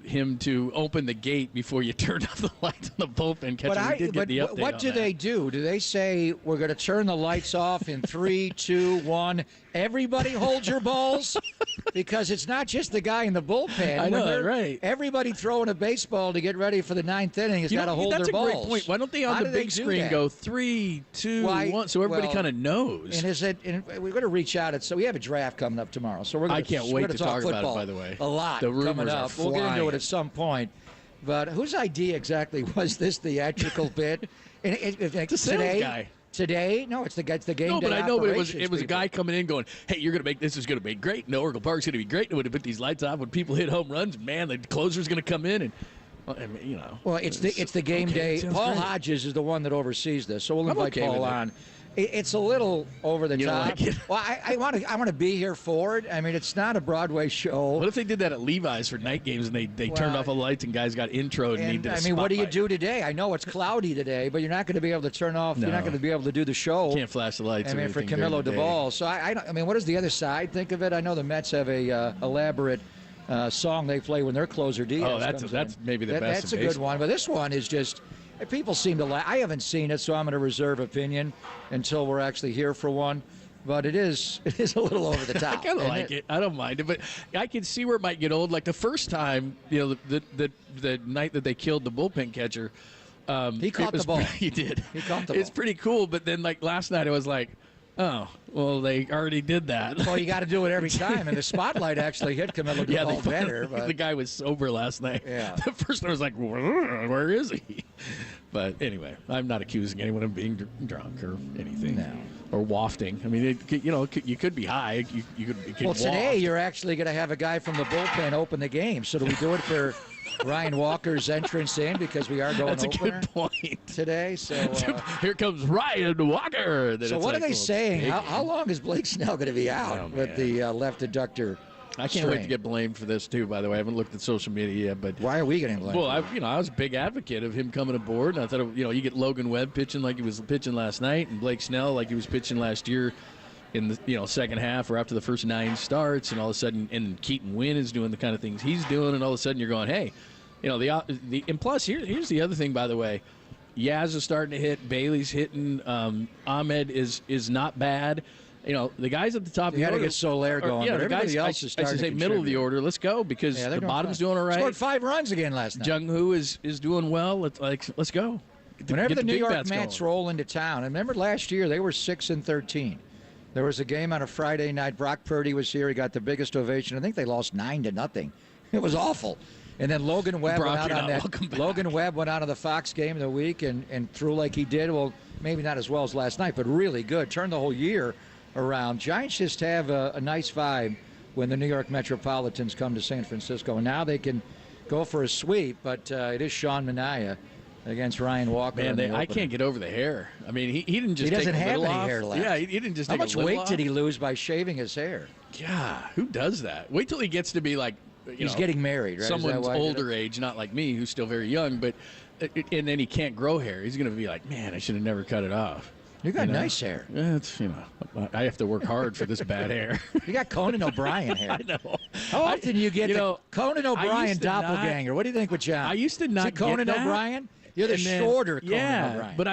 him to open the gate before you turned off the lights on the bullpen catcher. We did get the update what on do that. they do? Do they say we're going to turn the lights off in 3, 2, 1? Everybody hold your balls, because it's not just the guy in the bullpen. I When know, they're- right? Everybody throwing a baseball to get ready for the 9th inning has got to hold that's their a balls. great point. Why don't they on How the do they big do screen that? go 3, 2, Why- 1, so everybody well, kind of knows? And we're going to reach out. So we have a draft coming up tomorrow. So we're going I can't wait to talk about it, football by the way. a lot The rumors coming are up. We'll get into flying. it at some point. But whose idea exactly was this theatrical bit? And It's a sales guy. Today? No, it's the game No, day but I know, but it was operations a guy coming in going, "Hey, you're gonna make this is gonna be great. No, Oracle Park's gonna be great. And when they put these lights on, when people hit home runs, man, the closer's gonna come in and, well, I mean, Well, it's the game okay, day. sounds Paul great. Hodges is the one that oversees this, so we'll I'm invite okay Paul with it. on. It's a little over the You don't top. like it? Well, I want to be here for it. I mean, it's not a Broadway show. What if they did that at Levi's for night games and they turned Well, off all the lights and guys got introed and needed a I mean, what do you spotlight? do today? I know it's cloudy today, but you're not going to be able to turn off. No. You're not going to be able to do the show. Can't flash the lights. I or mean, for anything during Camilo the day. Doval. So I mean, what does the other side think of it? I know the Mets have a elaborate song they play when their closer Diaz Oh, that's comes in. maybe the best That's in a good baseball. one, but this one is just. People seem to like. I haven't seen it, so I'm going to reserve opinion until we're actually here for one. But it is a little over the top. I kind of isn't like it. I don't mind it, but I can see where it might get old. Like the first time, the night that they killed the bullpen catcher, He caught it was the ball. He did. He caught the It's ball. pretty cool, but then like last night, it was like, Oh, well, they already did that. Well, you got to do it every time, and the spotlight actually hit Camilo Doval better. But the guy was sober last night. Yeah. The first one was like, where is he? But anyway, I'm not accusing anyone of being drunk or anything. No. Or wafting. I mean, you could be high. You could well, today waft. you're actually going to have a guy from the bullpen open the game. So do we do it for Ryan Walker's entrance in because we are going That's opener a good point today? So here comes Ryan Walker. So what are they saying? How long is Blake Snell going to be out with the left adductor? I can't wait to get blamed for this too. By the way, I haven't looked at social media yet, but why are we getting blamed? Well, I was a big advocate of him coming aboard, and I thought, you get Logan Webb pitching like he was pitching last night, and Blake Snell like he was pitching last year in the second half or after the first 9 starts, and all of a sudden, and Keaton Wynn is doing the kind of things he's doing, and all of a sudden you're going, hey, and plus here's the other thing, by the way, Yaz is starting to hit, Bailey's hitting, Ahmed is not bad. The guys at the top of the order. You got to get Soler going, but everybody else is starting to contribute. Middle of the order. Let's go because the bottom's doing all right. Scored 5 runs again last night. Jung-Hoo is doing well. Let's go. Whenever the New York Mets roll into town, and remember last year they were 6-13. There was a game on a Friday night. Brock Purdy was here. He got the biggest ovation. I think they lost 9-0. It was awful. And then Logan Webb went out on that. Logan Webb went out of the Fox game of the week and threw like he did. Well, maybe not as well as last night, but really good. Turned the whole year around. Giants just have a nice vibe when the New York Metropolitans come to San Francisco. And now they can go for a sweep, but it is Sean Manaea against Ryan Walker. Man, I can't get over the hair. I mean, he didn't just he doesn't take a have little any off. hair left. Yeah, he didn't just How take a much little weight off. did he lose by shaving his hair? Yeah, who does that? Wait till he gets to be like, he's getting married, right? Someone's older age, not like me, who's still very young, but and then he can't grow hair. He's going to be like, man, I should have never cut it off. You got nice hair. It's I have to work hard for this bad hair. You got Conan O'Brien hair. I know. How often you get the Conan O'Brien doppelganger? What do you think with John? I used to not get Conan that. O'Brien? You're the shorter Conan O'Brien. But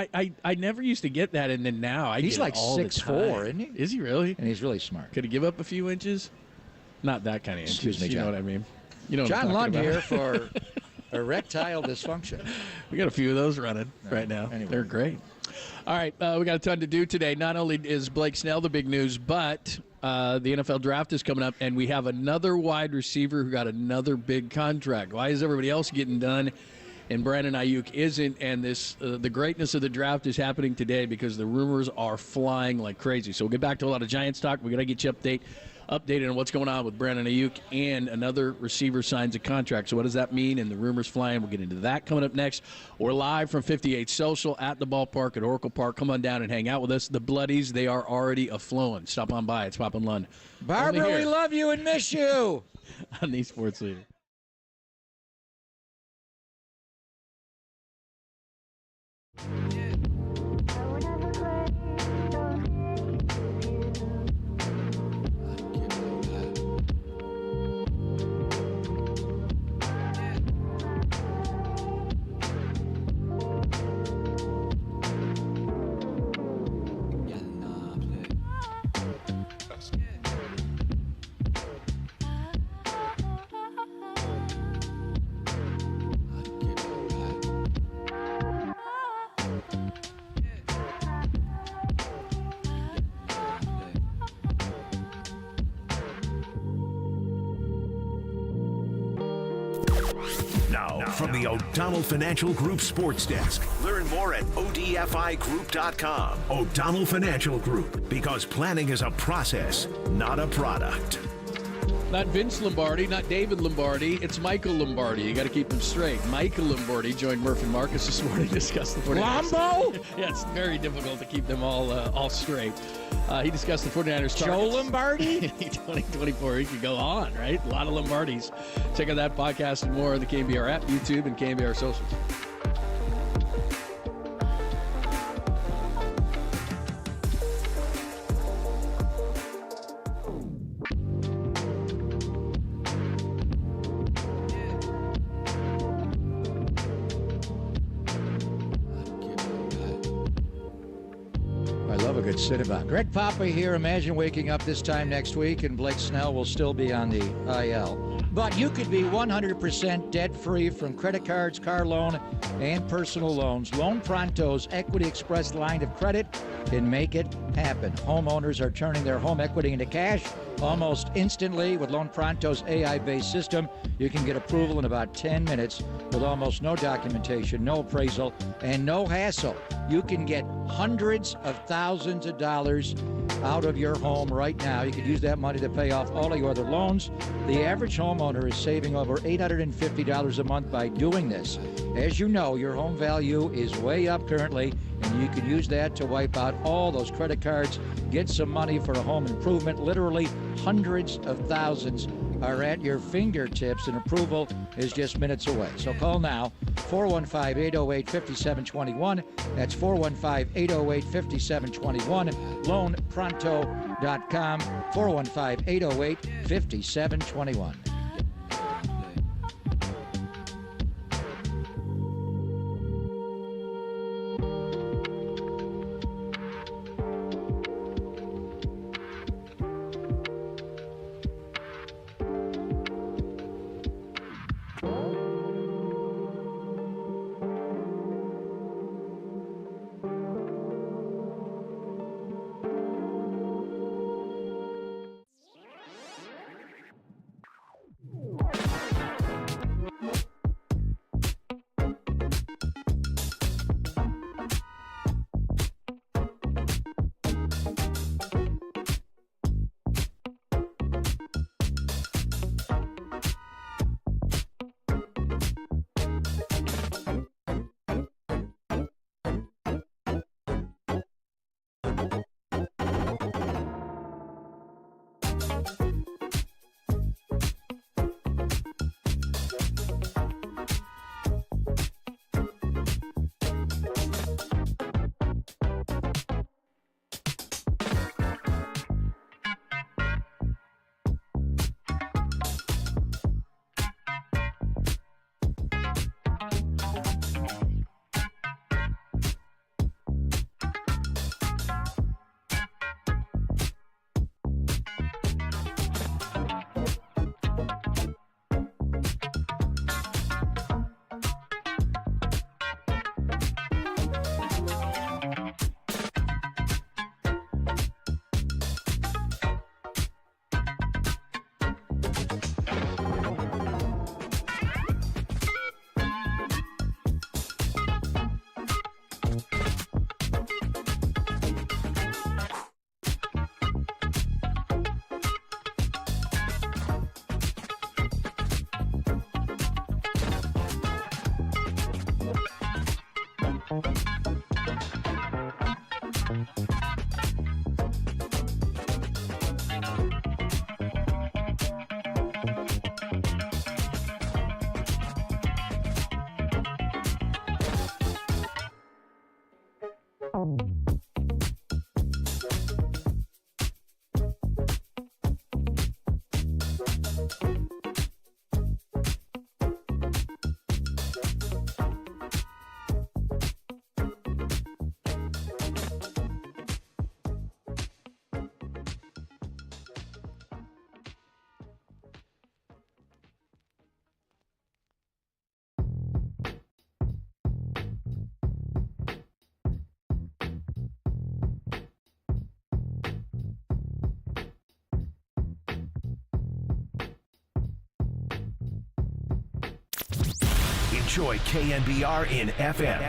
I never used to get that, and then now he's get like it all 6'4", isn't he? Is he really? And he's really smart. Could he give up a few inches? Not that kind of inches. Excuse me, John. You know what I mean? You know John what I'm Lund talking here about. for erectile dysfunction. We got a few of those running right now. Anyway. They're great. All right, we got a ton to do today. Not only is Blake Snell the big news, but the NFL draft is coming up, and we have another wide receiver who got another big contract. Why is everybody else getting done and Brandon Aiyuk isn't? And this the greatness of the draft is happening today because the rumors are flying like crazy. So we'll get back to a lot of Giants talk. We're going to get you updated on what's going on with Brandon Aiyuk, and another receiver signs a contract. So what does that mean? And the rumors flying. We'll get into that coming up next. We're live from 58 Social at the ballpark at Oracle Park. Come on down and hang out with us. The Bloodies, they are already a-flowing. Stop on by. It's Pop and Lund. Barbara, we love you and miss you. On the Sports Leader. Now, from the O'Donnell Financial Group Sports Desk. Learn more at ODFIGroup.com. O'Donnell Financial Group, because planning is a process, not a product. Not Vince Lombardi, not David Lombardi. It's Michael Lombardi. You got to keep them straight. Michael Lombardi joined Murph and Marcus this morning to discuss the 49ers. Lombo? Yeah, it's very difficult to keep them all straight. He discussed the 49ers. Joe Lombardi? 2024. He could go on, right? A lot of Lombardis. Check out that podcast and more on the KNBR app, YouTube, and KNBR socials. Cinnabon. Greg Papa here. Imagine waking up this time next week and Blake Snell will still be on the IL. But you could be 100% debt-free from credit cards, car loan, and personal loans. Loan Pronto's Equity Express line of credit can make it happen. Homeowners are turning their home equity into cash almost instantly. With Loan Pronto's AI-based system, you can get approval in about 10 minutes with almost no documentation, no appraisal, and no hassle. You can get hundreds of thousands of dollars out of your home right now. You could use that money to pay off all of your other loans. The average homeowner is saving over $850 a month by doing this. As you know, your home value is way up currently, and you can use that to wipe out all those credit cards, get some money for a home improvement. Literally hundreds of thousands are at your fingertips, and approval is just minutes away. So call now, 415-808-5721. That's 415-808-5721. LoanPronto.com, 415-808-5721. Enjoy KNBR in FM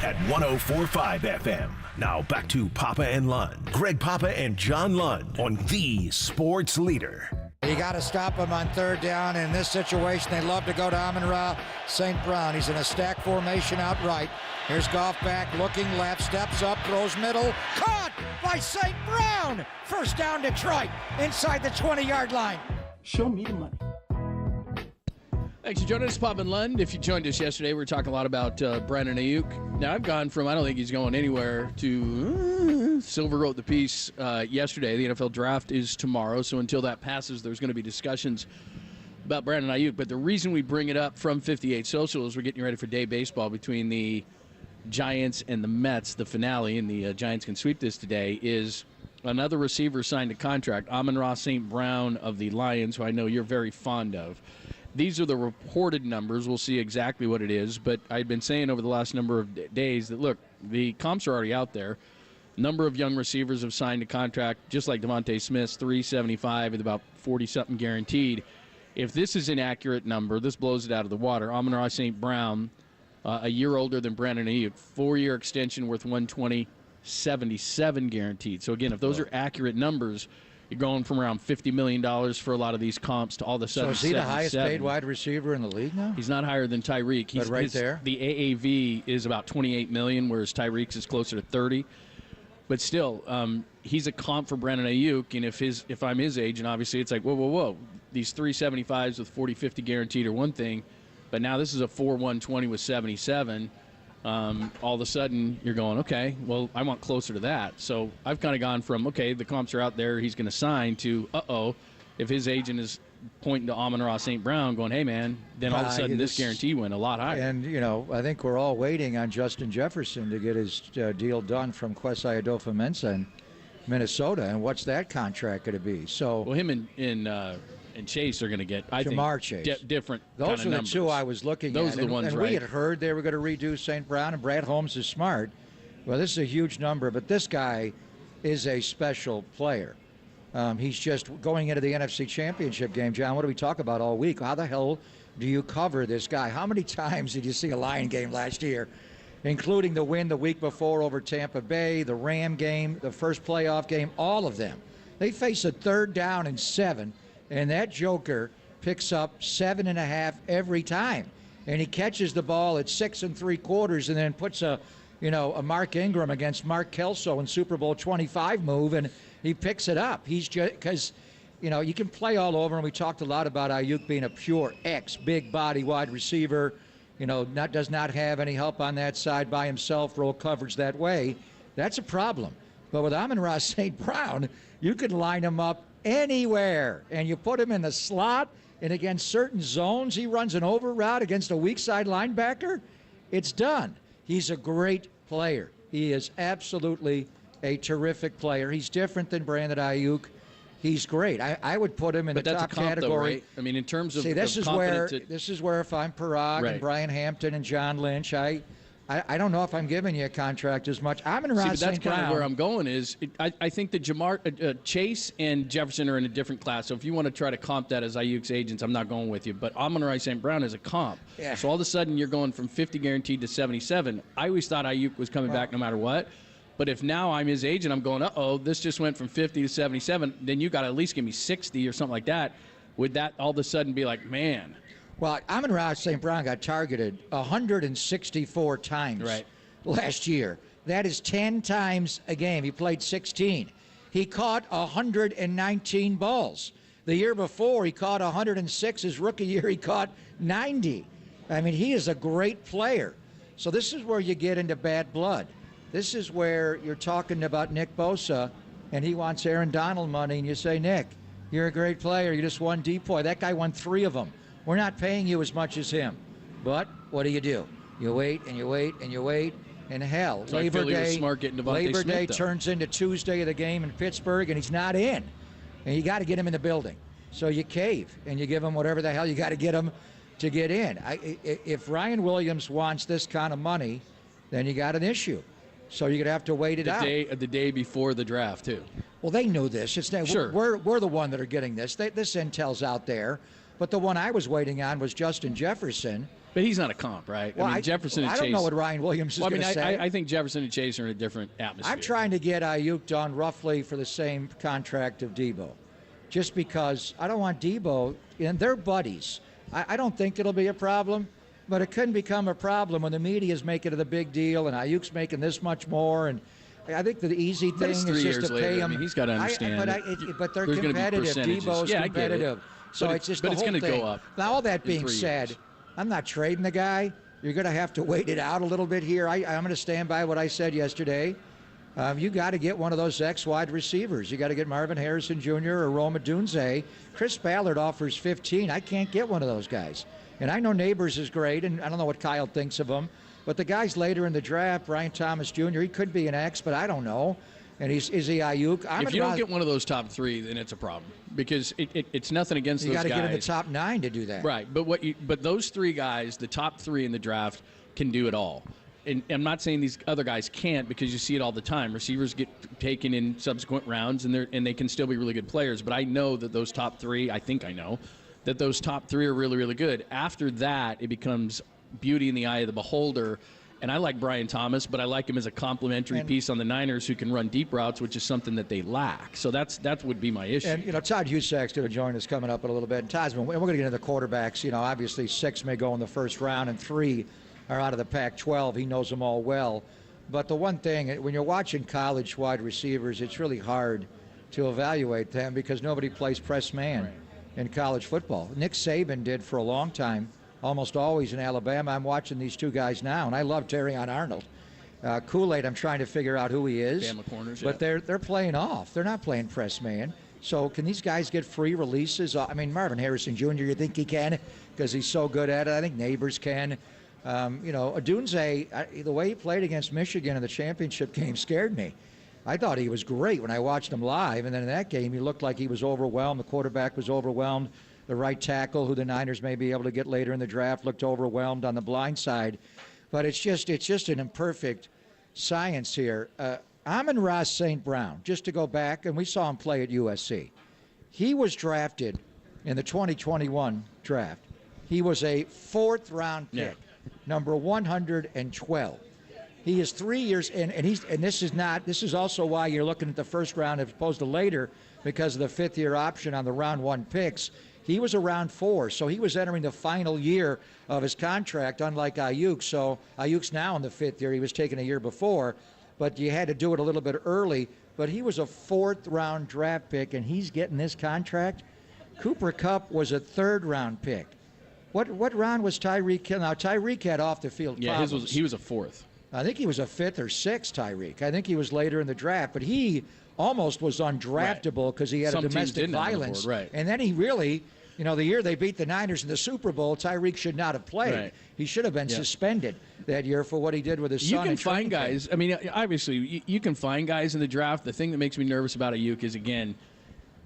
at 104.5 FM. Now back to Papa and Lund. Greg Papa and John Lund on the Sports Leader. You got to stop him on third down. In this situation, they love to go to Amon-Ra St. Brown. He's in a stack formation out right. Here's Goff back, looking left, steps up, throws middle. Caught by St. Brown. First down, Detroit, inside the 20-yard line. Show me the money. Thanks for joining us, Pop and Lund. If you joined us yesterday, we were talking a lot about Brandon Aiyuk. Now, I've gone from I don't think he's going anywhere to Silver wrote the piece yesterday. The NFL draft is tomorrow, so until that passes, there's going to be discussions about Brandon Aiyuk. But the reason we bring it up from 58 Social is we're getting ready for day baseball between the Giants and the Mets, the finale, and the Giants can sweep this today, is Another receiver signed a contract, Amon-Ra St. Brown of the Lions, who I know you're very fond of. These are the reported numbers. We'll see exactly what it is. But I've been saying over the last number of days that, look, the comps are already out there. Number of young receivers have signed a contract, just like Devontae Smith's, $375 with about 40-something guaranteed. If this is an accurate number, this blows it out of the water. Amon-Ra St. Brown, a year older than Brandon Aiyuk, 4-year extension worth $120, $77 guaranteed. So, again, if those are accurate numbers, you're going from around $50 million for a lot of these comps to all of a sudden So is he the highest paid wide receiver in the league now? He's not higher than Tyreek. He's right there? The AAV is about $28 million, whereas Tyreek's is closer to $30. But still, he's a comp for Brandon Aiyuk, and if I'm his agent, obviously it's like, whoa. These 375s with 40-50 guaranteed are one thing, but now this is a 4-120 with 77. All of a sudden, you're going, okay, well, I want closer to that. So I've kind of gone from, okay, the comps are out there, he's going to sign, to, if his agent is pointing to Amon-Ra St. Brown going, hey, man, then all of a sudden this guarantee went a lot higher. And, I think we're all waiting on Justin Jefferson to get his deal done from Kwesi Adofo-Mensah in Minnesota. And what's that contract going to be? So, well, him and Chase are going to get, I Jamar think, Chase. different Those kind of are the numbers. two I was looking Those at. are the ones, and right? we had heard they were going to redo St. Brown, and Brad Holmes is smart. Well, this is a huge number, but this guy is a special player. He's just going into the NFC Championship game. John, what do we talk about all week? How the hell do you cover this guy? How many times did you see a Lion game last year, including the win the week before over Tampa Bay, the Ram game, the first playoff game, all of them? They face a 3rd down and 7, and that joker picks up 7.5 every time. And he catches the ball at 6 3/4 and then puts a Mark Ingram against Mark Kelso in Super Bowl 25 move, and he picks it up. He's just, because, you can play all over, and we talked a lot about Aiyuk being a pure big body wide receiver, does not have any help on that side by himself, roll coverage that way. That's a problem. But with Amon-Ra St. Brown, you can line him up anywhere, and you put him in the slot, and against certain zones, he runs an over route against a weak side linebacker. It's done. He's a great player. He is absolutely a terrific player. He's different than Brandon Aiyuk. He's great. I would put him in the top category. Though, right? I mean, in terms of this is where if I'm Parag and Brian Hampton and John Lynch, I don't know if I'm giving you a contract as much. I'm in That's kind of where I'm going. I think that Chase and Jefferson are in a different class. So if you want to try to comp that as Aiyuk's agents, I'm not going with you. But Amon-Ra St. Brown is a comp. Yeah. So all of a sudden you're going from 50 guaranteed to 77. I always thought Aiyuk was coming back no matter what. But if now I'm his agent, I'm going, this just went from 50 to 77. Then you got to at least give me 60 or something like that. Would that all of a sudden be like, man? Well, Amon-Ra St. Brown got targeted 164 times last year. That is 10 times a game. He played 16. He caught 119 balls. The year before, he caught 106. His rookie year, he caught 90. I mean, he is a great player. So this is where you get into bad blood. This is where you're talking about Nick Bosa, and he wants Aaron Donald money, and you say, Nick, you're a great player. You just won DPOY. That guy won 3 of them. We're not paying you as much as him. But what do? You wait and you wait and you wait. And hell, so Labor Day turns into Tuesday of the game in Pittsburgh, and he's not in. And you got to get him in the building. So you cave, and you give him whatever the hell you got to get him to get in. If Ryan Williams wants this kind of money, then you got an issue. So you're going to have to wait it out. The day before the draft, too. Well, they knew this. Sure. We're the one that are getting this. This intel's out there. But the one I was waiting on was Justin Jefferson. But he's not a comp, right? Well, I mean, Jefferson and Chase. I don't know what Ryan Williams is going to say. I think Jefferson and Chase are in a different atmosphere. I'm trying to get Aiyuk done roughly for the same contract of Debo. Just because I don't want Debo, and they're buddies. I don't think it'll be a problem, but it couldn't become a problem when the media is making it a big deal and Aiyuk's making this much more. And I think the easy thing is just to pay him. I mean, he's got to understand. But they're competitive. Debo's competitive. So it's just the whole thing. But it's going to go up. Now, all that being said, I'm not trading the guy. You're going to have to wait it out a little bit here. I'm going to stand by what I said yesterday. You got to get one of those X-wide receivers. You got to get Marvin Harrison Jr. or Rome Odunze. Chris Ballard offers 15. I can't get one of those guys. And I know Neighbors is great, and I don't know what Kyle thinks of him. But the guys later in the draft, Brian Thomas Jr., he could be an X, but I don't know. And is he Aiyuk? If you don't get one of those top 3, then it's a problem because it's nothing against those guys. You got to get in the top 9 to do that. Right, but those 3 guys, the top 3 in the draft, can do it all. And I'm not saying these other guys can't because you see it all the time. Receivers get taken in subsequent rounds, and they can still be really good players. But I know that those top 3, I think I know, that those top 3 are really, really good. After that, it becomes beauty in the eye of the beholder. And I like Brian Thomas, but I like him as a complementary piece on the Niners who can run deep routes, which is something that they lack. So that would be my issue. And, Todd Husak's going to join us coming up in a little bit. And Todd's we're going to get into the quarterbacks. Obviously 6 may go in the first round and 3 are out of the Pac-12. He knows them all well. But the one thing, when you're watching college wide receivers, it's really hard to evaluate them because nobody plays press man in college football. Nick Saban did for a long time. Almost always in Alabama. I'm watching these 2 guys now, and I love Terrion Arnold. Kool-Aid, I'm trying to figure out who he is. Bama corners, but they're playing off. They're not playing press man. So can these guys get free releases? I mean, Marvin Harrison Jr., you think he can because he's so good at it? I think Neighbors can. Odunze, the way he played against Michigan in the championship game scared me. I thought he was great when I watched him live, and then in that game he looked like he was overwhelmed. The quarterback was overwhelmed. The right tackle, who the Niners may be able to get later in the draft, looked overwhelmed on the blind side. But it's just an imperfect science here. Amon-Ra St. Brown, just to go back, and we saw him play at USC. He was drafted in the 2021 draft. He was a 4th-round pick, number 112. He is 3 years in, and this is also why you're looking at the first round as opposed to later because of the 5th-year option on the round 1 picks. He was around 4, so he was entering the final year of his contract, unlike Aiyuk. So Ayuk's now in the 5th year. He was taken a year before, but you had to do it a little bit early. But he was a 4th-round draft pick, and he's getting this contract. Cooper Kupp was a 3rd-round pick. What round was Tyreek? Now, Tyreek had off-the-field problems. He was a 4th. I think he was a 5th or 6th, Tyreek. I think he was later in the draft, but he almost was undraftable because he had a domestic violence. And then he really, the year they beat the Niners in the Super Bowl, Tyreek should not have played. Right. He should have been suspended that year for what he did with his son. You can find guys. I mean, obviously, you can find guys in the draft. The thing that makes me nervous about Aiyuk is, again,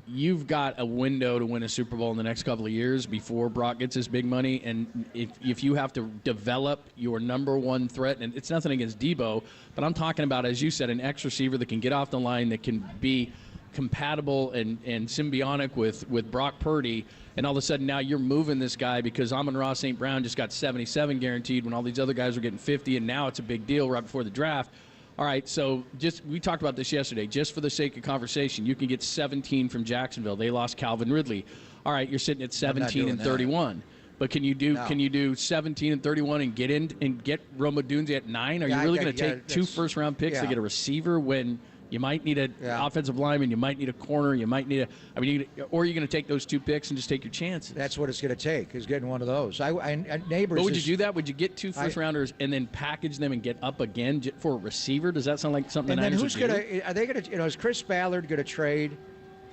you've got a window to win a Super Bowl in the next couple of years before Brock gets his big money. And if you have to develop your number 1 threat, and it's nothing against Debo, but I'm talking about, as you said, an X receiver that can get off the line, that can be compatible and symbiotic with Brock Purdy, and all of a sudden now you're moving this guy because Amon-Ra St. Brown just got 77 guaranteed when all these other guys were getting 50, and now it's a big deal right before the draft. All right, so we talked about this yesterday. Just for the sake of conversation, you can get 17 from Jacksonville. They lost Calvin Ridley. All right, you're sitting at 17 and 31. But can you do 17 and 31 and get in and get Rome Odunze at 9? Are you really going to take 2 first-round picks to get a receiver when you might need an offensive lineman, you might need a corner, or are you going to take those 2 picks and just take your chances? That's what it's going to take, is getting one of those. Neighbors. But would you do that? Would you get 2 first-rounders and then package them and get up again for a receiver? Does that sound like something the Niners would do? And then are they going to, is Chris Ballard going to trade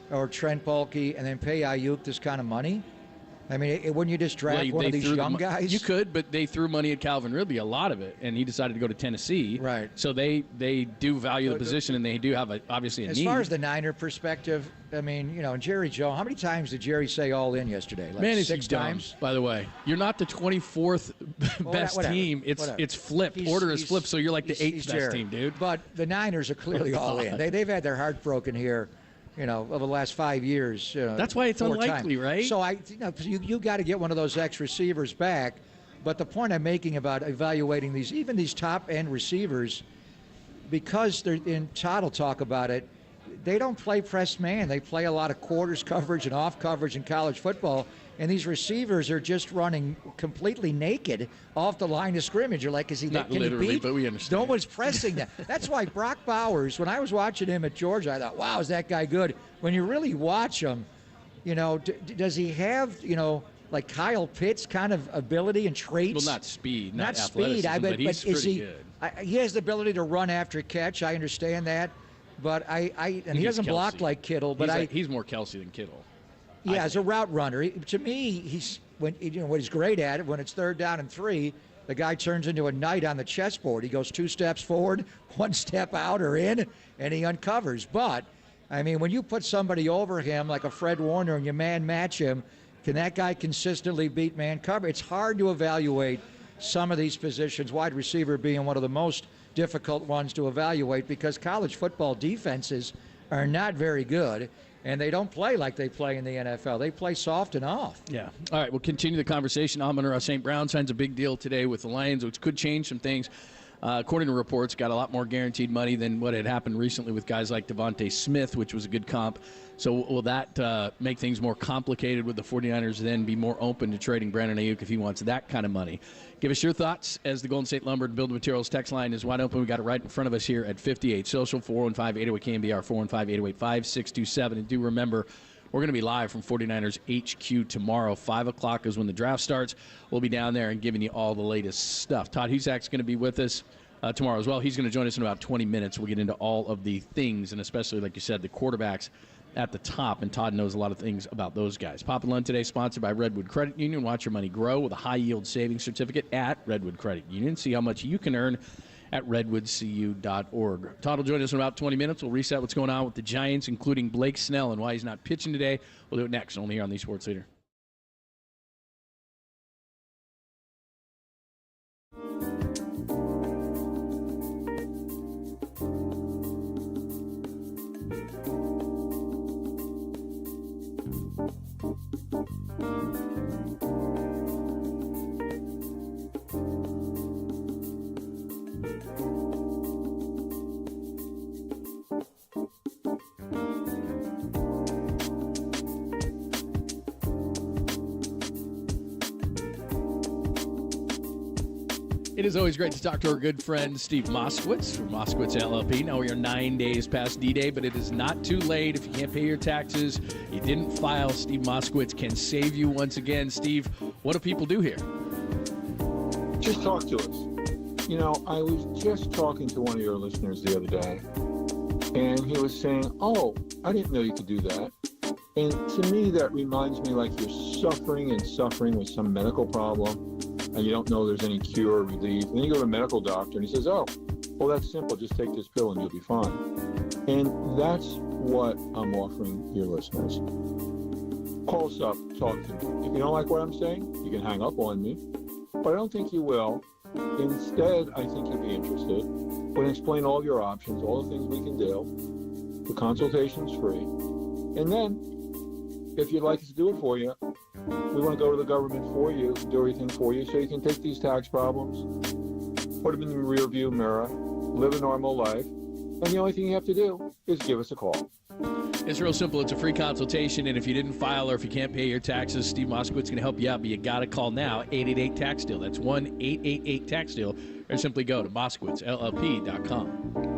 or Trent Baalke and then pay Aiyuk this kind of money? I mean, wouldn't you just draft one of these young guys? You could, but they threw money at Calvin Ridley, a lot of it, and he decided to go to Tennessee. Right. So they do value the position, and they do have obviously a need. As far as the Niner perspective, I mean, Jerry Jones, how many times did Jerry say all in yesterday? Like Man, 6 times? By the way, you're not the 24th best team. It's flipped. Order is flipped, so you're like the 8th best team, dude. But the Niners are clearly all in. They've had their heart broken here. Over the last 5 years. That's why it's unlikely, right? So you got to get one of those X receivers back. But the point I'm making about evaluating even these top end receivers, because Todd will talk about it, they don't play press man. They play a lot of quarters coverage and off coverage in college football. And these receivers are just running completely naked off the line of scrimmage. You're like, not literally, but we understand. No one's pressing that. That's why Brock Bowers, when I was watching him at Georgia, I thought, wow, is that guy good? When you really watch him, does he have, like Kyle Pitts kind of ability and traits? Well, not speed, not speed. But he's pretty good. He has the ability to run after catch. I understand that, but he doesn't block like Kittle. But he's more Kelsey than Kittle. Yeah, as a route runner, to me, he's what he's great at when it's 3rd down and 3, the guy turns into a knight on the chessboard. He goes 2 steps forward, 1 step out or in, and he uncovers. But, I mean, when you put somebody over him like a Fred Warner and you man match him, can that guy consistently beat man cover? It's hard to evaluate some of these positions, wide receiver being one of the most difficult ones to evaluate, because college football defenses are not very good, and they don't play like they play in the NFL. They play soft and off. Yeah. All right, we'll continue the conversation. Amon-Ra St. Brown signs a big deal today with the Lions, which could change some things. According to reports, got a lot more guaranteed money than what had happened recently with guys like Devontae Smith, which was a good comp. So will that make things more complicated? Would the 49ers then be more open to trading Brandon Aiyuk if he wants that kind of money? Give us your thoughts as the Golden State Lumber Building Materials text line is wide open. We got it right in front of us here at 58 Social, 415-808-KNBR, 415-808-5627. And do remember, we're going to be live from 49ers HQ tomorrow. 5 o'clock is when the draft starts. We'll be down there and giving you all the latest stuff. Todd Husak's going to be with us tomorrow as well. He's going to join us in about 20 minutes. We'll get into all of the things, and especially, like you said, the quarterbacks at the top, and Todd knows a lot of things about those guys. Pop and Lund today, sponsored by Redwood Credit Union. Watch your money grow with a high-yield savings certificate at Redwood Credit Union. See how much you can earn at redwoodcu.org. Todd will join us in about 20 minutes. We'll reset what's going on with the Giants, including Blake Snell and why he's not pitching today. We'll do it next, only here on the Sports Leader. It is always great to talk to our good friend Steve Moskowitz from Moskowitz LLP. Now we are 9 days past D-Day, but it is not too late. If you can't pay your taxes, you didn't file, Steve Moskowitz can save you once again. Steve, what do people do here? Just talk to us. You know, I was just talking to one of your listeners the other day, and he was saying, oh, I didn't know you could do that. And to me, that reminds me like you're suffering with some medical problem, and you don't know there's any cure or relief. And then you go to a medical doctor, and he says, oh, well, that's simple. Just take this pill, and you'll be fine. And that's what I'm offering your listeners. Call us up, talk to me. If you don't like what I'm saying, you can hang up on me. But I don't think you will. Instead, I think you'll be interested. We're going to explain all your options, all the things we can do. The consultation's free. And then, if you'd like us to do it for you, we want to go to the government for you, do everything for you, so you can take these tax problems, put them in the rearview mirror, live a normal life, and the only thing you have to do is give us a call. It's real simple. It's a free consultation, and if you didn't file or if you can't pay your taxes, Steve Moskowitz can help you out, but you got to call now, 888-TAX-DEAL. That's 1-888-TAX-DEAL, or simply go to MoskowitzLLP.com.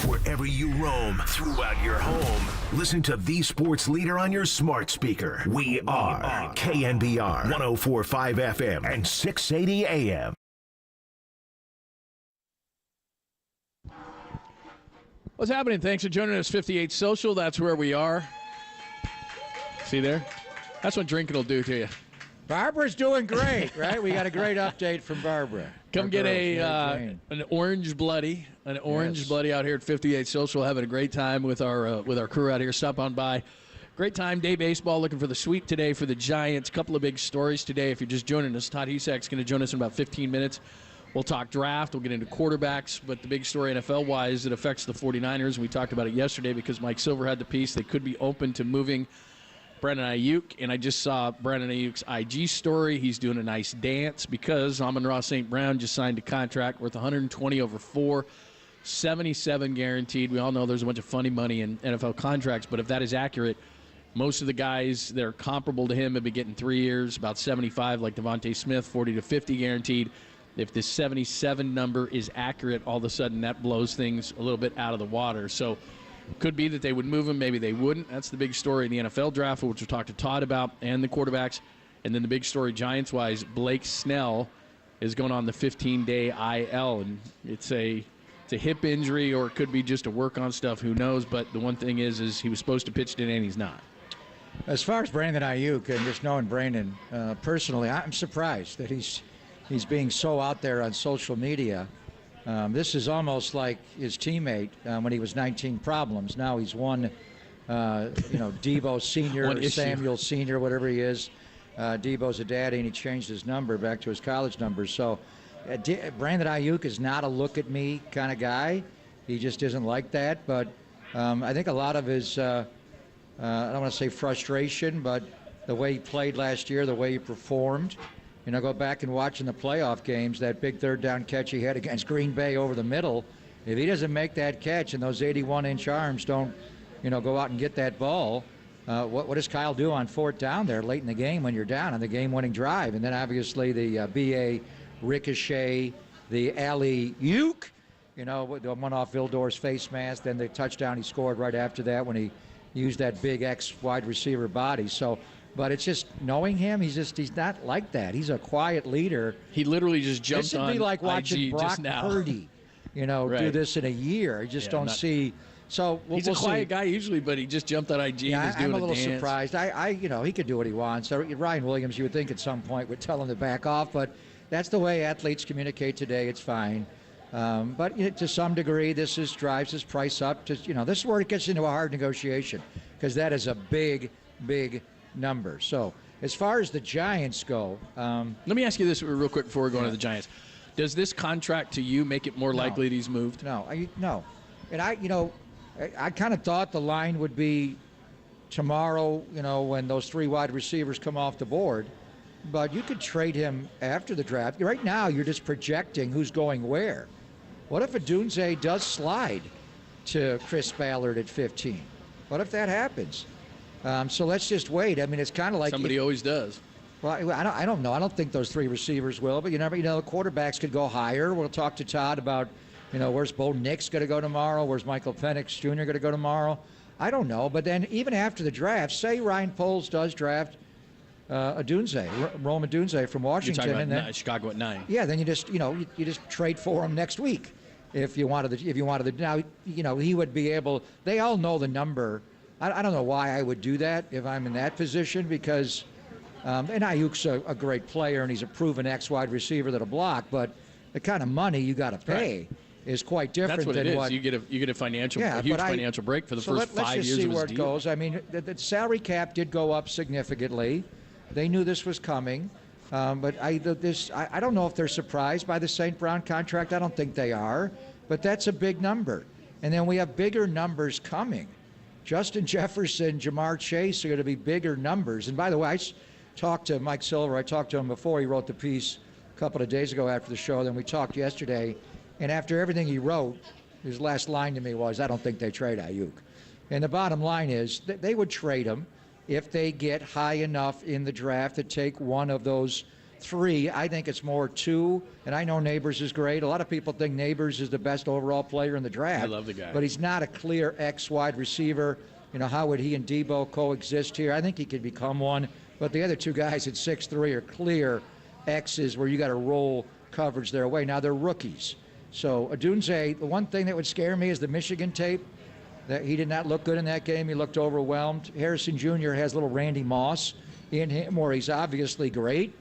Wherever you roam, throughout your home, listen to the sports leader on your smart speaker. We are KNBR 104.5 FM and 680 AM. What's happening? Thanks for joining us, 58 Social. That's where we are. See there? That's what drinking will do to you. Barbara's doing great, right? We got a great update from Barbara. Come get an orange bloody out here at 58 Social. Having a great time with our crew out here. Stop on by. Great time, day baseball. Looking for the sweep today for the Giants. Couple of big stories today. If you're just joining us, Todd Husak's going to join us in about 15 minutes. We'll talk draft. We'll get into quarterbacks. But the big story NFL-wise, it affects the 49ers. We talked about it yesterday because Mike Silver had the piece. They could be open to moving Brandon Aiyuk, and I just saw Brandon Ayuk's IG story. He's doing a nice dance because Amon-Ra St. Brown just signed a contract worth $120 over 4, $77 guaranteed. We all know there's a bunch of funny money in NFL contracts, but if that is accurate, most of the guys that are comparable to him have been getting 3 years, about 75, like Devontae Smith, 40 to 50 guaranteed. If this 77 number is accurate, all of a sudden that blows things a little bit out of the water. So could be that they would move him, maybe they wouldn't. That's the big story in the NFL draft, which we'll talk to Todd about, and the quarterbacks. And then the big story Giants-wise, Blake Snell is going on the 15-day IL, and it's a hip injury, or it could be just a work-on stuff, who knows. But the one thing is he was supposed to pitch today, and he's not. As far as Brandon Aiyuk, and just knowing Brandon personally, I'm surprised that he's being so out there on social media. This is almost like his teammate when he was 19 Problems. Now he's one, Debo Sr. or Samuel Sr., whatever he is. Debo's a daddy, and he changed his number back to his college number. So Brandon Aiyuk is not a look-at-me kind of guy. He just isn't like that. But I think a lot of his, I don't want to say frustration, but the way he played last year, the way he performed. Go back and watch in the playoff games, that big third down catch he had against Green Bay over the middle. If he doesn't make that catch and those 81-inch arms don't, go out and get that ball, what does Kyle do on fourth down there late in the game when you're down on the game-winning drive? And then obviously the B.A. ricochet, the Aiyuk, the one off Vildor's face mask, then the touchdown he scored right after that when he used that big X wide receiver body. But it's just knowing him, he's not like that. He's a quiet leader. He literally just jumped on IG. This would be like watching Brock Purdy, right. do this in a year. You just don't see. So he's a quiet guy usually, but he just jumped on IG and is doing a dance. I'm a little surprised. He could do what he wants. Ryan Williams, you would think at some point would tell him to back off, but that's the way athletes communicate today. It's fine. But to some degree, this drives his price up. This is where it gets into a hard negotiation because that is a big, big number. So as far as the Giants go, let me ask you this real quick before we go into the Giants. Does this contract to you make it more likely that he's moved? No. And I kind of thought the line would be tomorrow, when those 3 wide receivers come off the board. But you could trade him after the draft. Right now, you're just projecting who's going where. What if Odunze does slide to Chris Ballard at 15? What if that happens? So let's just wait. I mean, it's kind of like somebody always does. Well, I don't know. I don't think those 3 receivers will, but you never. The quarterbacks could go higher. We'll talk to Todd about, where's Bo Nix going to go tomorrow? Where's Michael Penix Jr. going to go tomorrow? I don't know. But then even after the draft, say Ryan Poles does draft Odunze, Rome Odunze from Washington, You're talking about and then Chicago at 9. Yeah, then you just you just trade for him next week if you wanted now he would be able. They all know the number. I don't know why I would do that if I'm in that position because, and Ayuk's a great player and he's a proven X wide receiver that'll block, but the kind of money you got to pay is quite different. That's what than it is. What you get a huge financial break for the first 5 years just see of his where it deal. goes. I mean, the salary cap did go up significantly. They knew this was coming, but I don't know if they're surprised by the St. Brown contract. I don't think they are, but that's a big number, and then we have bigger numbers coming. Justin Jefferson, Jamar Chase are going to be bigger numbers. And by the way, I talked to Mike Silver. I talked to him before he wrote the piece a couple of days ago after the show. Then we talked yesterday. And after everything he wrote, his last line to me was, I don't think they trade Aiyuk. And the bottom line is that they would trade him if they get high enough in the draft to take one of those 3. I think it's more 2. And I know Neighbors is great. A lot of people think Neighbors is the best overall player in the draft. I love the guy. But he's not a clear X wide receiver. How would he and Debo coexist here? I think he could become one. But the other 2 guys at 6'3" are clear X's where you got to roll coverage their way. Now, they're rookies. So, Odunze, the one thing that would scare me is the Michigan tape. That he did not look good in that game. He looked overwhelmed. Harrison Jr. has little Randy Moss in him where he's obviously great.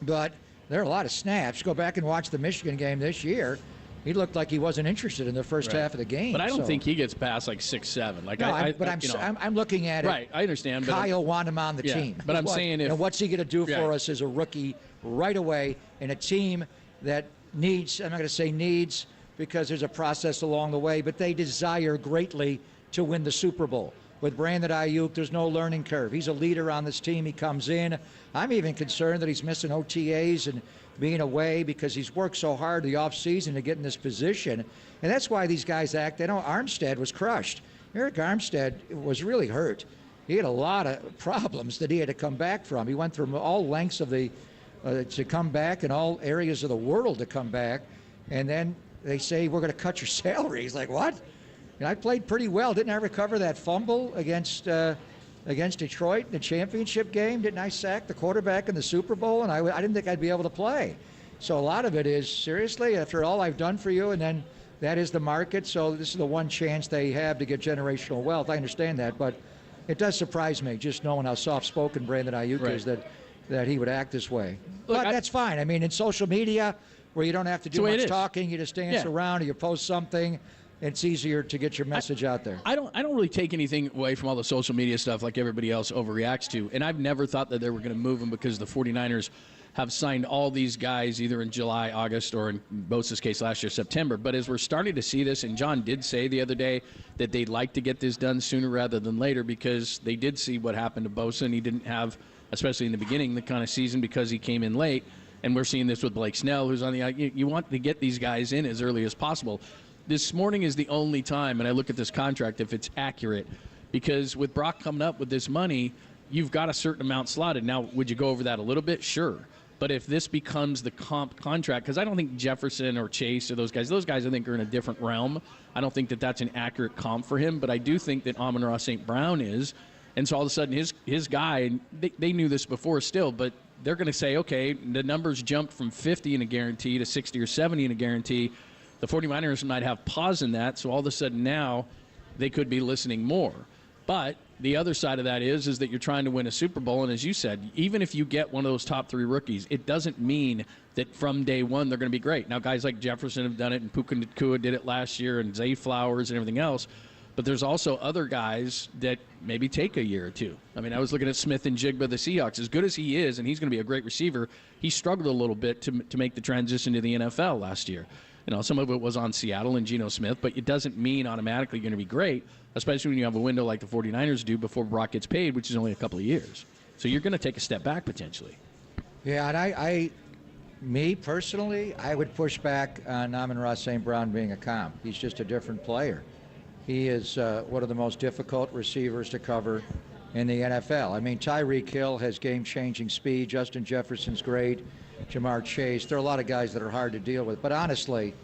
But there are a lot of snaps. Go back and watch the Michigan game this year. He looked like he wasn't interested in the first half of the game. But I don't think he gets past like 6'7". Like no, I'm I'm looking at it. Right, I understand. But Kyle want him on the team. But I'm saying if what's he going to do for us as a rookie right away in a team that needs, I'm not going to say needs because there's a process along the way, but they desire greatly to win the Super Bowl. With Brandon Aiyuk, there's no learning curve. He's a leader on this team. He comes in. I'm even concerned that he's missing OTAs and being away because he's worked so hard the offseason to get in this position. And that's why these guys act. Armstead was crushed. Eric Armstead was really hurt. He had a lot of problems that he had to come back from. He went through all lengths of the to come back and all areas of the world to come back. And then they say, we're going to cut your salary. He's like, what? And I played pretty well. Didn't I recover that fumble against Detroit in the championship game? Didn't I sack the quarterback in the Super Bowl? And I didn't think I'd be able to play. So a lot of it is, seriously, after all I've done for you, and then that is the market. So this is the one chance they have to get generational wealth. I understand that, but it does surprise me just knowing how soft-spoken Brandon Aiyuk is that he would act this way. Look, but that's fine. I mean, in social media, where you don't have to do much talking, you just dance around or you post something. It's easier to get your message out there. I don't really take anything away from all the social media stuff like everybody else overreacts to. And I've never thought that they were going to move him because the 49ers have signed all these guys either in July, August, or in Bosa's case last year, September. But as we're starting to see this, and John did say the other day that they'd like to get this done sooner rather than later because they did see what happened to Bosa, and he didn't have, especially in the beginning, the kind of season because he came in late. And we're seeing this with Blake Snell, who's on the – you want to get these guys in as early as possible. This morning is the only time, and I look at this contract, if it's accurate, because with Brock coming up with this money, you've got a certain amount slotted. Now, would you go over that a little bit? Sure. But if this becomes the comp contract, because I don't think Jefferson or Chase or those guys I think are in a different realm. I don't think that that's an accurate comp for him, but I do think that Amon-Ra St. Brown is. And so all of a sudden his guy, and they knew this before still, but they're going to say, okay, the numbers jumped from 50 in a guarantee to 60 or 70 in a guarantee. The 49ers might have pause in that, so all of a sudden now they could be listening more. But the other side of that is that you're trying to win a Super Bowl, and as you said, even if you get one of those top 3 rookies, it doesn't mean that from day one they're going to be great. Now, guys like Jefferson have done it, and Puka Nacua did it last year, and Zay Flowers and everything else. But there's also other guys that maybe take a year or two. I mean, I was looking at Smith and Jigba, the Seahawks. As good as he is, and he's going to be a great receiver, he struggled a little bit to make the transition to the NFL last year. You know, some of it was on Seattle and Geno Smith, but it doesn't mean automatically going to be great, especially when you have a window like the 49ers do before Brock gets paid, which is only a couple of years. So you're going to take a step back potentially. Yeah, and me personally, I would push back on Amon-Ra St. Brown being a comp. He's just a different player. He is one of the most difficult receivers to cover in the NFL. I mean, Tyreek Hill has game-changing speed. Justin Jefferson's great. Jamar Chase. There are a lot of guys that are hard to deal with. But honestly,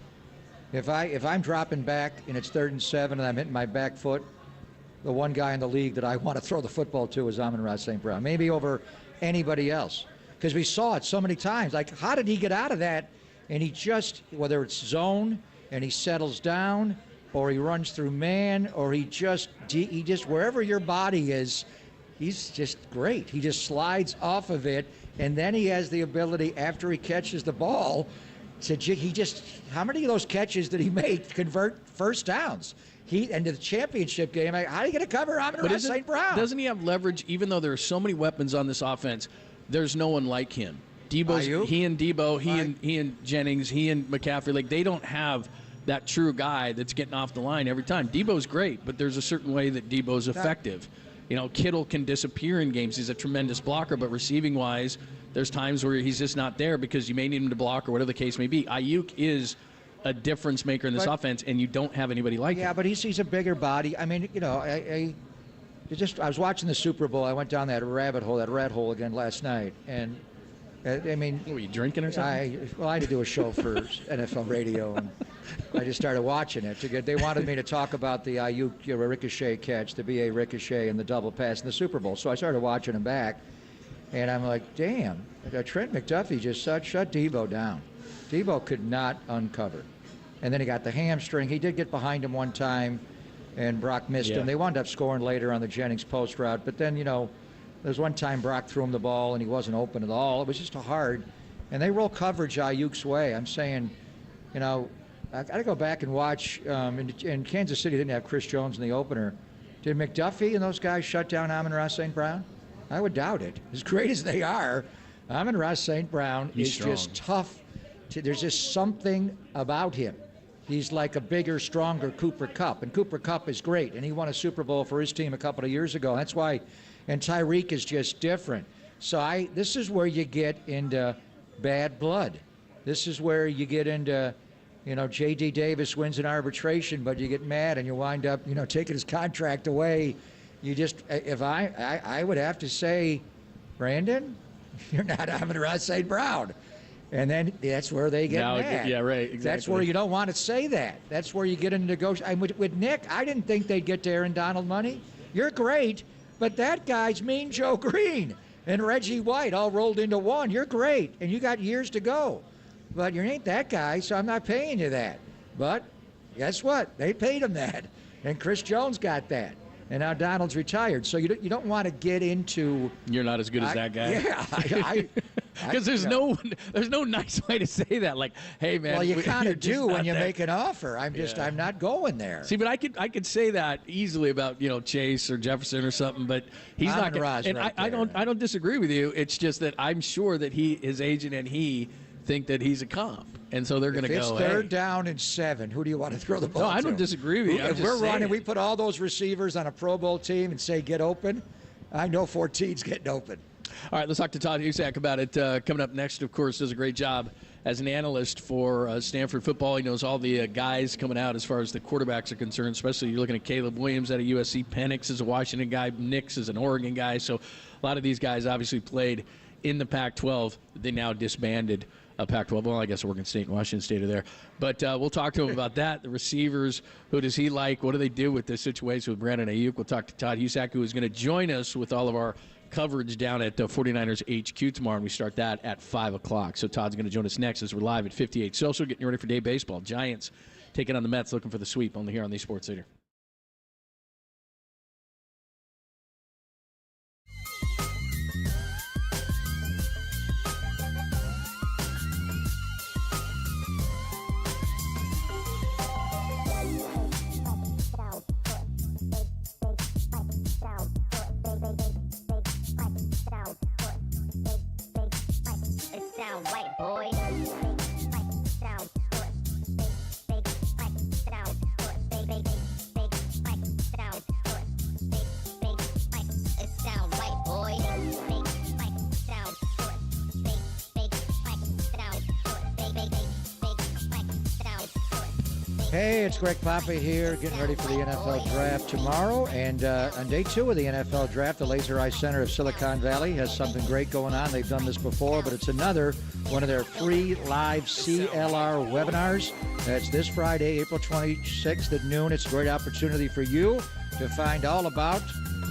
if I'm dropping back and it's 3rd and 7 and I'm hitting my back foot, the one guy in the league that I want to throw the football to is Amon-Ra St. Brown, maybe over anybody else. Because we saw it so many times. Like, how did he get out of that? And he just, whether it's zone and he settles down or he runs through man or he just wherever your body is, he's just great. He just slides off of it. And then he has the ability, after he catches the ball, how many of those catches did he make convert first downs? And the championship game, how are you going to cover Amon-Ra St. Brown? Doesn't he have leverage, even though there are so many weapons on this offense? There's no one like him. He and Debo, he and Jennings, he and McCaffrey, like they don't have that true guy that's getting off the line every time. Debo's great, but there's a certain way that Debo's effective. You know, Kittle can disappear in games. He's a tremendous blocker, but receiving-wise, there's times where he's just not there because you may need him to block or whatever the case may be. Aiyuk is a difference maker in this offense, and you don't have anybody like him. Yeah, but he's a bigger body. I mean, I was watching the Super Bowl. I went down that rat hole again last night, and I mean, were you drinking or something? I had to do a show for NFL radio, and I just started watching it. They wanted me to talk about the Aiyuk ricochet catch, the BA ricochet, and the double pass in the Super Bowl. So I started watching him back, and I'm like, damn, Trent McDuffie just shut Debo down. Debo could not uncover. And then he got the hamstring. He did get behind him one time, and Brock missed him. They wound up scoring later on the Jennings post route, but then, there's one time Brock threw him the ball and he wasn't open at all. It was just hard. And they roll coverage Aiyuk's way. I'm saying, I got to go back and watch. In Kansas City, didn't have Chris Jones in the opener. Did McDuffie and those guys shut down Amon-Ra St. Brown? I would doubt it. As great as they are, Amon-Ra St. Brown is just tough. There's just something about him. He's like a bigger, stronger Cooper Kupp. And Cooper Kupp is great. And he won a Super Bowl for his team a couple of years ago. That's why. And Tyreek is just different. So this is where you get into bad blood. This is where you get into, J.D. Davis wins an arbitration, but you get mad and you wind up, taking his contract away. You just, if I would have to say, Brandon, you're not Amon-Ra St. Brown. And then that's where they get mad. Yeah, right, exactly. That's where you don't want to say that. That's where you get into negotiation. With Nick, I didn't think they'd get to Aaron Donald money. You're great. But that guy's Mean Joe Green and Reggie White all rolled into one. You're great, and you got years to go. But you ain't that guy, so I'm not paying you that. But guess what? They paid him that. And Chris Jones got that. And now Donald's retired. So you don't want to get into... You're not as good as that guy. Yeah. Because there's no nice way to say that. Like, hey, man. Well, you kind of do when you make an offer. I'm not going there. See, but I could say that easily about, Chase or Jefferson or something, but he's not going to. And I don't disagree with you. It's just that I'm sure that his agent and he think that he's a comp. And so they're going to go, It's third down and 7. Who do you want to throw the ball to? No, I don't disagree with you. If we're running, we put all those receivers on a Pro Bowl team and say, get open. I know 14's getting open. All right, let's talk to Todd Husak about it. Coming up next, of course, does a great job as an analyst for Stanford football. He knows all the guys coming out as far as the quarterbacks are concerned, especially you're looking at Caleb Williams out of USC. Penix is a Washington guy. Nix is an Oregon guy. So a lot of these guys obviously played in the Pac-12. They now disbanded Pac-12. Well, I guess Oregon State and Washington State are there. But we'll talk to him about that. The receivers, who does he like? What do they do with this situation with Brandon Aiyuk? We'll talk to Todd Husak, who is going to join us with all of our coverage down at 49ers HQ tomorrow, and we start that at 5 o'clock. So Todd's going to join us next as we're live at 58 Social, getting ready for day baseball. Giants taking on the Mets, looking for the sweep, only here on the Sports Leader. Hey, it's Greg Papa here, getting ready for the NFL Draft tomorrow. And on day 2 of the NFL Draft, the Laser Eye Center of Silicon Valley has something great going on. They've done this before, but it's another one of their free live CLR webinars. That's this Friday, April 26th at noon. It's a great opportunity for you to find all about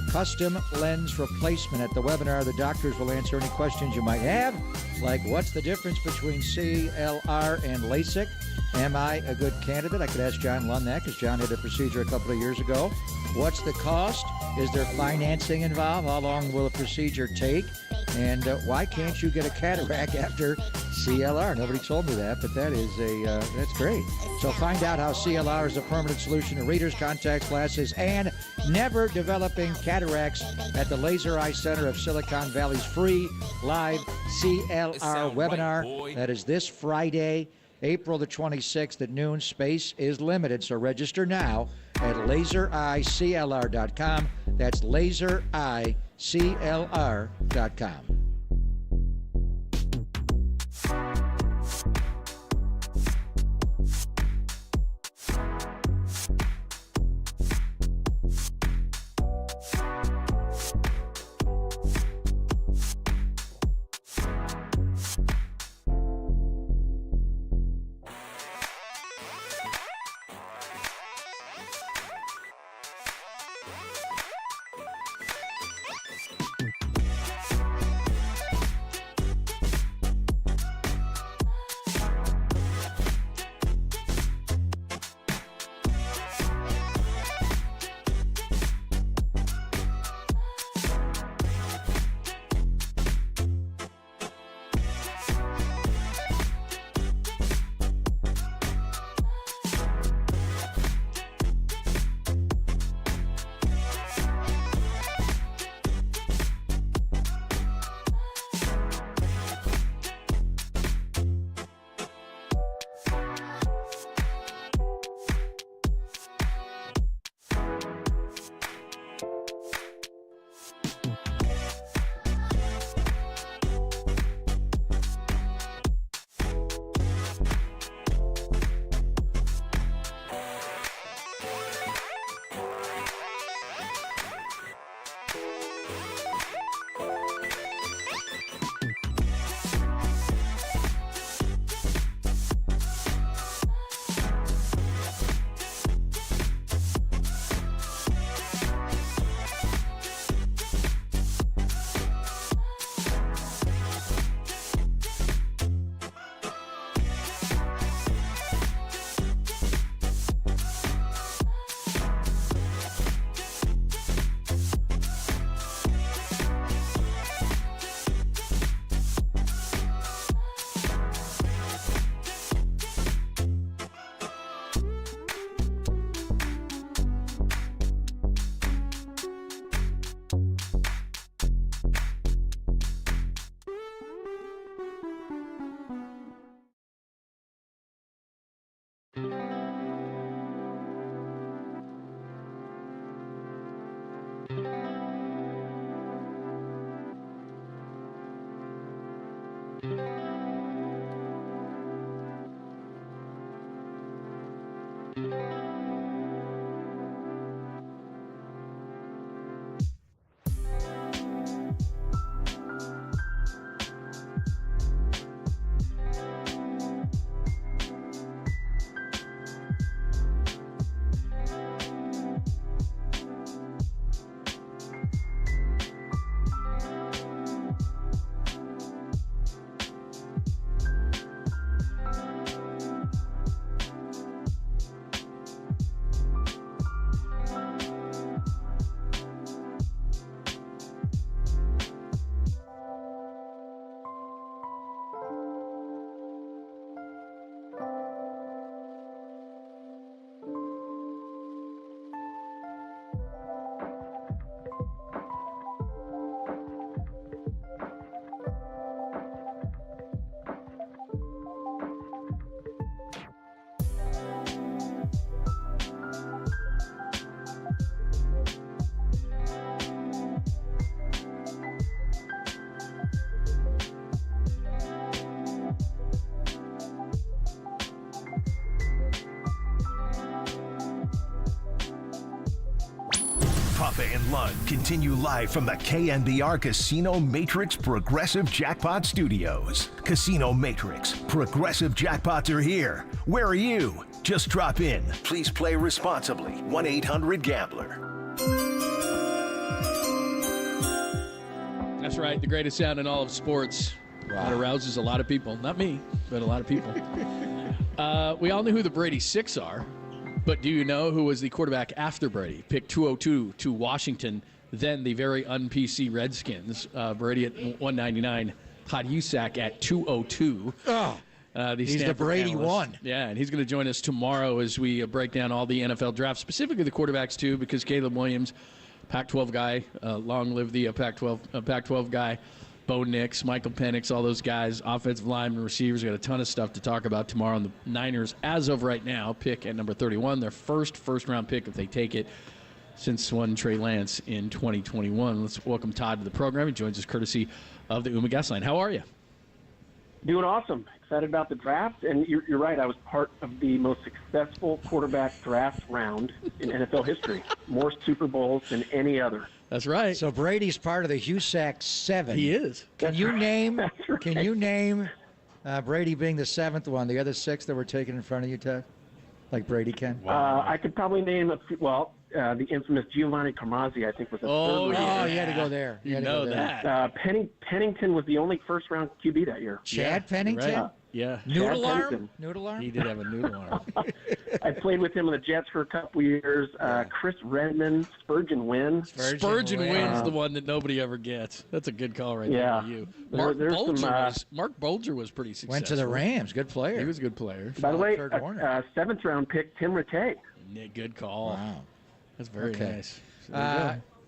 custom lens replacement. At the webinar, the doctors will answer any questions you might have, like what's the difference between CLR and LASIK? Am I a good candidate? I could ask John Lund that because John had a procedure a couple of years ago. What's the cost? Is there financing involved? How long will a procedure take? And why can't you get a cataract after CLR? Nobody told me that, but that is that's great. So find out how CLR is a permanent solution to readers, contacts, glasses, and never developing cataracts at the Laser Eye Center of Silicon Valley's free live CLR webinar. That is this Friday, April the 26th at noon. Space is limited, so register now at lasereyeclr.com. That's lasereyeclr.com. Papa and Lund continue live from the KNBR Casino Matrix Progressive Jackpot Studios. Casino Matrix, Progressive Jackpots are here. Where are you? Just drop in. Please play responsibly. 1-800-GAMBLER. That's right, the greatest sound in all of sports. Wow. That arouses a lot of people. Not me, but a lot of people. We all know who the Brady Six are, but do you know who was the quarterback after Brady? Pick 202 to Washington, then the very un-PC Redskins. Brady at 199, Todd Husak at 202. Oh, he's the Brady analyst. one. Yeah, and he's going to join us tomorrow as we break down all the NFL drafts, specifically the quarterbacks too, because Caleb Williams, Pac-12 guy, long live the Pac-12 guy. Bo Nix, Michael Penix, all those guys, offensive linemen, receivers. We got a ton of stuff to talk about tomorrow. And the Niners, as of right now, pick at number 31, their first-round pick if they take it since one Trey Lance in 2021. Let's welcome Todd to the program. He joins us courtesy of the UMA Gas Line. How are you? Doing awesome. Excited about the draft. And you're right, I was part of the most successful quarterback draft round in NFL history. More Super Bowls than any other. That's right. So Brady's part of the Husak 7. He is. Can you name Brady being the 7th one, the other 6 that were taken in front of you, Ted? Like Brady can? I could probably name a few, the infamous Giovanni Carmazzi, I think, was the third one. Oh, you had to go there. You know that. Pennington was the only first-round QB that year. Chad Pennington? Right. Yeah. Noodle arm? Noodle arm? He did have a noodle arm. I played with him on the Jets for a couple years. Chris Redmond, Spurgeon Wynn. Spurgeon Wynn's the one that nobody ever gets. That's a good call right there for you. Mark Bolger was pretty successful. Went to the Rams. Good player. He was a good player. By the way, seventh-round pick, Tim Rattay. Good call. Wow. That's very nice.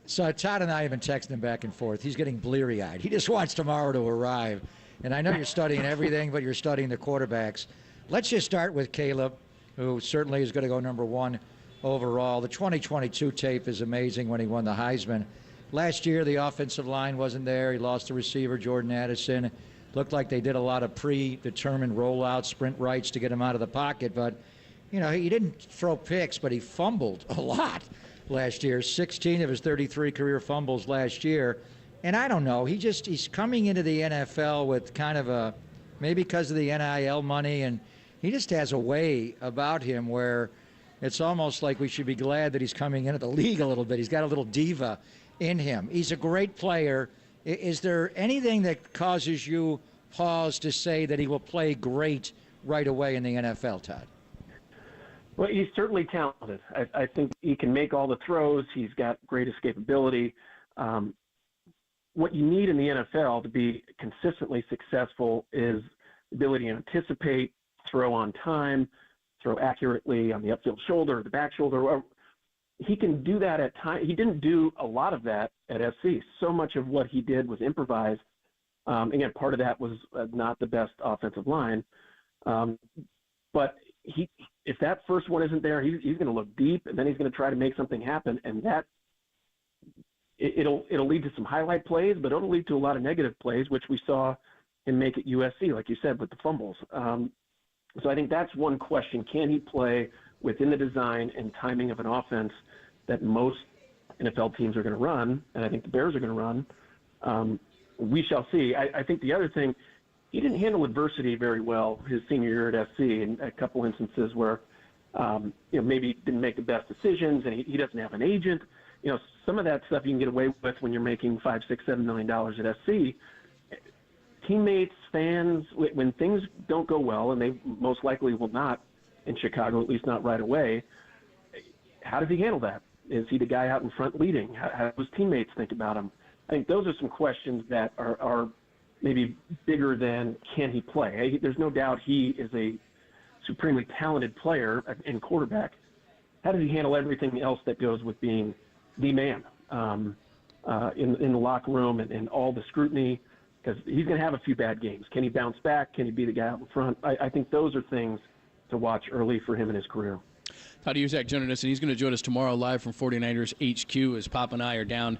So Todd and I have been texting back and forth. He's getting bleary-eyed. He just wants tomorrow to arrive. And I know you're studying everything, but you're studying the quarterbacks. Let's just start with Caleb, who certainly is going to go number 1 overall. The 2022 tape is amazing when he won the Heisman. Last year, the offensive line wasn't there. He lost the receiver, Jordan Addison. Looked like they did a lot of predetermined rollouts, sprint rights to get him out of the pocket. But, he didn't throw picks, but he fumbled a lot last year. 16 of his 33 career fumbles last year. And I don't know, he's coming into the NFL with kind of maybe because of the NIL money, and he just has a way about him where it's almost like we should be glad that he's coming into the league a little bit. He's got a little diva in him. He's a great player. Is there anything that causes you pause to say that he will play great right away in the NFL, Todd? Well, he's certainly talented. I think he can make all the throws. He's got great escapability. What you need in the NFL to be consistently successful is the ability to anticipate, throw on time, throw accurately on the upfield shoulder, the back shoulder. He can do that at times. He didn't do a lot of that at SC. So much of what he did was improvised. Again, part of that was not the best offensive line. But if that first one isn't there, he's going to look deep, and then he's going to try to make something happen, and that it'll lead to some highlight plays, but it'll lead to a lot of negative plays, which we saw him make at USC, like you said, with the fumbles. So I think that's one question. Can he play within the design and timing of an offense that most NFL teams are going to run, and I think the Bears are going to run? We shall see. I think the other thing, he didn't handle adversity very well his senior year at SC, in a couple instances where maybe didn't make the best decisions, and he doesn't have an agent. Some of that stuff you can get away with when you're making $5, $6, $7 million at SC. Teammates, fans, when things don't go well, and they most likely will not in Chicago, at least not right away, how does he handle that? Is he the guy out in front leading? How do his teammates think about him? I think those are some questions that are maybe bigger than can he play. There's no doubt he is a supremely talented player and quarterback. How does he handle everything else that goes with being the man in the locker room and all the scrutiny? Because he's going to have a few bad games. Can he bounce back? Can he be the guy out in front? I think those are things to watch early for him in his career. Todd Usack joining us, and he's going to join us tomorrow live from 49ers HQ as Pop and I are down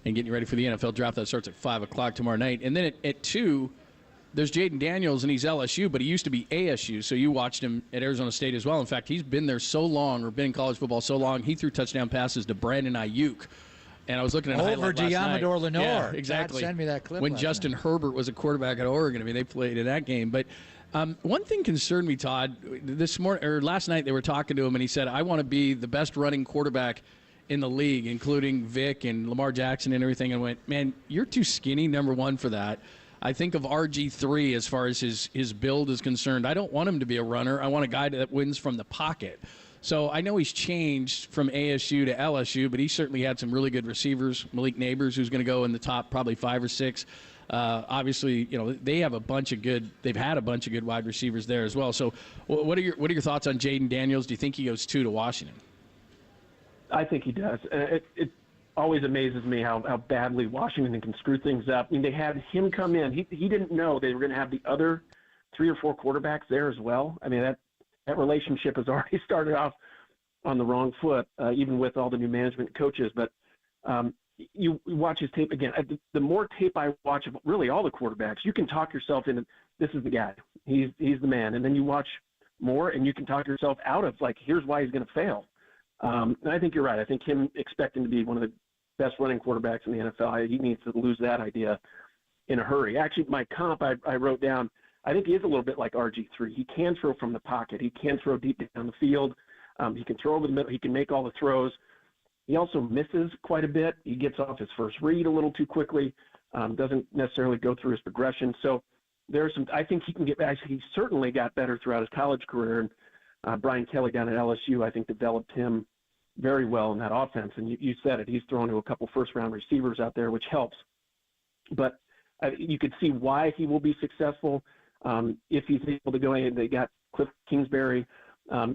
and getting ready for the NFL draft that starts at 5 o'clock tomorrow night. And then at 2, there's Jaden Daniels, and he's LSU, but he used to be ASU, so you watched him at Arizona State as well. In fact, he's been there so long, or been in college football so long, he threw touchdown passes to Brandon Aiyuk. And I was looking at a highlight last night. Over Diamador Lenore. Yeah, exactly. God, send me that clip. When Justin Herbert was a quarterback at Oregon, I mean, they played in that game. But one thing concerned me, Todd. Last night they were talking to him, and he said, "I want to be the best running quarterback in the league, including Vic and Lamar Jackson and everything." And I went, "Man, you're too skinny, number one, for that." I think of RG3 as far as his build is concerned. I don't want him to be a runner. I want a guy that wins from the pocket. So I know he's changed from ASU to LSU, but he certainly had some really good receivers. Malik Neighbors, who's going to go in the top probably 5 or 6. Obviously, they have they've had a bunch of good wide receivers there as well. So what are your thoughts on Jaden Daniels? Do you think he goes 2 to Washington? I think he does. It always amazes me how badly Washington can screw things up. I mean, they had him come in. He didn't know they were going to have the other 3 or 4 quarterbacks there as well. I mean, that relationship has already started off on the wrong foot, even with all the new management coaches. But you watch his tape again. The more tape I watch of really all the quarterbacks, you can talk yourself into, this is the guy. He's the man. And then you watch more, and you can talk yourself out of, like, here's why he's going to fail. And I think you're right. I think him expecting to be one of the best running quarterbacks in the NFL, he needs to lose that idea in a hurry. Actually, my comp I wrote down, I think he is a little bit like RG3. He can throw from the pocket. He can throw deep down the field. He can throw over the middle. He can make all the throws. He also misses quite a bit. He gets off his first read a little too quickly, doesn't necessarily go through his progression. So there's I think he can get back. He certainly got better throughout his college career. And Brian Kelly down at LSU, I think, developed him very well in that offense. And you said it. He's thrown to a couple first-round receivers out there, which helps. But you could see why he will be successful. If he's able to go in, they got Cliff Kingsbury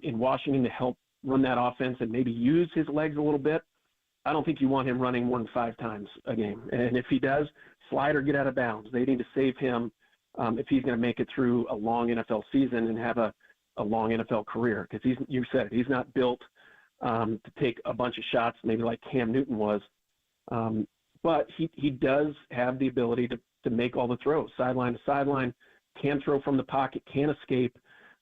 in Washington to help run that offense and maybe use his legs a little bit. I don't think you want him running more than 5 times a game. And if he does, slide or get out of bounds. They need to save him if he's going to make it through a long NFL season and have a long NFL career. Because you said it, he's not built to take a bunch of shots, maybe like Cam Newton was. But he does have the ability to make all the throws, sideline to sideline, can throw from the pocket, can escape.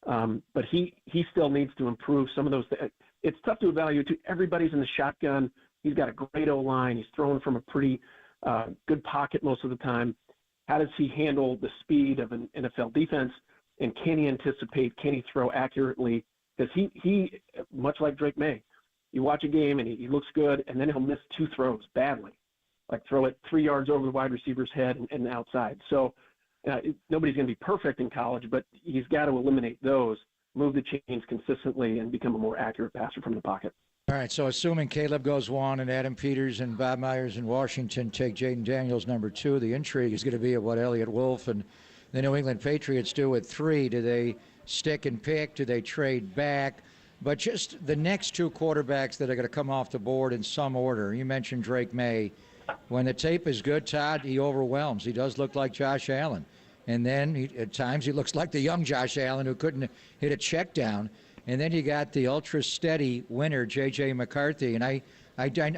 But he still needs to improve some of those things. It's tough to evaluate, too. Everybody's in the shotgun. He's got a great O-line. He's throwing from a pretty good pocket most of the time. How does he handle the speed of an NFL defense? And can he anticipate? Can he throw accurately? Because he, much like Drake May, you watch a game and he looks good, and then he'll miss 2 throws badly, like throw it 3 yards over the wide receiver's head and outside. So nobody's going to be perfect in college, but he's got to eliminate those, move the chains consistently, and become a more accurate passer from the pocket. All right, so assuming Caleb goes 1 and Adam Peters and Bob Myers in Washington take Jaden Daniels number 2, the intrigue is going to be at what Elliott Wolf and the New England Patriots do at 3. Do they stick and pick? Do they trade back? But just the next 2 quarterbacks that are going to come off the board in some order. You mentioned Drake May. When the tape is good, Todd, he overwhelms. He does look like Josh Allen. And then at times he looks like the young Josh Allen who couldn't hit a check down. And then you got the ultra-steady winner, J.J. McCarthy. And I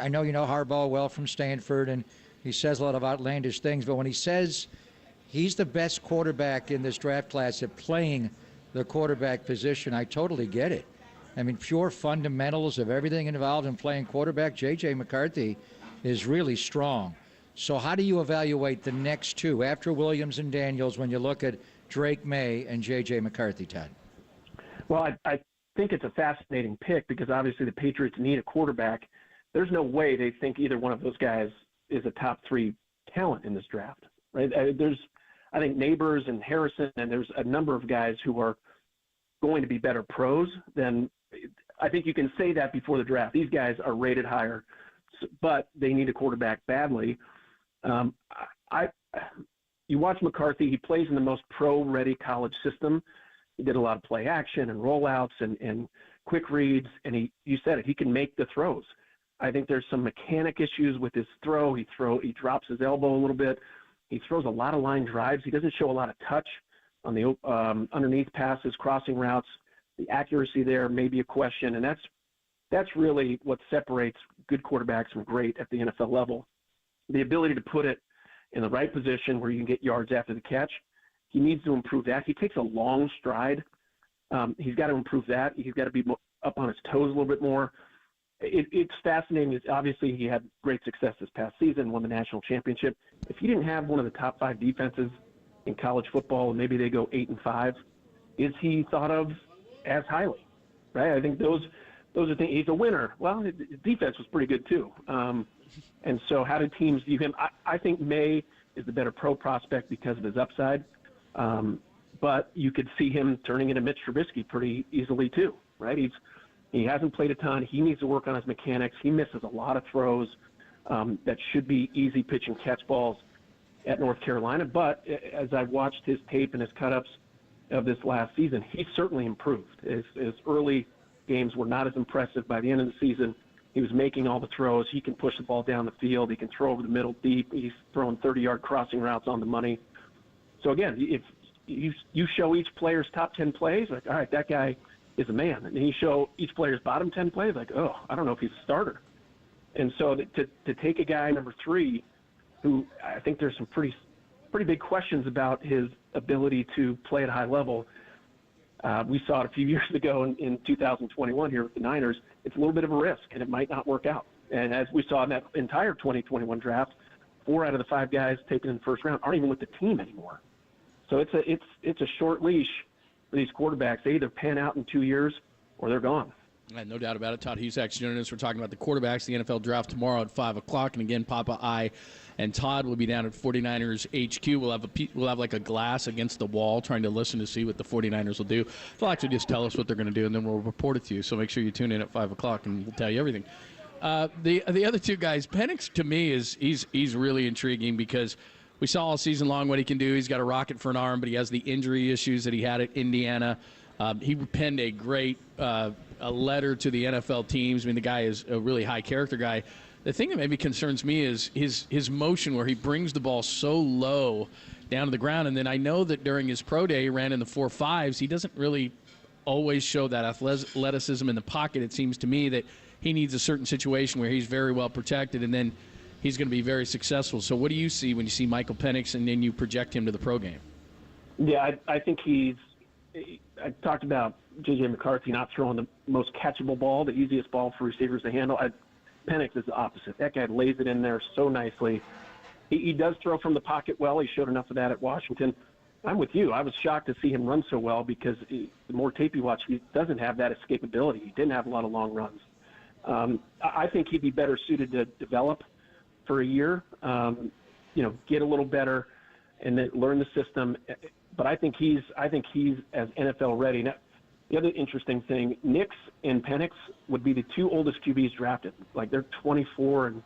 know you know Harbaugh well from Stanford, and he says a lot of outlandish things. But when he says He's the best quarterback in this draft class at playing the quarterback position. I totally get it. I mean, pure fundamentals of everything involved in playing quarterback. J.J. McCarthy is really strong. So how do you evaluate the next two after Williams and Daniels when you look at Drake May and J.J. McCarthy, Todd? Well, I think it's a fascinating pick because obviously the Patriots need a quarterback. There's no way they think either one of those guys is a top 3 talent in this draft, right? I think Neighbors and Harrison, and there's a number of guys who are going to be better pros than I think you can say that before the draft. These guys are rated higher, but they need a quarterback badly. You watch McCarthy, he plays in the most pro-ready college system. He did a lot of play action and rollouts and quick reads, and you said it, he can make the throws. I think there's some mechanic issues with his throw. He drops his elbow a little bit. He throws a lot of line drives. He doesn't show a lot of touch on the underneath passes, crossing routes. The accuracy there may be a question, and that's really what separates good quarterbacks from great at the NFL level. The ability to put it in the right position where you can get yards after the catch. He needs to improve that. He takes a long stride. He's got to improve that. He's got to be up on his toes a little bit more. It's fascinating. Obviously, he had great success this past season, won the national championship. If he didn't have one of the top 5 defenses in college football, and maybe they go 8-5, is he thought of as highly? Right? I think those are things. He's a winner. Well, his defense was pretty good too. And so, how do teams view him? I think May is the better pro prospect because of his upside. But you could see him turning into Mitch Trubisky pretty easily too, right? He hasn't played a ton. He needs to work on his mechanics. He misses a lot of throws that should be easy pitch and catch balls at North Carolina. But as I've watched his tape and his cut-ups of this last season, he's certainly improved. His early games were not as impressive. By the end of the season, he was making all the throws. He can push the ball down the field. He can throw over the middle deep. He's throwing 30-yard crossing routes on the money. So, again, if you show each player's top 10 plays, like, all right, that guy is a man. And you show each player's bottom 10 plays, like, oh, I don't know if he's a starter. And so to take a guy number 3, who I think there's some pretty big questions about his ability to play at a high level. We saw it a few years ago in 2021 here with the Niners. It's a little bit of a risk, and it might not work out. And as we saw in that entire 2021 draft, 4 out of the 5 guys taken in the first round aren't even with the team anymore. So it's a short leash for these quarterbacks. They either pan out in 2 years or they're gone. No doubt about it. Todd Husak's joining us. We're talking about the quarterbacks, the NFL draft tomorrow at 5 o'clock. And again, Papa, I, and Todd will be down at 49ers HQ. We'll have like a glass against the wall trying to listen to see what the 49ers will do. They'll actually just tell us what they're going to do, and then we'll report it to you. So make sure you tune in at 5 o'clock, and we'll tell you everything. The other 2 guys, Penix, to me, he's really intriguing because we saw all season long what he can do. He's got a rocket for an arm, but he has the injury issues that he had at Indiana. He penned a great a letter to the NFL teams. I mean, the guy is a really high character guy. The thing that maybe concerns me is his motion where he brings the ball so low down to the ground. And then I know that during his pro day, he ran in the 4.5s. He doesn't really always show that athleticism in the pocket. It seems to me that he needs a certain situation where he's very well protected, and then he's going to be very successful. So what do you see when you see Michael Penix and then you project him to the pro game? Yeah, I think I talked about J.J. McCarthy not throwing the most catchable ball, the easiest ball for receivers to handle. Penix is the opposite. That guy lays it in there so nicely. He does throw from the pocket well. He showed enough of that at Washington. I'm with you. I was shocked to see him run so well because the more tape you watch, he doesn't have that escapability. He didn't have a lot of long runs. I think he'd be better suited to develop for a year, get a little better and then learn the system. But I think he's as NFL ready. Now, the other interesting thing, Nix and Penix would be the 2 oldest QBs drafted. Like they're 24 and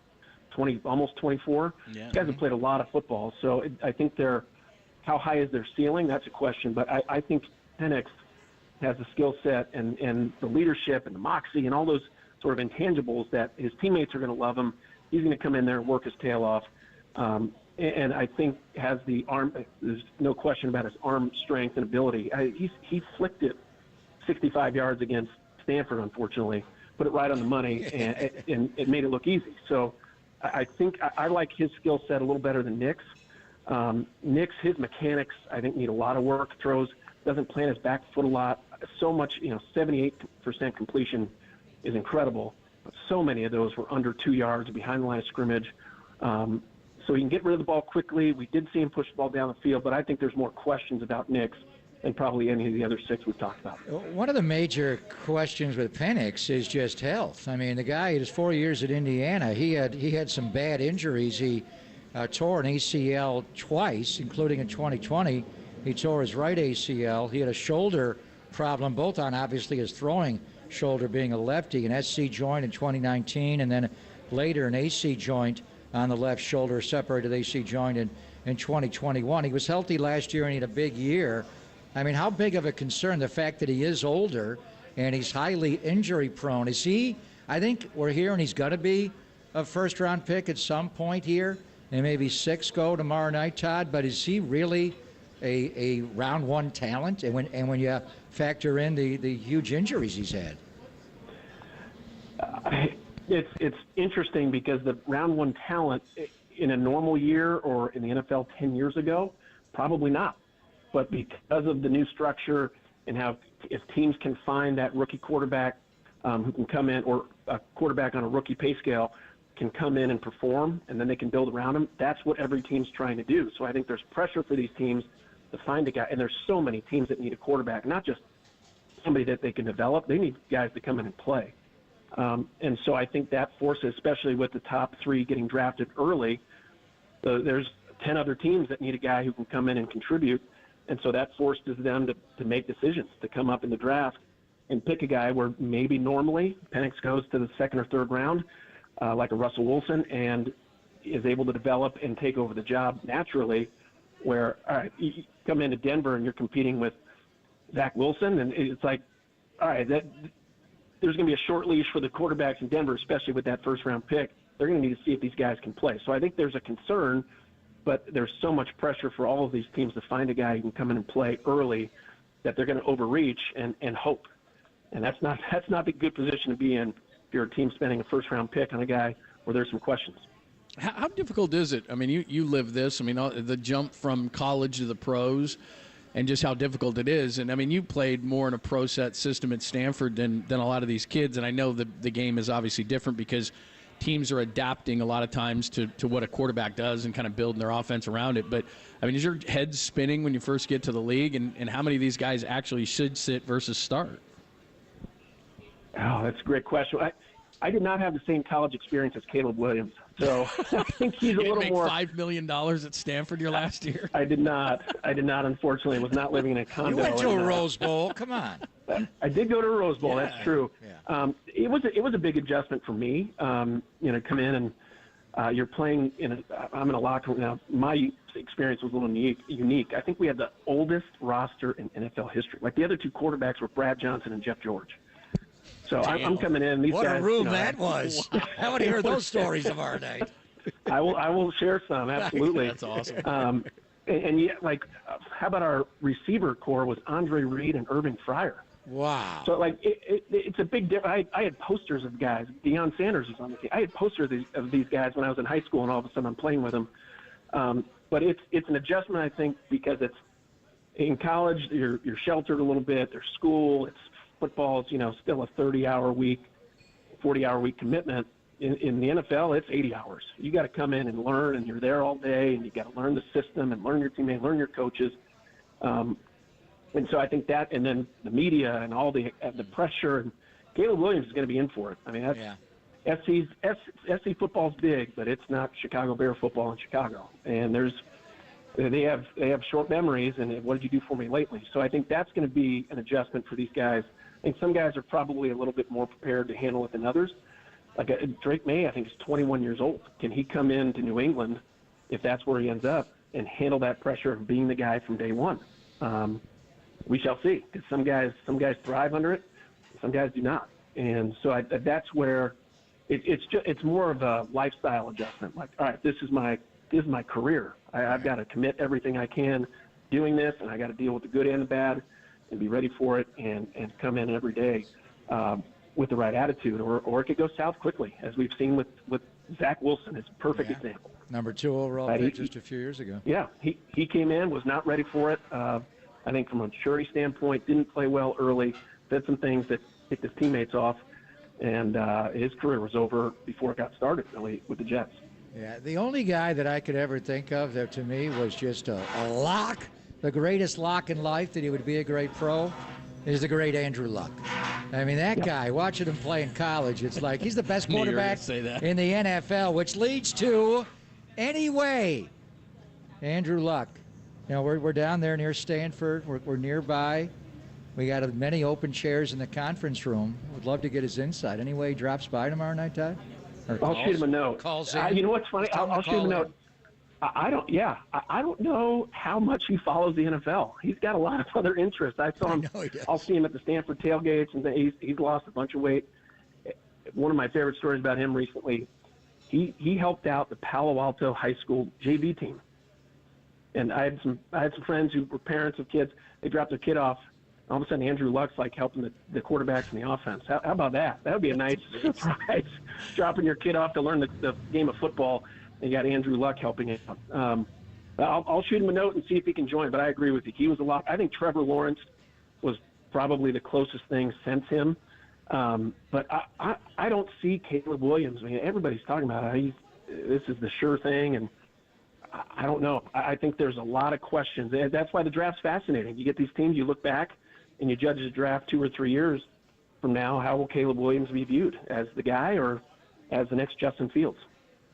20, almost 24. Yeah. These guys have played a lot of football. So I think how high is their ceiling? That's a question. But I think Penix has the skill set and the leadership and the moxie and all those sort of intangibles that his teammates are going to love him. He's going to come in there and work his tail off. And I think has the arm. There's no question about his arm strength and ability. He flicked it 65 yards against Stanford, unfortunately, put it right on the money, and it made it look easy. So I think I like his skill set a little better than Nick's. Nick's, his mechanics, I think, need a lot of work. Doesn't plant his back foot a lot. So much, 78% completion is incredible. But so many of those were under 2 yards behind the line of scrimmage. So he can get rid of the ball quickly. We did see him push the ball down the field, but I think there's more questions about Nick's than probably any of the other 6 we've talked about. One of the major questions with Penix is just health. I mean, the guy, his 4 years at Indiana, he had some bad injuries. He tore an ACL twice, including in 2020. He tore his right ACL. He had a shoulder problem, both on obviously his throwing shoulder, being a lefty, an SC joint in 2019, and then later an AC joint on the left shoulder, separated AC joint in 2021. He was healthy last year and he had a big year. I mean, how big of a concern the fact that he is older and he's highly injury prone? Is he, I think we're hearing he's going to be a first-round pick at some point here, and maybe 6 go tomorrow night, Todd, but is he really a round 1 talent? And when you factor in the huge injuries he's had? It's interesting because the round 1 talent in a normal year or in the NFL 10 years ago, probably not. But because of the new structure and how if teams can find that rookie quarterback who can come in, or a quarterback on a rookie pay scale can come in and perform, and then they can build around him, that's what every team's trying to do. So I think there's pressure for these teams to find a guy. And there's so many teams that need a quarterback, not just somebody that they can develop. They need guys to come in and play. And so I think that forces, especially with the top 3 getting drafted early, there's 10 other teams that need a guy who can come in and contribute. And so that forces them to make decisions, to come up in the draft and pick a guy where maybe normally Penix goes to the 2nd or 3rd round, like a Russell Wilson, and is able to develop and take over the job naturally, where, all right, you come into Denver and you're competing with Zach Wilson, and it's like, all right, there's going to be a short leash for the quarterbacks in Denver, especially with that first-round pick. They're going to need to see if these guys can play. So I think there's a concern, but there's so much pressure for all of these teams to find a guy who can come in and play early that they're going to overreach and hope. And that's not a good position to be in if you're a team spending a first-round pick on a guy where there's some questions. How difficult is it? I mean, you live this. I mean, the jump from college to the pros and just how difficult it is. And, I mean, you played more in a pro set system at Stanford than a lot of these kids. And I know the game is obviously different because teams are adapting a lot of times to what a quarterback does and kind of building their offense around it. But, I mean, is your head spinning when you first get to the league? And how many of these guys actually should sit versus start? Oh, that's a great question. I did not have the same college experience as Caleb Williams, so I think he's a little make more. $5 million at Stanford your last year. I did not. Unfortunately, was not living in a condo. You went to a Rose Bowl. Come on. I did go to a Rose Bowl. Yeah, that's true. yeah. It was a big adjustment for me. Come in and you're playing I'm in a locker room now. My experience was a little unique. I think we had the oldest roster in NFL history. Like the other 2 quarterbacks were Brad Johnson and Jeff George. So I'm coming in. These what guys, a room that was! I want to hear those stories tomorrow night. I will share some, absolutely. That's awesome. And yet, how about our receiver core was Andre Reed and Irving Fryer? Wow. So it's a big difference. I had posters of guys. Deion Sanders was on the team. I had posters of these guys when I was in high school, and all of a sudden I'm playing with them. But it's an adjustment, I think, because it's in college you're sheltered a little bit. There's school. It's football is, still a 30-hour week, 40-hour week commitment. In the NFL, it's 80 hours. You got to come in and learn, and you're there all day, and you got to learn the system and learn your teammates, learn your coaches. And so I think that, and then the media and all the pressure. And Caleb Williams is going to be in for it. I mean, that's SC football's big, but it's not Chicago Bear football in Chicago. And they have short memories. And what did you do for me lately? So I think that's going to be an adjustment for these guys. I think some guys are probably a little bit more prepared to handle it than others. Like Drake May, I think, is 21 years old. Can he come into New England, if that's where he ends up, and handle that pressure of being the guy from day one? We shall see. Because some guys thrive under it, some guys do not. And so that's where it's more of a lifestyle adjustment. Like, all right, this is my career. I've got to commit everything I can doing this, and I got to deal with the good and the bad, and be ready for it, and come in every day with the right attitude, or it could go south quickly, as we've seen with Zach Wilson. It's a perfect example. Number 2 overall pick just a few years ago. Yeah, he came in, was not ready for it. I think from a maturity standpoint, didn't play well early, did some things that kicked his teammates off, and his career was over before it got started, really, with the Jets. Yeah, the only guy that I could ever think of that to me was just a lock, the greatest lock in life that he would be a great pro, is the great Andrew Luck. I mean, that guy, watching him play in college, it's like he's the best quarterback in the NFL, which leads to, anyway, Andrew Luck. You know, we're down there near Stanford. We're nearby. We got many open chairs in the conference room. Would love to get his insight. Anyway, he drops by tomorrow night, Todd? I'll shoot him a note. Calls in. You know what's funny? I'll shoot him a note. I don't know how much he follows the NFL. He's got a lot of other interests. I saw him. I'll see him at the Stanford tailgates, and he's lost a bunch of weight. One of my favorite stories about him recently, he helped out the Palo Alto High School JV team. And I had some friends who were parents of kids. They dropped their kid off. All of a sudden, Andrew Luck's like helping the quarterbacks in the offense. How about that? That would be a nice surprise. Dropping your kid off to learn the game of football. And you got Andrew Luck helping out. I'll shoot him a note and see if he can join. But I agree with you. He was a lot. I think Trevor Lawrence was probably the closest thing since him. But I don't see Caleb Williams. I mean, everybody's talking about how this is the sure thing, and I don't know. I think there's a lot of questions. That's why the draft's fascinating. You get these teams, you look back, and you judge the draft 2 or 3 years from now. How will Caleb Williams be viewed, as the guy or as the next Justin Fields?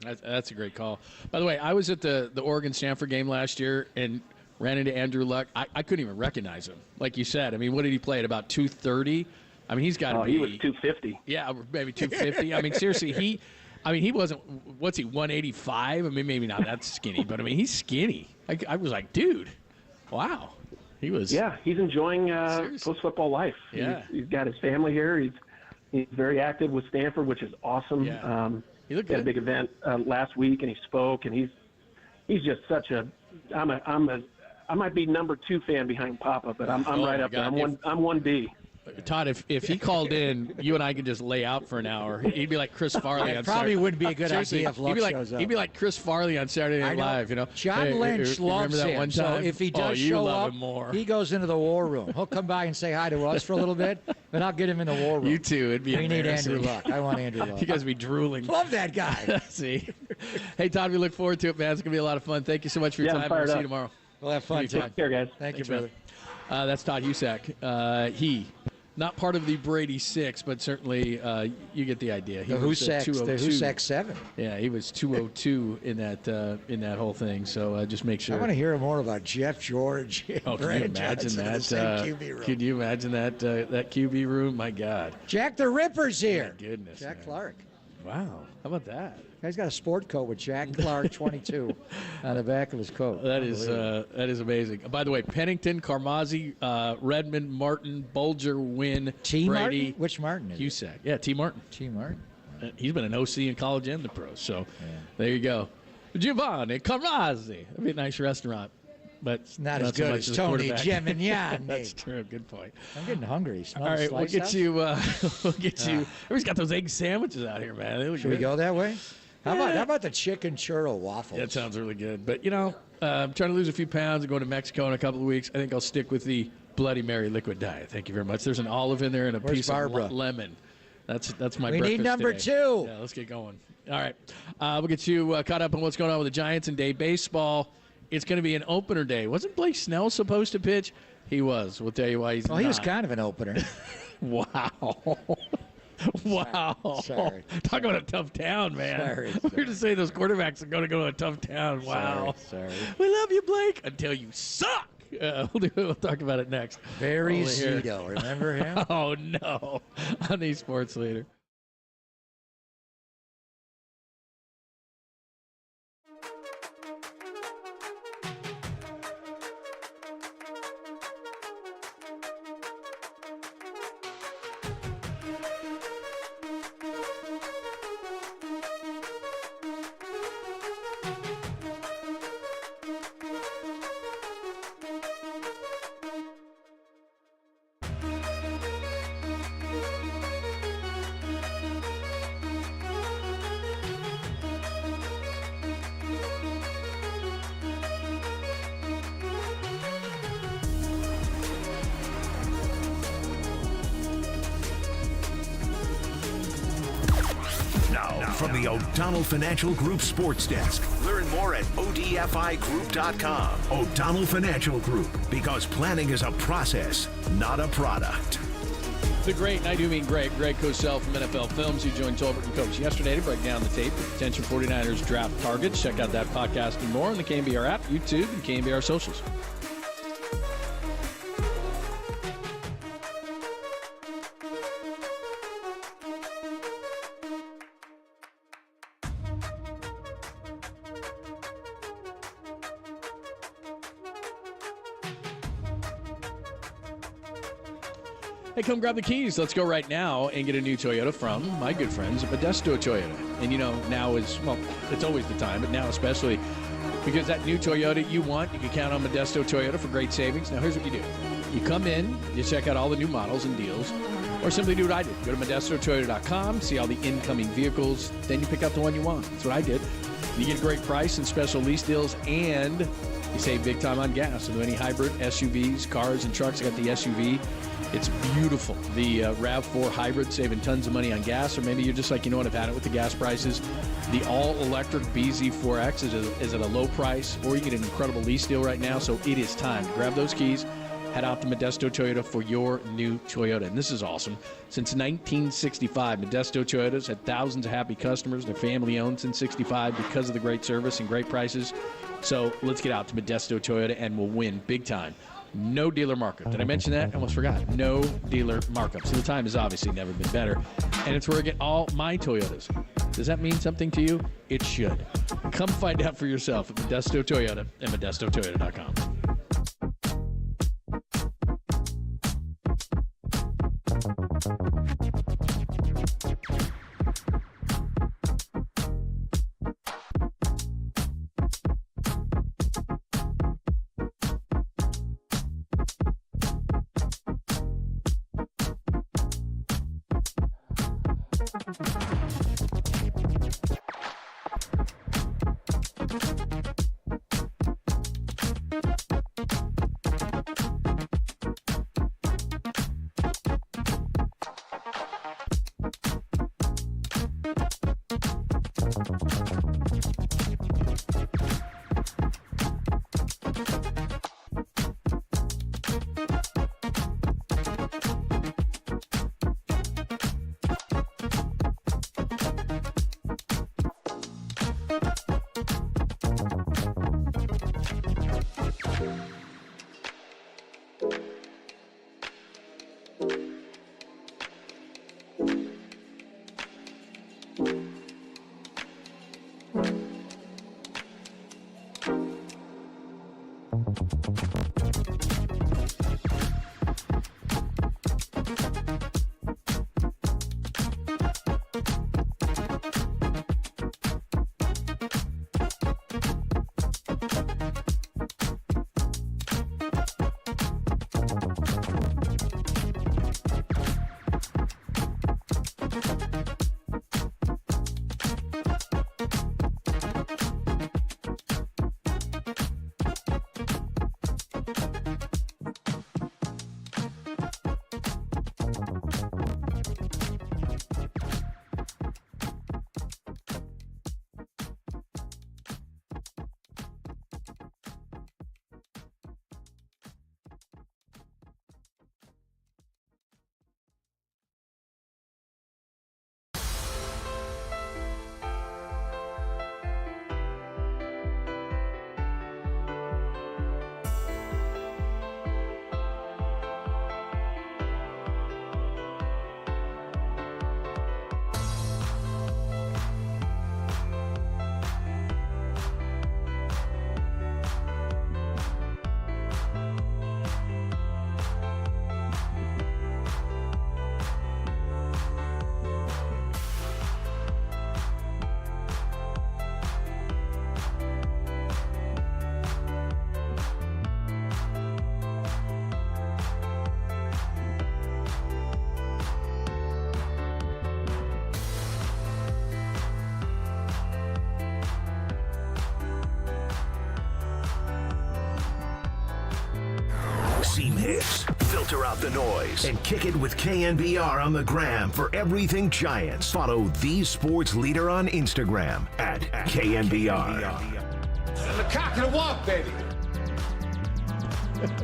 That's a great call. By the way, I was at the Oregon-Stanford game last year and ran into Andrew Luck. I couldn't even recognize him. Like you said, I mean, what did he play at, about 230? I mean, he's got to be. He was 250. Yeah, maybe 250. I mean, seriously, he wasn't, what's he, 185? I mean, maybe not that skinny, but, I mean, he's skinny. I was like, dude, wow. He was. Yeah, he's enjoying post-football life. Yeah. He's got his family here. He's very active with Stanford, which is awesome. Yeah. He looked good. Had a big event last week, and he spoke, and he's just such a – I might be number 2 fan behind Papa, but I'm right up there. I'm 1B. Todd, if he called in, you and I could just lay out for an hour. He'd be like Chris Farley on Saturday. Probably wouldn't be a good idea if Luck shows up. He'd be like Chris Farley on Saturday Night Live, you know. John Lynch loves that him, one time? so if he does show up, he goes into the war room. He'll come by and say hi to us for a little bit, but I'll get him in the war room. You too. It'd be We need embarrassing. Andrew Luck. I want Andrew Luck. You guys would be drooling. Love that guy. See? Hey, Todd, we look forward to it, man. It's going to be a lot of fun. Thank you so much for your time. We'll see you tomorrow. We'll have fun, Todd. Take care, guys. Thank you, Thanks, brother. That's Todd Husak. He, not part of the Brady 6, but certainly you get the idea. He The was, Husak 7. Yeah, he was 202 in that whole thing. So just make sure. I want to hear more about Jeff George. Oh, can you imagine that? Can you imagine that QB room? My God. Jack the Ripper's here. My goodness. Jack man. Clark. Wow. How about that? Guy's got a sport coat with Jack Clark 22 on the back of his coat. That is amazing. By the way, Pennington, Carmazzi, Redmond, Martin, Bolger, Wynn, T. Brady. Martin? Which Martin is it? Husak. Yeah, T. Martin. T. Martin. He's been an OC in college and the pros. So there you go. Giovanni Carmazzi. That'd be a nice restaurant. But it's not as good as Tony Gemignani. That's true. Good point. I'm getting hungry. All right, we'll get you. We'll get you. Everybody's got those egg sandwiches out here, man. They look Should good. we go that way? How about the chicken churro waffles? That sounds really good. But, I'm trying to lose a few pounds and going to Mexico in a couple of weeks. I think I'll stick with the Bloody Mary liquid diet. Thank you very much. There's an olive in there and a piece of lemon. That's my breakfast. We need number today. 2. Yeah, let's get going. All right. We'll get you caught up on what's going on with the Giants and day baseball. It's going to be an opener day. Wasn't Blake Snell supposed to pitch? He was. We'll tell you why he's not. He was kind of an opener. Wow. Wow. Sorry. Talk about a tough town, man. Sorry. We're to say those quarterbacks are going to go to a tough town. Wow. Sorry. We love you, Blake, until you suck. We'll talk about it next. Barry Zito. Remember him? Oh, no. On the Sports Leader. from the O'Donnell Financial Group Sports Desk. Learn more at ODFIGroup.com. O'Donnell Financial Group, because planning is a process, not a product. The great, and I do mean Greg Cosell from NFL Films, who joined Tolbert and Coach yesterday to break down the tape of potential 49ers draft targets. Check out that podcast and more on the KNBR app, YouTube, and KNBR socials. Hey, come grab the keys. Let's go right now and get a new Toyota from my good friends at Modesto Toyota. And you know, now is, well, it's always the time, but now especially because that new Toyota you want, you can count on Modesto Toyota for great savings. Now, here's what you do. You come in, you check out all the new models and deals, or simply do what I did. Go to ModestoToyota.com, see all the incoming vehicles, then you pick out the one you want. That's what I did. You get a great price and special lease deals, and you save big time on gas. So any hybrid SUVs, cars, and trucks, I got the SUV. It's beautiful. The RAV4 hybrid, saving tons of money on gas, or maybe you're just like, you know what, I've had it with the gas prices. The all-electric BZ4X is at a low price, or you get an incredible lease deal right now. So it is time to grab those keys, head out to Modesto Toyota for your new Toyota. And this is awesome. Since 1965, Modesto Toyota's had thousands of happy customers. They're family-owned since 65 because of the great service and great prices. So let's get out to Modesto Toyota, and we'll win big time. No dealer markup. Did I mention that? I almost forgot. No dealer markup. So the time has obviously never been better. And it's where I get all my Toyotas. Does that mean something to you? It should. Come find out for yourself at Modesto Toyota and ModestoToyota.com. Seam hits, filter Filter out the noise and kick it with KNBR on the gram for everything Giants. Follow the sports leader on Instagram at KNBR. And the cock and the walk, baby.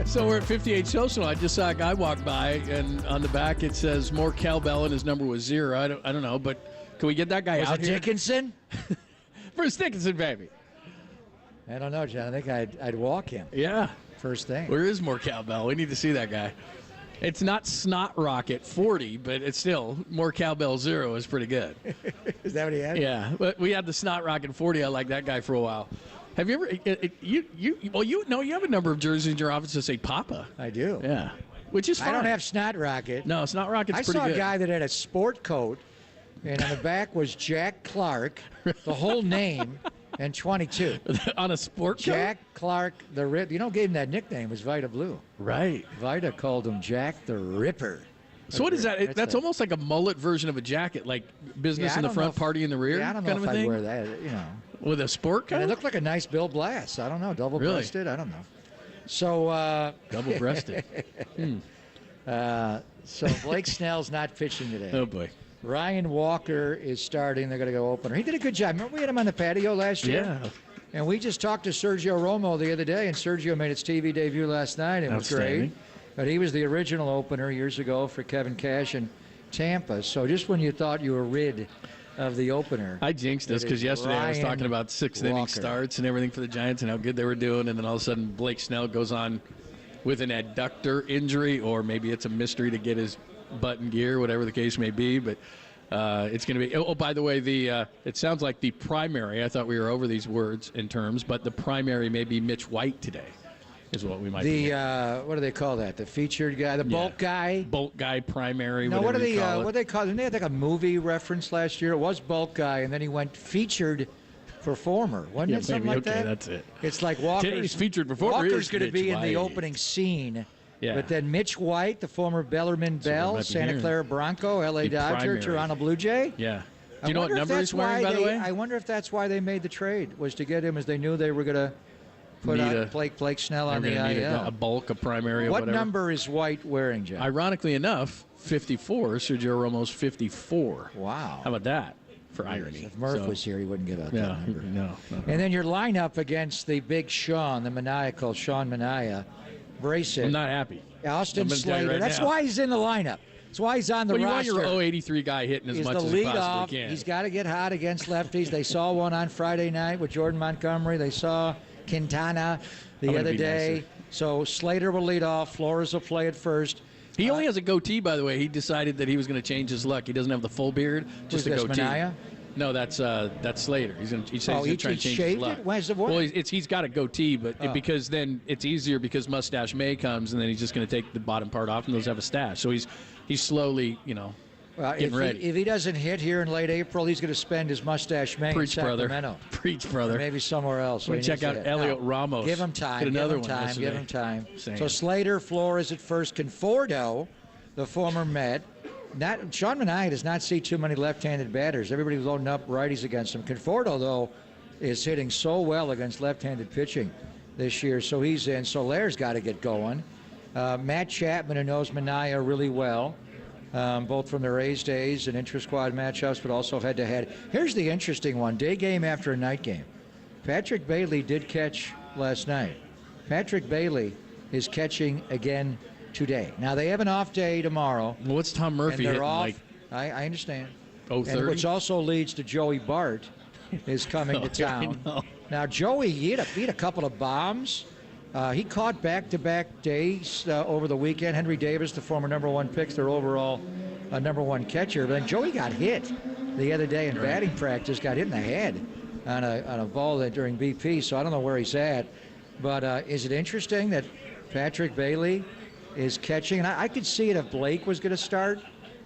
So we're at 58 Social. I just saw a guy walk by, and on the back it says more cowbell, and his number was 0. I don't know, but can we get that guy Was out it here? Dickinson? Bruce Dickinson, baby. I don't know, John. I think I'd walk him. Yeah. First thing. Where is more cowbell? We need to see that guy. It's not Snot Rocket 40, but it's still more cowbell 0 is pretty good. Is that what he had? Yeah, but we had the Snot Rocket 40. I liked that guy for a while. Have you ever? You have a number of jerseys in your office that say Papa. I do. Yeah, which is fine. I don't have Snot Rocket. No, Snot Rocket's I pretty saw good. a guy that had a sport coat, and on the back was Jack Clark, the whole name, and 22. On a sport coat? Jack Clark the Rip. You know, gave him that nickname was Vita Blue. Right. Vita called him Jack the Ripper. So what is that? That's almost like a mullet version of a jacket, like business in the front, party in the rear. Yeah, I don't know kind if of a I'd thing? wear that. You know, with a sport coat. And it looked like a nice Bill Blass. I don't know, double-breasted. I don't know. So double-breasted. So Blake Snell's not pitching today. Oh boy. Ryan Walker is starting. They're going to go opener. He did a good job. Remember we had him on the patio last year? Yeah. And we just talked to Sergio Romo the other day, and Sergio made his TV debut last night. It was great. But he was the original opener years ago for Kevin Cash in Tampa. So just when you thought you were rid of the opener. I jinxed this because yesterday I was talking about sixth-inning starts and everything for the Giants and how good they were doing, and then all of a sudden Blake Snell goes on with an adductor injury, or maybe it's a mystery to get his butt in gear, whatever the case may be. But it's going to be. Oh, by the way, it sounds like the primary. I thought we were over these words and terms, but the primary may be Mitch White today, is what we might. What do they call that? The featured guy, the bulk guy. Bulk guy primary. No, what do they call it. what they call? Didn't they have like a movie reference last year? It was bulk guy, and then he went featured performer. Wasn't it something like that? That's it. It's like Walker's Today's featured performer. Walker's going to Mitch be in the White. opening scene. Yeah. But then Mitch White, the former Bellarmine Bell, Santa Clara Bronco, LA Dodger, primary. Toronto Blue Jay. Yeah. Do you know what number he's wearing, by the way? I wonder if that's why they made the trade, was to get him, as they knew they were going to put out Blake Snell on the IL. A bulk, a primary, or What whatever. number is White wearing, John? Ironically enough, 54. Sergio Romo's 54. Wow. How about that for irony? If Murph was here, he wouldn't give out that number. No. And then your lineup against the big Sean, the maniacal Sean Mania, brace it. I'm not happy. Austin I'm gonna tell you Slater. right That's now. why he's in the lineup. That's why he's on the Well, you roster. want your 083 guy hitting as He's much the as he leadoff. possibly can. He's got to get hot against lefties. They saw one on Friday night with Jordan Montgomery. They saw Quintana the other day. Nicer. So Slater will lead off. Flores will play at first. He only has a goatee, by the way. He decided that he was going to change his luck. He doesn't have the full beard, just a this, goatee. Mania? No, that's Slater. He's going to try and he change his shaved luck. it? Why is it what? Well, he's got a goatee, but because then it's easier because Mustache May comes, and then he's just going to take the bottom part off, and those have a stash. So he's slowly, getting ready. If he doesn't hit here in late April, he's going to spend his mustache May Preach, in brother. Sacramento. Preach, brother. Or maybe somewhere else. Let me check out Elliot Ramos. Give him time. Hit another give him one time. yesterday. Give him time. Same. So Slater, Flores at first. Conforto, the former Met. Sean Manaea does not see too many left-handed batters. Everybody's loading up righties against him. Conforto, though, is hitting so well against left-handed pitching this year, so he's in. Solaire's got to get going. Matt Chapman, who knows Manaea really well, both from the Rays days and intra-squad matchups, but also head-to-head. Here's the interesting one, day game after a night game. Patrick Bailey did catch last night. Patrick Bailey is catching again today. Now, they have an off day tomorrow. Well, what's Tom Murphy and they're hitting, off. like I understand. 0-30? And which also leads to Joey Bart is coming to town. Now, Joey, he hit a couple of bombs. He caught back-to-back days over the weekend. Henry Davis, the former number one pick, their overall number one catcher. But then Joey got hit the other day in batting practice, got hit in the head on a ball during BP, so I don't know where he's at. But is it interesting that Patrick Bailey is catching? And I could see it if Blake was going to start,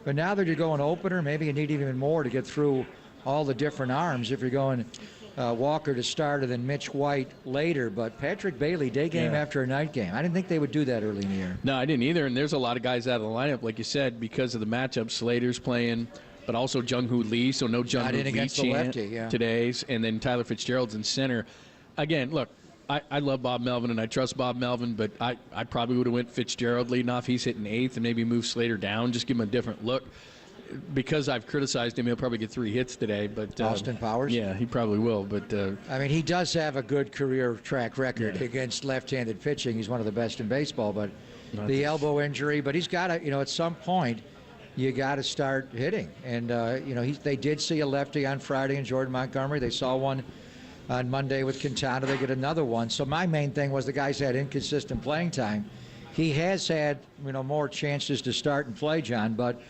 but now that you're going opener, maybe you need even more to get through all the different arms if you're going Walker to start and then Mitch White later. But Patrick Bailey, day game after a night game. I didn't think they would do that early in the year. No, I didn't either. And there's a lot of guys out of the lineup, like you said, because of the matchup. Slater's playing, but also Jung-Hoo Lee, so no Jung-Hoo Lee against the lefty, today's. And then Tyler Fitzgerald's in center. Again, look, I love Bob Melvin, and I trust Bob Melvin, but I probably would have went Fitzgerald leading off. He's hitting 8th, and maybe move Slater down, just give him a different look. Because I've criticized him, he'll probably get 3 hits today. But Austin Powers? Yeah, he probably will. But I mean, he does have a good career track record against left-handed pitching. He's one of the best in baseball, but the elbow injury. But he's got to, at some point, you got to start hitting. And, they did see a lefty on Friday in Jordan Montgomery. They saw one on Monday with Quintana. They get another one. So my main thing was the guy's had inconsistent playing time. He has had, more chances to start and play, John, but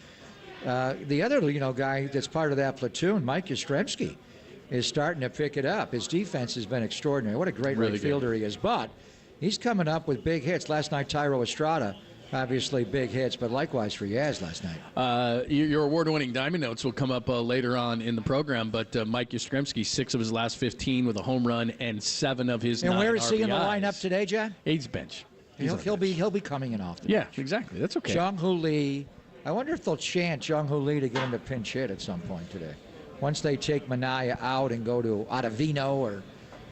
the other, guy that's part of that platoon, Mike Yastrzemski, is starting to pick it up. His defense has been extraordinary. What a great right fielder he is. But he's coming up with big hits. Last night, Tyro Estrada, obviously big hits, but likewise for Yaz last night. Your award-winning Diamond Notes will come up later on in the program, but Mike Yastrzemski, 6 of his last 15 with a home run and 7 of his 9 And where is he in the RBIs. lineup today, John? He's bench. He'll be coming in often. Yeah, exactly. That's okay. Jung-Hoo Lee. I wonder if they'll chant Jung-Hoo Lee to get him to pinch hit at some point today. Once they take Minaya out and go to Ottavino or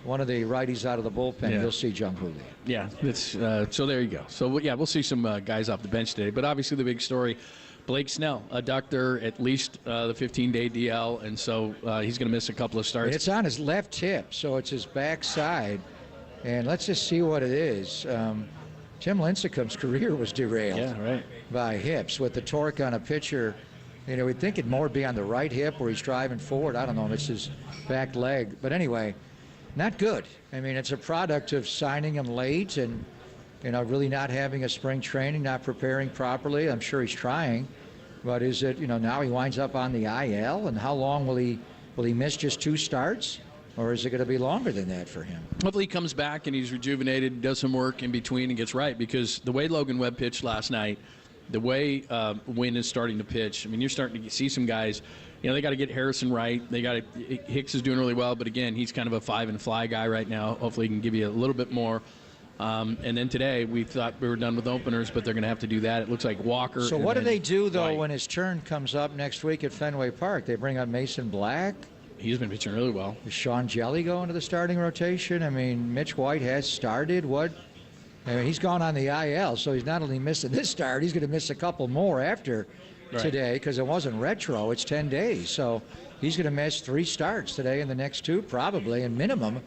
one of the righties out of the bullpen, you'll see Jung-Hoo Lee. Yeah, so there you go. So, we'll see some guys off the bench today. But obviously the big story, Blake Snell, a doctor, at least the 15-day DL, and so he's going to miss a couple of starts. It's on his left hip, so it's his backside. And let's just see what it is. Tim Lincecum's career was derailed by hips with the torque on a pitcher. We'd think it'd more be on the right hip where he's driving forward. I don't know if it's his back leg. But anyway, not good. I mean, it's a product of signing him late and, really not having a spring training, not preparing properly. I'm sure he's trying. But is it, now he winds up on the IL? And how long will he miss just 2 starts? Or is it going to be longer than that for him? Hopefully he comes back and he's rejuvenated, does some work in between and gets right, because the way Logan Webb pitched last night, the way Wynn is starting to pitch, I mean, you're starting to see some guys, they got to get Harrison right. Hicks is doing really well, but again, he's kind of a 5-and-fly guy right now. Hopefully he can give you a little bit more. And then today we thought we were done with openers, but they're going to have to do that. It looks like Walker. So what do they do, though, when his turn comes up next week at Fenway Park? They bring up Mason Black? He's been pitching really well. Is Sean Jelly go into the starting rotation? I mean, Mitch White has started. He's gone on the IL, so he's not only missing this start, he's going to miss a couple more after today because it wasn't retro. It's 10 days. So he's going to miss 3 starts today and the next 2 probably, and minimum.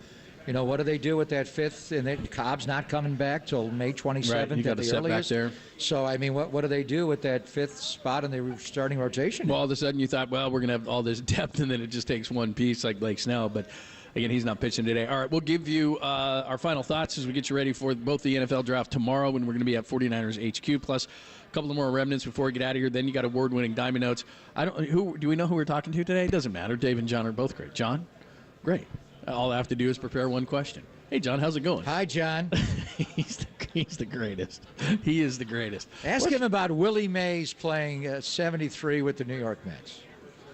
What do they do with that 5th? And then Cobb's not coming back till May 27th at the earliest. There. So, I mean, what do they do with that 5th spot in the starting rotation? Well, all of a sudden you thought, well, we're going to have all this depth, and then it just takes one piece like Blake Snell. But, again, he's not pitching today. All right, we'll give you our final thoughts as we get you ready for both the NFL draft tomorrow, when we're going to be at 49ers HQ, plus a couple of more remnants before we get out of here. Then you got award-winning Diamond Notes. Do we know who we're talking to today? It doesn't matter. Dave and John are both great. John? Great. All I have to do is prepare one question. Hey, John, how's it going? Hi, John. He's the greatest. He is the greatest. Ask him about Willie Mays playing 73 with the New York Mets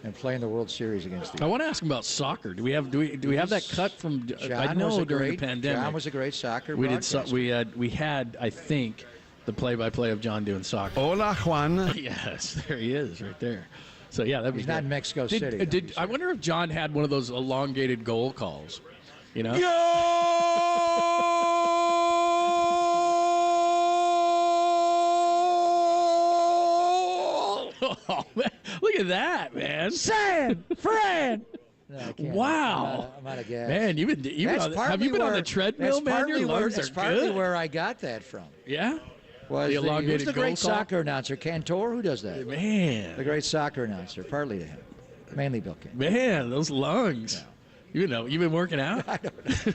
and playing the World Series against the. I want to ask him about soccer. Do we have that cut from? I know during the pandemic. John was a great soccer. We had I think the play-by-play of John doing soccer. Hola, Juan. Yes, there he is, right there. So, yeah, he's not in Mexico City. I wonder if John had one of those elongated goal calls, Go! Oh, man. Look at that, man. San Fran. No, wow. I'm out of gas. Man, have you been on the treadmill, man? Your lungs are good. That's partly where I got that from. Yeah? The elongated who's the great goal soccer announcer? Cantor? Who does that? Man. The great soccer announcer. Partly to him. Mainly Bill King. Man, those lungs. Yeah. You've been working out? I don't know.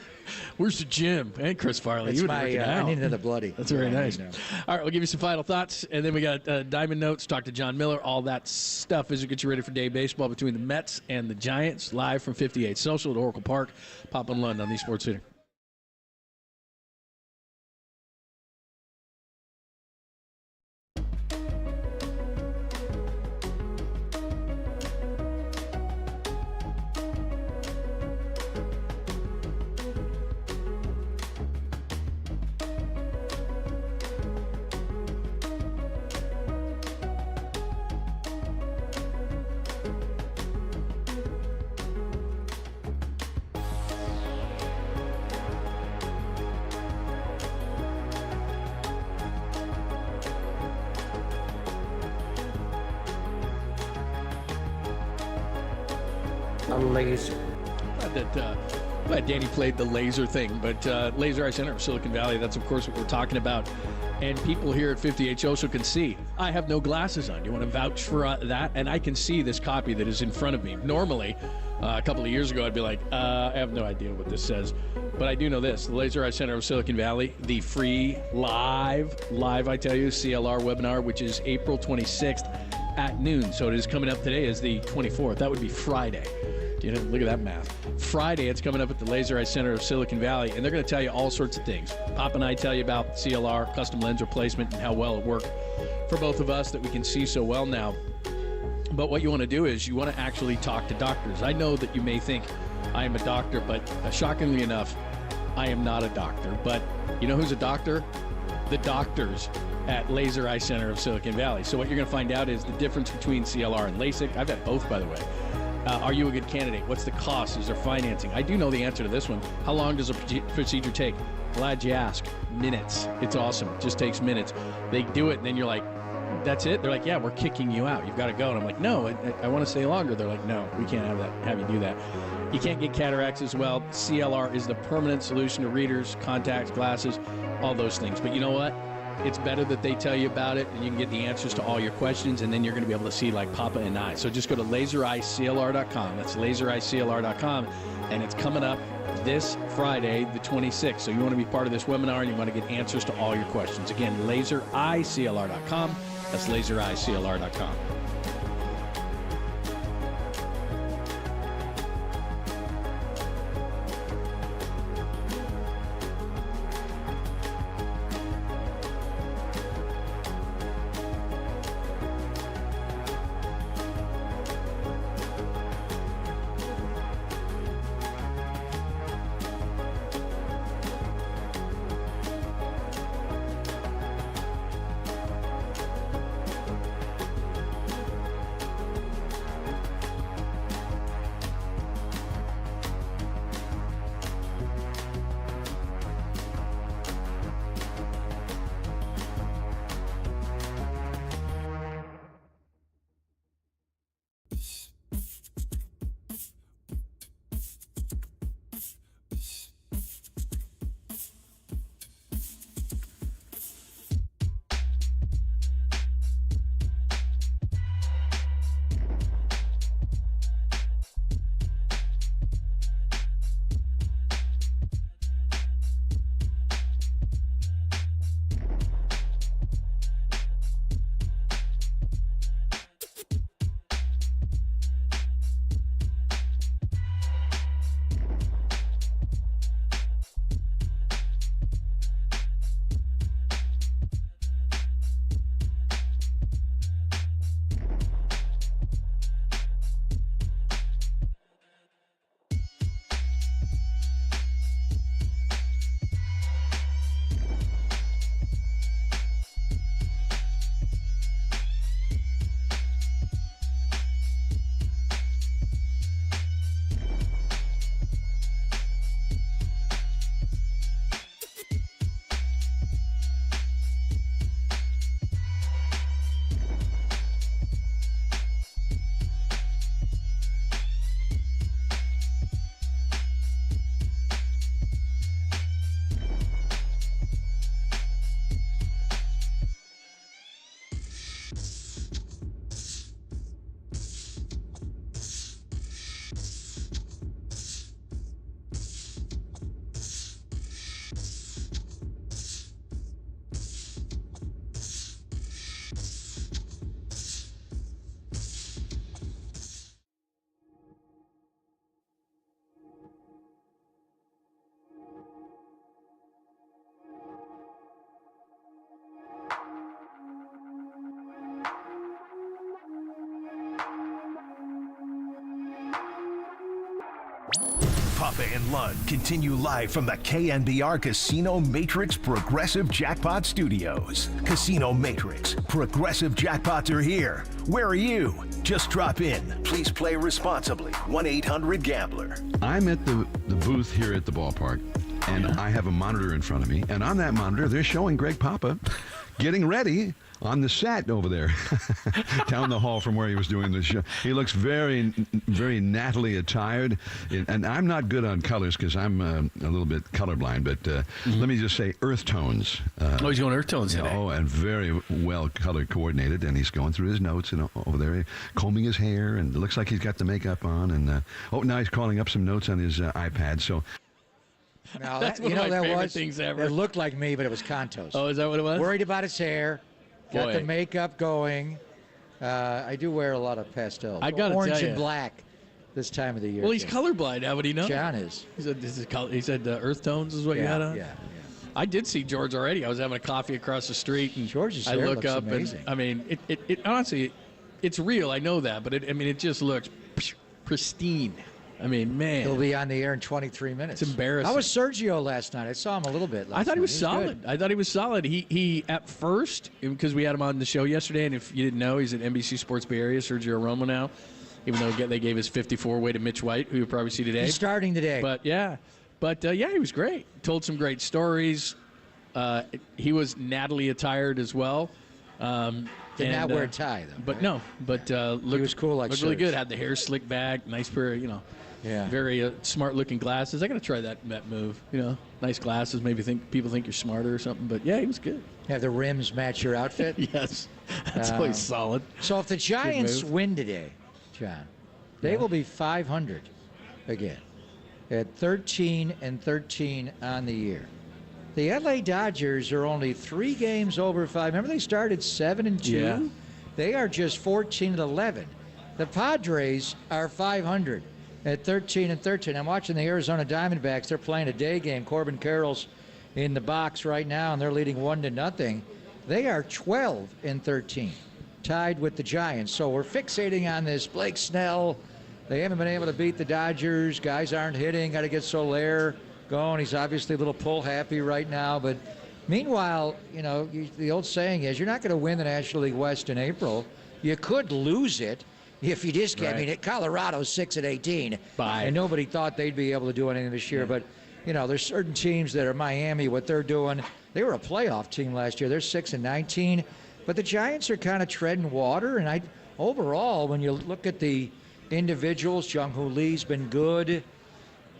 Where's the gym? And Chris Farley, you've been working out. I need another bloody. That's very nice. All right, we'll give you some final thoughts, and then we got Diamond Notes, talk to John Miller, all that stuff as we get you ready for day baseball between the Mets and the Giants, live from 58 Social at Oracle Park. Pop and Lund on the Sports Center. laser. Glad Danny played the laser thing, but Laser Eye Center of Silicon Valley, that's of course what we're talking about. And people here at 58 Social can see. I have no glasses on. You want to vouch for that? And I can see this copy that is in front of me. Normally, a couple of years ago, I'd be like, I have no idea what this says. But I do know this. The Laser Eye Center of Silicon Valley, the free live, I tell you, CLR webinar, which is April 26th at noon. So it is coming up today as the 24th. That would be Friday. Look at that math. Friday, it's coming up at the Laser Eye Center of Silicon Valley, and they're going to tell you all sorts of things. Pop and I tell you about CLR, custom lens replacement, and how well it worked for both of us that we can see so well now. But what you want to do is you want to actually talk to doctors. I know that you may think I am a doctor, but shockingly enough, I am not a doctor. But you know who's a doctor? The doctors at Laser Eye Center of Silicon Valley. So what you're going to find out is the difference between CLR and LASIK. I've had both, by the way. Are you a good candidate? What's the cost? Is there financing? I do know the answer to this one. How long does a procedure take? Glad you asked. Minutes. It's awesome. It just takes minutes. They do it, and then you're like, that's it? They're like, yeah, we're kicking you out. You've got to go. And I'm like, no, I want to stay longer. They're like, no, we can't have you do that. You can't get cataracts as well. CLR is the permanent solution to readers, contacts, glasses, all those things. But you know what? It's better that they tell you about it, and you can get the answers to all your questions, and then you're going to be able to see like Papa and I. So just go to lasereyeclr.com. That's lasereyeclr.com, and it's coming up this Friday, the 26th. So you want to be part of this webinar, and you want to get answers to all your questions. Again, lasereyeclr.com. That's lasereyeclr.com. Papa and Lund continue live from the KNBR Casino Matrix Progressive Jackpot Studios. Casino Matrix, Progressive Jackpots are here. Where are you? Just drop in. Please play responsibly. 1-800-GAMBLER. I'm at the booth here at the ballpark, and I have a monitor in front of me. And on that monitor, they're showing Greg Papa getting ready on the set over there down the hall from where he was doing the show. He looks very, very nattily attired. And I'm not good on colors because I'm a little bit colorblind, but let me just say earth tones. He's going earth tones today. Oh, and very well color coordinated. And he's going through his notes and over there, combing his hair, and it looks like he's got the makeup on. And now he's calling up some notes on his iPad. So. Now, That's one of my favorite things ever. It looked like me, but it was Contos. Oh, is that what it was? Worried about his hair. Got Boy. the makeup going. I do wear a lot of pastels. I gotta orange tell and you. black this time of the year. Well, he's Jim. colorblind. How would he know? John is. He said earth tones is what you had on? Yeah. I did see George already. I was having a coffee across the street, and George's I hair look looks up, amazing. and I mean, it honestly, it's real. I know that, but it just looks pristine. I mean, man. He'll be on the air in 23 minutes. It's embarrassing. How was Sergio last night? I saw him a little bit last I thought he night. was Good. solid. I thought he was solid. He at first, because we had him on the show yesterday, and if you didn't know, he's at NBC Sports Bay Area, Sergio Romo now, even though they gave his 54 away to Mitch White, who you'll probably see today. He's starting today. But yeah, he was great. Told some great stories. He was Natalie attired as well. Did not wear a tie, though. But no, looked, he was cool like looked really Serge. good. Had the hair slicked back, nice pair of, Yeah. very smart-looking glasses. I got to try that move. Nice glasses. Maybe people think you're smarter or something. But yeah, he was good. Have the rims match your outfit? Yes, that's always solid. So if the Giants move. win today, John, they will be 500 again at 13-13 on the year. The LA Dodgers are only 3 games over 5. Remember they started 7-2? Yeah. They are just 14-11. The Padres are 500 at 13-13. I'm watching the Arizona Diamondbacks. They're playing a day game. Corbin Carroll's in the box right now, and they're leading 1-0. They are 12-13, tied with the Giants. So we're fixating on this Blake Snell. They haven't been able to beat the Dodgers. Guys aren't hitting. Got to get Soler going. He's obviously a little pull happy right now. But meanwhile, the old saying is you're not going to win the National League West in April. You could lose it. If you just get, Right. Colorado's 6-18, Bye. and nobody thought they'd be able to do anything this year. But there's certain teams that are Miami. What they're doing, they were a playoff team last year. They're 6-19, but the Giants are kind of treading water. And overall, when you look at the individuals, Jung-Hoo Lee's been good.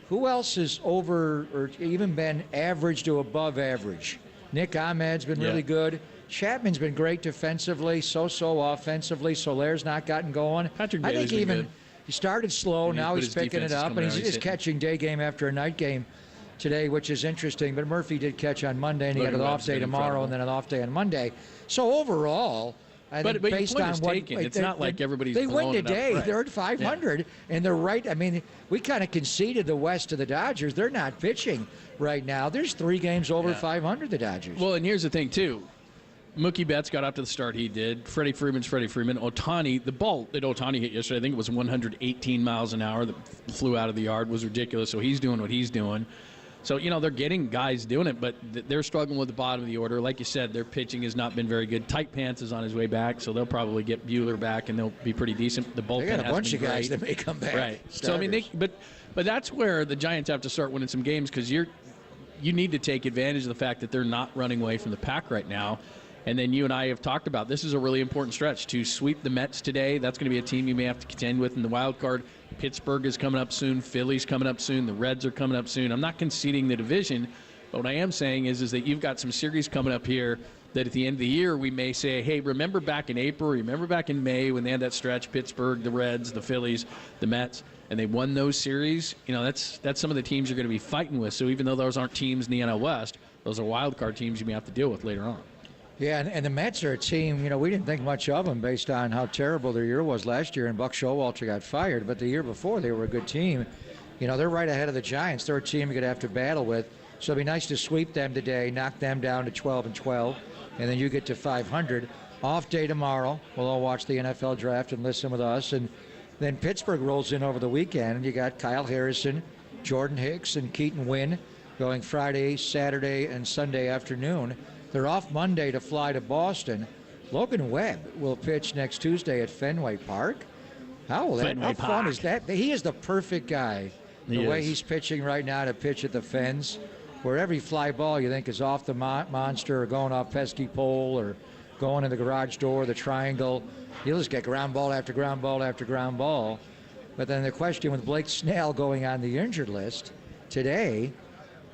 Who else is over or even been average to above average? Nick Ahmed's been really good. Chapman's been great defensively, so offensively. Soler's not gotten going. Patrick I Bailey's think been even good. he started slow. Now but he's his picking defense it is up, coming and out. he's He's just hitting. catching day game after a night game today, which is interesting. But Murphy did catch on Monday, and he Logan got an Webb's off day been tomorrow, incredible. and then an off day on Monday. So overall, I think But your based point on is what taken. It's not like everybody's they win blowing it up. today. Right. They're at 500, and they're right. I mean, we kind of conceded the West to the Dodgers. They're not pitching right now. There's 3 games over 500. The Dodgers. Well, and here's the thing too. Mookie Betts got up to the start he did. Freddie Freeman. Ohtani, the ball that Ohtani hit yesterday, I think it was 118 miles an hour that flew out of the yard, was ridiculous. So he's doing what he's doing. So, they're getting guys doing it, but they're struggling with the bottom of the order. Like you said, their pitching has not been very good. Tight Pants is on his way back, so they'll probably get Buehler back, and they'll be pretty decent. The bullpen They got a has bunch been of guys great. that may come back. Right. So, I mean, but that's where the Giants have to start winning some games because you need to take advantage of the fact that they're not running away from the pack right now. And then you and I have talked about this is a really important stretch to sweep the Mets today. That's going to be a team you may have to contend with in the wild card. Pittsburgh is coming up soon. Philly's coming up soon. The Reds are coming up soon. I'm not conceding the division, but what I am saying is that you've got some series coming up here that at the end of the year we may say, hey, remember back in April, remember back in May when they had that stretch, Pittsburgh, the Reds, the Phillies, the Mets, and they won those series. That's some of the teams you're going to be fighting with. So even though those aren't teams in the NL West, those are wild card teams you may have to deal with later on. Yeah, and the Mets are a team, we didn't think much of them based on how terrible their year was last year, and Buck Showalter got fired. But the year before, they were a good team. They're right ahead of the Giants. They're a team you're going to have to battle with. So it'd be nice to sweep them today, knock them down to 12-12, and then you get to 500. Off day tomorrow. We'll all watch the NFL draft and listen with us. And then Pittsburgh rolls in over the weekend, and you got Kyle Harrison, Jordan Hicks, and Keaton Wynn going Friday, Saturday, and Sunday afternoon. They're off Monday to fly to Boston. Logan Webb will pitch next Tuesday at Fenway Park. How fun is that? He is the perfect guy. The way he's pitching right now to pitch at the Fens. where every fly ball you think is off the monster or going off pesky pole or going in the garage door, the triangle. You'll just get ground ball after ground ball after ground ball. But then the question with Blake Snell going on the injured list today,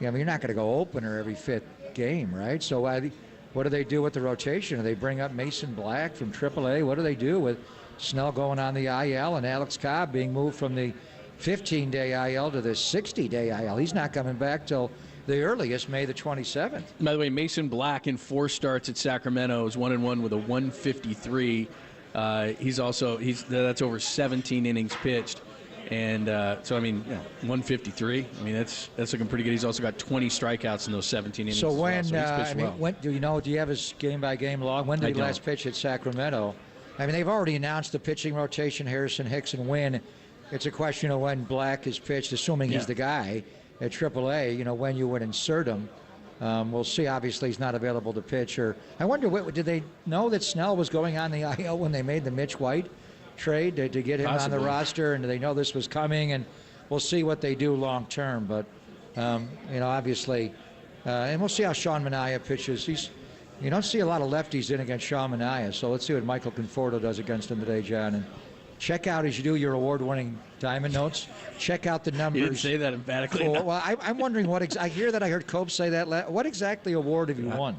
you're not going to go opener every fifth game, right? So what do they do with the rotation? Do they bring up Mason Black from AAA? What do they do with Snell going on the IL and Alex Cobb being moved from the 15-day IL to the 60-day IL? He's not coming back till the earliest, May the 27th. By the way, Mason Black in 4 starts at Sacramento is 1-1 with a 153. That's over 17 innings pitched. And 153. I mean, that's looking pretty good. He's also got 20 strikeouts in those 17 innings. So when, he's pitched well. when do you have his game-by-game log? When did he last pitch at Sacramento? I mean, they've already announced the pitching rotation, Harrison, Hicks, and Wynn. It's a question of when Black is pitched, assuming he's the guy at AAA, when you would insert him. We'll see. Obviously, he's not available to pitch. Or I wonder, did they know that Snell was going on the IL when they made the Mitch White trade to get him on the roster, and do they know this was coming? And we'll see what they do long term. But obviously, and we'll see how Sean Manaea pitches. You don't see a lot of lefties in against Sean Manaea, so let's see what Michael Conforto does against him today, John. And check out, as you do your award-winning diamond notes, check out the numbers. You didn't say that emphatically. Well, I'm wondering I hear that I heard Cope say that. What exactly award have you won?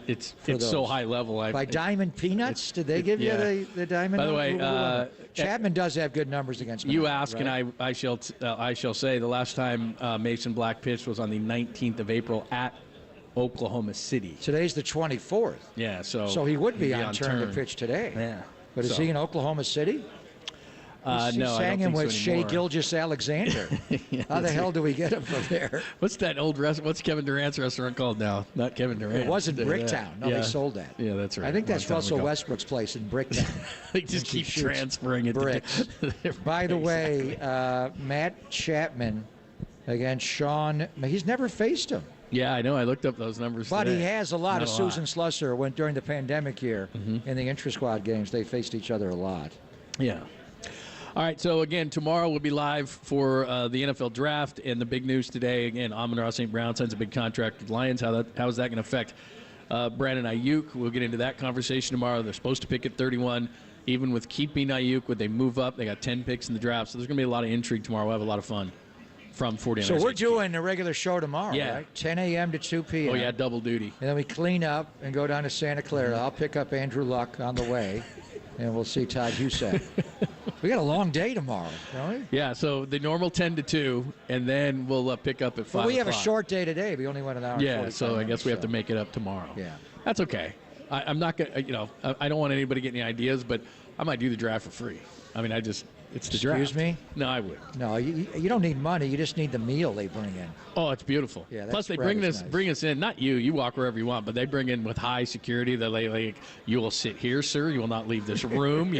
It's so high level. By Diamond Peanuts? Did they give you the diamond? By the way, Chapman does have good numbers against Manaea. You ask, right? and I shall say the last time Mason Black pitched was on the 19th of April at Oklahoma City. Today's the 24th. Yeah, so he would be on turn to pitch today. Yeah. But is he in Oklahoma City? No, sang I don't him think with so Shea anymore. Gilgeous-Alexander. How the hell do we get him from there? What's that old restaurant? What's Kevin Durant's restaurant called now? Not Kevin Durant. It wasn't Bricktown. No, they sold that. Yeah, that's right. I think that's Long time Russell ago. Westbrook's place in Bricktown. They just keep transferring it. Bricks. By the way, Matt Chapman against Sean. He's never faced him. Yeah, I know. I looked up those numbers But today. he has a lot Not of Susan Slusser when during the pandemic year in the intra-squad games. They faced each other a lot. Yeah. All right, so again, tomorrow we'll be live for the NFL Draft, and the big news today, again, Amon-Ra St. Brown signs a big contract with the Lions. How is that going to affect Brandon Aiyuk? We'll get into that conversation tomorrow. They're supposed to pick at 31. Even with keeping Aiyuk, would they move up? They got 10 picks in the draft, so there's going to be a lot of intrigue tomorrow. We'll have a lot of fun from 49ers. So we're doing a regular show tomorrow, Yeah. right? 10 a.m. to 2 p.m. Oh, yeah, double duty. And then we clean up and go down to Santa Clara. I'll pick up Andrew Luck on the way, and we'll see Todd Husak. We got a long day tomorrow, don't we? Yeah, so the normal 10 to 2, and then we'll pick up at 5 Well, we have a o'clock. short day today. We only went an hour and 45 so I guess we have minutes, to make it up tomorrow. Yeah. That's okay. I'm not going to, I don't want anybody getting any ideas, but I might do the draft for free. I mean, it's the draft. Excuse me? No, I would. No, you don't need money. You just need the meal they bring in. Oh, it's beautiful. Yeah, Plus, they spread bring is nice. us in. Not you. You walk wherever you want, but they bring in with high security. They're like, you will sit here, sir. You will not leave this room.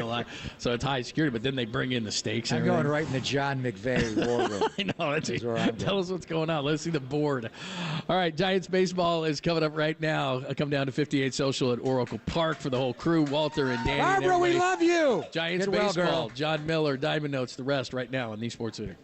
So it's high security. But then they bring in the steaks. And I'm going everything. right in the John McVay war room. I know. That's where I'm Tell us what's going on. Let's see the board. All right, Giants baseball is coming up right now. Come down to 58 Social at Oracle Park for the whole crew. Walter and Danny. Barbara, we love you. Giants Get well, baseball. girl. John Miller, Diamond Notes, the rest right now on the Sports Center.